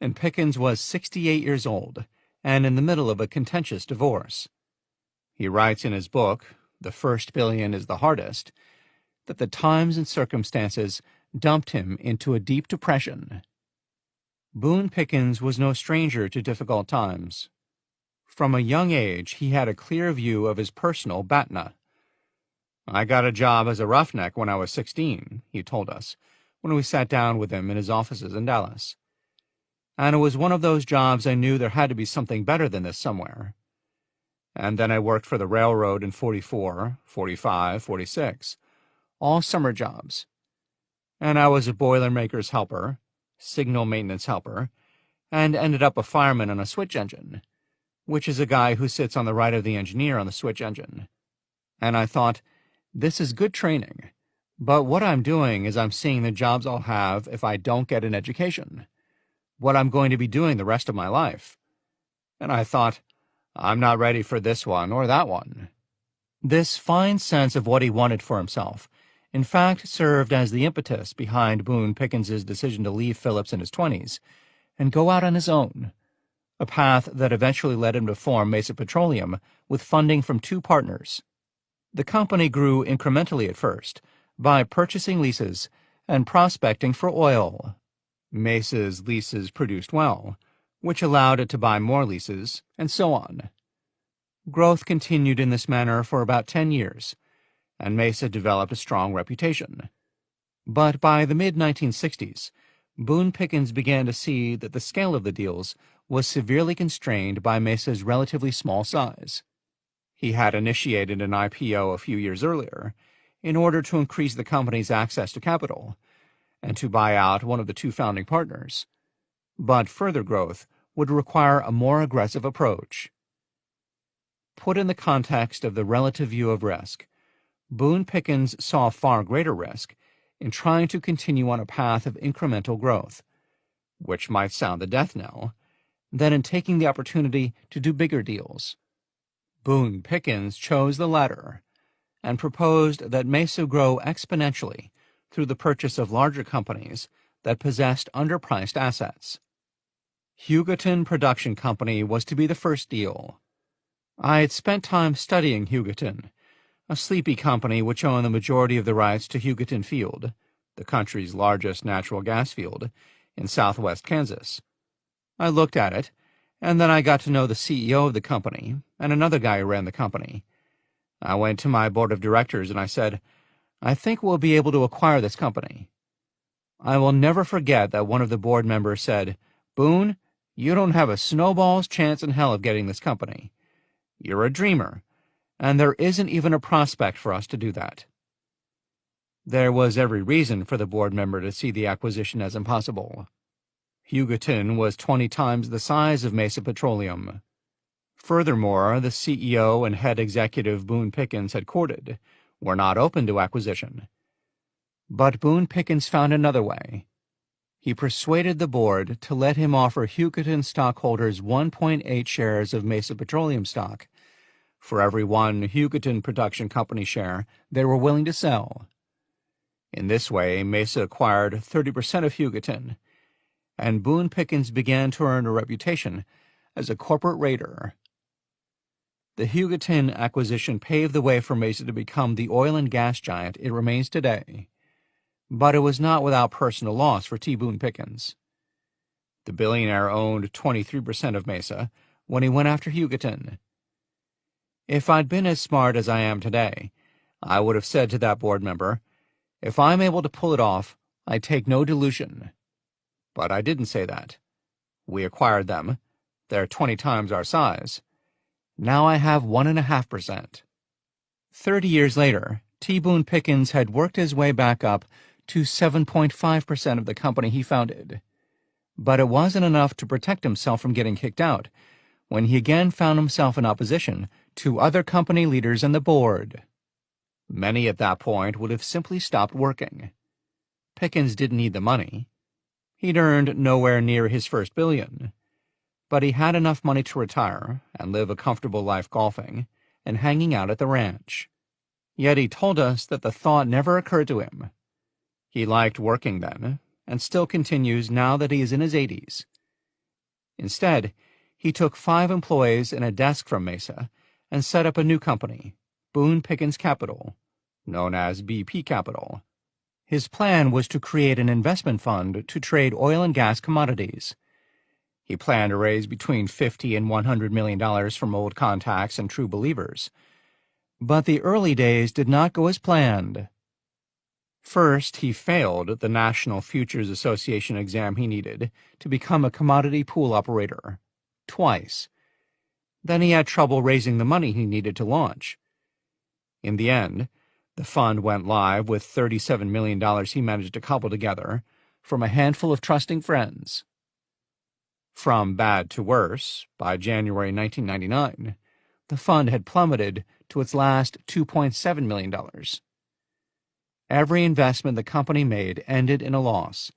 and Pickens was 68 years old and in the middle of a contentious divorce. He writes in his book, the first billion is the hardest, that the times and circumstances dumped him into a deep depression. Boone Pickens was no stranger to difficult times. From a young age, he had a clear view of his personal BATNA. "I got a job as a roughneck when I was 16, he told us, when we sat down with him in his offices in Dallas. And it was one of those jobs I knew there had to be something better than this somewhere. And then I worked for the railroad in 44, 45, 46, all summer jobs. And I was a boilermaker's helper, signal maintenance helper, and ended up a fireman on a switch engine, which is a guy who sits on the right of the engineer on the switch engine. And I thought, this is good training, but what I'm doing is I'm seeing the jobs I'll have if I don't get an education, what I'm going to be doing the rest of my life. And I thought, I'm not ready for this one or that one." This fine sense of what he wanted for himself, in fact, served as the impetus behind Boone Pickens's decision to leave Phillips in his 20s and go out on his own, a path that eventually led him to form Mesa Petroleum with funding from two partners. The company grew incrementally at first, by purchasing leases and prospecting for oil. Mesa's leases produced well, which allowed it to buy more leases, and so on. Growth continued in this manner for about 10 years, and Mesa developed a strong reputation. But by the mid-1960s, Boone Pickens began to see that the scale of the deals was severely constrained by Mesa's relatively small size. He had initiated an IPO a few years earlier in order to increase the company's access to capital and to buy out one of the two founding partners. But further growth would require a more aggressive approach. Put in the context of the relative view of risk, Boone Pickens saw far greater risk in trying to continue on a path of incremental growth, which might sound the death knell, than in taking the opportunity to do bigger deals. Boone Pickens chose the latter and proposed that Mesa grow exponentially through the purchase of larger companies that possessed underpriced assets. Hugoton Production Company was to be the first deal. I had spent time studying Hugoton, a sleepy company which owned the majority of the rights to Hugoton Field, the country's largest natural gas field, in southwest Kansas. I looked at it, and then I got to know the CEO of the company and another guy who ran the company. I went to my board of directors and I said, "I think we'll be able to acquire this company." I will never forget that one of the board members said, "Boone, you don't have a snowball's chance in hell of getting this company. You're a dreamer, and there isn't even a prospect for us to do that." There was every reason for the board member to see the acquisition as impossible. Hugoton was 20 times the size of Mesa Petroleum. Furthermore, the CEO and head executive Boone Pickens had courted were not open to acquisition. But Boone Pickens found another way. He persuaded the board to let him offer Hugoton stockholders 1.8 shares of Mesa Petroleum stock for every one Hugoton Production Company share they were willing to sell. In this way, Mesa acquired 30% of Hugoton, and Boone Pickens began to earn a reputation as a corporate raider. The Hugoton acquisition paved the way for Mesa to become the oil and gas giant it remains today. But it was not without personal loss for T. Boone Pickens. The billionaire owned 23% of Mesa when he went after Hugoton. If I'd been as smart as I am today, I would have said to that board member, "If I'm able to pull it off, I take no dilution." But I didn't say that. We acquired them. They're 20 times our size. Now I have 1.5%. 30 years later, T. Boone Pickens had worked his way back up to 7.5% of the company he founded. But it wasn't enough to protect himself from getting kicked out when he again found himself in opposition to other company leaders and the board. Many at that point would have simply stopped working. Pickens didn't need the money. He'd earned nowhere near his first billion, but he had enough money to retire and live a comfortable life golfing and hanging out at the ranch. Yet he told us that the thought never occurred to him. He liked working then, and still continues now that he is in his 80s. Instead, he took 5 employees and a desk from Mesa and set up a new company, Boone Pickens Capital, known as BP Capital. His plan was to create an investment fund to trade oil and gas commodities. He planned to raise between $50 and $100 million from old contacts and true believers. But the early days did not go as planned. First, he failed the National Futures Association exam he needed to become a commodity pool operator. Twice. Then he had trouble raising the money he needed to launch. In the end, the fund went live with $37 million he managed to cobble together from a handful of trusting friends. From bad to worse, by January 1999, the fund had plummeted to its last $2.7 million. Every investment the company made ended in a loss,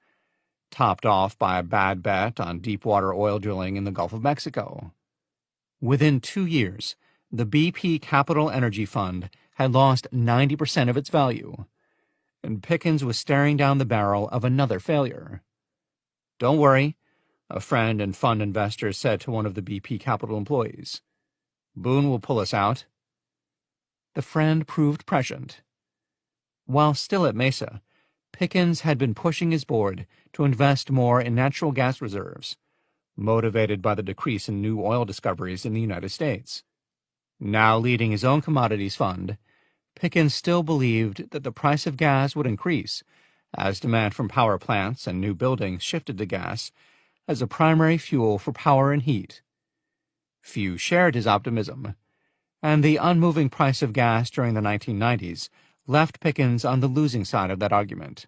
topped off by a bad bet on deepwater oil drilling in the Gulf of Mexico. Within 2 years, the BP Capital Energy Fund had lost 90% of its value, and Pickens was staring down the barrel of another failure. "Don't worry," a friend and fund investor said to one of the BP Capital employees. "Boone will pull us out." The friend proved prescient. While still at Mesa, Pickens had been pushing his board to invest more in natural gas reserves, motivated by the decrease in new oil discoveries in the United States. Now leading his own commodities fund, Pickens still believed that the price of gas would increase as demand from power plants and new buildings shifted to gas as a primary fuel for power and heat. Few shared his optimism, and the unmoving price of gas during the 1990s left Pickens on the losing side of that argument.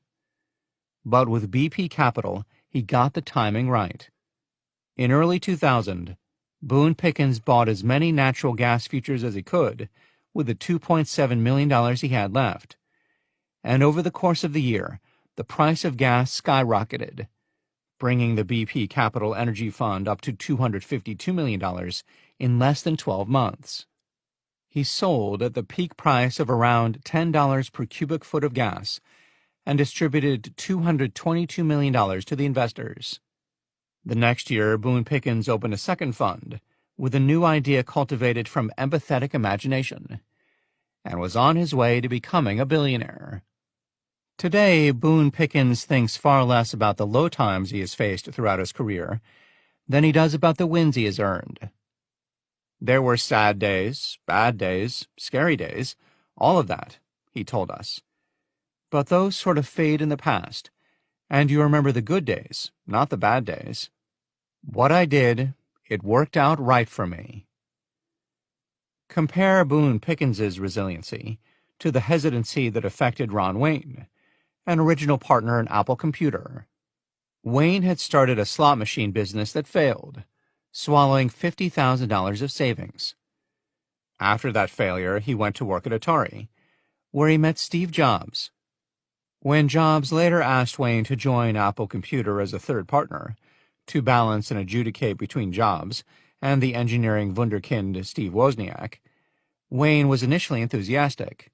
But with BP Capital, he got the timing right. In early 2000, Boone Pickens bought as many natural gas futures as he could with the $2.7 million he had left. And over the course of the year, the price of gas skyrocketed, bringing the BP Capital Energy Fund up to $252 million in less than 12 months. He sold at the peak price of around $10 per cubic foot of gas and distributed $222 million to the investors. The next year, Boone Pickens opened a second fund with a new idea cultivated from empathetic imagination, and was on his way to becoming a billionaire. Today, Boone Pickens thinks far less about the low times he has faced throughout his career than he does about the wins he has earned. "There were sad days, bad days, scary days, all of that," he told us. "But those sort of fade in the past, and you remember the good days, not the bad days. What I did, it worked out right for me." Compare Boone Pickens's resiliency to the hesitancy that affected Ron Wayne, an original partner in Apple Computer. Wayne had started a slot machine business that failed, swallowing $50,000 of savings. After that failure, he went to work at Atari, where he met Steve Jobs. When Jobs later asked Wayne to join Apple Computer as a third partner, to balance and adjudicate between Jobs and the engineering wunderkind Steve Wozniak, Wayne was initially enthusiastic.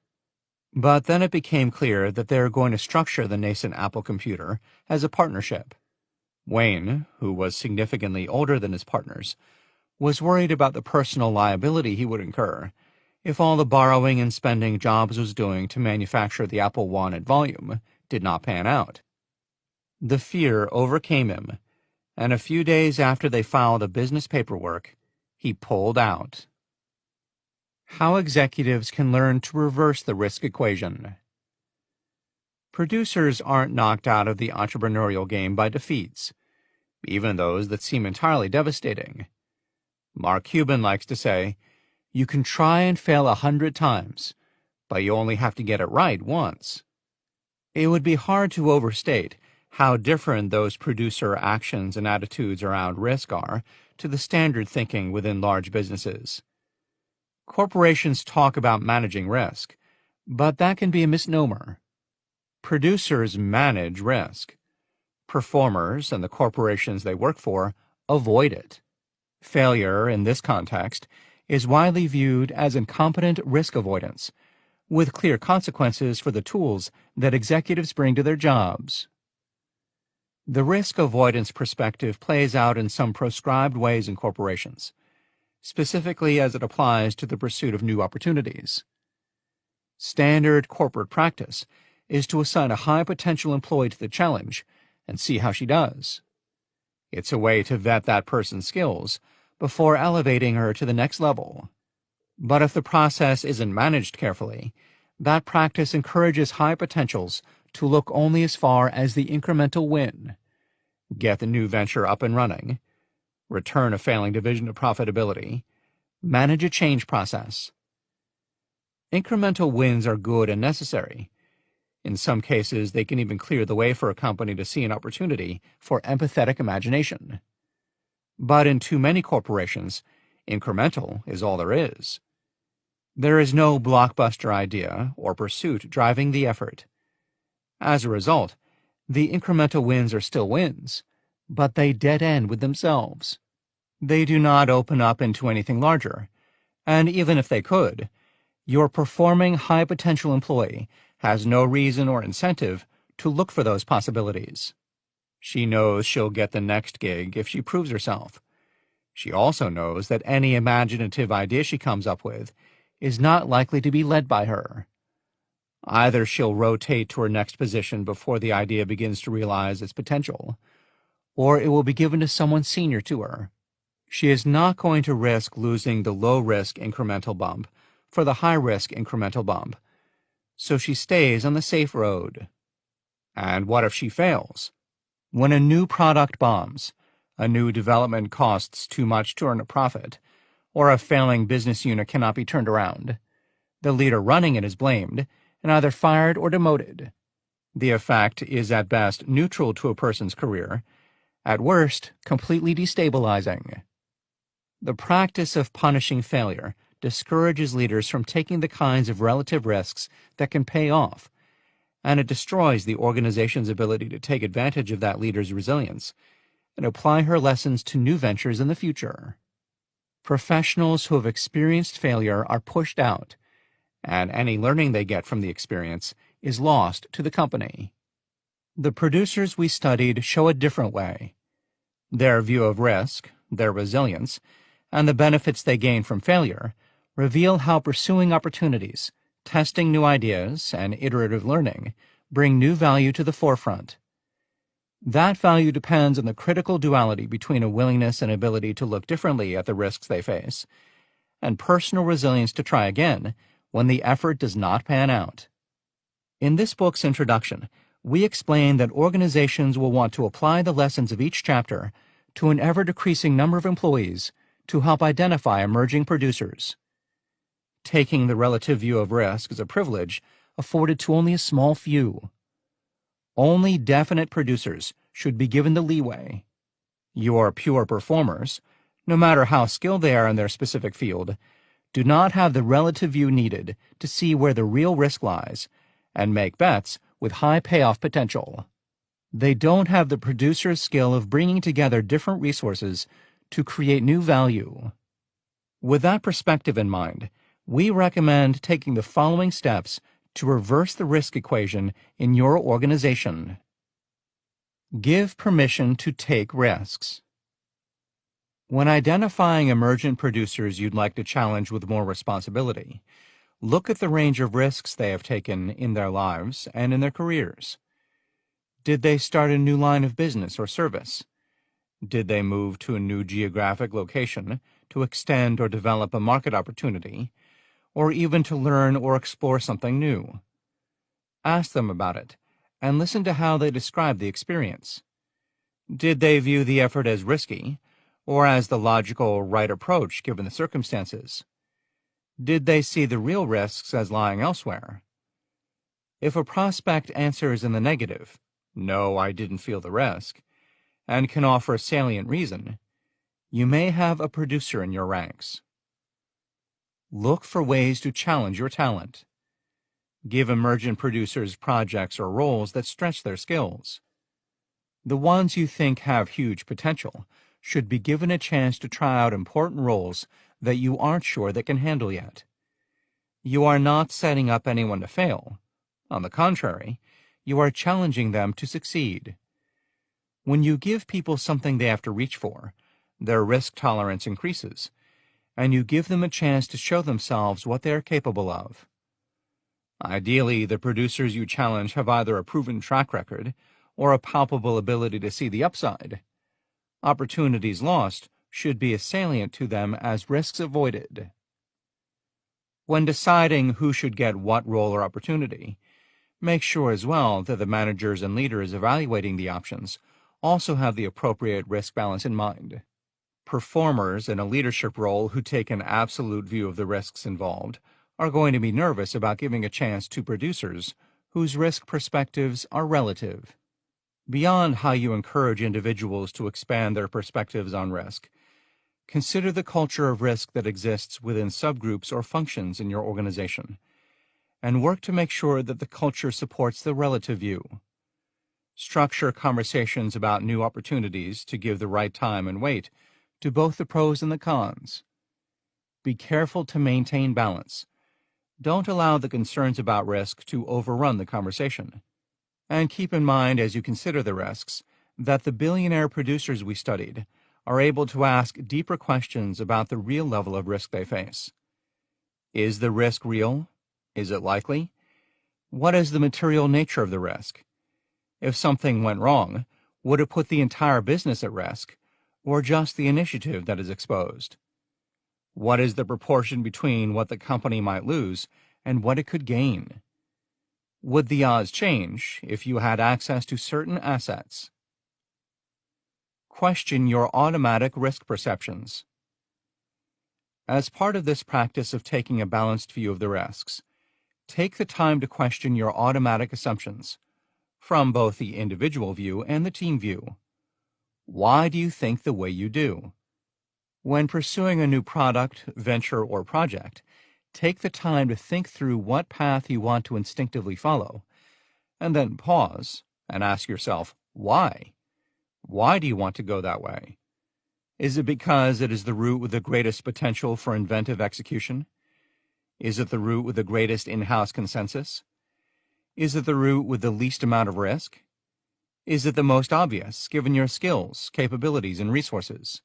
But then it became clear that they were going to structure the nascent Apple Computer as a partnership. Wayne, who was significantly older than his partners, was worried about the personal liability he would incur if all the borrowing and spending Jobs was doing to manufacture the Apple I at volume did not pan out. The fear overcame him, and a few days after they filed the business paperwork, he pulled out. How executives can learn to reverse the risk equation. Producers aren't knocked out of the entrepreneurial game by defeats, even those that seem entirely devastating. Mark Cuban likes to say, "You can try and fail 100 times, but you only have to get it right once." It would be hard to overstate how different those producer actions and attitudes around risk are to the standard thinking within large businesses. Corporations talk about managing risk, but that can be a misnomer. Producers manage risk. Performers and the corporations they work for avoid it. Failure, in this context, is widely viewed as incompetent risk avoidance, with clear consequences for the tools that executives bring to their jobs. The risk avoidance perspective plays out in some proscribed ways in corporations, specifically as it applies to the pursuit of new opportunities. Standard corporate practice is to assign a high-potential employee to the challenge and see how she does. It's a way to vet that person's skills before elevating her to the next level. But if the process isn't managed carefully, that practice encourages high potentials to look only as far as the incremental win. Get the new venture up and running, return a failing division to profitability, manage a change process. Incremental wins are good and necessary. In some cases, they can even clear the way for a company to see an opportunity for empathetic imagination. But in too many corporations, incremental is all there is. There is no blockbuster idea or pursuit driving the effort. As a result, the incremental wins are still wins, but they dead end with themselves. They do not open up into anything larger, and even if they could, your performing high-potential employee has no reason or incentive to look for those possibilities. She knows she'll get the next gig if she proves herself. She also knows that any imaginative idea she comes up with is not likely to be led by her. Either she'll rotate to her next position before the idea begins to realize its potential, or it will be given to someone senior to her. She is not going to risk losing the low-risk incremental bump for the high-risk incremental bump, so she stays on the safe road. And what if she fails? When a new product bombs, a new development costs too much to earn a profit, or a failing business unit cannot be turned around, the leader running it is blamed and either fired or demoted. The effect is at best neutral to a person's career, at worst completely destabilizing. The practice of punishing failure discourages leaders from taking the kinds of relative risks that can pay off, and it destroys the organization's ability to take advantage of that leader's resilience and apply her lessons to new ventures in the future. Professionals who have experienced failure are pushed out, and any learning they get from the experience is lost to the company. The producers we studied show a different way. Their view of risk, their resilience, and the benefits they gain from failure reveal how pursuing opportunities, testing new ideas, and iterative learning bring new value to the forefront. That value depends on the critical duality between a willingness and ability to look differently at the risks they face, and personal resilience to try again when the effort does not pan out. In this book's introduction, we explain that organizations will want to apply the lessons of each chapter to an ever-decreasing number of employees to help identify emerging producers. Taking the relative view of risk is a privilege afforded to only a small few. Only definite producers should be given the leeway. Your pure performers, no matter how skilled they are in their specific field, do not have the relative view needed to see where the real risk lies and make bets with high payoff potential. They don't have the producer's skill of bringing together different resources to create new value. With that perspective in mind, we recommend taking the following steps to reverse the risk equation in your organization. Give permission to take risks. When identifying emergent producers you'd like to challenge with more responsibility, look at the range of risks they have taken in their lives and in their careers. Did they start a new line of business or service? Did they move to a new geographic location to extend or develop a market opportunity, or even to learn or explore something new? Ask them about it, and listen to how they describe the experience. Did they view the effort as risky, or as the logical, right approach given the circumstances? Did they see the real risks as lying elsewhere? If a prospect answers in the negative, "No, I didn't feel the risk," and can offer a salient reason, you may have a producer in your ranks. Look for ways to challenge your talent. Give emergent producers projects or roles that stretch their skills. The ones you think have huge potential should be given a chance to try out important roles that you aren't sure they can handle yet. You are not setting up anyone to fail. On the contrary, you are challenging them to succeed. When you give people something they have to reach for, their risk tolerance increases, and you give them a chance to show themselves what they are capable of. Ideally, the producers you challenge have either a proven track record or a palpable ability to see the upside. Opportunities lost should be as salient to them as risks avoided. When deciding who should get what role or opportunity, make sure as well that the managers and leaders evaluating the options also have the appropriate risk balance in mind. Performers in a leadership role who take an absolute view of the risks involved are going to be nervous about giving a chance to producers whose risk perspectives are relative. Beyond how you encourage individuals to expand their perspectives on risk, consider the culture of risk that exists within subgroups or functions in your organization, and work to make sure that the culture supports the relative view. Structure conversations about new opportunities to give the right time and weight to both the pros and the cons. Be careful to maintain balance. Don't allow the concerns about risk to overrun the conversation. And keep in mind as you consider the risks that the billionaire producers we studied are able to ask deeper questions about the real level of risk they face. Is the risk real? Is it likely? What is the material nature of the risk? If something went wrong, would it put the entire business at risk, or just the initiative that is exposed? What is the proportion between what the company might lose and what it could gain? Would the odds change if you had access to certain assets? Question your automatic risk perceptions. As part of this practice of taking a balanced view of the risks, take the time to question your automatic assumptions, from both the individual view and the team view. Why do you think the way you do? When pursuing a new product, venture, or project, take the time to think through what path you want to instinctively follow, and then pause and ask yourself, why? Why do you want to go that way? Is it because it is the route with the greatest potential for inventive execution? Is it the route with the greatest in-house consensus? Is it the route with the least amount of risk? Is it the most obvious, given your skills, capabilities, and resources?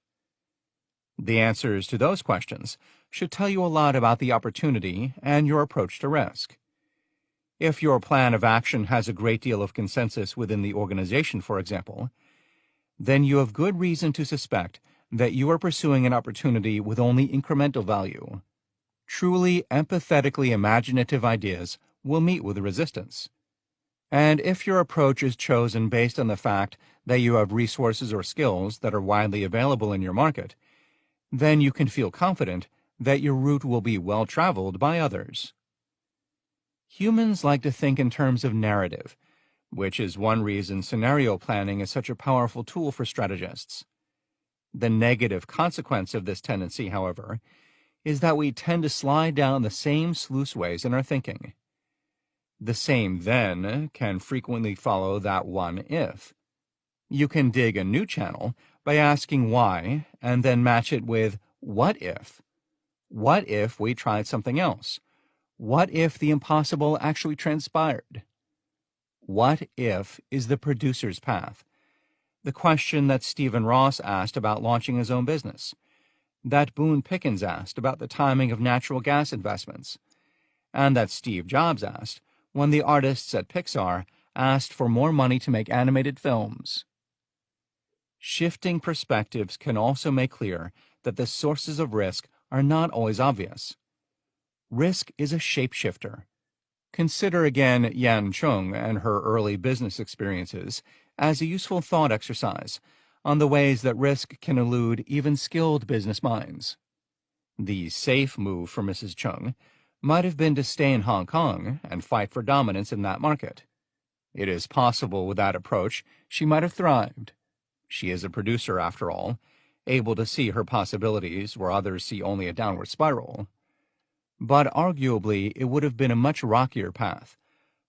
The answers to those questions should tell you a lot about the opportunity and your approach to risk. If your plan of action has a great deal of consensus within the organization, for example, then you have good reason to suspect that you are pursuing an opportunity with only incremental value. Truly empathetically imaginative ideas will meet with resistance. And if your approach is chosen based on the fact that you have resources or skills that are widely available in your market, then you can feel confident that your route will be well traveled by others. Humans like to think in terms of narrative, which is one reason scenario planning is such a powerful tool for strategists. The negative consequence of this tendency, however, is that we tend to slide down the same sluiceways in our thinking. The same then can frequently follow that one if. You can dig a new channel by asking why and then match it with what if. What if we tried something else? What if the impossible actually transpired? What if is the producer's path, the question that Stephen Ross asked about launching his own business, that Boone Pickens asked about the timing of natural gas investments, and that Steve Jobs asked when the artists at Pixar asked for more money to make animated films. Shifting perspectives can also make clear that the sources of risk are not always obvious. Risk is a shapeshifter. Consider again Yan Chung and her early business experiences as a useful thought exercise on the ways that risk can elude even skilled business minds. The safe move for Mrs. Chung might have been to stay in Hong Kong and fight for dominance in that market. It is possible with that approach she might have thrived. She is a producer, after all, able to see her possibilities where others see only a downward spiral. But arguably it would have been a much rockier path,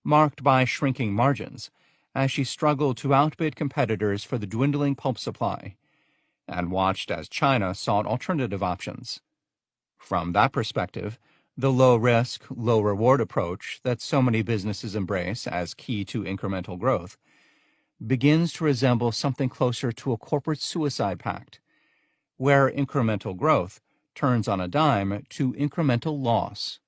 marked by shrinking margins, as she struggled to outbid competitors for the dwindling pulp supply, and watched as China sought alternative options. From that perspective, the low-risk, low-reward approach that so many businesses embrace as key to incremental growth begins to resemble something closer to a corporate suicide pact, where incremental growth turns on a dime to incremental loss.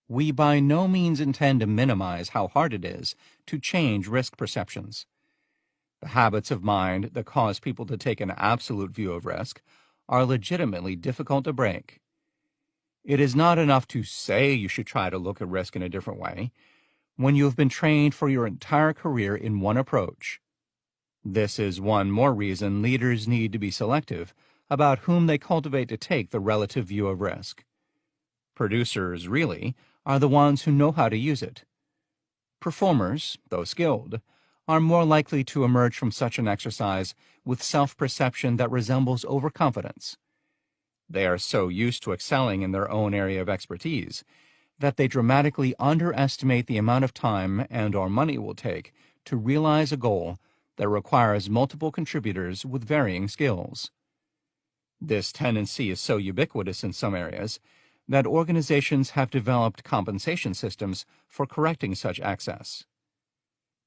We by no means intend to minimize how hard it is to change risk perceptions. The habits of mind that cause people to take an absolute view of risk are legitimately difficult to break. It is not enough to say you should try to look at risk in a different way when you have been trained for your entire career in one approach. This is one more reason leaders need to be selective about whom they cultivate to take the relative view of risk. Producers, really, are the ones who know how to use it. Performers, though skilled, are more likely to emerge from such an exercise with self-perception that resembles overconfidence. They are so used to excelling in their own area of expertise that they dramatically underestimate the amount of time and/or money it will take to realize a goal that requires multiple contributors with varying skills. This tendency is so ubiquitous in some areas that organizations have developed compensation systems for correcting such excess.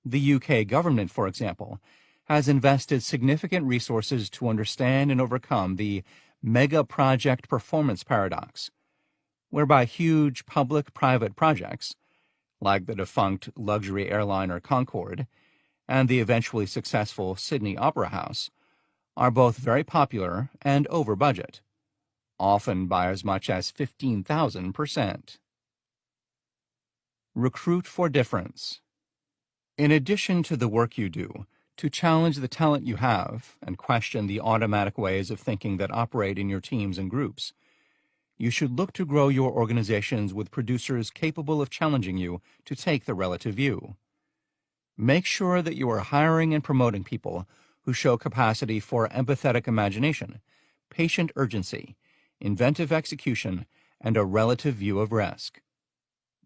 The UK government, for example, has invested significant resources to understand and overcome the mega project performance paradox, whereby huge public-private projects, like the defunct luxury airliner Concorde and the eventually successful Sydney Opera House, are both very popular and over budget, often by as much as 15,000%. Recruit for difference. In addition to the work you do, to challenge the talent you have and question the automatic ways of thinking that operate in your teams and groups, you should look to grow your organizations with producers capable of challenging you to take the relative view. Make sure that you are hiring and promoting people who show capacity for empathetic imagination, patient urgency, inventive execution, and a relative view of risk.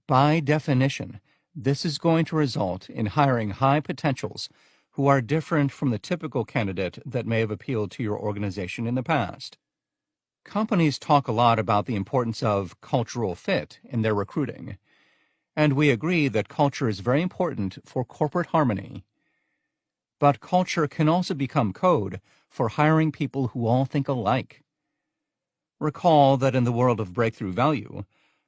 By definition, this is going to result in hiring high potentials who are different from the typical candidate that may have appealed to your organization in the past. Companies talk a lot about the importance of cultural fit in their recruiting, and we agree that culture is very important for corporate harmony. But culture can also become code for hiring people who all think alike. Recall that in the world of breakthrough value,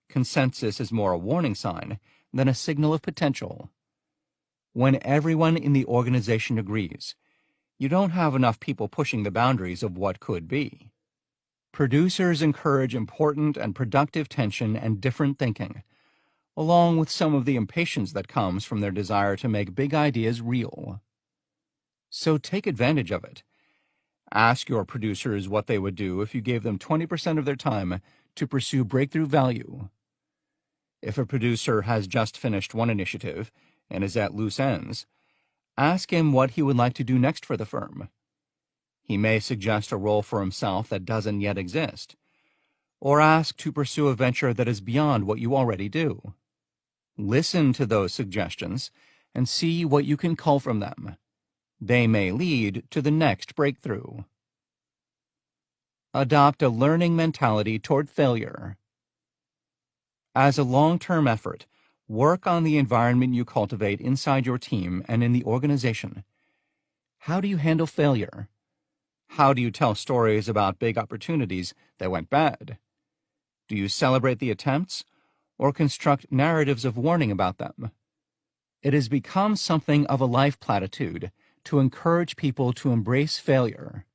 consensus is more a warning sign than a signal of potential. When everyone in the organization agrees, you don't have enough people pushing the boundaries of what could be. Producers encourage important and productive tension and different thinking, along with some of the impatience that comes from their desire to make big ideas real. So take advantage of it. Ask your producers what they would do if you gave them 20% of their time to pursue breakthrough value. If a producer has just finished one initiative and is at loose ends, ask him what he would like to do next for the firm. He may suggest a role for himself that doesn't yet exist, or ask to pursue a venture that is beyond what you already do. Listen to those suggestions and see what you can cull from them. They may lead to the next breakthrough. Adopt a learning mentality toward failure. As a long-term effort, work on the environment you cultivate inside your team and in the organization. How do you handle failure? How do you tell stories about big opportunities that went bad? Do you celebrate the attempts or construct narratives of warning about them? It has become something of a life platitude to encourage people to embrace failure.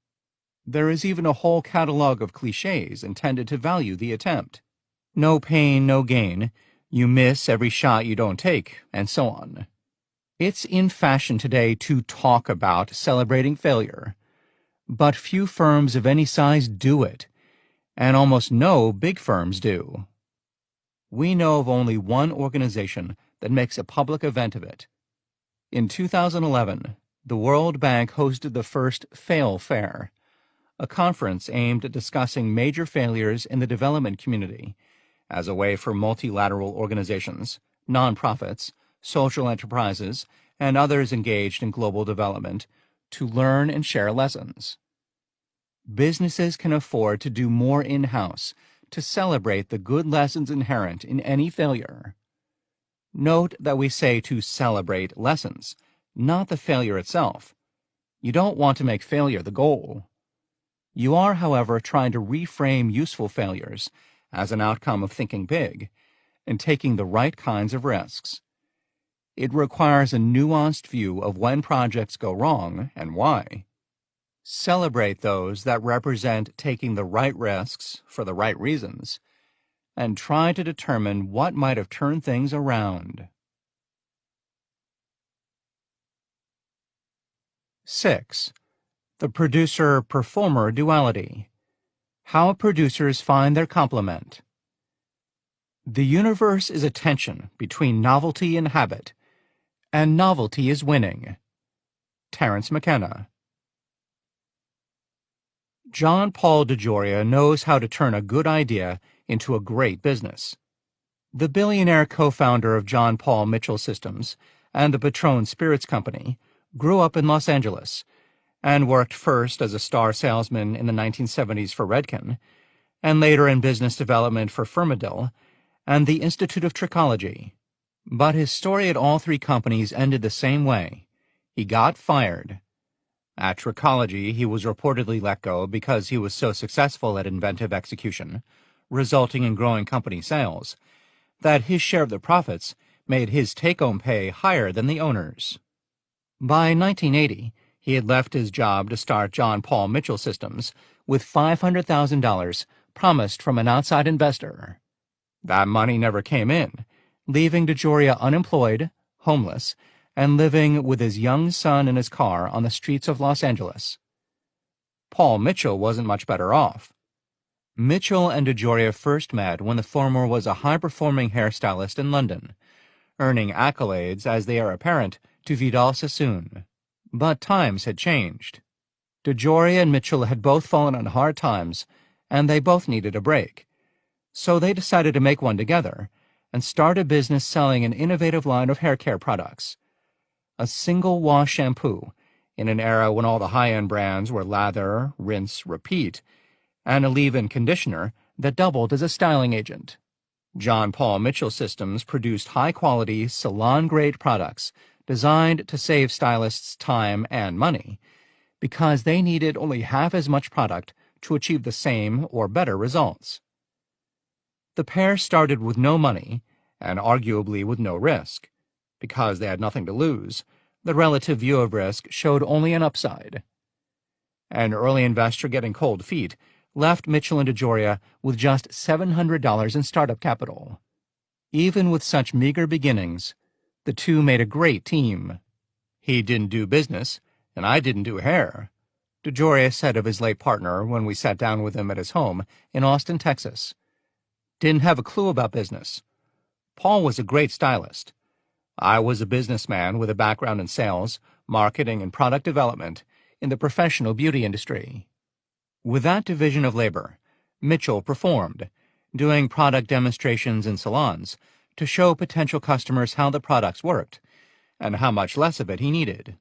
There is even a whole catalog of cliches intended to value the attempt. No pain, no gain. You miss every shot you don't take, and so on. It's in fashion today to talk about celebrating failure, but few firms of any size do it, and almost no big firms do. We know of only one organization that makes a public event of it. In 2011, the World Bank hosted the first Fail Fair, a conference aimed at discussing major failures in the development community as a way for multilateral organizations, nonprofits, social enterprises, and others engaged in global development to learn and share lessons. Businesses can afford to do more in-house to celebrate the good lessons inherent in any failure. Note that we say to celebrate lessons, not the failure itself. You don't want to make failure the goal. You are, however, trying to reframe useful failures as an outcome of thinking big, in taking the right kinds of risks. It requires a nuanced view of when projects go wrong and why. Celebrate those that represent taking the right risks for the right reasons, and try to determine what might have turned things around. 6. The producer-performer duality. How producers find their complement. The universe is a tension between novelty and habit, and novelty is winning. Terence McKenna. John Paul DeJoria knows how to turn a good idea into a great business. The billionaire co-founder of John Paul Mitchell Systems and the Patron Spirits Company grew up in Los Angeles and worked first as a star salesman in the 1970s for Redken, and later in business development for Firmadil and the Institute of Trichology. But his story at all three companies ended the same way. He got fired. At Trichology, he was reportedly let go because he was so successful at inventive execution, resulting in growing company sales, that his share of the profits made his take-home pay higher than the owner's. By 1980, he had left his job to start John Paul Mitchell Systems with $500,000 promised from an outside investor. That money never came in, leaving DeJoria unemployed, homeless, and living with his young son in his car on the streets of Los Angeles. Paul Mitchell wasn't much better off. Mitchell and DeJoria first met when the former was a high-performing hairstylist in London, earning accolades as the heir apparent to Vidal Sassoon. But times had changed. DeJoria and Mitchell had both fallen on hard times, and they both needed a break. So they decided to make one together and start a business selling an innovative line of hair care products. A single-wash shampoo in an era when all the high-end brands were lather, rinse, repeat, and a leave-in conditioner that doubled as a styling agent. John Paul Mitchell Systems produced high-quality, salon-grade products designed to save stylists time and money, because they needed only half as much product to achieve the same or better results. The pair started with no money, and arguably with no risk. Because they had nothing to lose, the relative view of risk showed only an upside. An early investor getting cold feet left Mitchell and DeJoria with just $700 in startup capital. Even with such meager beginnings, the two made a great team. He didn't do business, and I didn't do hair, DeJoria said of his late partner when we sat down with him at his home in Austin, Texas. Didn't have a clue about business. Paul was a great stylist. I was a businessman with a background in sales, marketing, and product development in the professional beauty industry. With that division of labor, Mitchell performed, doing product demonstrations in salons to show potential customers how the products worked and how much less of it he needed.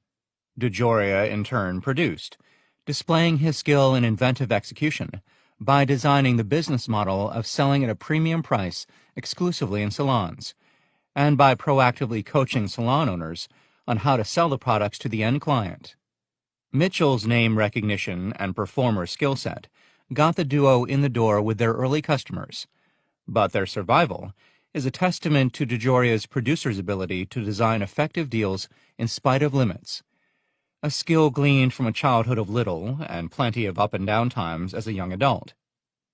DeJoria, in turn, produced, displaying his skill in inventive execution by designing the business model of selling at a premium price exclusively in salons, and by proactively coaching salon owners on how to sell the products to the end client. Mitchell's name recognition and performer skill set got the duo in the door with their early customers, but their survival is a testament to DeJoria's producer's ability to design effective deals in spite of limits, a skill gleaned from a childhood of little and plenty of up and down times as a young adult.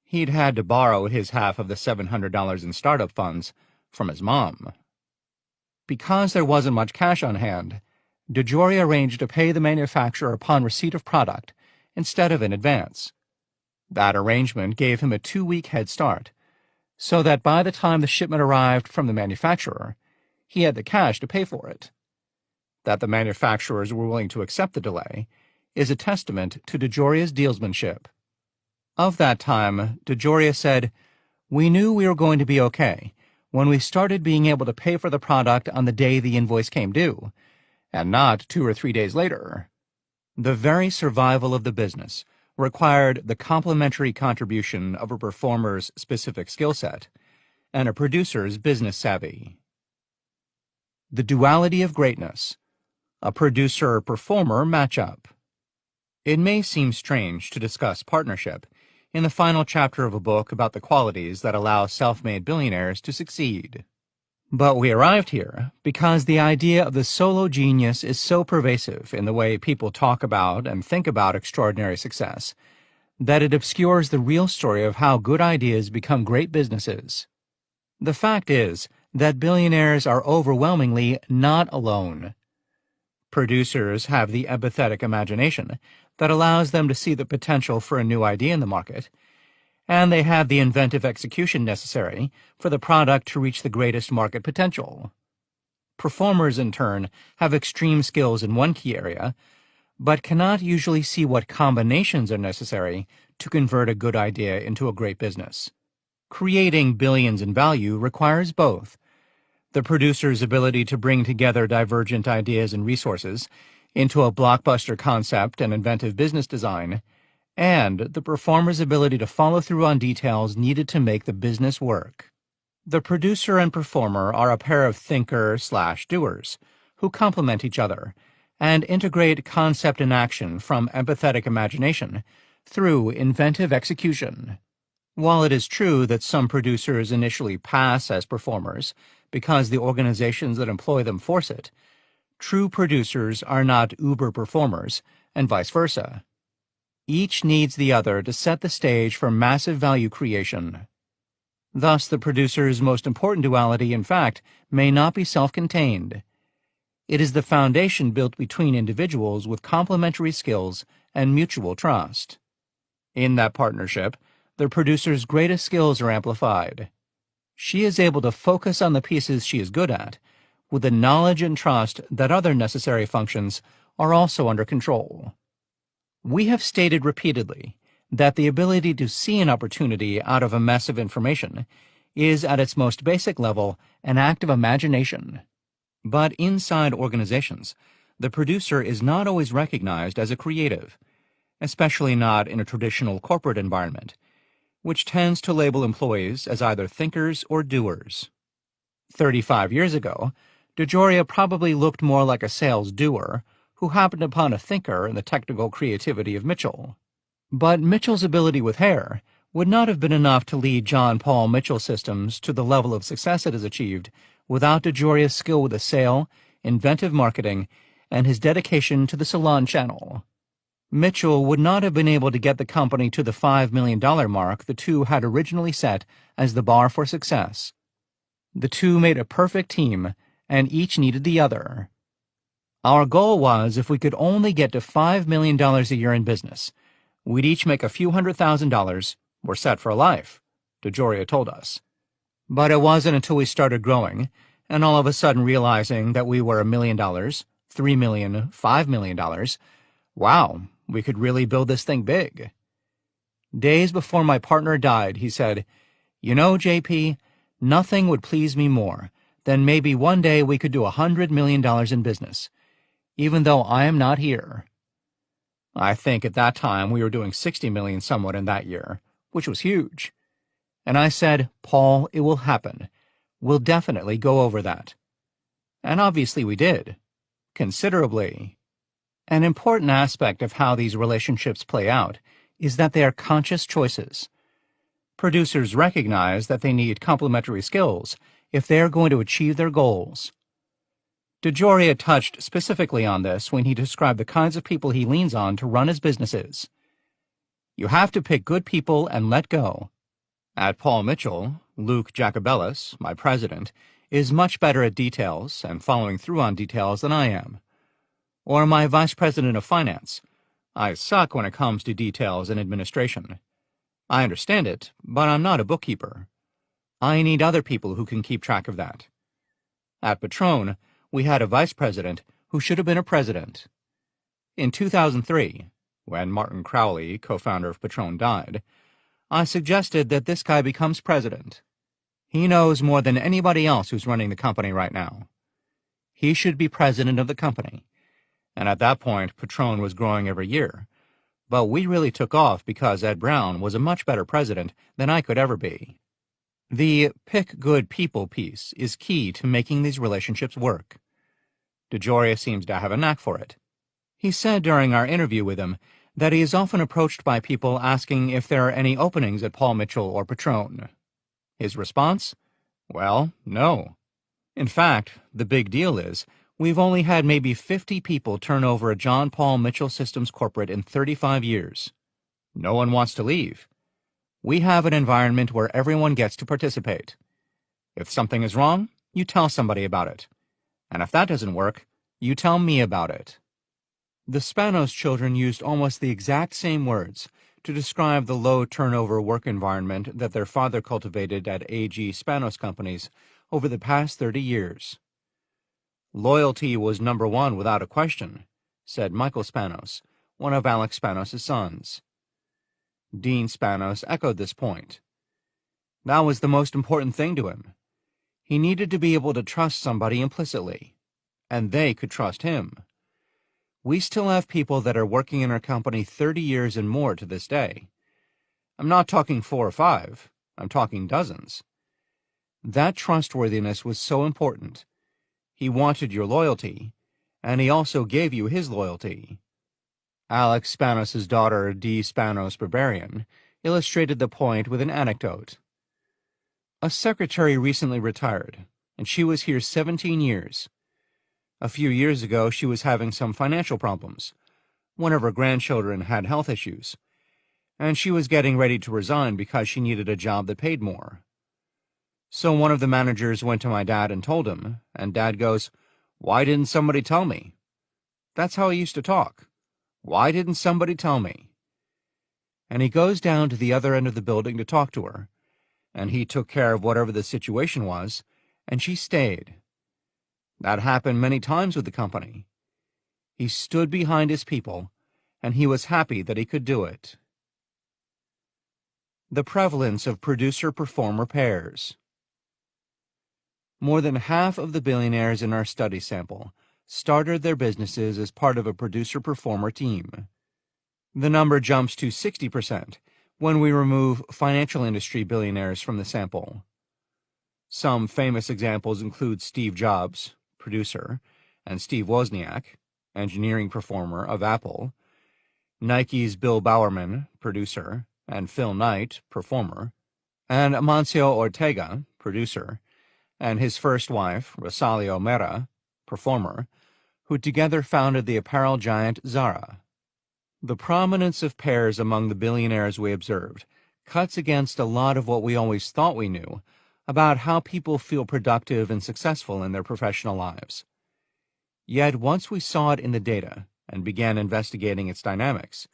He'd had to borrow his half of the $700 in startup funds from his mom. Because there wasn't much cash on hand, DeJoria arranged to pay the manufacturer upon receipt of product instead of in advance. That arrangement gave him a 2-week head start, so that by the time the shipment arrived from the manufacturer, he had the cash to pay for it. That the manufacturers were willing to accept the delay is a testament to DeJoria's dealsmanship. Of that time, DeJoria said, "We knew we were going to be okay when we started being able to pay for the product on the day the invoice came due, and not 2 or 3 days later." The very survival of the business required the complementary contribution of a performer's specific skill set and a producer's business savvy. The duality of greatness, a producer-performer matchup. It may seem strange to discuss partnership in the final chapter of a book about the qualities that allow self-made billionaires to succeed. But we arrived here because the idea of the solo genius is so pervasive in the way people talk about and think about extraordinary success that it obscures the real story of how good ideas become great businesses. The fact is that billionaires are overwhelmingly not alone. Producers have the empathetic imagination that allows them to see the potential for a new idea in the market, and they have the inventive execution necessary for the product to reach the greatest market potential. Performers, in turn, have extreme skills in one key area, but cannot usually see what combinations are necessary to convert a good idea into a great business. Creating billions in value requires both: the producer's ability to bring together divergent ideas and resources into a blockbuster concept and inventive business design, and the performer's ability to follow through on details needed to make the business work. The producer and performer are a pair of thinker/doers who complement each other and integrate concept and action from empathetic imagination through inventive execution. While it is true that some producers initially pass as performers because the organizations that employ them force it, true producers are not uber performers, and vice versa. Each needs the other to set the stage for massive value creation. Thus, the producer's most important duality, in fact, may not be self-contained. It is the foundation built between individuals with complementary skills and mutual trust. In that partnership, the producer's greatest skills are amplified. She is able to focus on the pieces she is good at, with the knowledge and trust that other necessary functions are also under control. We have stated repeatedly that the ability to see an opportunity out of a mess of information is, at its most basic level, an act of imagination. But inside organizations, the producer is not always recognized as a creative, especially not in a traditional corporate environment, which tends to label employees as either thinkers or doers. 35 years ago, DeJoria probably looked more like a sales doer who happened upon a thinker in the technical creativity of Mitchell. But Mitchell's ability with hair would not have been enough to lead John Paul Mitchell Systems to the level of success it has achieved without DeJoria's skill with a sale, inventive marketing, and his dedication to the salon channel. Mitchell would not have been able to get the company to the $5 million mark the two had originally set as the bar for success. The two made a perfect team, and each needed the other. Our goal was, if we could only get to $5 million a year in business, we'd each make a few $100,000, we're set for life, DeJoria told us. But it wasn't until we started growing, and all of a sudden realizing that we were $1 million, $3 million, $5 million, wow, we could really build this thing big. Days before my partner died, he said, "You know, JP, nothing would please me more than maybe one day we could do $100 million in business, even though I am not here." I think at that time we were doing $60 million somewhat in that year, which was huge. And I said, "Paul, it will happen. We'll definitely go over that." And obviously we did. Considerably. An important aspect of how these relationships play out is that they are conscious choices. Producers recognize that they need complementary skills if they are going to achieve their goals. DeJoria touched specifically on this when he described the kinds of people he leans on to run his businesses. You have to pick good people and let go. At Paul Mitchell, Luke Jacobellis, my president, is much better at details and following through on details than I am. Or my vice president of finance. I suck when it comes to details and administration. I understand it, but I'm not a bookkeeper. I need other people who can keep track of that. At Patron, we had a vice president who should have been a president. In 2003, when Martin Crowley, co-founder of Patron, died, I suggested that this guy becomes president. He knows more than anybody else who's running the company right now. He should be president of the company. And at that point, Patron was growing every year. But we really took off because Ed Brown was a much better president than I could ever be. The pick good people piece is key to making these relationships work. DeJoria seems to have a knack for it. He said during our interview with him that he is often approached by people asking if there are any openings at Paul Mitchell or Patron. His response? Well, no. In fact, the big deal is, we've only had maybe 50 people turn over a John Paul Mitchell Systems corporate in 35 years. No one wants to leave. We have an environment where everyone gets to participate. If something is wrong, you tell somebody about it. And if that doesn't work, you tell me about it. The Spanos children used almost the exact same words to describe the low-turnover work environment that their father cultivated at A.G. Spanos companies over the past 30 years. Loyalty was number one without a question, said Michael Spanos, one of Alex Spanos' sons. Dean Spanos echoed this point. That was the most important thing to him. He needed to be able to trust somebody implicitly, and they could trust him. We still have people that are working in our company 30 years and more to this day. I'm not talking 4 or 5, I'm talking dozens. That trustworthiness was so important. He wanted your loyalty, and he also gave you his loyalty. Alex Spanos' daughter, Dee Spanos Barbarian, illustrated the point with an anecdote. A secretary recently retired, and she was here 17 years. A few years ago, she was having some financial problems. One of her grandchildren had health issues, and she was getting ready to resign because she needed a job that paid more. So one of the managers went to my dad and told him, and Dad goes, "Why didn't somebody tell me?" That's how he used to talk. Why didn't somebody tell me? And he goes down to the other end of the building to talk to her, and he took care of whatever the situation was, and she stayed. That happened many times with the company. He stood behind his people, and he was happy that he could do it. The prevalence of producer-performer pairs. More than half of the billionaires in our study sample started their businesses as part of a producer-performer team. The number jumps to 60% when we remove financial industry billionaires from the sample. Some famous examples include Steve Jobs, producer, and Steve Wozniak, engineering performer of Apple, Nike's Bill Bowerman, producer, and Phil Knight, performer, and Amancio Ortega, producer, and his first wife, Rosalio Mera, performer, who together founded the apparel giant Zara. The prominence of pairs among the billionaires we observed cuts against a lot of what we always thought we knew about how people feel productive and successful in their professional lives. Yet once we saw it in the data and began investigating its dynamics,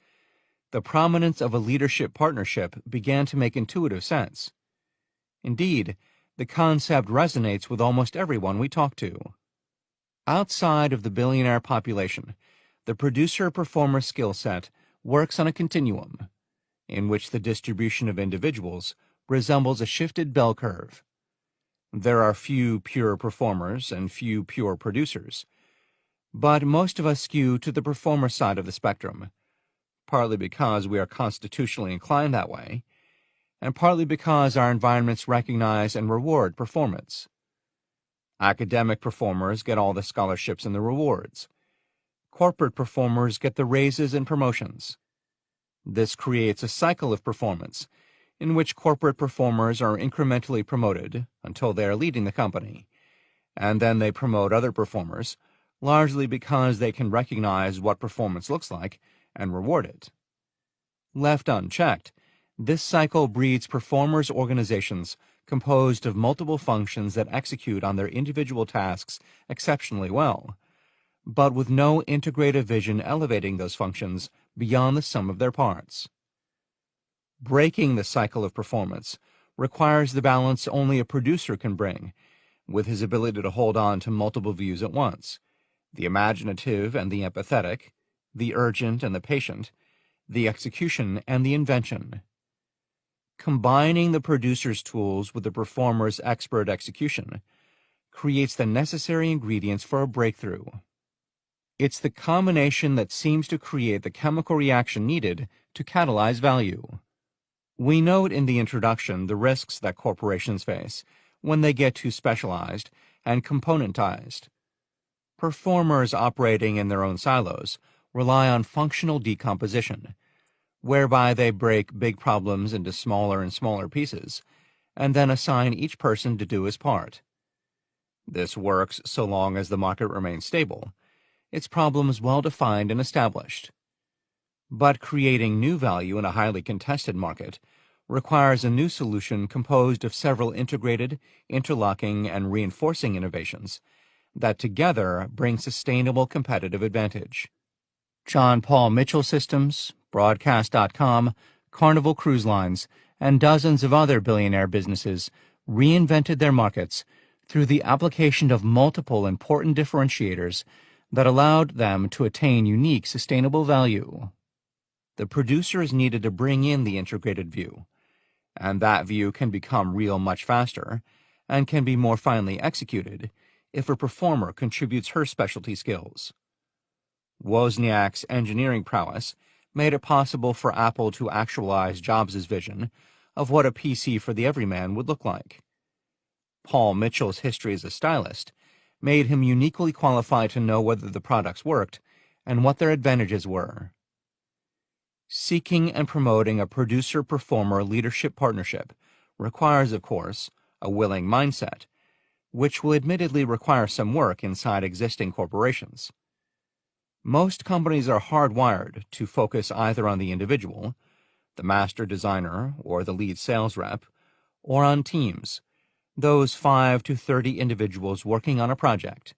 the prominence of a leadership partnership began to make intuitive sense. Indeed, the concept resonates with almost everyone we talk to. Outside of the billionaire population, the producer-performer skill set works on a continuum, in which the distribution of individuals resembles a shifted bell curve. There are few pure performers and few pure producers, but most of us skew to the performer side of the spectrum, partly because we are constitutionally inclined that way, and partly because our environments recognize and reward performance. Academic performers get all the scholarships and the rewards. Corporate performers get the raises and promotions. This creates a cycle of performance, in which corporate performers are incrementally promoted until they are leading the company, and then they promote other performers, largely because they can recognize what performance looks like and reward it. Left unchecked, this cycle breeds performers' organizations composed of multiple functions that execute on their individual tasks exceptionally well, but with no integrative vision elevating those functions beyond the sum of their parts. Breaking the cycle of performance requires the balance only a producer can bring, with his ability to hold on to multiple views at once, the imaginative and the empathetic, the urgent and the patient, the execution and the invention. Combining the producer's tools with the performer's expert execution creates the necessary ingredients for a breakthrough. It's the combination that seems to create the chemical reaction needed to catalyze value. We note in the introduction the risks that corporations face when they get too specialized and componentized. Performers operating in their own silos rely on functional decomposition, whereby they break big problems into smaller and smaller pieces, and then assign each person to do his part. This works so long as the market remains stable, its problems well defined and established. But creating new value in a highly contested market requires a new solution composed of several integrated, interlocking, and reinforcing innovations that together bring sustainable competitive advantage. John Paul Mitchell Systems, Broadcast.com, Carnival Cruise Lines, and dozens of other billionaire businesses reinvented their markets through the application of multiple important differentiators that allowed them to attain unique sustainable value. The producers needed to bring in the integrated view, and that view can become real much faster and can be more finely executed if a performer contributes her specialty skills. Wozniak's engineering prowess made it possible for Apple to actualize Jobs' vision of what a PC for the everyman would look like. Paul Mitchell's history as a stylist made him uniquely qualified to know whether the products worked and what their advantages were. Seeking and promoting a producer-performer leadership partnership requires, of course, a willing mindset, which will admittedly require some work inside existing corporations. Most companies are hardwired to focus either on the individual, the master designer or the lead sales rep, or on teams, those 5 to 30 individuals working on a project.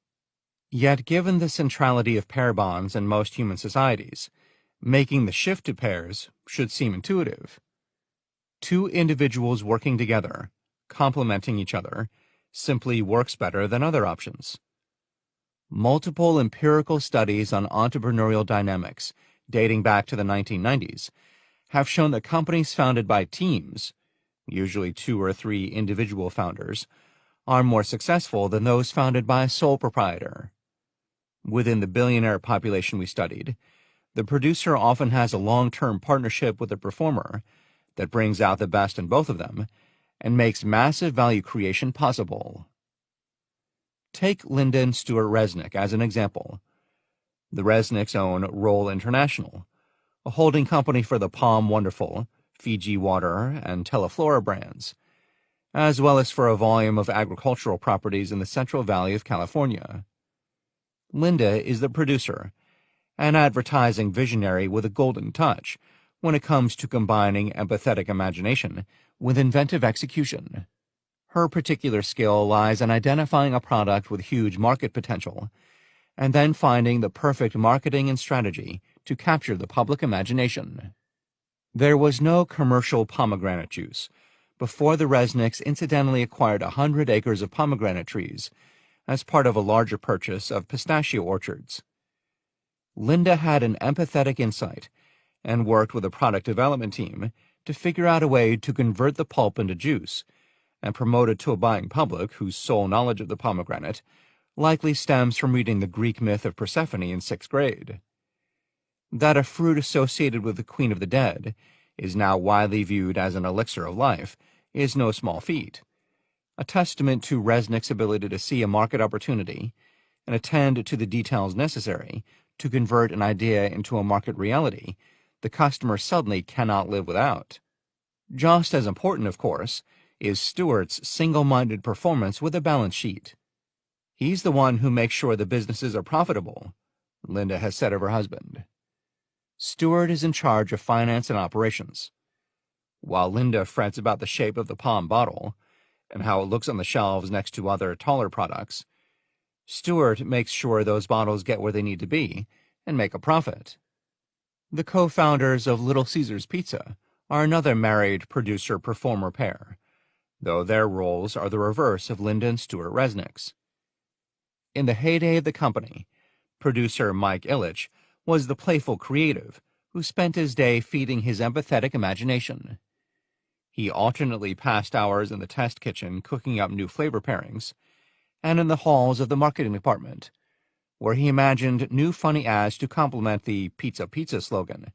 Yet given the centrality of pair bonds in most human societies, making the shift to pairs should seem intuitive. 2 individuals working together, complementing each other, simply works better than other options. Multiple empirical studies on entrepreneurial dynamics, dating back to the 1990s, have shown that companies founded by teams, usually 2 or 3 individual founders, are more successful than those founded by a sole proprietor. Within the billionaire population we studied, the producer often has a long-term partnership with the performer that brings out the best in both of them and makes massive value creation possible. Take Linda and Stuart Resnick as an example. The Resnicks own Roll International, a holding company for the Palm Wonderful, Fiji Water, and Teleflora brands, as well as for a volume of agricultural properties in the Central Valley of California. Linda is the producer, an advertising visionary with a golden touch when it comes to combining empathetic imagination with inventive execution. Her particular skill lies in identifying a product with huge market potential and then finding the perfect marketing and strategy to capture the public imagination. There was no commercial pomegranate juice before the Resnicks incidentally acquired 100 acres of pomegranate trees as part of a larger purchase of pistachio orchards. Linda had an empathetic insight and worked with a product development team to figure out a way to convert the pulp into juice and promote it to a buying public whose sole knowledge of the pomegranate likely stems from reading the Greek myth of Persephone in 6th grade. That a fruit associated with the Queen of the Dead is now widely viewed as an elixir of life is no small feat, a testament to Resnick's ability to see a market opportunity and attend to the details necessary to convert an idea into a market reality the customer suddenly cannot live without. Just as important, of course, is Stuart's single-minded performance with a balance sheet. He's the one who makes sure the businesses are profitable, Linda has said of her husband. Stuart is in charge of finance and operations. While Linda frets about the shape of the Palm bottle and how it looks on the shelves next to other taller products, Stuart makes sure those bottles get where they need to be and make a profit. The co-founders of Little Caesars Pizza are another married producer-performer pair, though their roles are the reverse of Linda and Stuart Resnick's. In the heyday of the company, producer Mike Ilitch was the playful creative who spent his day feeding his empathetic imagination. He alternately passed hours in the test kitchen cooking up new flavor pairings, and in the halls of the marketing department, where he imagined new funny ads to complement the Pizza Pizza slogan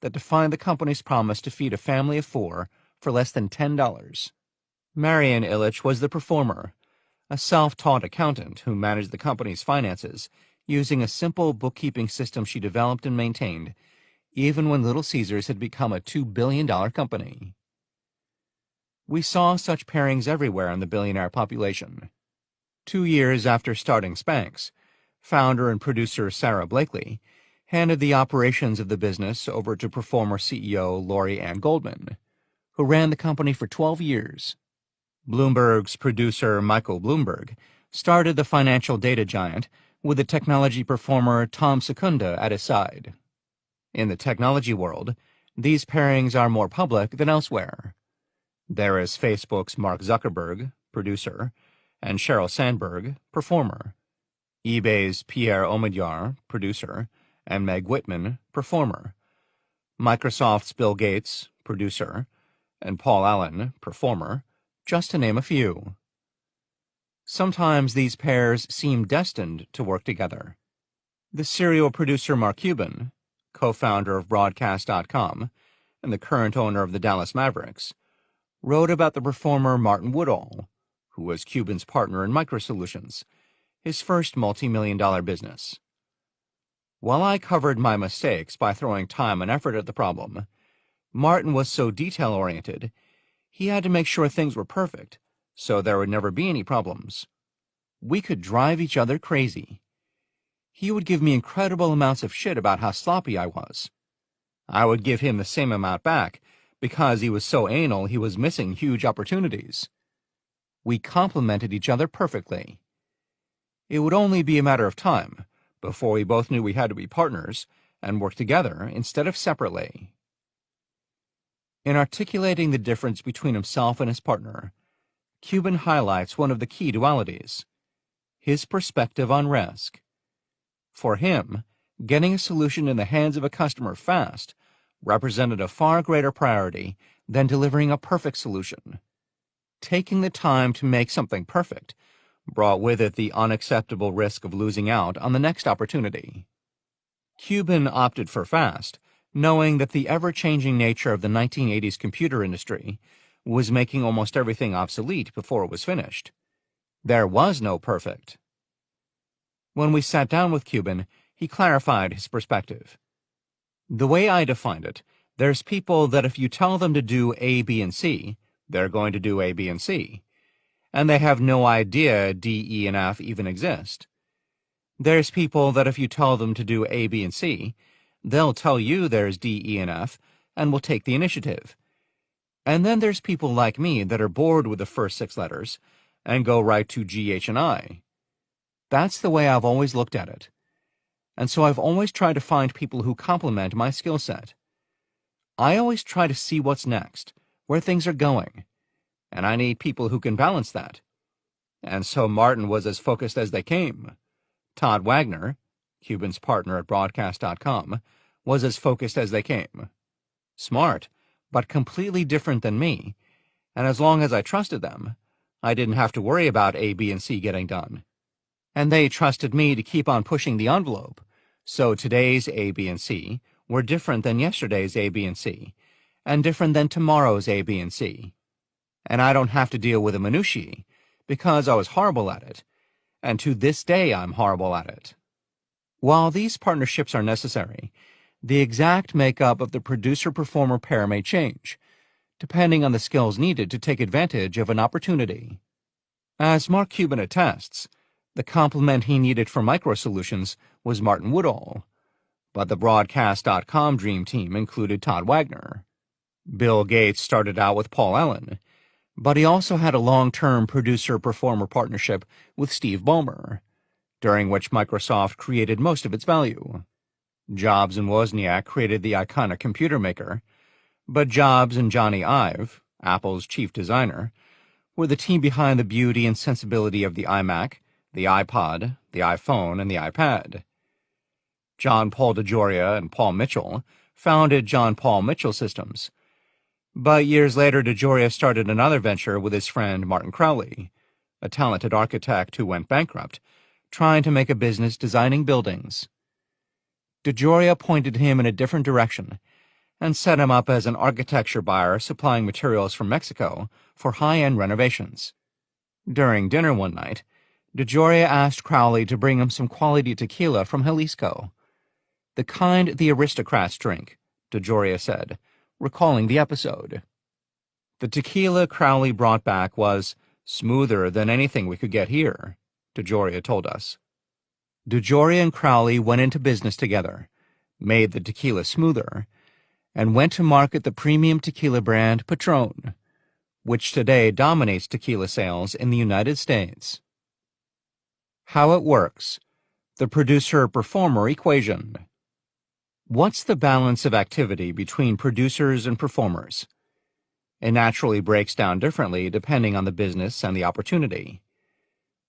that defined the company's promise to feed a family of 4 for less than $10. Marian Ilitch was the performer, a self-taught accountant who managed the company's finances using a simple bookkeeping system she developed and maintained, even when Little Caesars had become a $2 billion company. We saw such pairings everywhere in the billionaire population. 2 years after starting Spanx, founder and producer Sarah Blakely handed the operations of the business over to performer CEO Lori Ann Goldman, who ran the company for 12 years. Bloomberg's producer Michael Bloomberg started the financial data giant with the technology performer Tom Secunda at his side. In the technology world, these pairings are more public than elsewhere. There is Facebook's Mark Zuckerberg, producer, and Sheryl Sandberg, performer. eBay's Pierre Omidyar, producer, and Meg Whitman, performer. Microsoft's Bill Gates, producer, and Paul Allen, performer, just to name a few. Sometimes these pairs seem destined to work together. The serial producer Mark Cuban, co-founder of Broadcast.com and the current owner of the Dallas Mavericks, wrote about the performer Martin Woodall, who was Cuban's partner in MicroSolutions, his first multi-million-dollar business. While I covered my mistakes by throwing time and effort at the problem, Martin was so detail-oriented, he had to make sure things were perfect, so there would never be any problems. We could drive each other crazy. He would give me incredible amounts of shit about how sloppy I was. I would give him the same amount back, because he was so anal he was missing huge opportunities. We complemented each other perfectly. It would only be a matter of time before we both knew we had to be partners and work together instead of separately. In articulating the difference between himself and his partner, Cuban highlights one of the key dualities: his perspective on risk. For him, getting a solution in the hands of a customer fast represented a far greater priority than delivering a perfect solution. Taking the time to make something perfect brought with it the unacceptable risk of losing out on the next opportunity. Cuban opted for fast, knowing that the ever-changing nature of the 1980s computer industry was making almost everything obsolete before it was finished. There was no perfect. When we sat down with Cuban, he clarified his perspective. The way I defined it, there's people that if you tell them to do A, B, and C, they're going to do A, B, and C, and they have no idea D, E, and F even exist. There's people that if you tell them to do A, B, and C, they'll tell you there's D, E, and F, and will take the initiative. And then there's people like me that are bored with the first 6 letters and go right to G, H, and I. That's the way I've always looked at it. And so I've always tried to find people who complement my skill set. I always try to see what's next, where things are going, and I need people who can balance that. And so Martin was as focused as they came. Todd Wagner, Cuban's partner at Broadcast.com, was as focused as they came. Smart, but completely different than me, and as long as I trusted them, I didn't have to worry about A, B, and C getting done. And they trusted me to keep on pushing the envelope, so today's A, B, and C were different than yesterday's A, B, and C, and different than tomorrow's A, B, and C. And I don't have to deal with the minutiae, because I was horrible at it, and to this day I'm horrible at it. While these partnerships are necessary, the exact makeup of the producer-performer pair may change, depending on the skills needed to take advantage of an opportunity. As Mark Cuban attests, the complement he needed for MicroSolutions was Martin Woodall, but the Broadcast.com dream team included Todd Wagner. Bill Gates started out with Paul Allen, but he also had a long-term producer-performer partnership with Steve Ballmer, during which Microsoft created most of its value. Jobs and Wozniak created the iconic computer maker, but Jobs and Johnny Ive, Apple's chief designer, were the team behind the beauty and sensibility of the iMac, the iPod, the iPhone, and the iPad. John Paul DeJoria and Paul Mitchell founded John Paul Mitchell Systems, but years later DeJoria started another venture with his friend Martin Crowley, a talented architect who went bankrupt, trying to make a business designing buildings. DeJoria pointed him in a different direction and set him up as an architecture buyer supplying materials from Mexico for high-end renovations. During dinner one night, DeJoria asked Crowley to bring him some quality tequila from Jalisco. "The kind the aristocrats drink," DeJoria said, recalling the episode. The tequila Crowley brought back was smoother than anything we could get here, DeJoria told us. DeJoria and Crowley went into business together, made the tequila smoother, and went to market the premium tequila brand Patron, which today dominates tequila sales in the United States. How it works. The producer-performer equation. What's the balance of activity between producers and performers? It naturally breaks down differently depending on the business and the opportunity.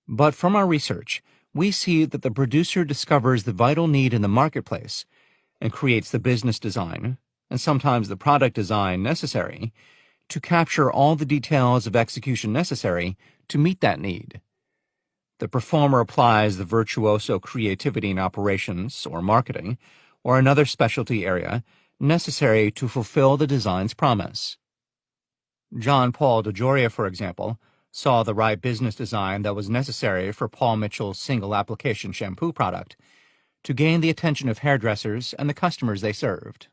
But from our research, we see that the producer discovers the vital need in the marketplace and creates the business design, and sometimes the product design necessary, to capture all the details of execution necessary to meet that need. The performer applies the virtuoso creativity in operations or marketing or another specialty area necessary to fulfill the design's promise. John Paul DeJoria, for example, saw the right business design that was necessary for Paul Mitchell's single-application shampoo product to gain the attention of hairdressers and the customers they served.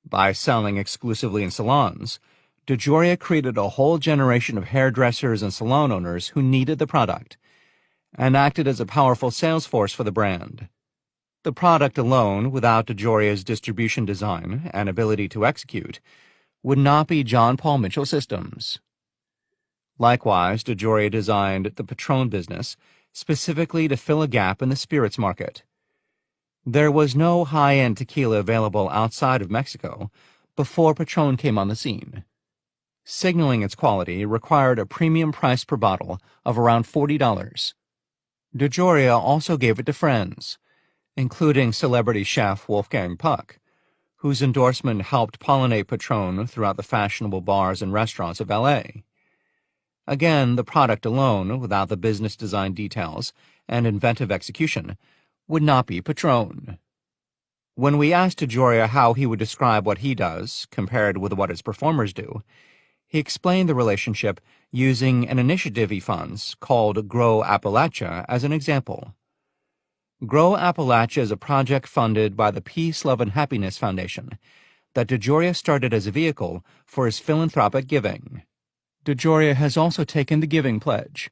By selling exclusively in salons, DeJoria created a whole generation of hairdressers and salon owners who needed the product and acted as a powerful sales force for the brand. The product alone, without DeJoria's distribution design and ability to execute, would not be John Paul Mitchell Systems. Likewise, DeJoria designed the Patron business specifically to fill a gap in the spirits market. There was no high-end tequila available outside of Mexico before Patron came on the scene. Signaling its quality required a premium price per bottle of around $40. DeJoria also gave it to friends, including celebrity chef Wolfgang Puck, whose endorsement helped pollinate Patron throughout the fashionable bars and restaurants of L.A. Again, the product alone, without the business design details and inventive execution, would not be Patron. When we asked DeJoria how he would describe what he does compared with what his performers do, he explained the relationship using an initiative he funds called Grow Appalachia as an example. Grow Appalachia is a project funded by the Peace, Love, and Happiness Foundation that DeJoria started as a vehicle for his philanthropic giving. DeJoria has also taken the Giving Pledge,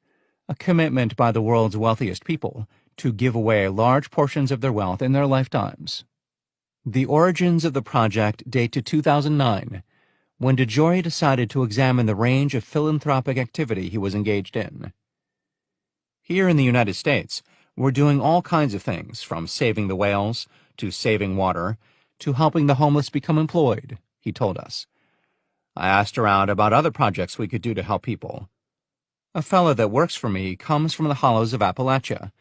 a commitment by the world's wealthiest people to give away large portions of their wealth in their lifetimes. The origins of the project date to 2009, when DeJoria decided to examine the range of philanthropic activity he was engaged in. Here in the United States, we're doing all kinds of things, from saving the whales, to saving water, to helping the homeless become employed, he told us. I asked around about other projects we could do to help people. A fellow that works for me comes from the hollows of Appalachia,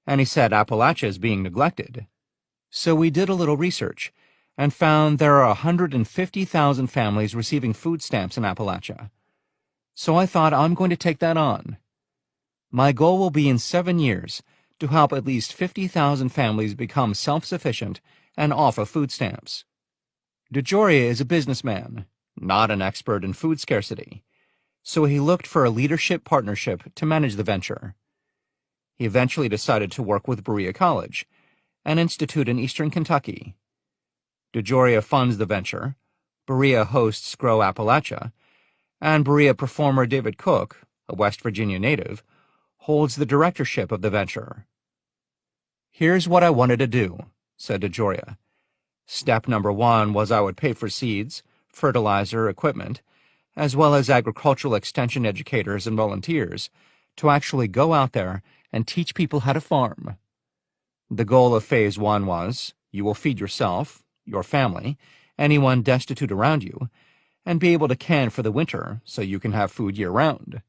and he said Appalachia is being neglected. So we did a little research, and found there are 150,000 families receiving food stamps in Appalachia. So I thought I'm going to take that on. My goal will be in 7 years to help at least 50,000 families become self-sufficient and off of food stamps. DeJoria is a businessman, not an expert in food scarcity, so he looked for a leadership partnership to manage the venture. He eventually decided to work with Berea College, an institute in eastern Kentucky. DeJoria funds the venture, Berea hosts Grow Appalachia, and Berea performer David Cook, a West Virginia native, holds the directorship of the venture. Here's what I wanted to do, said DeJoria. Step number 1 was I would pay for seeds, fertilizer, equipment, as well as agricultural extension educators and volunteers to actually go out there and teach people how to farm. The goal of Phase 1 was, you will feed yourself, your family, anyone destitute around you, and be able to can for the winter so you can have food year-round.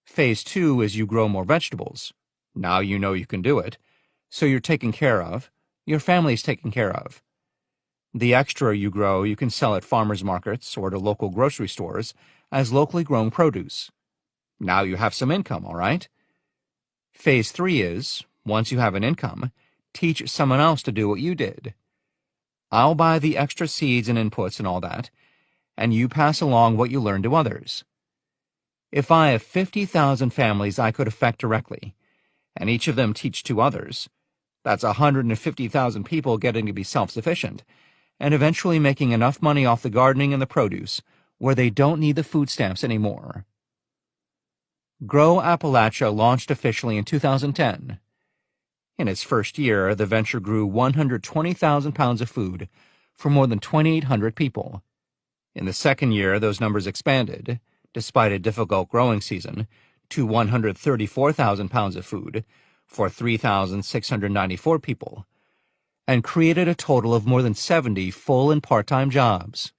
Phase 2 is you grow more vegetables. Now you know you can do it, so you're taken care of, your family's taken care of. The extra you grow you can sell at farmers markets or to local grocery stores as locally grown produce. Now you have some income, all right? Phase 3 is, once you have an income, teach someone else to do what you did. I'll buy the extra seeds and inputs and all that, and you pass along what you learn to others. If I have 50,000 families I could affect directly, and each of them teach 2 others. That's 150,000 people getting to be self-sufficient, and eventually making enough money off the gardening and the produce where they don't need the food stamps anymore. Grow Appalachia launched officially in 2010. In its first year, the venture grew 120,000 pounds of food for more than 2,800 people. In the second year, those numbers expanded, despite a difficult growing season, to 134,000 pounds of food for 3,694 people, and created a total of more than 70 full and part-time jobs.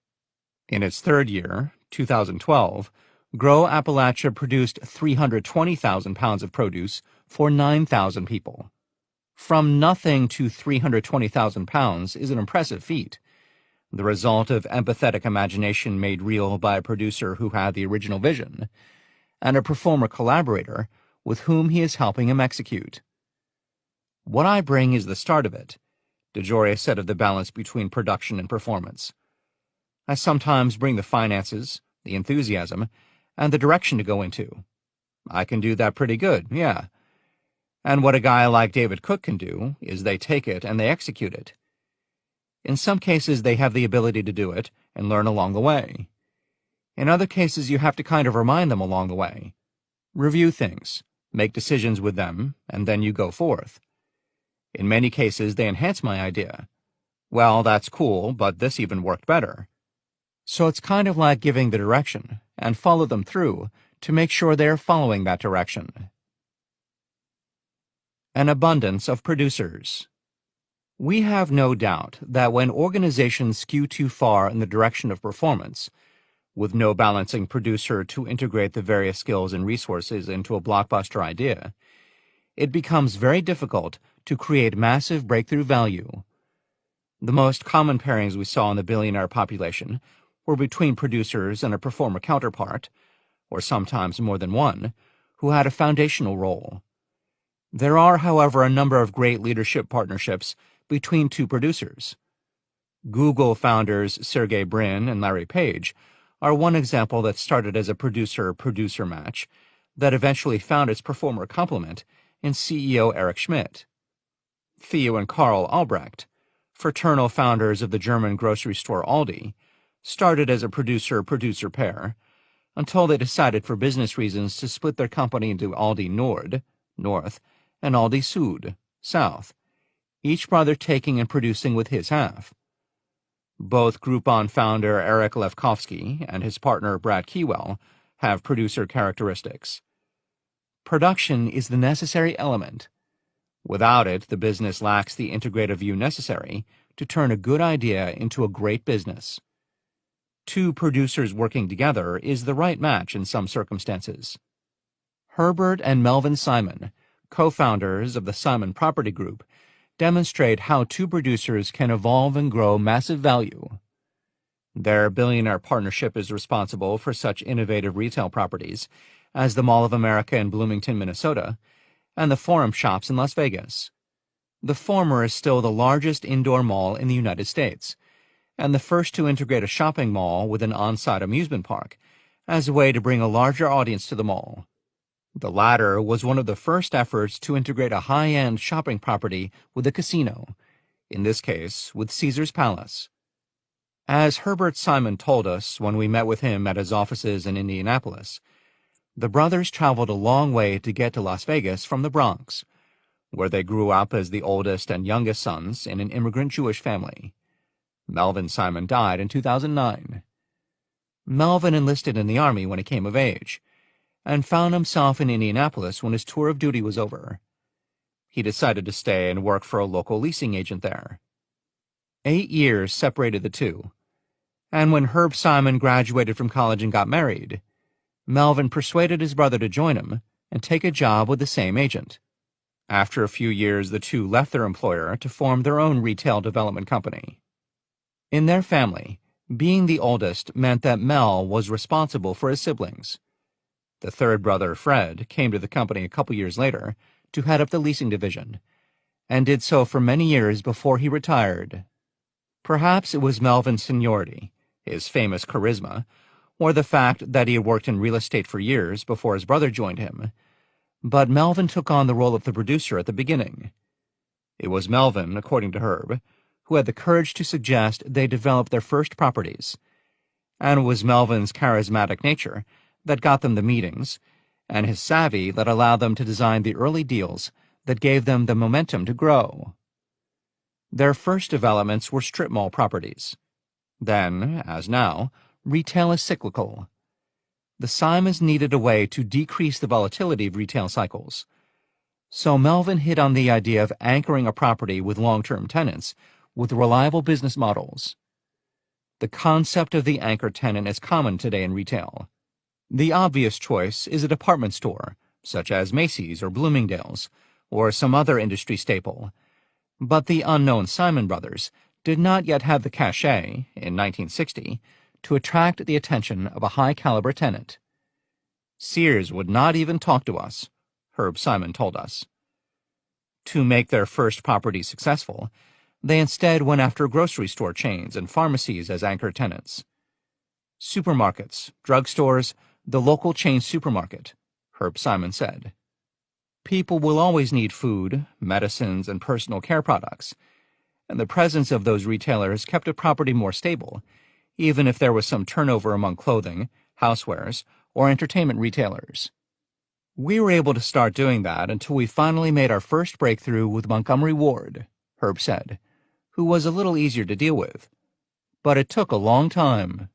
In its third year, 2012, Grow Appalachia produced 320,000 pounds of produce for 9,000 people. From nothing to 320,000 pounds is an impressive feat, the result of empathetic imagination made real by a producer who had the original vision, and a performer collaborator with whom he is helping him execute. What I bring is the start of it, DeJoria said of the balance between production and performance. I sometimes bring the finances, the enthusiasm, and the direction to go into. I can do that pretty good, yeah. And what a guy like David Cook can do is they take it and they execute it. In some cases, they have the ability to do it and learn along the way. In other cases, you have to kind of remind them along the way. Review things, make decisions with them, and then you go forth. In many cases, they enhance my idea. Well, that's cool, but this even worked better. So it's kind of like giving the direction and follow them through to make sure they're following that direction. An abundance of producers. We have no doubt that when organizations skew too far in the direction of performance, with no balancing producer to integrate the various skills and resources into a blockbuster idea, it becomes very difficult to create massive breakthrough value. The most common pairings we saw in the billionaire population were between producers and a performer counterpart, or sometimes more than one, who had a foundational role. There are, however, a number of great leadership partnerships between 2 producers. Google founders Sergey Brin and Larry Page are one example that started as a producer-producer match that eventually found its performer complement in CEO Eric Schmidt. Theo and Karl Albrecht, fraternal founders of the German grocery store Aldi, started as a producer-producer pair until they decided for business reasons to split their company into Aldi Nord, North, and Aldi Süd, South, each brother taking and producing with his half. Both Groupon founder Eric Lefkowski and his partner Brad Keywell have producer characteristics. Production is the necessary element. Without it, the business lacks the integrative view necessary to turn a good idea into a great business. 2 producers working together is the right match in some circumstances. Herbert and Melvin Simon, co-founders of the Simon Property Group, demonstrate how 2 producers can evolve and grow massive value. Their billionaire partnership is responsible for such innovative retail properties as the Mall of America in Bloomington, Minnesota, and the Forum Shops in Las Vegas. The former is still the largest indoor mall in the United States, and the first to integrate a shopping mall with an on-site amusement park as a way to bring a larger audience to the mall. The latter was one of the first efforts to integrate a high-end shopping property with a casino, in this case with Caesar's Palace. As Herbert Simon told us when we met with him at his offices in Indianapolis, the brothers traveled a long way to get to Las Vegas from the Bronx, where they grew up as the oldest and youngest sons in an immigrant Jewish family. Melvin Simon died in 2009. Melvin enlisted in the Army when he came of age, and found himself in Indianapolis when his tour of duty was over. He decided to stay and work for a local leasing agent there. 8 years separated the two, and when Herb Simon graduated from college and got married, Melvin persuaded his brother to join him and take a job with the same agent. After a few years, the two left their employer to form their own retail development company. In their family, being the oldest meant that Mel was responsible for his siblings. The third brother, Fred, came to the company a couple years later to head up the leasing division, and did so for many years before he retired. Perhaps it was Melvin's seniority, his famous charisma, or the fact that he had worked in real estate for years before his brother joined him, But Melvin took on the role of the producer at the beginning. It was Melvin, according to Herb, who had the courage to suggest they develop their first properties, and it was Melvin's charismatic nature that got them the meetings, and his savvy that allowed them to design the early deals that gave them the momentum to grow. Their first developments were strip mall properties. Then, as now, retail is cyclical. The Simons needed a way to decrease the volatility of retail cycles. So Melvin hit on the idea of anchoring a property with long-term tenants with reliable business models. The concept of the anchor tenant is common today in retail. The obvious choice is a department store, such as Macy's or Bloomingdale's, or some other industry staple. But the unknown Simon brothers did not yet have the cachet, in 1960, to attract the attention of a high-caliber tenant. Sears would not even talk to us, Herb Simon told us. To make their first property successful, they instead went after grocery store chains and pharmacies as anchor tenants. Supermarkets, drugstores, the local chain supermarket, Herb Simon said. People will always need food, medicines, and personal care products, and the presence of those retailers kept a property more stable, even if there was some turnover among clothing, housewares, or entertainment retailers. We were able to start doing that until we finally made our first breakthrough with Montgomery Ward, Herb said, who was a little easier to deal with. But it took a long time.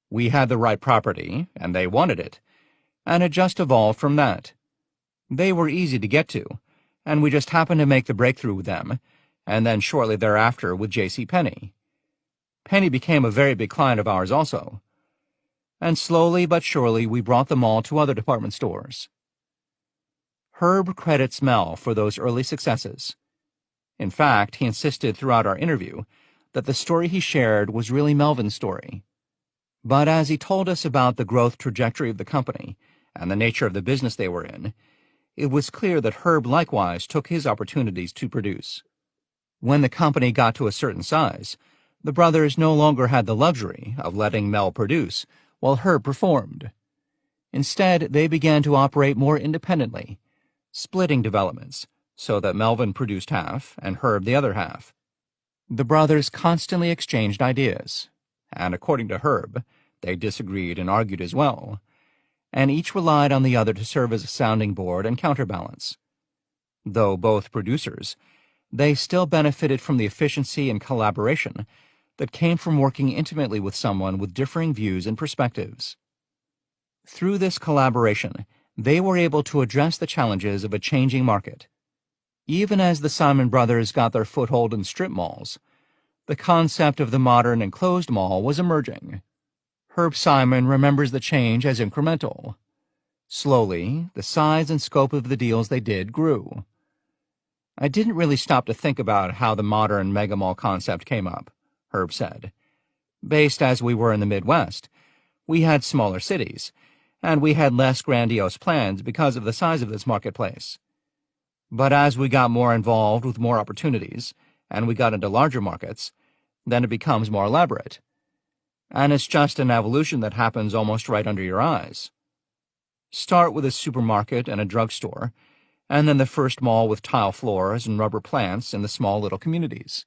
We had the right property, and they wanted it, and it just evolved from that. They were easy to get to, and we just happened to make the breakthrough with them, and then shortly thereafter with J.C. Penney. Penney became a very big client of ours also. And slowly but surely we brought them all to other department stores. Herb credits Mel for those early successes. In fact, he insisted throughout our interview that the story he shared was really Melvin's story. But as he told us about the growth trajectory of the company and the nature of the business they were in, it was clear that Herb likewise took his opportunities to produce. When the company got to a certain size, the brothers no longer had the luxury of letting Mel produce while Herb performed. Instead, they began to operate more independently, splitting developments so that Melvin produced half and Herb the other half. The brothers constantly exchanged ideas, and according to Herb, they disagreed and argued as well, and each relied on the other to serve as a sounding board and counterbalance. Though both producers, they still benefited from the efficiency and collaboration that came from working intimately with someone with differing views and perspectives. Through this collaboration, they were able to address the challenges of a changing market. Even as the Simon brothers got their foothold in strip malls, the concept of the modern enclosed mall was emerging. Herb Simon remembers the change as incremental. Slowly, the size and scope of the deals they did grew. I didn't really stop to think about how the modern megamall concept came up, Herb said. Based as we were in the Midwest, we had smaller cities, and we had less grandiose plans because of the size of this marketplace. But as we got more involved with more opportunities, and we got into larger markets, then it becomes more elaborate. And it's just an evolution that happens almost right under your eyes. Start with a supermarket and a drugstore, and then the first mall with tile floors and rubber plants in the small little communities.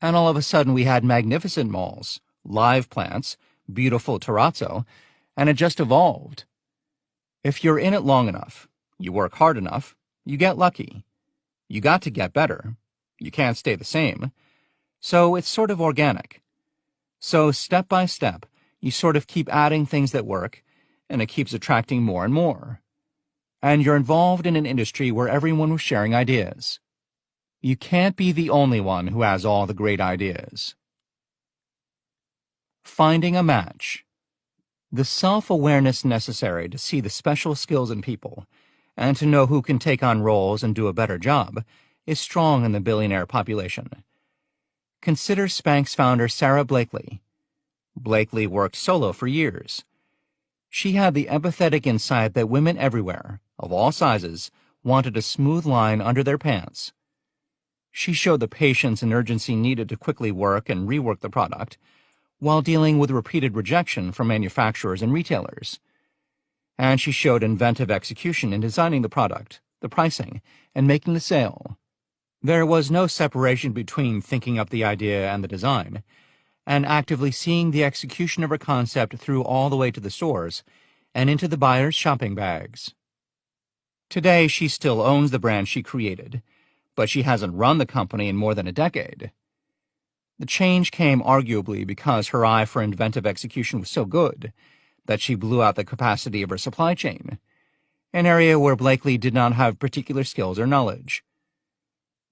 And all of a sudden we had magnificent malls, live plants, beautiful terrazzo, and it just evolved. If you're in it long enough, you work hard enough, you get lucky. You got to get better. You can't stay the same. So it's sort of organic. So step by step, you sort of keep adding things that work, and it keeps attracting more and more. And you're involved in an industry where everyone was sharing ideas. You can't be the only one who has all the great ideas. Finding a match. The self-awareness necessary to see the special skills in people and to know who can take on roles and do a better job is strong in the billionaire population. Consider Spanx founder Sarah Blakely. Blakely worked solo for years. She had the empathetic insight that women everywhere, of all sizes, wanted a smooth line under their pants. She showed the patience and urgency needed to quickly work and rework the product, while dealing with repeated rejection from manufacturers and retailers. And she showed inventive execution in designing the product, the pricing, and making the sale. There was no separation between thinking up the idea and the design, and actively seeing the execution of her concept through all the way to the stores and into the buyer's shopping bags. Today, she still owns the brand she created, but she hasn't run the company in more than a decade. The change came arguably because her eye for inventive execution was so good that she blew out the capacity of her supply chain, an area where Blakely did not have particular skills or knowledge.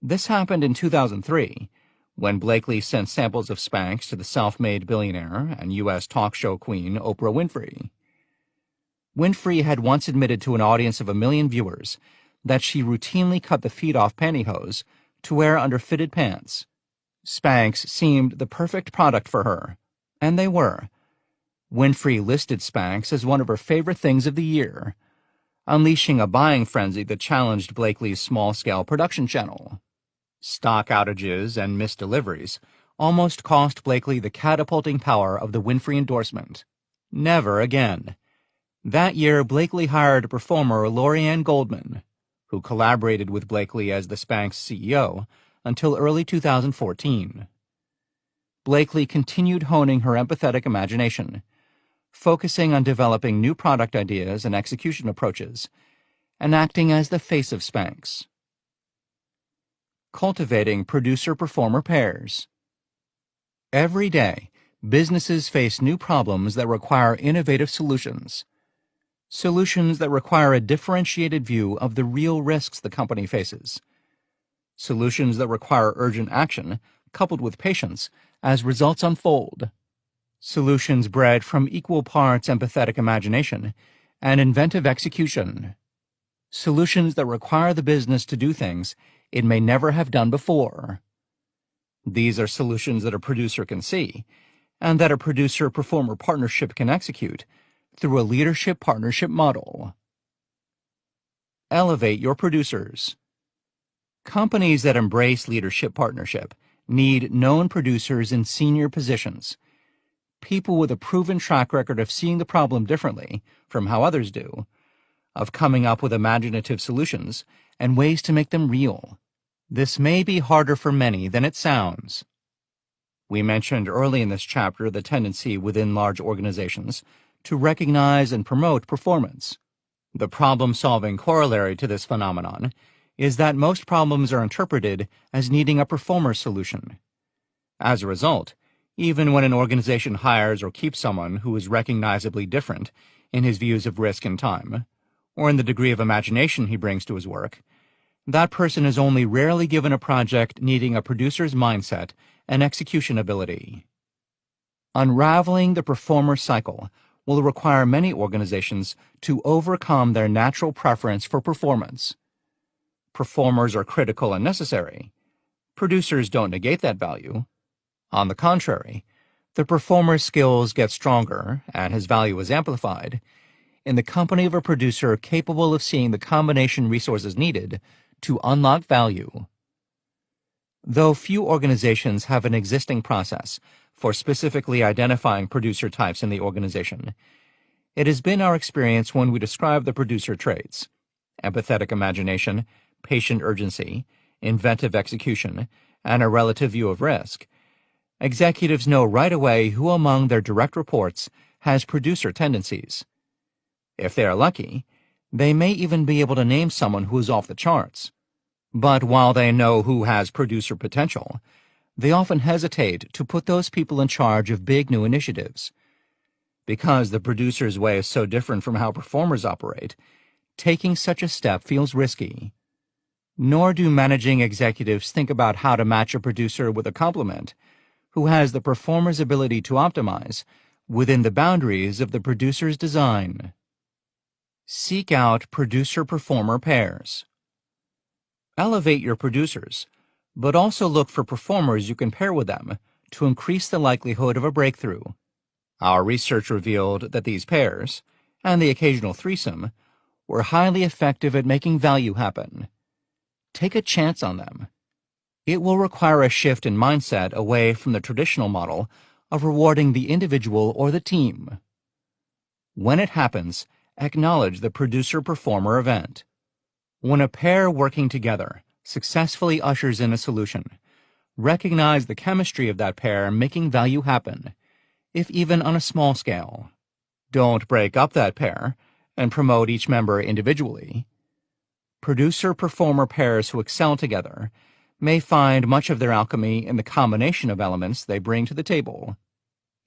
This happened in 2003, when Blakely sent samples of Spanx to the self-made billionaire and U.S. talk show queen Oprah Winfrey. Winfrey had once admitted to an audience of 1 million viewers that she routinely cut the feet off pantyhose to wear under fitted pants. Spanx seemed the perfect product for her, and they were. Winfrey listed Spanx as one of her favorite things of the year, unleashing a buying frenzy that challenged Blakely's small-scale production channel. Stock outages and missed deliveries almost cost Blakely the catapulting power of the Winfrey endorsement. Never again. That year, Blakely hired performer Lorianne Goldman, who collaborated with Blakely as the Spanx CEO until early 2014. Blakely continued honing her empathetic imagination, focusing on developing new product ideas and execution approaches, and acting as the face of Spanx. Cultivating producer-performer pairs. Every day, businesses face new problems that require innovative solutions. Solutions that require a differentiated view of the real risks the company faces. Solutions that require urgent action, coupled with patience, as results unfold. Solutions bred from equal parts empathetic imagination and inventive execution. Solutions that require the business to do things it may never have done before. These are solutions that a producer can see, and that a producer-performer partnership can execute through a leadership-partnership model. Elevate your producers. Companies that embrace leadership partnership need known producers in senior positions, people with a proven track record of seeing the problem differently from how others do, of coming up with imaginative solutions and ways to make them real. This may be harder for many than it sounds. We mentioned early in this chapter the tendency within large organizations to recognize and promote performance. The problem-solving corollary to this phenomenon is that most problems are interpreted as needing a performer solution. As a result, even when an organization hires or keeps someone who is recognizably different in his views of risk and time, or in the degree of imagination he brings to his work, that person is only rarely given a project needing a producer's mindset and execution ability. Unraveling the performer cycle will require many organizations to overcome their natural preference for performance. Performers are critical and necessary. Producers don't negate that value. On the contrary, the performer's skills get stronger and his value is amplified in the company of a producer capable of seeing the combination resources needed to unlock value. Though few organizations have an existing process for specifically identifying producer types in the organization, it has been our experience when we describe the producer traits: empathetic imagination, patient urgency, inventive execution, and a relative view of risk. Executives know right away who among their direct reports has producer tendencies. If they are lucky, they may even be able to name someone who is off the charts. But while they know who has producer potential, they often hesitate to put those people in charge of big new initiatives. Because the producer's way is so different from how performers operate, taking such a step feels risky. Nor do managing executives think about how to match a producer with a complement who has the performer's ability to optimize within the boundaries of the producer's design. Seek out producer-performer pairs. Elevate your producers, but also look for performers you can pair with them to increase the likelihood of a breakthrough. Our research revealed that these pairs, and the occasional threesome, were highly effective at making value happen. Take a chance on them. It will require a shift in mindset away from the traditional model of rewarding the individual or the team. When it happens, acknowledge the producer-performer event. When a pair working together successfully ushers in a solution, recognize the chemistry of that pair making value happen, if even on a small scale. Don't break up that pair and promote each member individually. Producer-performer pairs who excel together may find much of their alchemy in the combination of elements they bring to the table.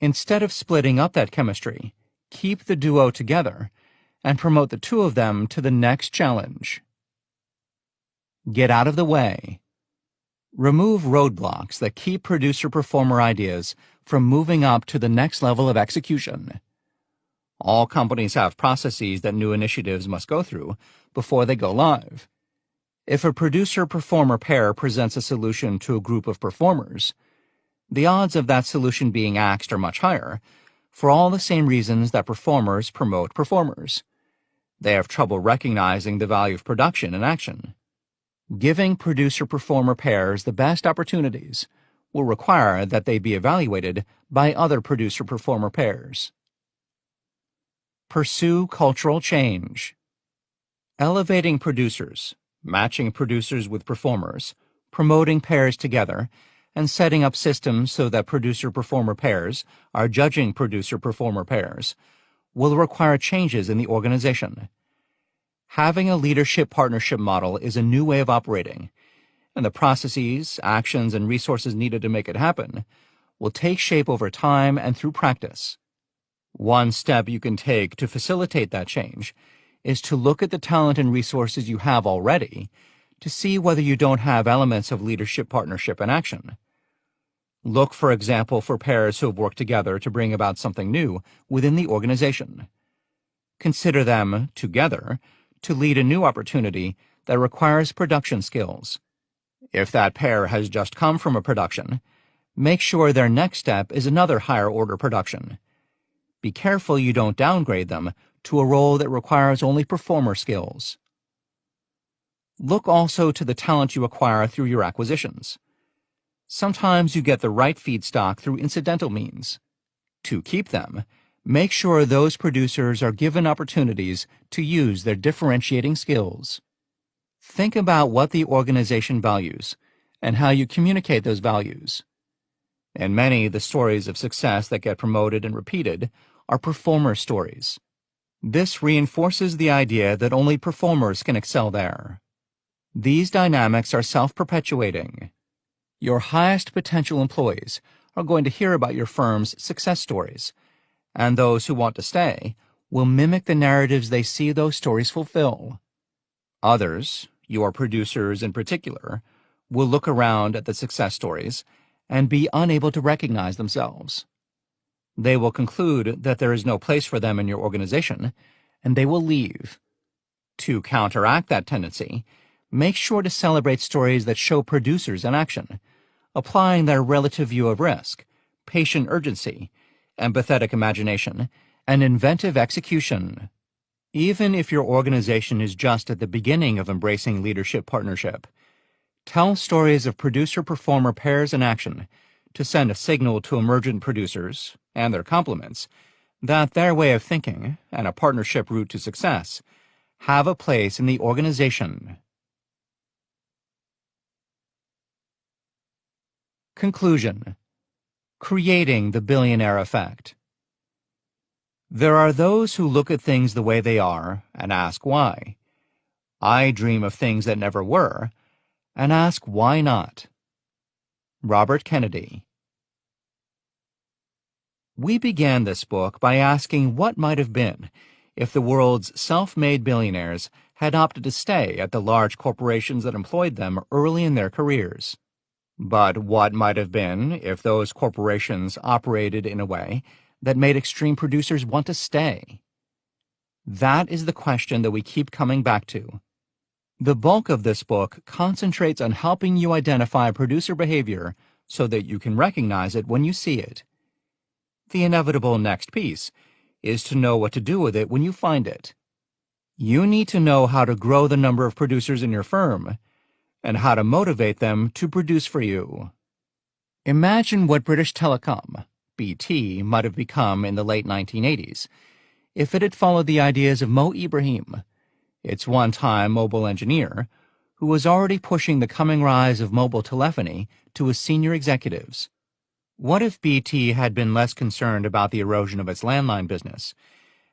Instead of splitting up that chemistry, keep the duo together and promote the two of them to the next challenge. Get out of the way. Remove roadblocks that keep producer-performer ideas from moving up to the next level of execution. All companies have processes that new initiatives must go through before they go live. If a producer-performer pair presents a solution to a group of performers, the odds of that solution being axed are much higher, for all the same reasons that performers promote performers. They have trouble recognizing the value of production in action. Giving producer-performer pairs the best opportunities will require that they be evaluated by other producer-performer pairs. Pursue cultural change. Elevating producers, matching producers with performers, promoting pairs together, and setting up systems so that producer-performer pairs are judging producer-performer pairs will require changes in the organization. Having a leadership-partnership model is a new way of operating, and the processes, actions, and resources needed to make it happen will take shape over time and through practice. One step you can take to facilitate that change is to look at the talent and resources you have already to see whether you don't have elements of leadership partnership in action. Look, for example, for pairs who have worked together to bring about something new within the organization. Consider them, together, to lead a new opportunity that requires production skills. If that pair has just come from a production, make sure their next step is another higher-order production. Be careful you don't downgrade them to a role that requires only performer skills. Look also to the talent you acquire through your acquisitions. Sometimes you get the right feedstock through incidental means. To keep them, make sure those producers are given opportunities to use their differentiating skills. Think about what the organization values and how you communicate those values. In many, the stories of success that get promoted and repeated are performer stories. This reinforces the idea that only performers can excel there. These dynamics are self-perpetuating. Your highest potential employees are going to hear about your firm's success stories, and those who want to stay will mimic the narratives they see those stories fulfill. Others, your producers in particular, will look around at the success stories and be unable to recognize themselves. They will conclude that there is no place for them in your organization, and they will leave. To counteract that tendency, make sure to celebrate stories that show producers in action, applying their relative view of risk, patient urgency, empathetic imagination, and inventive execution. Even if your organization is just at the beginning of embracing leadership partnership, tell stories of producer-performer pairs in action to send a signal to emergent producers and their complements that their way of thinking and a partnership route to success have a place in the organization. Conclusion. Creating the billionaire effect. There are those who look at things the way they are and ask why. I dream of things that never were and ask why not. Robert Kennedy. We began this book by asking what might have been if the world's self-made billionaires had opted to stay at the large corporations that employed them early in their careers. But what might have been if those corporations operated in a way that made extreme producers want to stay? That is the question that we keep coming back to. The bulk of this book concentrates on helping you identify producer behavior so that you can recognize it when you see it. The inevitable next piece is to know what to do with it when you find it. You need to know how to grow the number of producers in your firm and how to motivate them to produce for you. Imagine what British Telecom, BT, might have become in the late 1980s if it had followed the ideas of Mo Ibrahim, its one-time mobile engineer, who was already pushing the coming rise of mobile telephony to his senior executives? What if BT had been less concerned about the erosion of its landline business,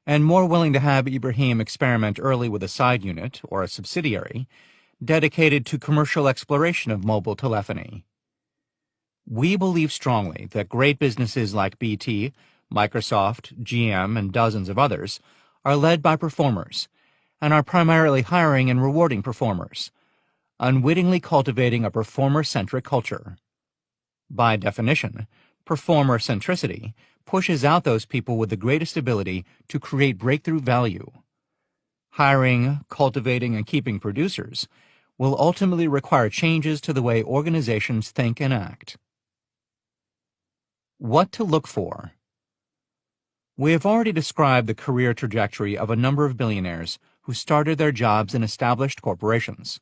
and more willing to have Ibrahim experiment early with a side unit, or a subsidiary, dedicated to commercial exploration of mobile telephony? We believe strongly that great businesses like BT, Microsoft, GM, and dozens of others are led by performers, and are primarily hiring and rewarding performers, unwittingly cultivating a performer-centric culture. By definition, performer centricity pushes out those people with the greatest ability to create breakthrough value. Hiring, cultivating, and keeping producers will ultimately require changes to the way organizations think and act. What to look for? We have already described the career trajectory of a number of billionaires who started their jobs in established corporations.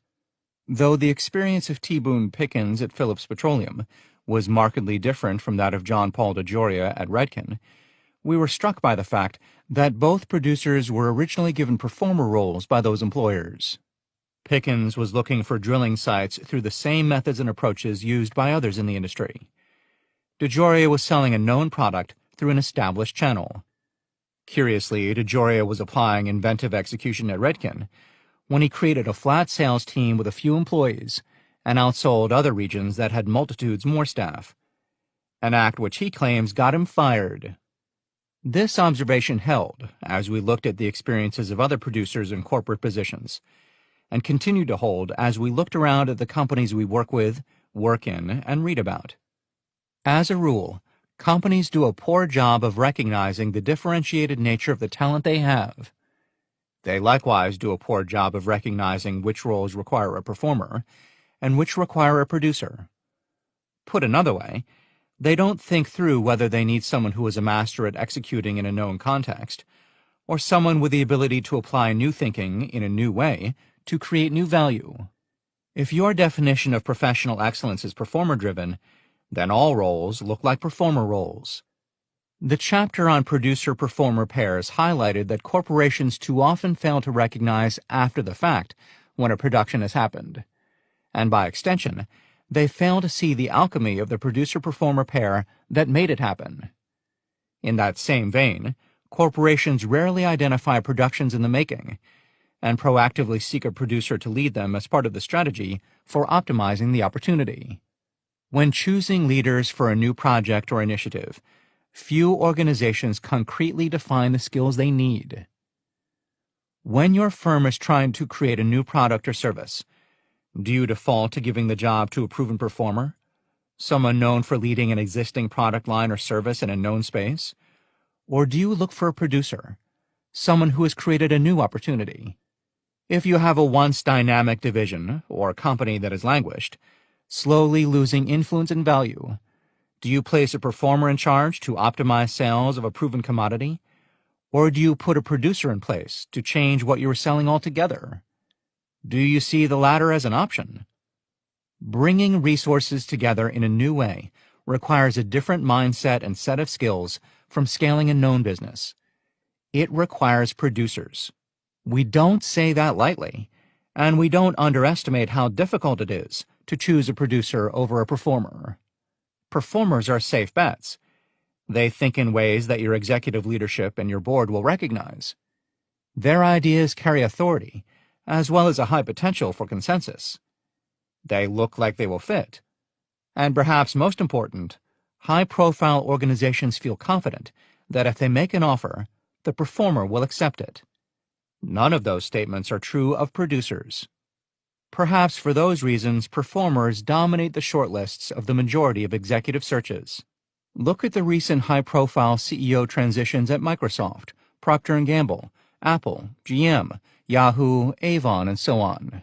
Though the experience of T. Boone Pickens at Phillips Petroleum was markedly different from that of John Paul DeGioia at Redken, we were struck by the fact that both producers were originally given performer roles by those employers. Pickens was looking for drilling sites through the same methods and approaches used by others in the industry. DeGioia was selling a known product through an established channel. Curiously, DeGioia was applying inventive execution at Redken when he created a flat sales team with a few employees and outsold other regions that had multitudes more staff, an act which he claims got him fired. This observation held as we looked at the experiences of other producers in corporate positions, and continued to hold as we looked around at the companies we work with, work in, and read about. As a rule, companies do a poor job of recognizing the differentiated nature of the talent they have. They likewise do a poor job of recognizing which roles require a performer and which require a producer. Put another way, they don't think through whether they need someone who is a master at executing in a known context, or someone with the ability to apply new thinking in a new way to create new value. If your definition of professional excellence is performer-driven, then all roles look like performer roles. The chapter on producer-performer pairs highlighted that corporations too often fail to recognize after the fact when a production has happened, and by extension, they fail to see the alchemy of the producer-performer pair that made it happen. In that same vein, corporations rarely identify productions in the making, and proactively seek a producer to lead them as part of the strategy for optimizing the opportunity. When choosing leaders for a new project or initiative, few organizations concretely define the skills they need. When your firm is trying to create a new product or service, do you default to giving the job to a proven performer, someone known for leading an existing product line or service in a known space? Or do you look for a producer, someone who has created a new opportunity? If you have a once dynamic division or a company that has languished, slowly losing influence and value, do you place a performer in charge to optimize sales of a proven commodity? Or do you put a producer in place to change what you are selling altogether? Do you see the latter as an option? Bringing resources together in a new way requires a different mindset and set of skills from scaling a known business. It requires producers. We don't say that lightly, and we don't underestimate how difficult it is to choose a producer over a performer. Performers are safe bets. They think in ways that your executive leadership and your board will recognize. Their ideas carry authority, as well as a high potential for consensus. They look like they will fit. And perhaps most important, high-profile organizations feel confident that if they make an offer, the performer will accept it. None of those statements are true of producers. Perhaps for those reasons, performers dominate the shortlists of the majority of executive searches. Look at the recent high-profile CEO transitions at Microsoft, Procter & Gamble, Apple, GM, Yahoo, Avon, and so on.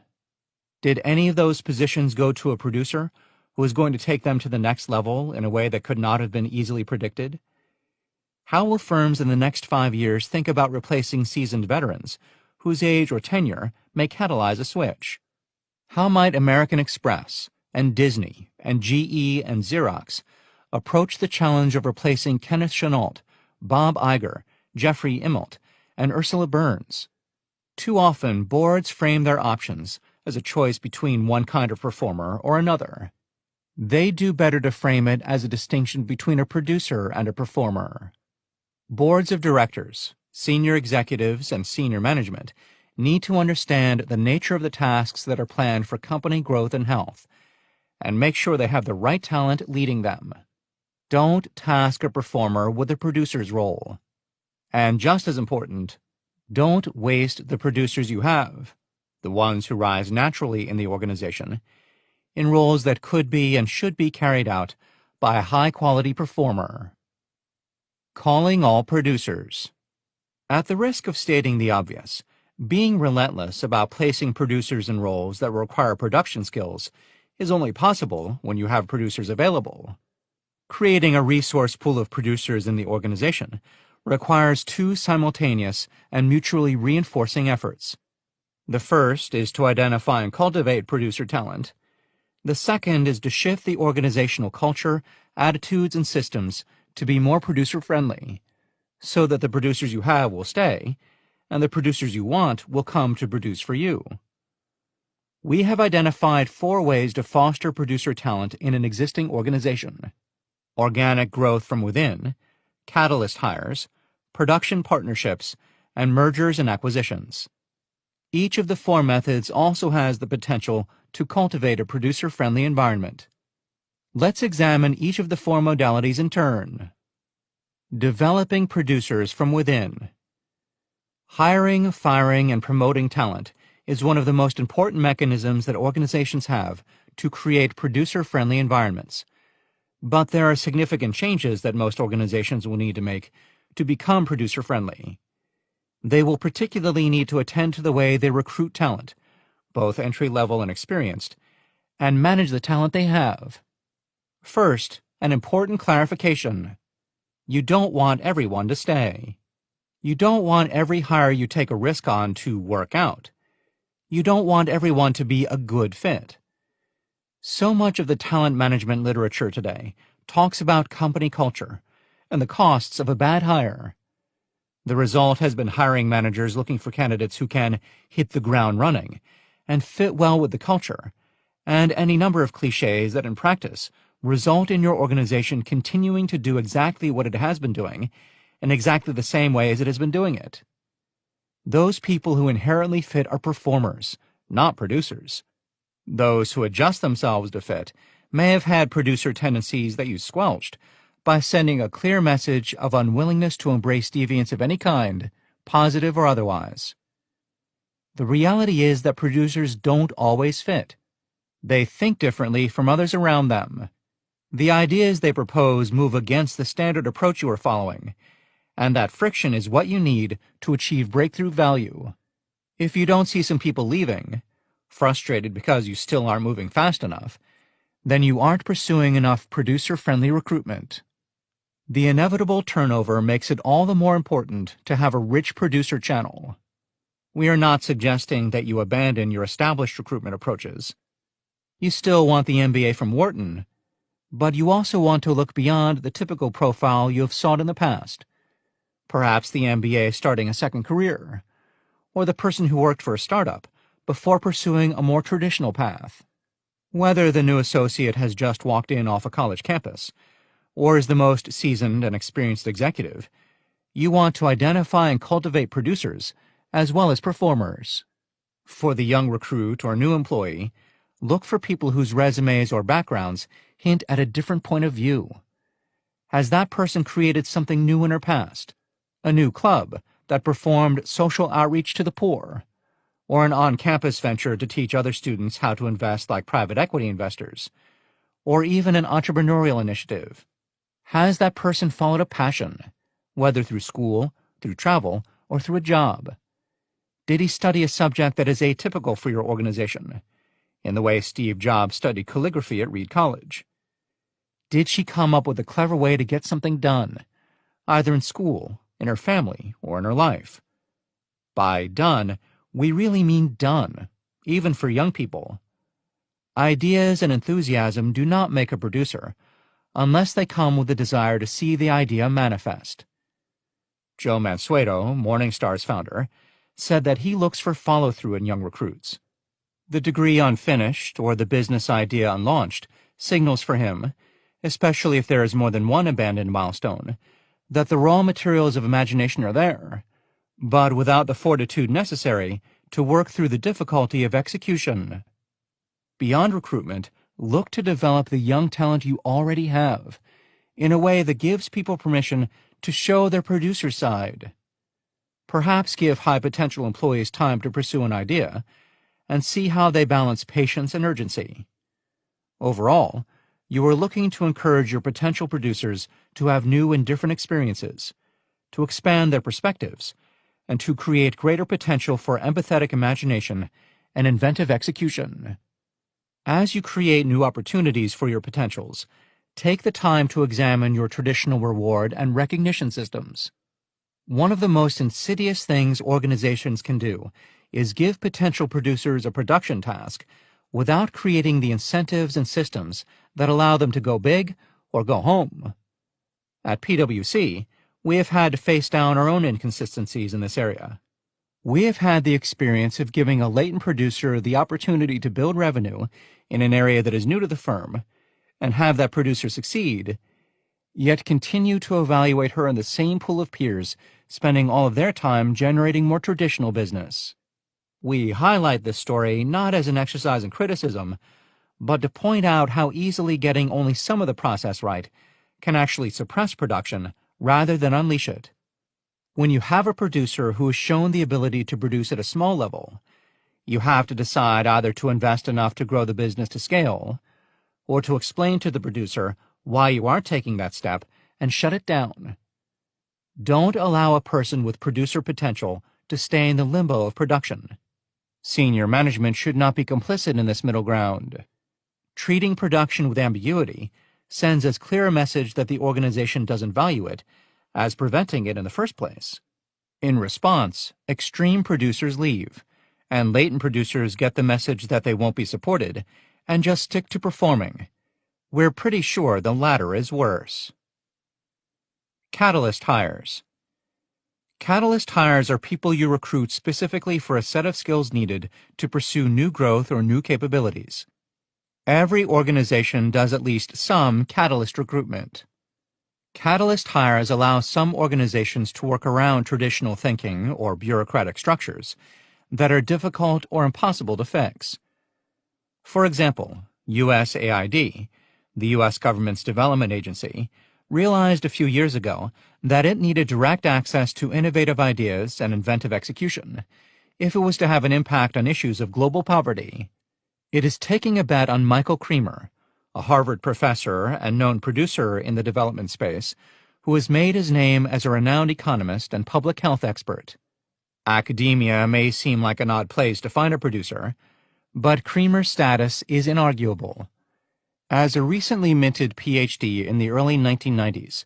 Did any of those positions go to a producer who was going to take them to the next level in a way that could not have been easily predicted? How will firms in the next 5 years think about replacing seasoned veterans whose age or tenure may catalyze a switch? How might American Express and Disney and GE and Xerox approach the challenge of replacing Kenneth Chenault, Bob Iger, Jeffrey Immelt, and Ursula Burns. Too often, boards frame their options as a choice between one kind of performer or another. They do better to frame it as a distinction between a producer and a performer. Boards of directors, senior executives, and senior management need to understand the nature of the tasks that are planned for company growth and health, and make sure they have the right talent leading them. Don't task a performer with the producer's role. And just as important, don't waste the producers you have, the ones who rise naturally in the organization, in roles that could be and should be carried out by a high-quality performer. Calling all producers. At the risk of stating the obvious, being relentless about placing producers in roles that require production skills is only possible when you have producers available. Creating a resource pool of producers in the organization requires two simultaneous and mutually reinforcing efforts. The first is to identify and cultivate producer talent. The second is to shift the organizational culture, attitudes, and systems to be more producer-friendly, so that the producers you have will stay, and the producers you want will come to produce for you. We have identified 4 ways to foster producer talent in an existing organization: organic growth from within, catalyst hires, production partnerships, and mergers and acquisitions. Each of the 4 methods also has the potential to cultivate a producer-friendly environment. Let's examine each of the 4 modalities in turn. Developing producers from within. Hiring, firing, and promoting talent is one of the most important mechanisms that organizations have to create producer-friendly environments. But there are significant changes that most organizations will need to make to become producer-friendly. They will particularly need to attend to the way they recruit talent, both entry-level and experienced, and manage the talent they have. First, an important clarification. You don't want everyone to stay. You don't want every hire you take a risk on to work out. You don't want everyone to be a good fit. So much of the talent management literature today talks about company culture and the costs of a bad hire. The result has been hiring managers looking for candidates who can hit the ground running and fit well with the culture, and any number of cliches that in practice result in your organization continuing to do exactly what it has been doing in exactly the same way as it has been doing it. Those people who inherently fit are performers, not producers. Those who adjust themselves to fit may have had producer tendencies that you squelched by sending a clear message of unwillingness to embrace deviance of any kind, positive or otherwise. The reality is that producers don't always fit. They think differently from others around them. The ideas they propose move against the standard approach you are following, and that friction is what you need to achieve breakthrough value. If you don't see some people leaving, frustrated because you still aren't moving fast enough, then you aren't pursuing enough producer-friendly recruitment. The inevitable turnover makes it all the more important to have a rich producer channel. We are not suggesting that you abandon your established recruitment approaches. You still want the MBA from Wharton, but you also want to look beyond the typical profile you have sought in the past. Perhaps the MBA starting a second career, or the person who worked for a startup before pursuing a more traditional path. Whether the new associate has just walked in off a college campus, or is the most seasoned and experienced executive, you want to identify and cultivate producers as well as performers. For the young recruit or new employee, look for people whose resumes or backgrounds hint at a different point of view. Has that person created something new in her past? A new club that performed social outreach to the poor? Or an on-campus venture to teach other students how to invest like private equity investors? Or even an entrepreneurial initiative? Has that person followed a passion, whether through school, through travel, or through a job? Did he study a subject that is atypical for your organization, in the way Steve Jobs studied calligraphy at Reed College? Did she come up with a clever way to get something done, either in school, in her family, or in her life? By done, we really mean done, even for young people. Ideas and enthusiasm do not make a producer, unless they come with the desire to see the idea manifest. Joe Mansueto, Morningstar's founder, said that he looks for follow-through in young recruits. The degree unfinished or the business idea unlaunched signals for him, especially if there is more than one abandoned milestone, that the raw materials of imagination are there, but without the fortitude necessary to work through the difficulty of execution. Beyond recruitment, look to develop the young talent you already have in a way that gives people permission to show their producer side. Perhaps give high-potential employees time to pursue an idea and see how they balance patience and urgency. Overall, you are looking to encourage your potential producers to have new and different experiences, to expand their perspectives, and to create greater potential for empathetic imagination and inventive execution. As you create new opportunities for your potentials, take the time to examine your traditional reward and recognition systems. One of the most insidious things organizations can do is give potential producers a production task without creating the incentives and systems that allow them to go big or go home. At PwC, we have had to face down our own inconsistencies in this area. We have had the experience of giving a latent producer the opportunity to build revenue in an area that is new to the firm, and have that producer succeed, yet continue to evaluate her in the same pool of peers, spending all of their time generating more traditional business. We highlight this story not as an exercise in criticism, but to point out how easily getting only some of the process right can actually suppress production rather than unleash it. When you have a producer who has shown the ability to produce at a small level, you have to decide either to invest enough to grow the business to scale, or to explain to the producer why you aren't taking that step and shut it down. Don't allow a person with producer potential to stay in the limbo of production. Senior management should not be complicit in this middle ground. Treating production with ambiguity sends as clear a message that the organization doesn't value it as preventing it in the first place. In response, extreme producers leave, and latent producers get the message that they won't be supported and just stick to performing. We're pretty sure the latter is worse. Catalyst hires. Catalyst hires are people you recruit specifically for a set of skills needed to pursue new growth or new capabilities. Every organization does at least some catalyst recruitment. Catalyst hires allow some organizations to work around traditional thinking or bureaucratic structures that are difficult or impossible to fix. For example, USAID, the U.S. government's development agency, realized a few years ago that it needed direct access to innovative ideas and inventive execution if it was to have an impact on issues of global poverty. It is taking a bet on Michael Kremer, a Harvard professor and known producer in the development space, who has made his name as a renowned economist and public health expert. Academia may seem like an odd place to find a producer, but Kremer's status is inarguable. As a recently minted PhD in the early 1990s,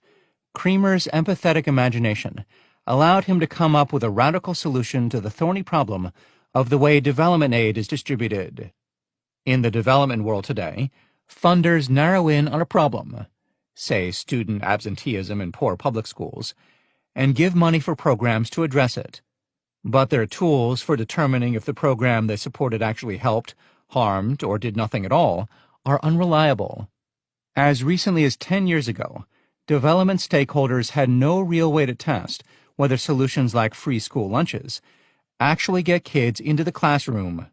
Kremer's empathetic imagination allowed him to come up with a radical solution to the thorny problem of the way development aid is distributed. In the development world today, funders narrow in on a problem, say student absenteeism in poor public schools, and give money for programs to address it. But their tools for determining if the program they supported actually helped, harmed, or did nothing at all are unreliable. As recently as 10 years ago, development stakeholders had no real way to test whether solutions like free school lunches actually get kids into the classroom.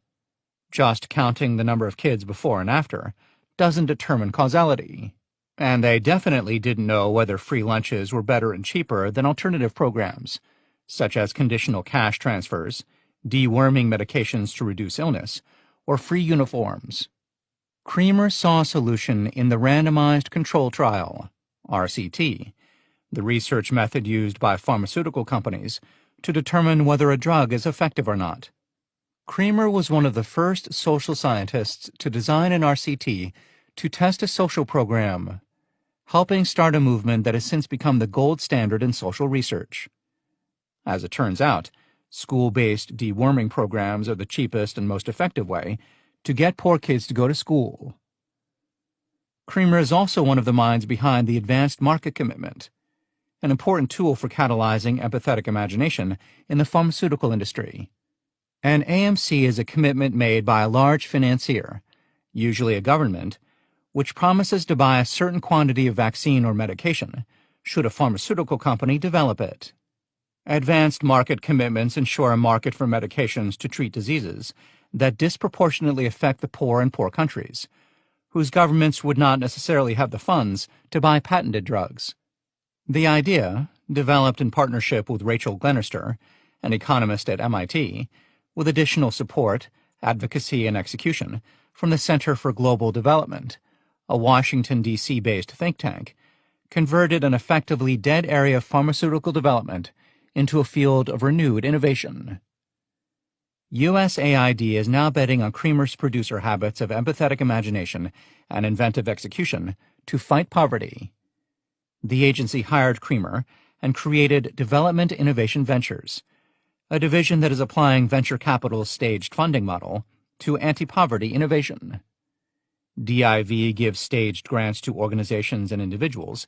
Just counting the number of kids before and after doesn't determine causality. And they definitely didn't know whether free lunches were better and cheaper than alternative programs, such as conditional cash transfers, deworming medications to reduce illness, or free uniforms. Kremer saw a solution in the randomized control trial, RCT, the research method used by pharmaceutical companies to determine whether a drug is effective or not. Kremer was one of the first social scientists to design an RCT to test a social program, helping start a movement that has since become the gold standard in social research. As it turns out, school-based deworming programs are the cheapest and most effective way to get poor kids to go to school. Kremer is also one of the minds behind the advanced market commitment. an important tool for catalyzing empathetic imagination in the pharmaceutical industry. An AMC is a commitment made by a large financier, usually a government, which promises to buy a certain quantity of vaccine or medication should a pharmaceutical company develop it. Advanced market commitments ensure a market for medications to treat diseases that disproportionately affect the poor in poor countries, whose governments would not necessarily have the funds to buy patented drugs. The idea, developed in partnership with Rachel Glenister, an economist at MIT, with additional support, advocacy, and execution from the Center for Global Development, a Washington, D.C.-based think tank, converted an effectively dead area of pharmaceutical development into a field of renewed innovation. USAID is now betting on Creamer's producer habits of empathetic imagination and inventive execution to fight poverty. The agency hired Creamer and created Development Innovation Ventures, a division that is applying venture capital's staged funding model to anti-poverty innovation. DIV gives staged grants to organizations and individuals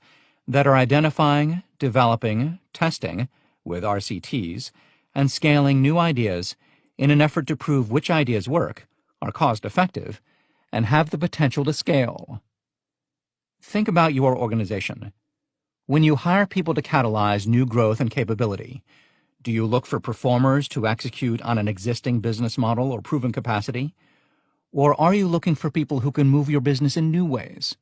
that are identifying, developing, testing, with RCTs, and scaling new ideas in an effort to prove which ideas work, are cost-effective, and have the potential to scale. Think about your organization. When you hire people to catalyze new growth and capability, do you look for performers to execute on an existing business model or proven capacity? Or are you looking for people who can move your business in new ways?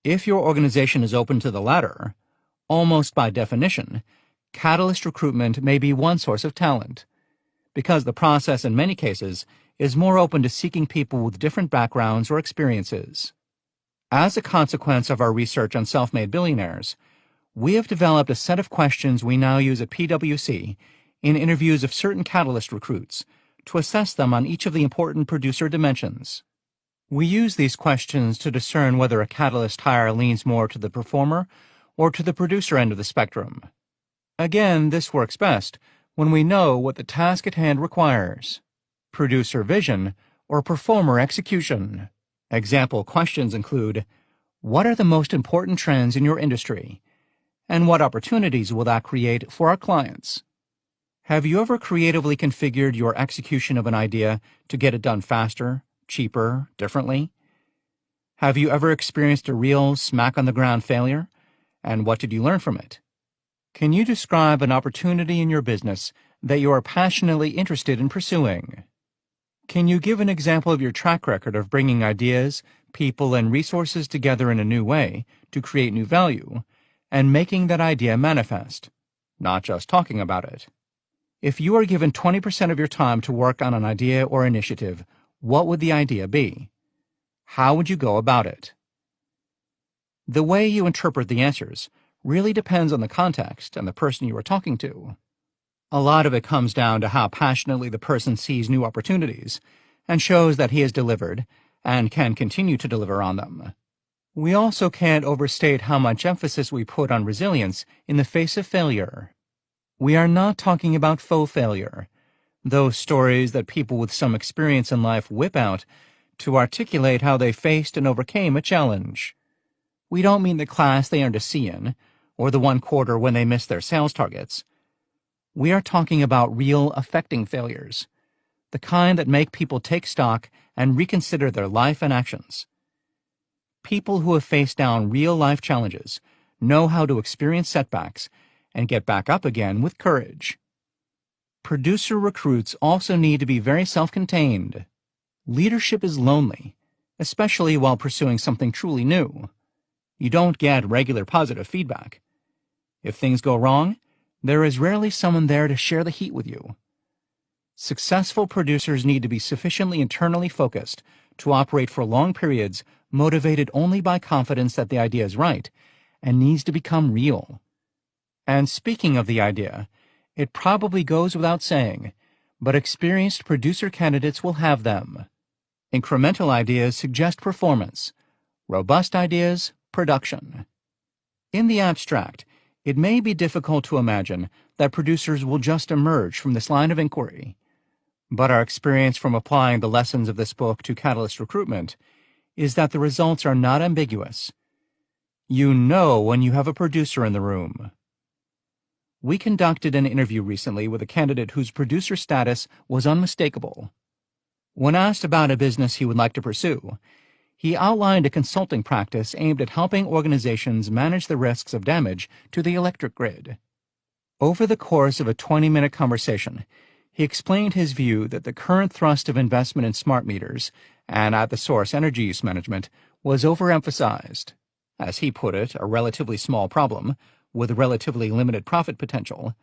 If your organization is open to the latter, almost by definition, catalyst recruitment may be one source of talent, because the process in many cases is more open to seeking people with different backgrounds or experiences. As a consequence of our research on self-made billionaires, we have developed a set of questions we now use at PwC in interviews of certain catalyst recruits to assess them on each of the important producer dimensions. We use these questions to discern whether a catalyst hire leans more to the performer or to the producer end of the spectrum. Again, this works best when we know what the task at hand requires: producer vision or performer execution. Example questions include, what are the most important trends in your industry? And what opportunities will that create for our clients? Have you ever creatively configured your execution of an idea to get it done faster, cheaper, differently? Have you ever experienced a real smack-on-the-ground failure? And what did you learn from it? Can you describe an opportunity in your business that you are passionately interested in pursuing? Can you give an example of your track record of bringing ideas, people, and resources together in a new way to create new value, and making that idea manifest, not just talking about it? If you are given 20% of your time to work on an idea or initiative, what would the idea be? How would you go about it? The way you interpret the answers really depends on the context and the person you are talking to. A lot of it comes down to how passionately the person sees new opportunities and shows that he has delivered and can continue to deliver on them. We also can't overstate how much emphasis we put on resilience in the face of failure. We are not talking about faux failure, those stories that people with some experience in life whip out to articulate how they faced and overcame a challenge. We don't mean the class they earned a C in, or the one quarter when they missed their sales targets. We are talking about real affecting failures, the kind that make people take stock and reconsider their life and actions. People who have faced down real-life challenges know how to experience setbacks and get back up again with courage. Producer recruits also need to be very self-contained. Leadership is lonely, especially while pursuing something truly new. You don't get regular positive feedback. If things go wrong, there is rarely someone there to share the heat with you. Successful producers need to be sufficiently internally focused to operate for long periods, motivated only by confidence that the idea is right and needs to become real. And speaking of the idea, it probably goes without saying, but experienced producer candidates will have them. Incremental ideas suggest performance. Robust ideas, production. In the abstract, it may be difficult to imagine that producers will just emerge from this line of inquiry. But our experience from applying the lessons of this book to catalyst recruitment is that the results are not ambiguous. You know when you have a producer in the room. We conducted an interview recently with a candidate whose producer status was unmistakable. When asked about a business he would like to pursue, he outlined a consulting practice aimed at helping organizations manage the risks of damage to the electric grid. Over the course of a 20-minute conversation, he explained his view that the current thrust of investment in smart meters and at-the-source energy use management was overemphasized. As he put it, a relatively small problem with relatively limited profit potential,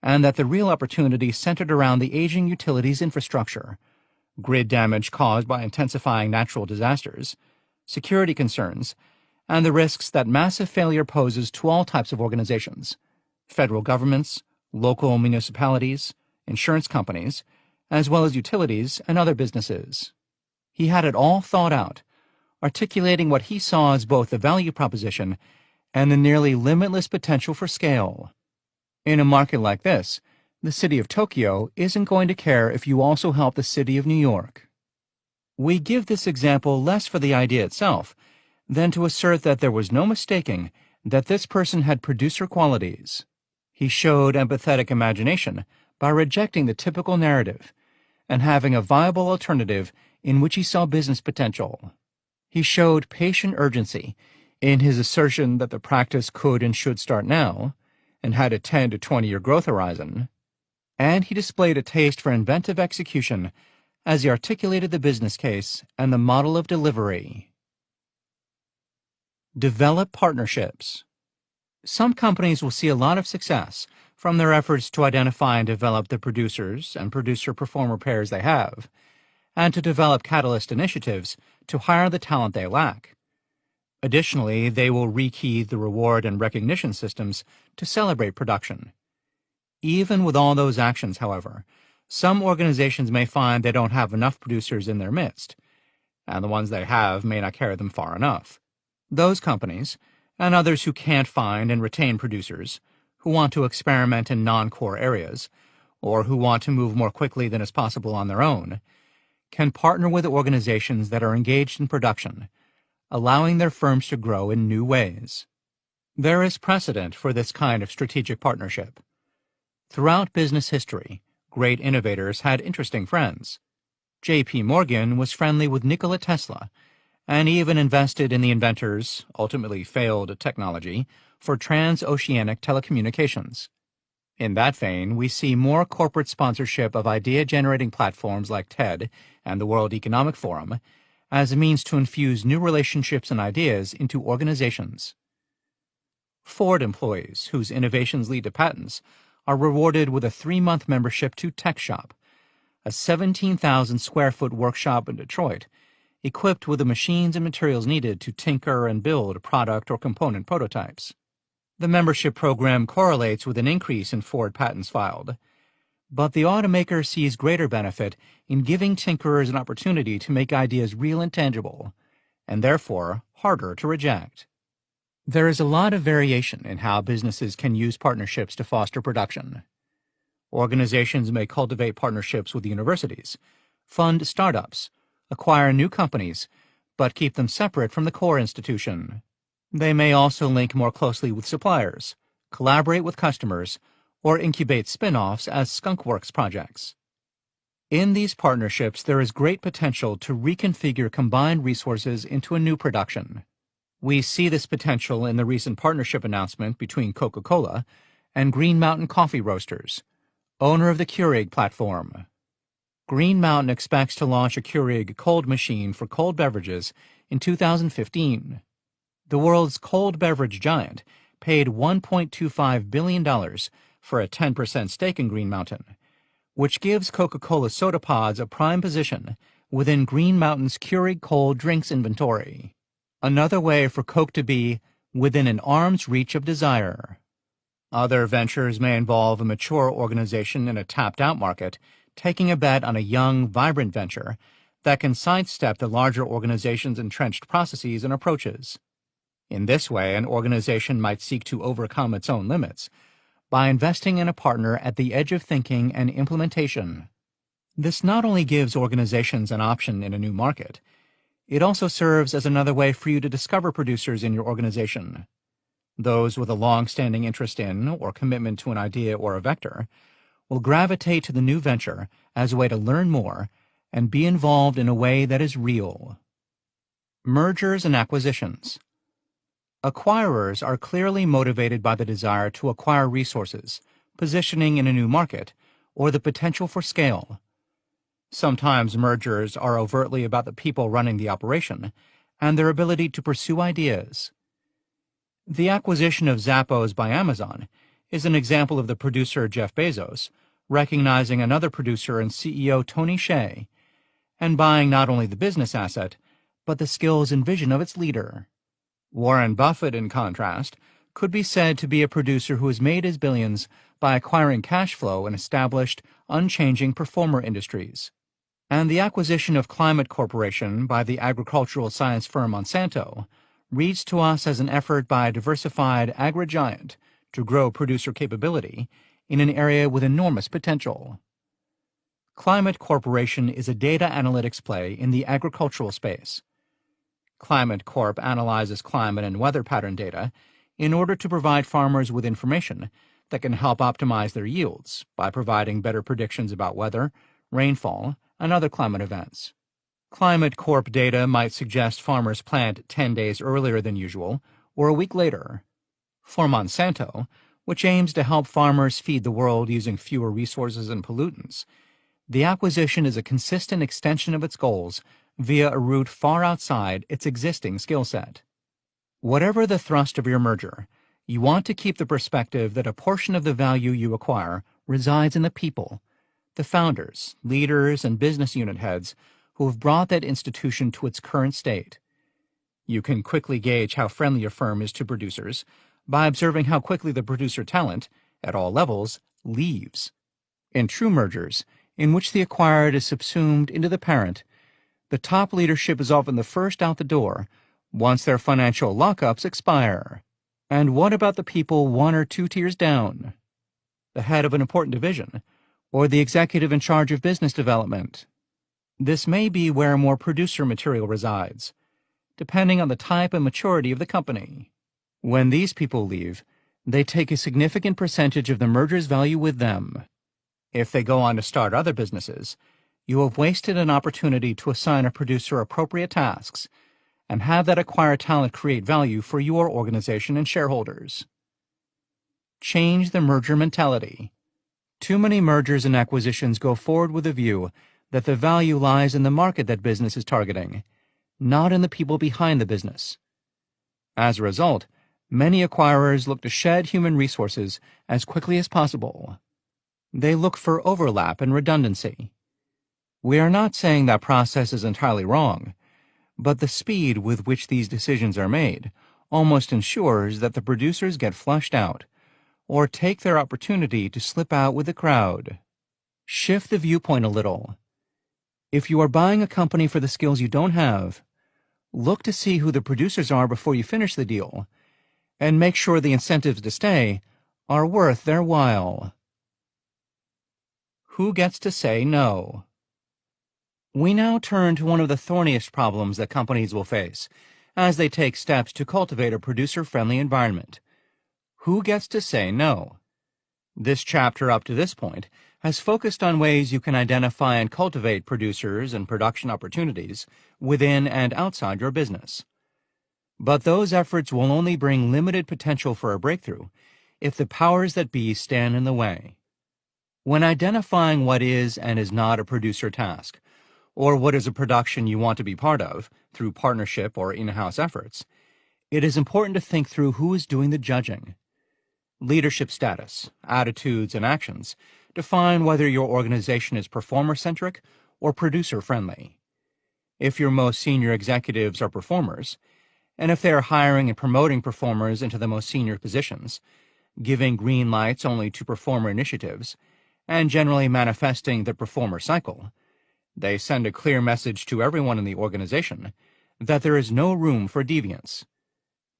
and that the real opportunity centered around the aging utilities infrastructure, grid damage caused by intensifying natural disasters, security concerns, and the risks that massive failure poses to all types of organizations: federal governments, local municipalities, insurance companies, as well as utilities and other businesses. He had it all thought out, articulating what he saw as both the value proposition and the nearly limitless potential for scale. In a market like this, the city of Tokyo isn't going to care if you also help the city of New York. We give this example less for the idea itself than to assert that there was no mistaking that this person had producer qualities. He showed empathetic imagination by rejecting the typical narrative and having a viable alternative in which he saw business potential. He showed patient urgency in his assertion that the practice could and should start now, and had a 10 to 20-year growth horizon, and he displayed a taste for inventive execution as he articulated the business case and the model of delivery. Develop partnerships. Some companies will see a lot of success from their efforts to identify and develop the producers and producer-performer pairs they have, and to develop catalyst initiatives to hire the talent they lack. Additionally, they will rekey the reward and recognition systems to celebrate production. Even with all those actions, however, some organizations may find they don't have enough producers in their midst, and the ones they have may not carry them far enough. Those companies, and others who can't find and retain producers, who want to experiment in non-core areas, or who want to move more quickly than is possible on their own, can partner with organizations that are engaged in production, allowing their firms to grow in new ways. There is precedent for this kind of strategic partnership. Throughout business history, great innovators had interesting friends. J.P. Morgan was friendly with Nikola Tesla, and even invested in the inventor's, ultimately failed technology, for transoceanic telecommunications. In that vein, we see more corporate sponsorship of idea-generating platforms like TED and the World Economic Forum as a means to infuse new relationships and ideas into organizations. Ford employees, whose innovations lead to patents, are rewarded with a 3-month membership to Tech Shop, a 17,000-square-foot workshop in Detroit, equipped with the machines and materials needed to tinker and build product or component prototypes. The membership program correlates with an increase in Ford patents filed, but the automaker sees greater benefit in giving tinkerers an opportunity to make ideas real and tangible, and therefore harder to reject. There is a lot of variation in how businesses can use partnerships to foster production. Organizations may cultivate partnerships with universities, fund startups, acquire new companies, but keep them separate from the core institution. They may also link more closely with suppliers, collaborate with customers, or incubate spin-offs as skunkworks projects. In these partnerships, there is great potential to reconfigure combined resources into a new production. We see this potential in the recent partnership announcement between Coca-Cola and Green Mountain Coffee Roasters, owner of the Keurig platform. Green Mountain expects to launch a Keurig cold machine for cold beverages in 2015. The world's cold beverage giant paid $1.25 billion for a 10% stake in Green Mountain, which gives Coca-Cola soda pods a prime position within Green Mountain's Keurig cold drinks inventory. Another way for Coke to be within an arm's reach of desire. Other ventures may involve a mature organization in a tapped-out market taking a bet on a young, vibrant venture that can sidestep the larger organization's entrenched processes and approaches. In this way, an organization might seek to overcome its own limits by investing in a partner at the edge of thinking and implementation. This not only gives organizations an option in a new market, it also serves as another way for you to discover producers in your organization. Those with a long-standing interest in or commitment to an idea or a vector will gravitate to the new venture as a way to learn more and be involved in a way that is real. Mergers and acquisitions. Acquirers are clearly motivated by the desire to acquire resources, positioning in a new market, or the potential for scale. Sometimes mergers are overtly about the people running the operation and their ability to pursue ideas. The acquisition of Zappos by Amazon is an example of the producer Jeff Bezos recognizing another producer and CEO Tony Hsieh and buying not only the business asset, but the skills and vision of its leader. Warren Buffett, in contrast, could be said to be a producer who has made his billions by acquiring cash flow in established, unchanging performer industries. And the acquisition of Climate Corporation by the agricultural science firm Monsanto reads to us as an effort by a diversified agri-giant to grow producer capability in an area with enormous potential. Climate Corporation is a data analytics play in the agricultural space. Climate Corp analyzes climate and weather pattern data in order to provide farmers with information that can help optimize their yields by providing better predictions about weather, rainfall, and other climate events. Climate Corp data might suggest farmers plant 10 days earlier than usual or a week later. For Monsanto, which aims to help farmers feed the world using fewer resources and pollutants, the acquisition is a consistent extension of its goals via a route far outside its existing skill set. Whatever the thrust of your merger, you want to keep the perspective that a portion of the value you acquire resides in the people, the founders, leaders, and business unit heads who have brought that institution to its current state. You can quickly gauge how friendly a firm is to producers by observing how quickly the producer talent, at all levels, leaves. In true mergers, in which the acquired is subsumed into the parent, the top leadership is often the first out the door once their financial lockups expire. And what about the people 1 or 2 tiers down? The head of an important division, or the executive in charge of business development? This may be where more producer material resides, depending on the type and maturity of the company. When these people leave, they take a significant percentage of the merger's value with them. If they go on to start other businesses, you have wasted an opportunity to assign a producer appropriate tasks and have that acquired talent create value for your organization and shareholders. Change the merger mentality. Too many mergers and acquisitions go forward with a view that the value lies in the market that business is targeting, not in the people behind the business. As a result, many acquirers look to shed human resources as quickly as possible. They look for overlap and redundancy. We are not saying that process is entirely wrong, but the speed with which these decisions are made almost ensures that the producers get flushed out or take their opportunity to slip out with the crowd. Shift the viewpoint a little. If you are buying a company for the skills you don't have, look to see who the producers are before you finish the deal, and make sure the incentives to stay are worth their while. Who gets to say no? We now turn to one of the thorniest problems that companies will face as they take steps to cultivate a producer-friendly environment. Who gets to say no? This chapter up to this point has focused on ways you can identify and cultivate producers and production opportunities within and outside your business. But those efforts will only bring limited potential for a breakthrough if the powers that be stand in the way. When identifying what is and is not a producer task, or what is a production you want to be part of through partnership or in-house efforts, it is important to think through who is doing the judging. Leadership status, attitudes, and actions define whether your organization is performer-centric or producer-friendly. If your most senior executives are performers, and if they are hiring and promoting performers into the most senior positions, giving green lights only to performer initiatives, and generally manifesting the performer cycle, they send a clear message to everyone in the organization that there is no room for deviance.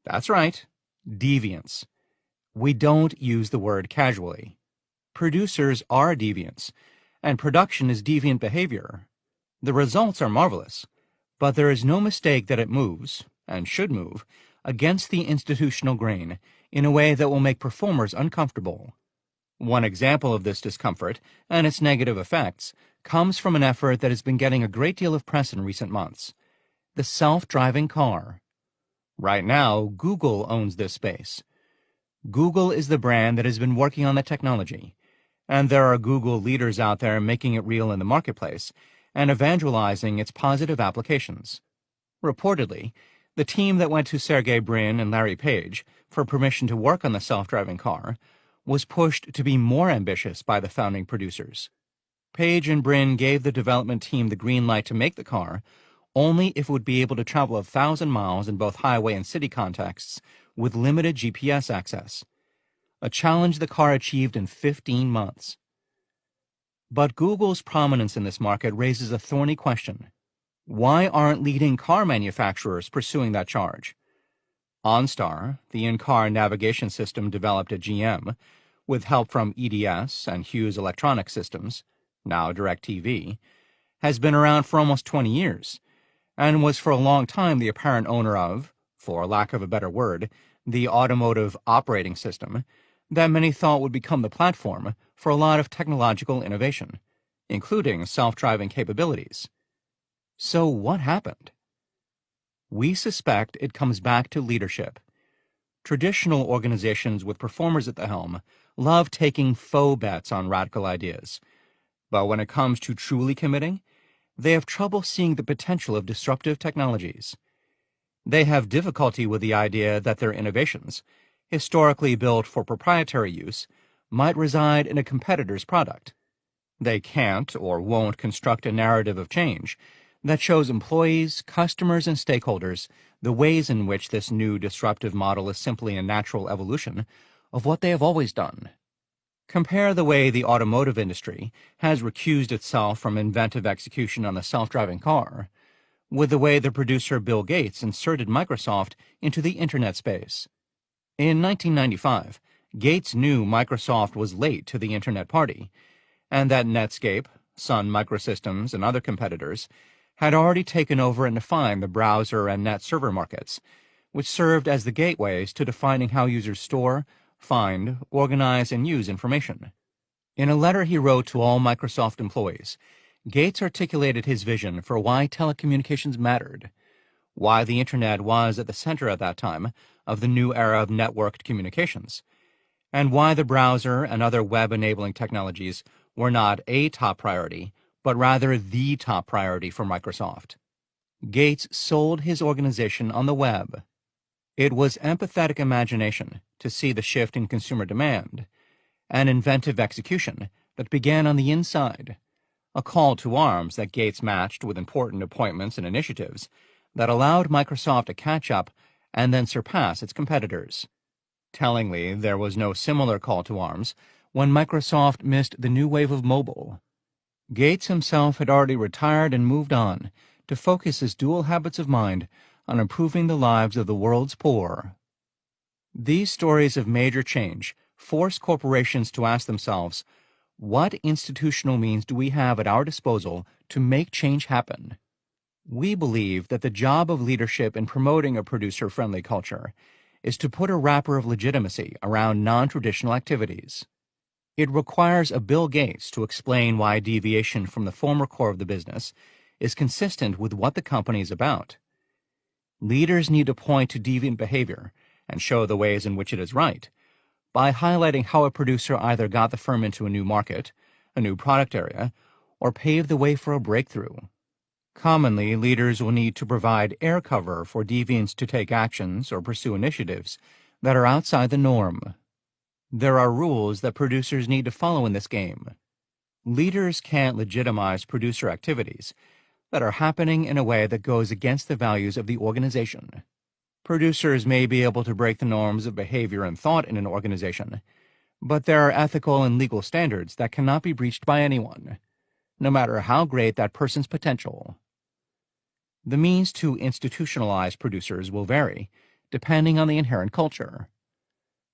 That's right, deviance. We don't use the word casually. Producers are deviants, and production is deviant behavior. The results are marvelous, but there is no mistake that it moves, and should move, against the institutional grain in a way that will make performers uncomfortable. One example of this discomfort and its negative effects comes from an effort that has been getting a great deal of press in recent months: the self-driving car. Right now, Google owns this space. Google is the brand that has been working on the technology, and there are Google leaders out there making it real in the marketplace and evangelizing its positive applications. Reportedly, the team that went to Sergey Brin and Larry Page for permission to work on the self-driving car was pushed to be more ambitious by the founding producers. Page and Brin gave the development team the green light to make the car only if it would be able to travel 1,000 miles in both highway and city contexts with limited GPS access, a challenge the car achieved in 15 months. But Google's prominence in this market raises a thorny question. Why aren't leading car manufacturers pursuing that charge? OnStar, the in-car navigation system developed at GM, with help from EDS and Hughes Electronic Systems, now DirecTV, has been around for almost 20 years, and was for a long time the apparent owner of, for lack of a better word, the automotive operating system that many thought would become the platform for a lot of technological innovation, including self-driving capabilities. So what happened? We suspect it comes back to leadership. Traditional organizations with performers at the helm love taking faux bets on radical ideas, but when it comes to truly committing, they have trouble seeing the potential of disruptive technologies. They have difficulty with the idea that their innovations, historically built for proprietary use, might reside in a competitor's product. They can't or won't construct a narrative of change that shows employees, customers, and stakeholders the ways in which this new disruptive model is simply a natural evolution of what they have always done. Compare the way the automotive industry has recused itself from inventive execution on the self-driving car with the way the producer Bill Gates inserted Microsoft into the internet space. In 1995, Gates knew Microsoft was late to the internet party, and that Netscape, Sun Microsystems, and other competitors had already taken over and defined the browser and net server markets, which served as the gateways to defining how users store, find, organize, and use information. In a letter he wrote to all Microsoft employees, Gates articulated his vision for why telecommunications mattered, why the Internet was at the center at that time of the new era of networked communications, and why the browser and other web-enabling technologies were not a top priority, but rather the top priority for Microsoft. Gates sold his organization on the web. It was empathetic imagination to see the shift in consumer demand, and inventive execution that began on the inside, a call to arms that Gates matched with important appointments and initiatives that allowed Microsoft to catch up and then surpass its competitors. Tellingly, there was no similar call to arms when Microsoft missed the new wave of mobile. Gates himself had already retired and moved on to focus his dual habits of mind on improving the lives of the world's poor. These stories of major change force corporations to ask themselves, what institutional means do we have at our disposal to make change happen? We believe that the job of leadership in promoting a producer-friendly culture is to put a wrapper of legitimacy around non-traditional activities. It requires a Bill Gates to explain why deviation from the former core of the business is consistent with what the company is about. Leaders need to point to deviant behavior and show the ways in which it is right by highlighting how a producer either got the firm into a new market, a new product area, or paved the way for a breakthrough. Commonly, leaders will need to provide air cover for deviants to take actions or pursue initiatives that are outside the norm. There are rules that producers need to follow in this game. Leaders can't legitimize producer activities that are happening in a way that goes against the values of the organization. Producers may be able to break the norms of behavior and thought in an organization, but there are ethical and legal standards that cannot be breached by anyone, no matter how great that person's potential. The means to institutionalize producers will vary, depending on the inherent culture.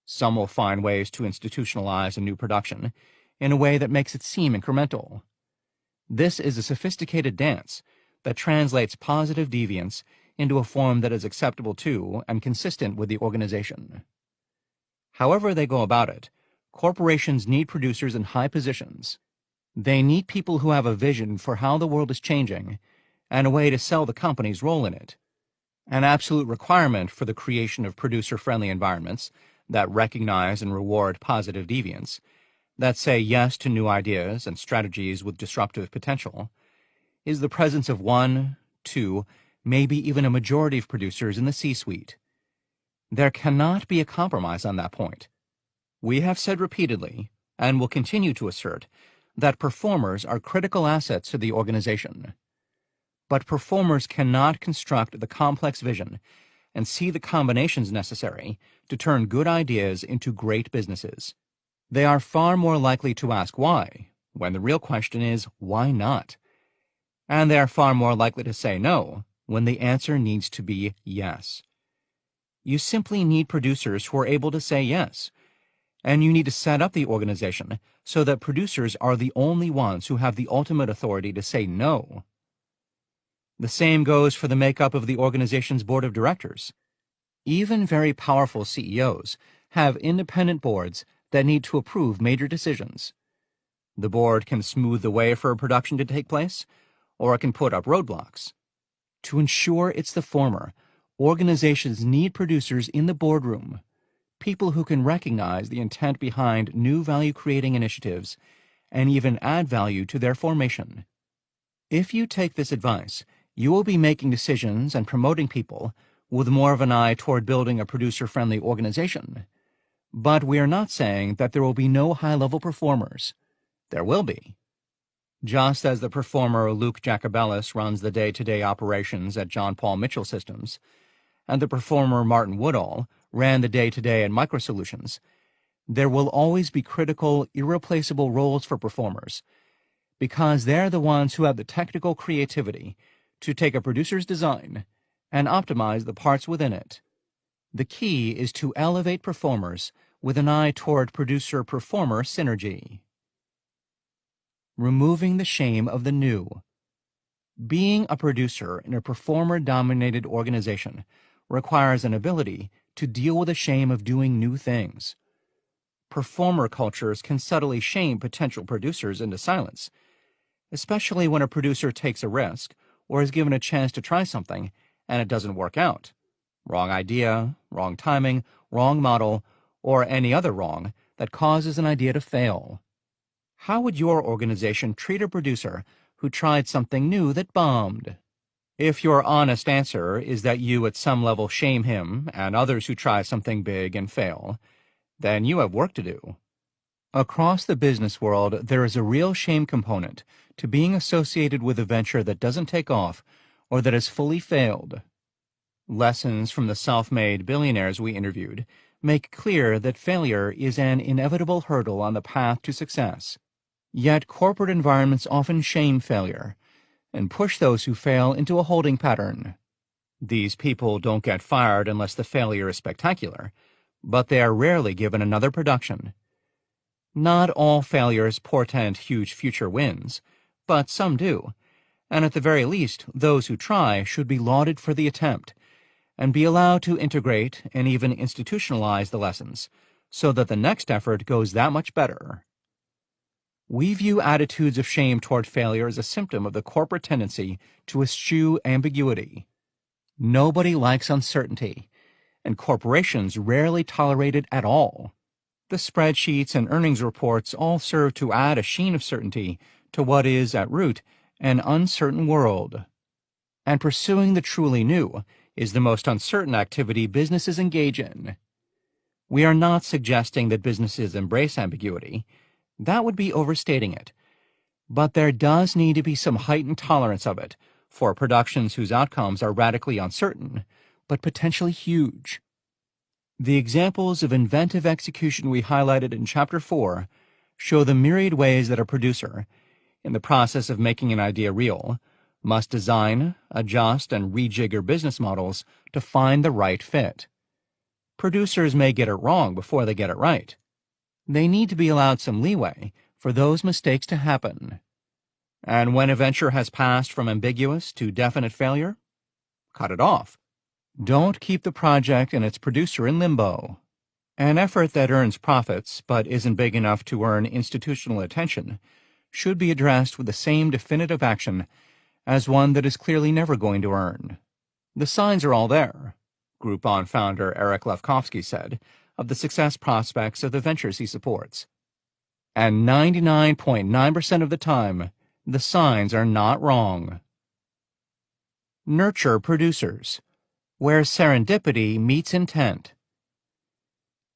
Some will find ways to institutionalize a new production in a way that makes it seem incremental. This is a sophisticated dance that translates positive deviance into a form that is acceptable to and consistent with the organization. However they go about it, corporations need producers in high positions. They need people who have a vision for how the world is changing and a way to sell the company's role in it. An absolute requirement for the creation of producer-friendly environments that recognize and reward positive deviance, that say yes to new ideas and strategies with disruptive potential, is the presence of one, two, maybe even a majority of producers in the C-suite. There cannot be a compromise on that point. We have said repeatedly, and will continue to assert, that performers are critical assets to the organization. But performers cannot construct the complex vision and see the combinations necessary to turn good ideas into great businesses. They are far more likely to ask why, when the real question is, why not? And they are far more likely to say no, when the answer needs to be yes. You simply need producers who are able to say yes, and you need to set up the organization so that producers are the only ones who have the ultimate authority to say no. The same goes for the makeup of the organization's board of directors. Even very powerful CEOs have independent boards that need to approve major decisions. The board can smooth the way for a production to take place, or it can put up roadblocks. To ensure it's the former, organizations need producers in the boardroom, people who can recognize the intent behind new value-creating initiatives and even add value to their formation. If you take this advice, you will be making decisions and promoting people with more of an eye toward building a producer-friendly organization. But we are not saying that there will be no high-level performers. There will be. Just as the performer Luke Jacobellis runs the day-to-day operations at John Paul Mitchell Systems, and the performer Martin Woodall ran the day-to-day at MicroSolutions, there will always be critical, irreplaceable roles for performers, because they're the ones who have the technical creativity to take a producer's design and optimize the parts within it. The key is to elevate performers with an eye toward producer-performer synergy. Removing the shame of the new. Being a producer in a performer-dominated organization requires an ability to deal with the shame of doing new things. Performer cultures can subtly shame potential producers into silence, especially when a producer takes a risk or is given a chance to try something and it doesn't work out. Wrong idea, wrong timing, wrong model, or any other wrong that causes an idea to fail. How would your organization treat a producer who tried something new that bombed? If your honest answer is that you at some level shame him and others who try something big and fail, then you have work to do. Across the business world, there is a real shame component to being associated with a venture that doesn't take off or that has fully failed. Lessons from the self-made billionaires we interviewed make clear that failure is an inevitable hurdle on the path to success. Yet corporate environments often shame failure and push those who fail into a holding pattern. These people don't get fired unless the failure is spectacular, but they are rarely given another production. Not all failures portend huge future wins, but some do, and at the very least, those who try should be lauded for the attempt and be allowed to integrate and even institutionalize the lessons so that the next effort goes that much better. We view attitudes of shame toward failure as a symptom of the corporate tendency to eschew ambiguity. Nobody likes uncertainty, and corporations rarely tolerate it at all. The spreadsheets and earnings reports all serve to add a sheen of certainty to what is, at root, an uncertain world. And pursuing the truly new is the most uncertain activity businesses engage in. We are not suggesting that businesses embrace ambiguity. That would be overstating it. But there does need to be some heightened tolerance of it for productions whose outcomes are radically uncertain, but potentially huge. The examples of inventive execution we highlighted in Chapter 4 show the myriad ways that a producer, in the process of making an idea real, must design, adjust, and rejigger business models to find the right fit. Producers may get it wrong before they get it right. They need to be allowed some leeway for those mistakes to happen. And when a venture has passed from ambiguous to definite failure, cut it off. Don't keep the project and its producer in limbo. An effort that earns profits but isn't big enough to earn institutional attention should be addressed with the same definitive action as one that is clearly never going to earn. The signs are all there, Groupon founder Eric Lefkofsky said of the success prospects of the ventures he supports. And 99.9% of the time, the signs are not wrong. Nurture producers, where serendipity meets intent.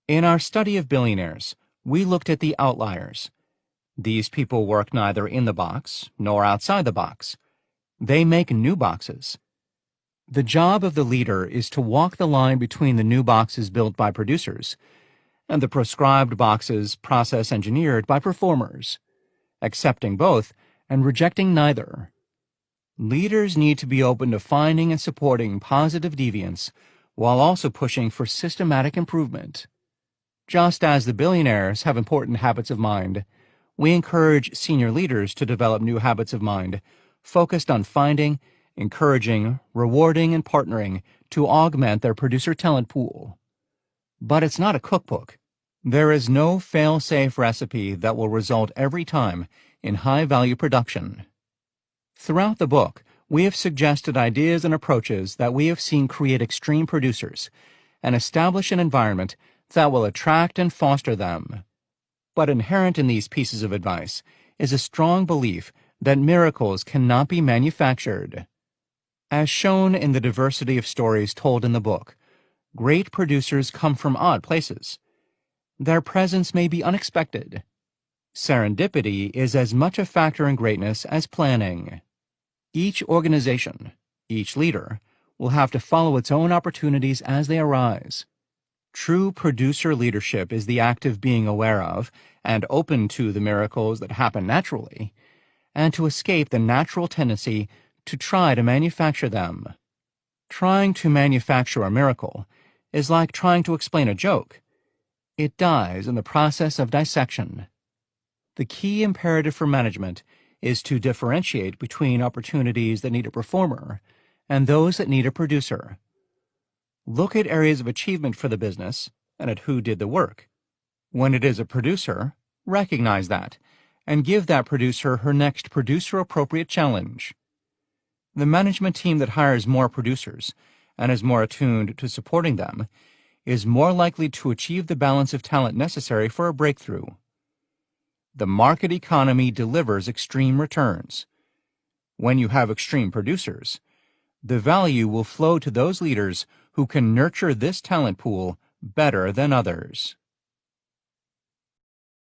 In our study of billionaires, we looked at the outliers. These people work neither in the box nor outside the box. They make new boxes. The job of the leader is to walk the line between the new boxes built by producers and the prescribed boxes process engineered by performers, accepting both and rejecting neither. Leaders need to be open to finding and supporting positive deviance while also pushing for systematic improvement. Just as the billionaires have important habits of mind, we encourage senior leaders to develop new habits of mind focused on finding, encouraging, rewarding, and partnering to augment their producer talent pool. But it's not a cookbook. There is no fail-safe recipe that will result every time in high-value production. Throughout the book, we have suggested ideas and approaches that we have seen create extreme producers and establish an environment that will attract and foster them. But inherent in these pieces of advice is a strong belief that miracles cannot be manufactured. As shown in the diversity of stories told in the book, great producers come from odd places. Their presence may be unexpected. Serendipity is as much a factor in greatness as planning. Each organization, each leader, will have to follow its own opportunities as they arise. True producer leadership is the act of being aware of and open to the miracles that happen naturally, and to escape the natural tendency to try to manufacture them. Trying to manufacture a miracle is like trying to explain a joke. It dies in the process of dissection. The key imperative for management is to differentiate between opportunities that need a performer and those that need a producer. Look at areas of achievement for the business and at who did the work. When it is a producer, recognize that and give that producer her next producer-appropriate challenge. The management team that hires more producers and is more attuned to supporting them is more likely to achieve the balance of talent necessary for a breakthrough. The market economy delivers extreme returns. When you have extreme producers, the value will flow to those leaders who can nurture this talent pool better than others.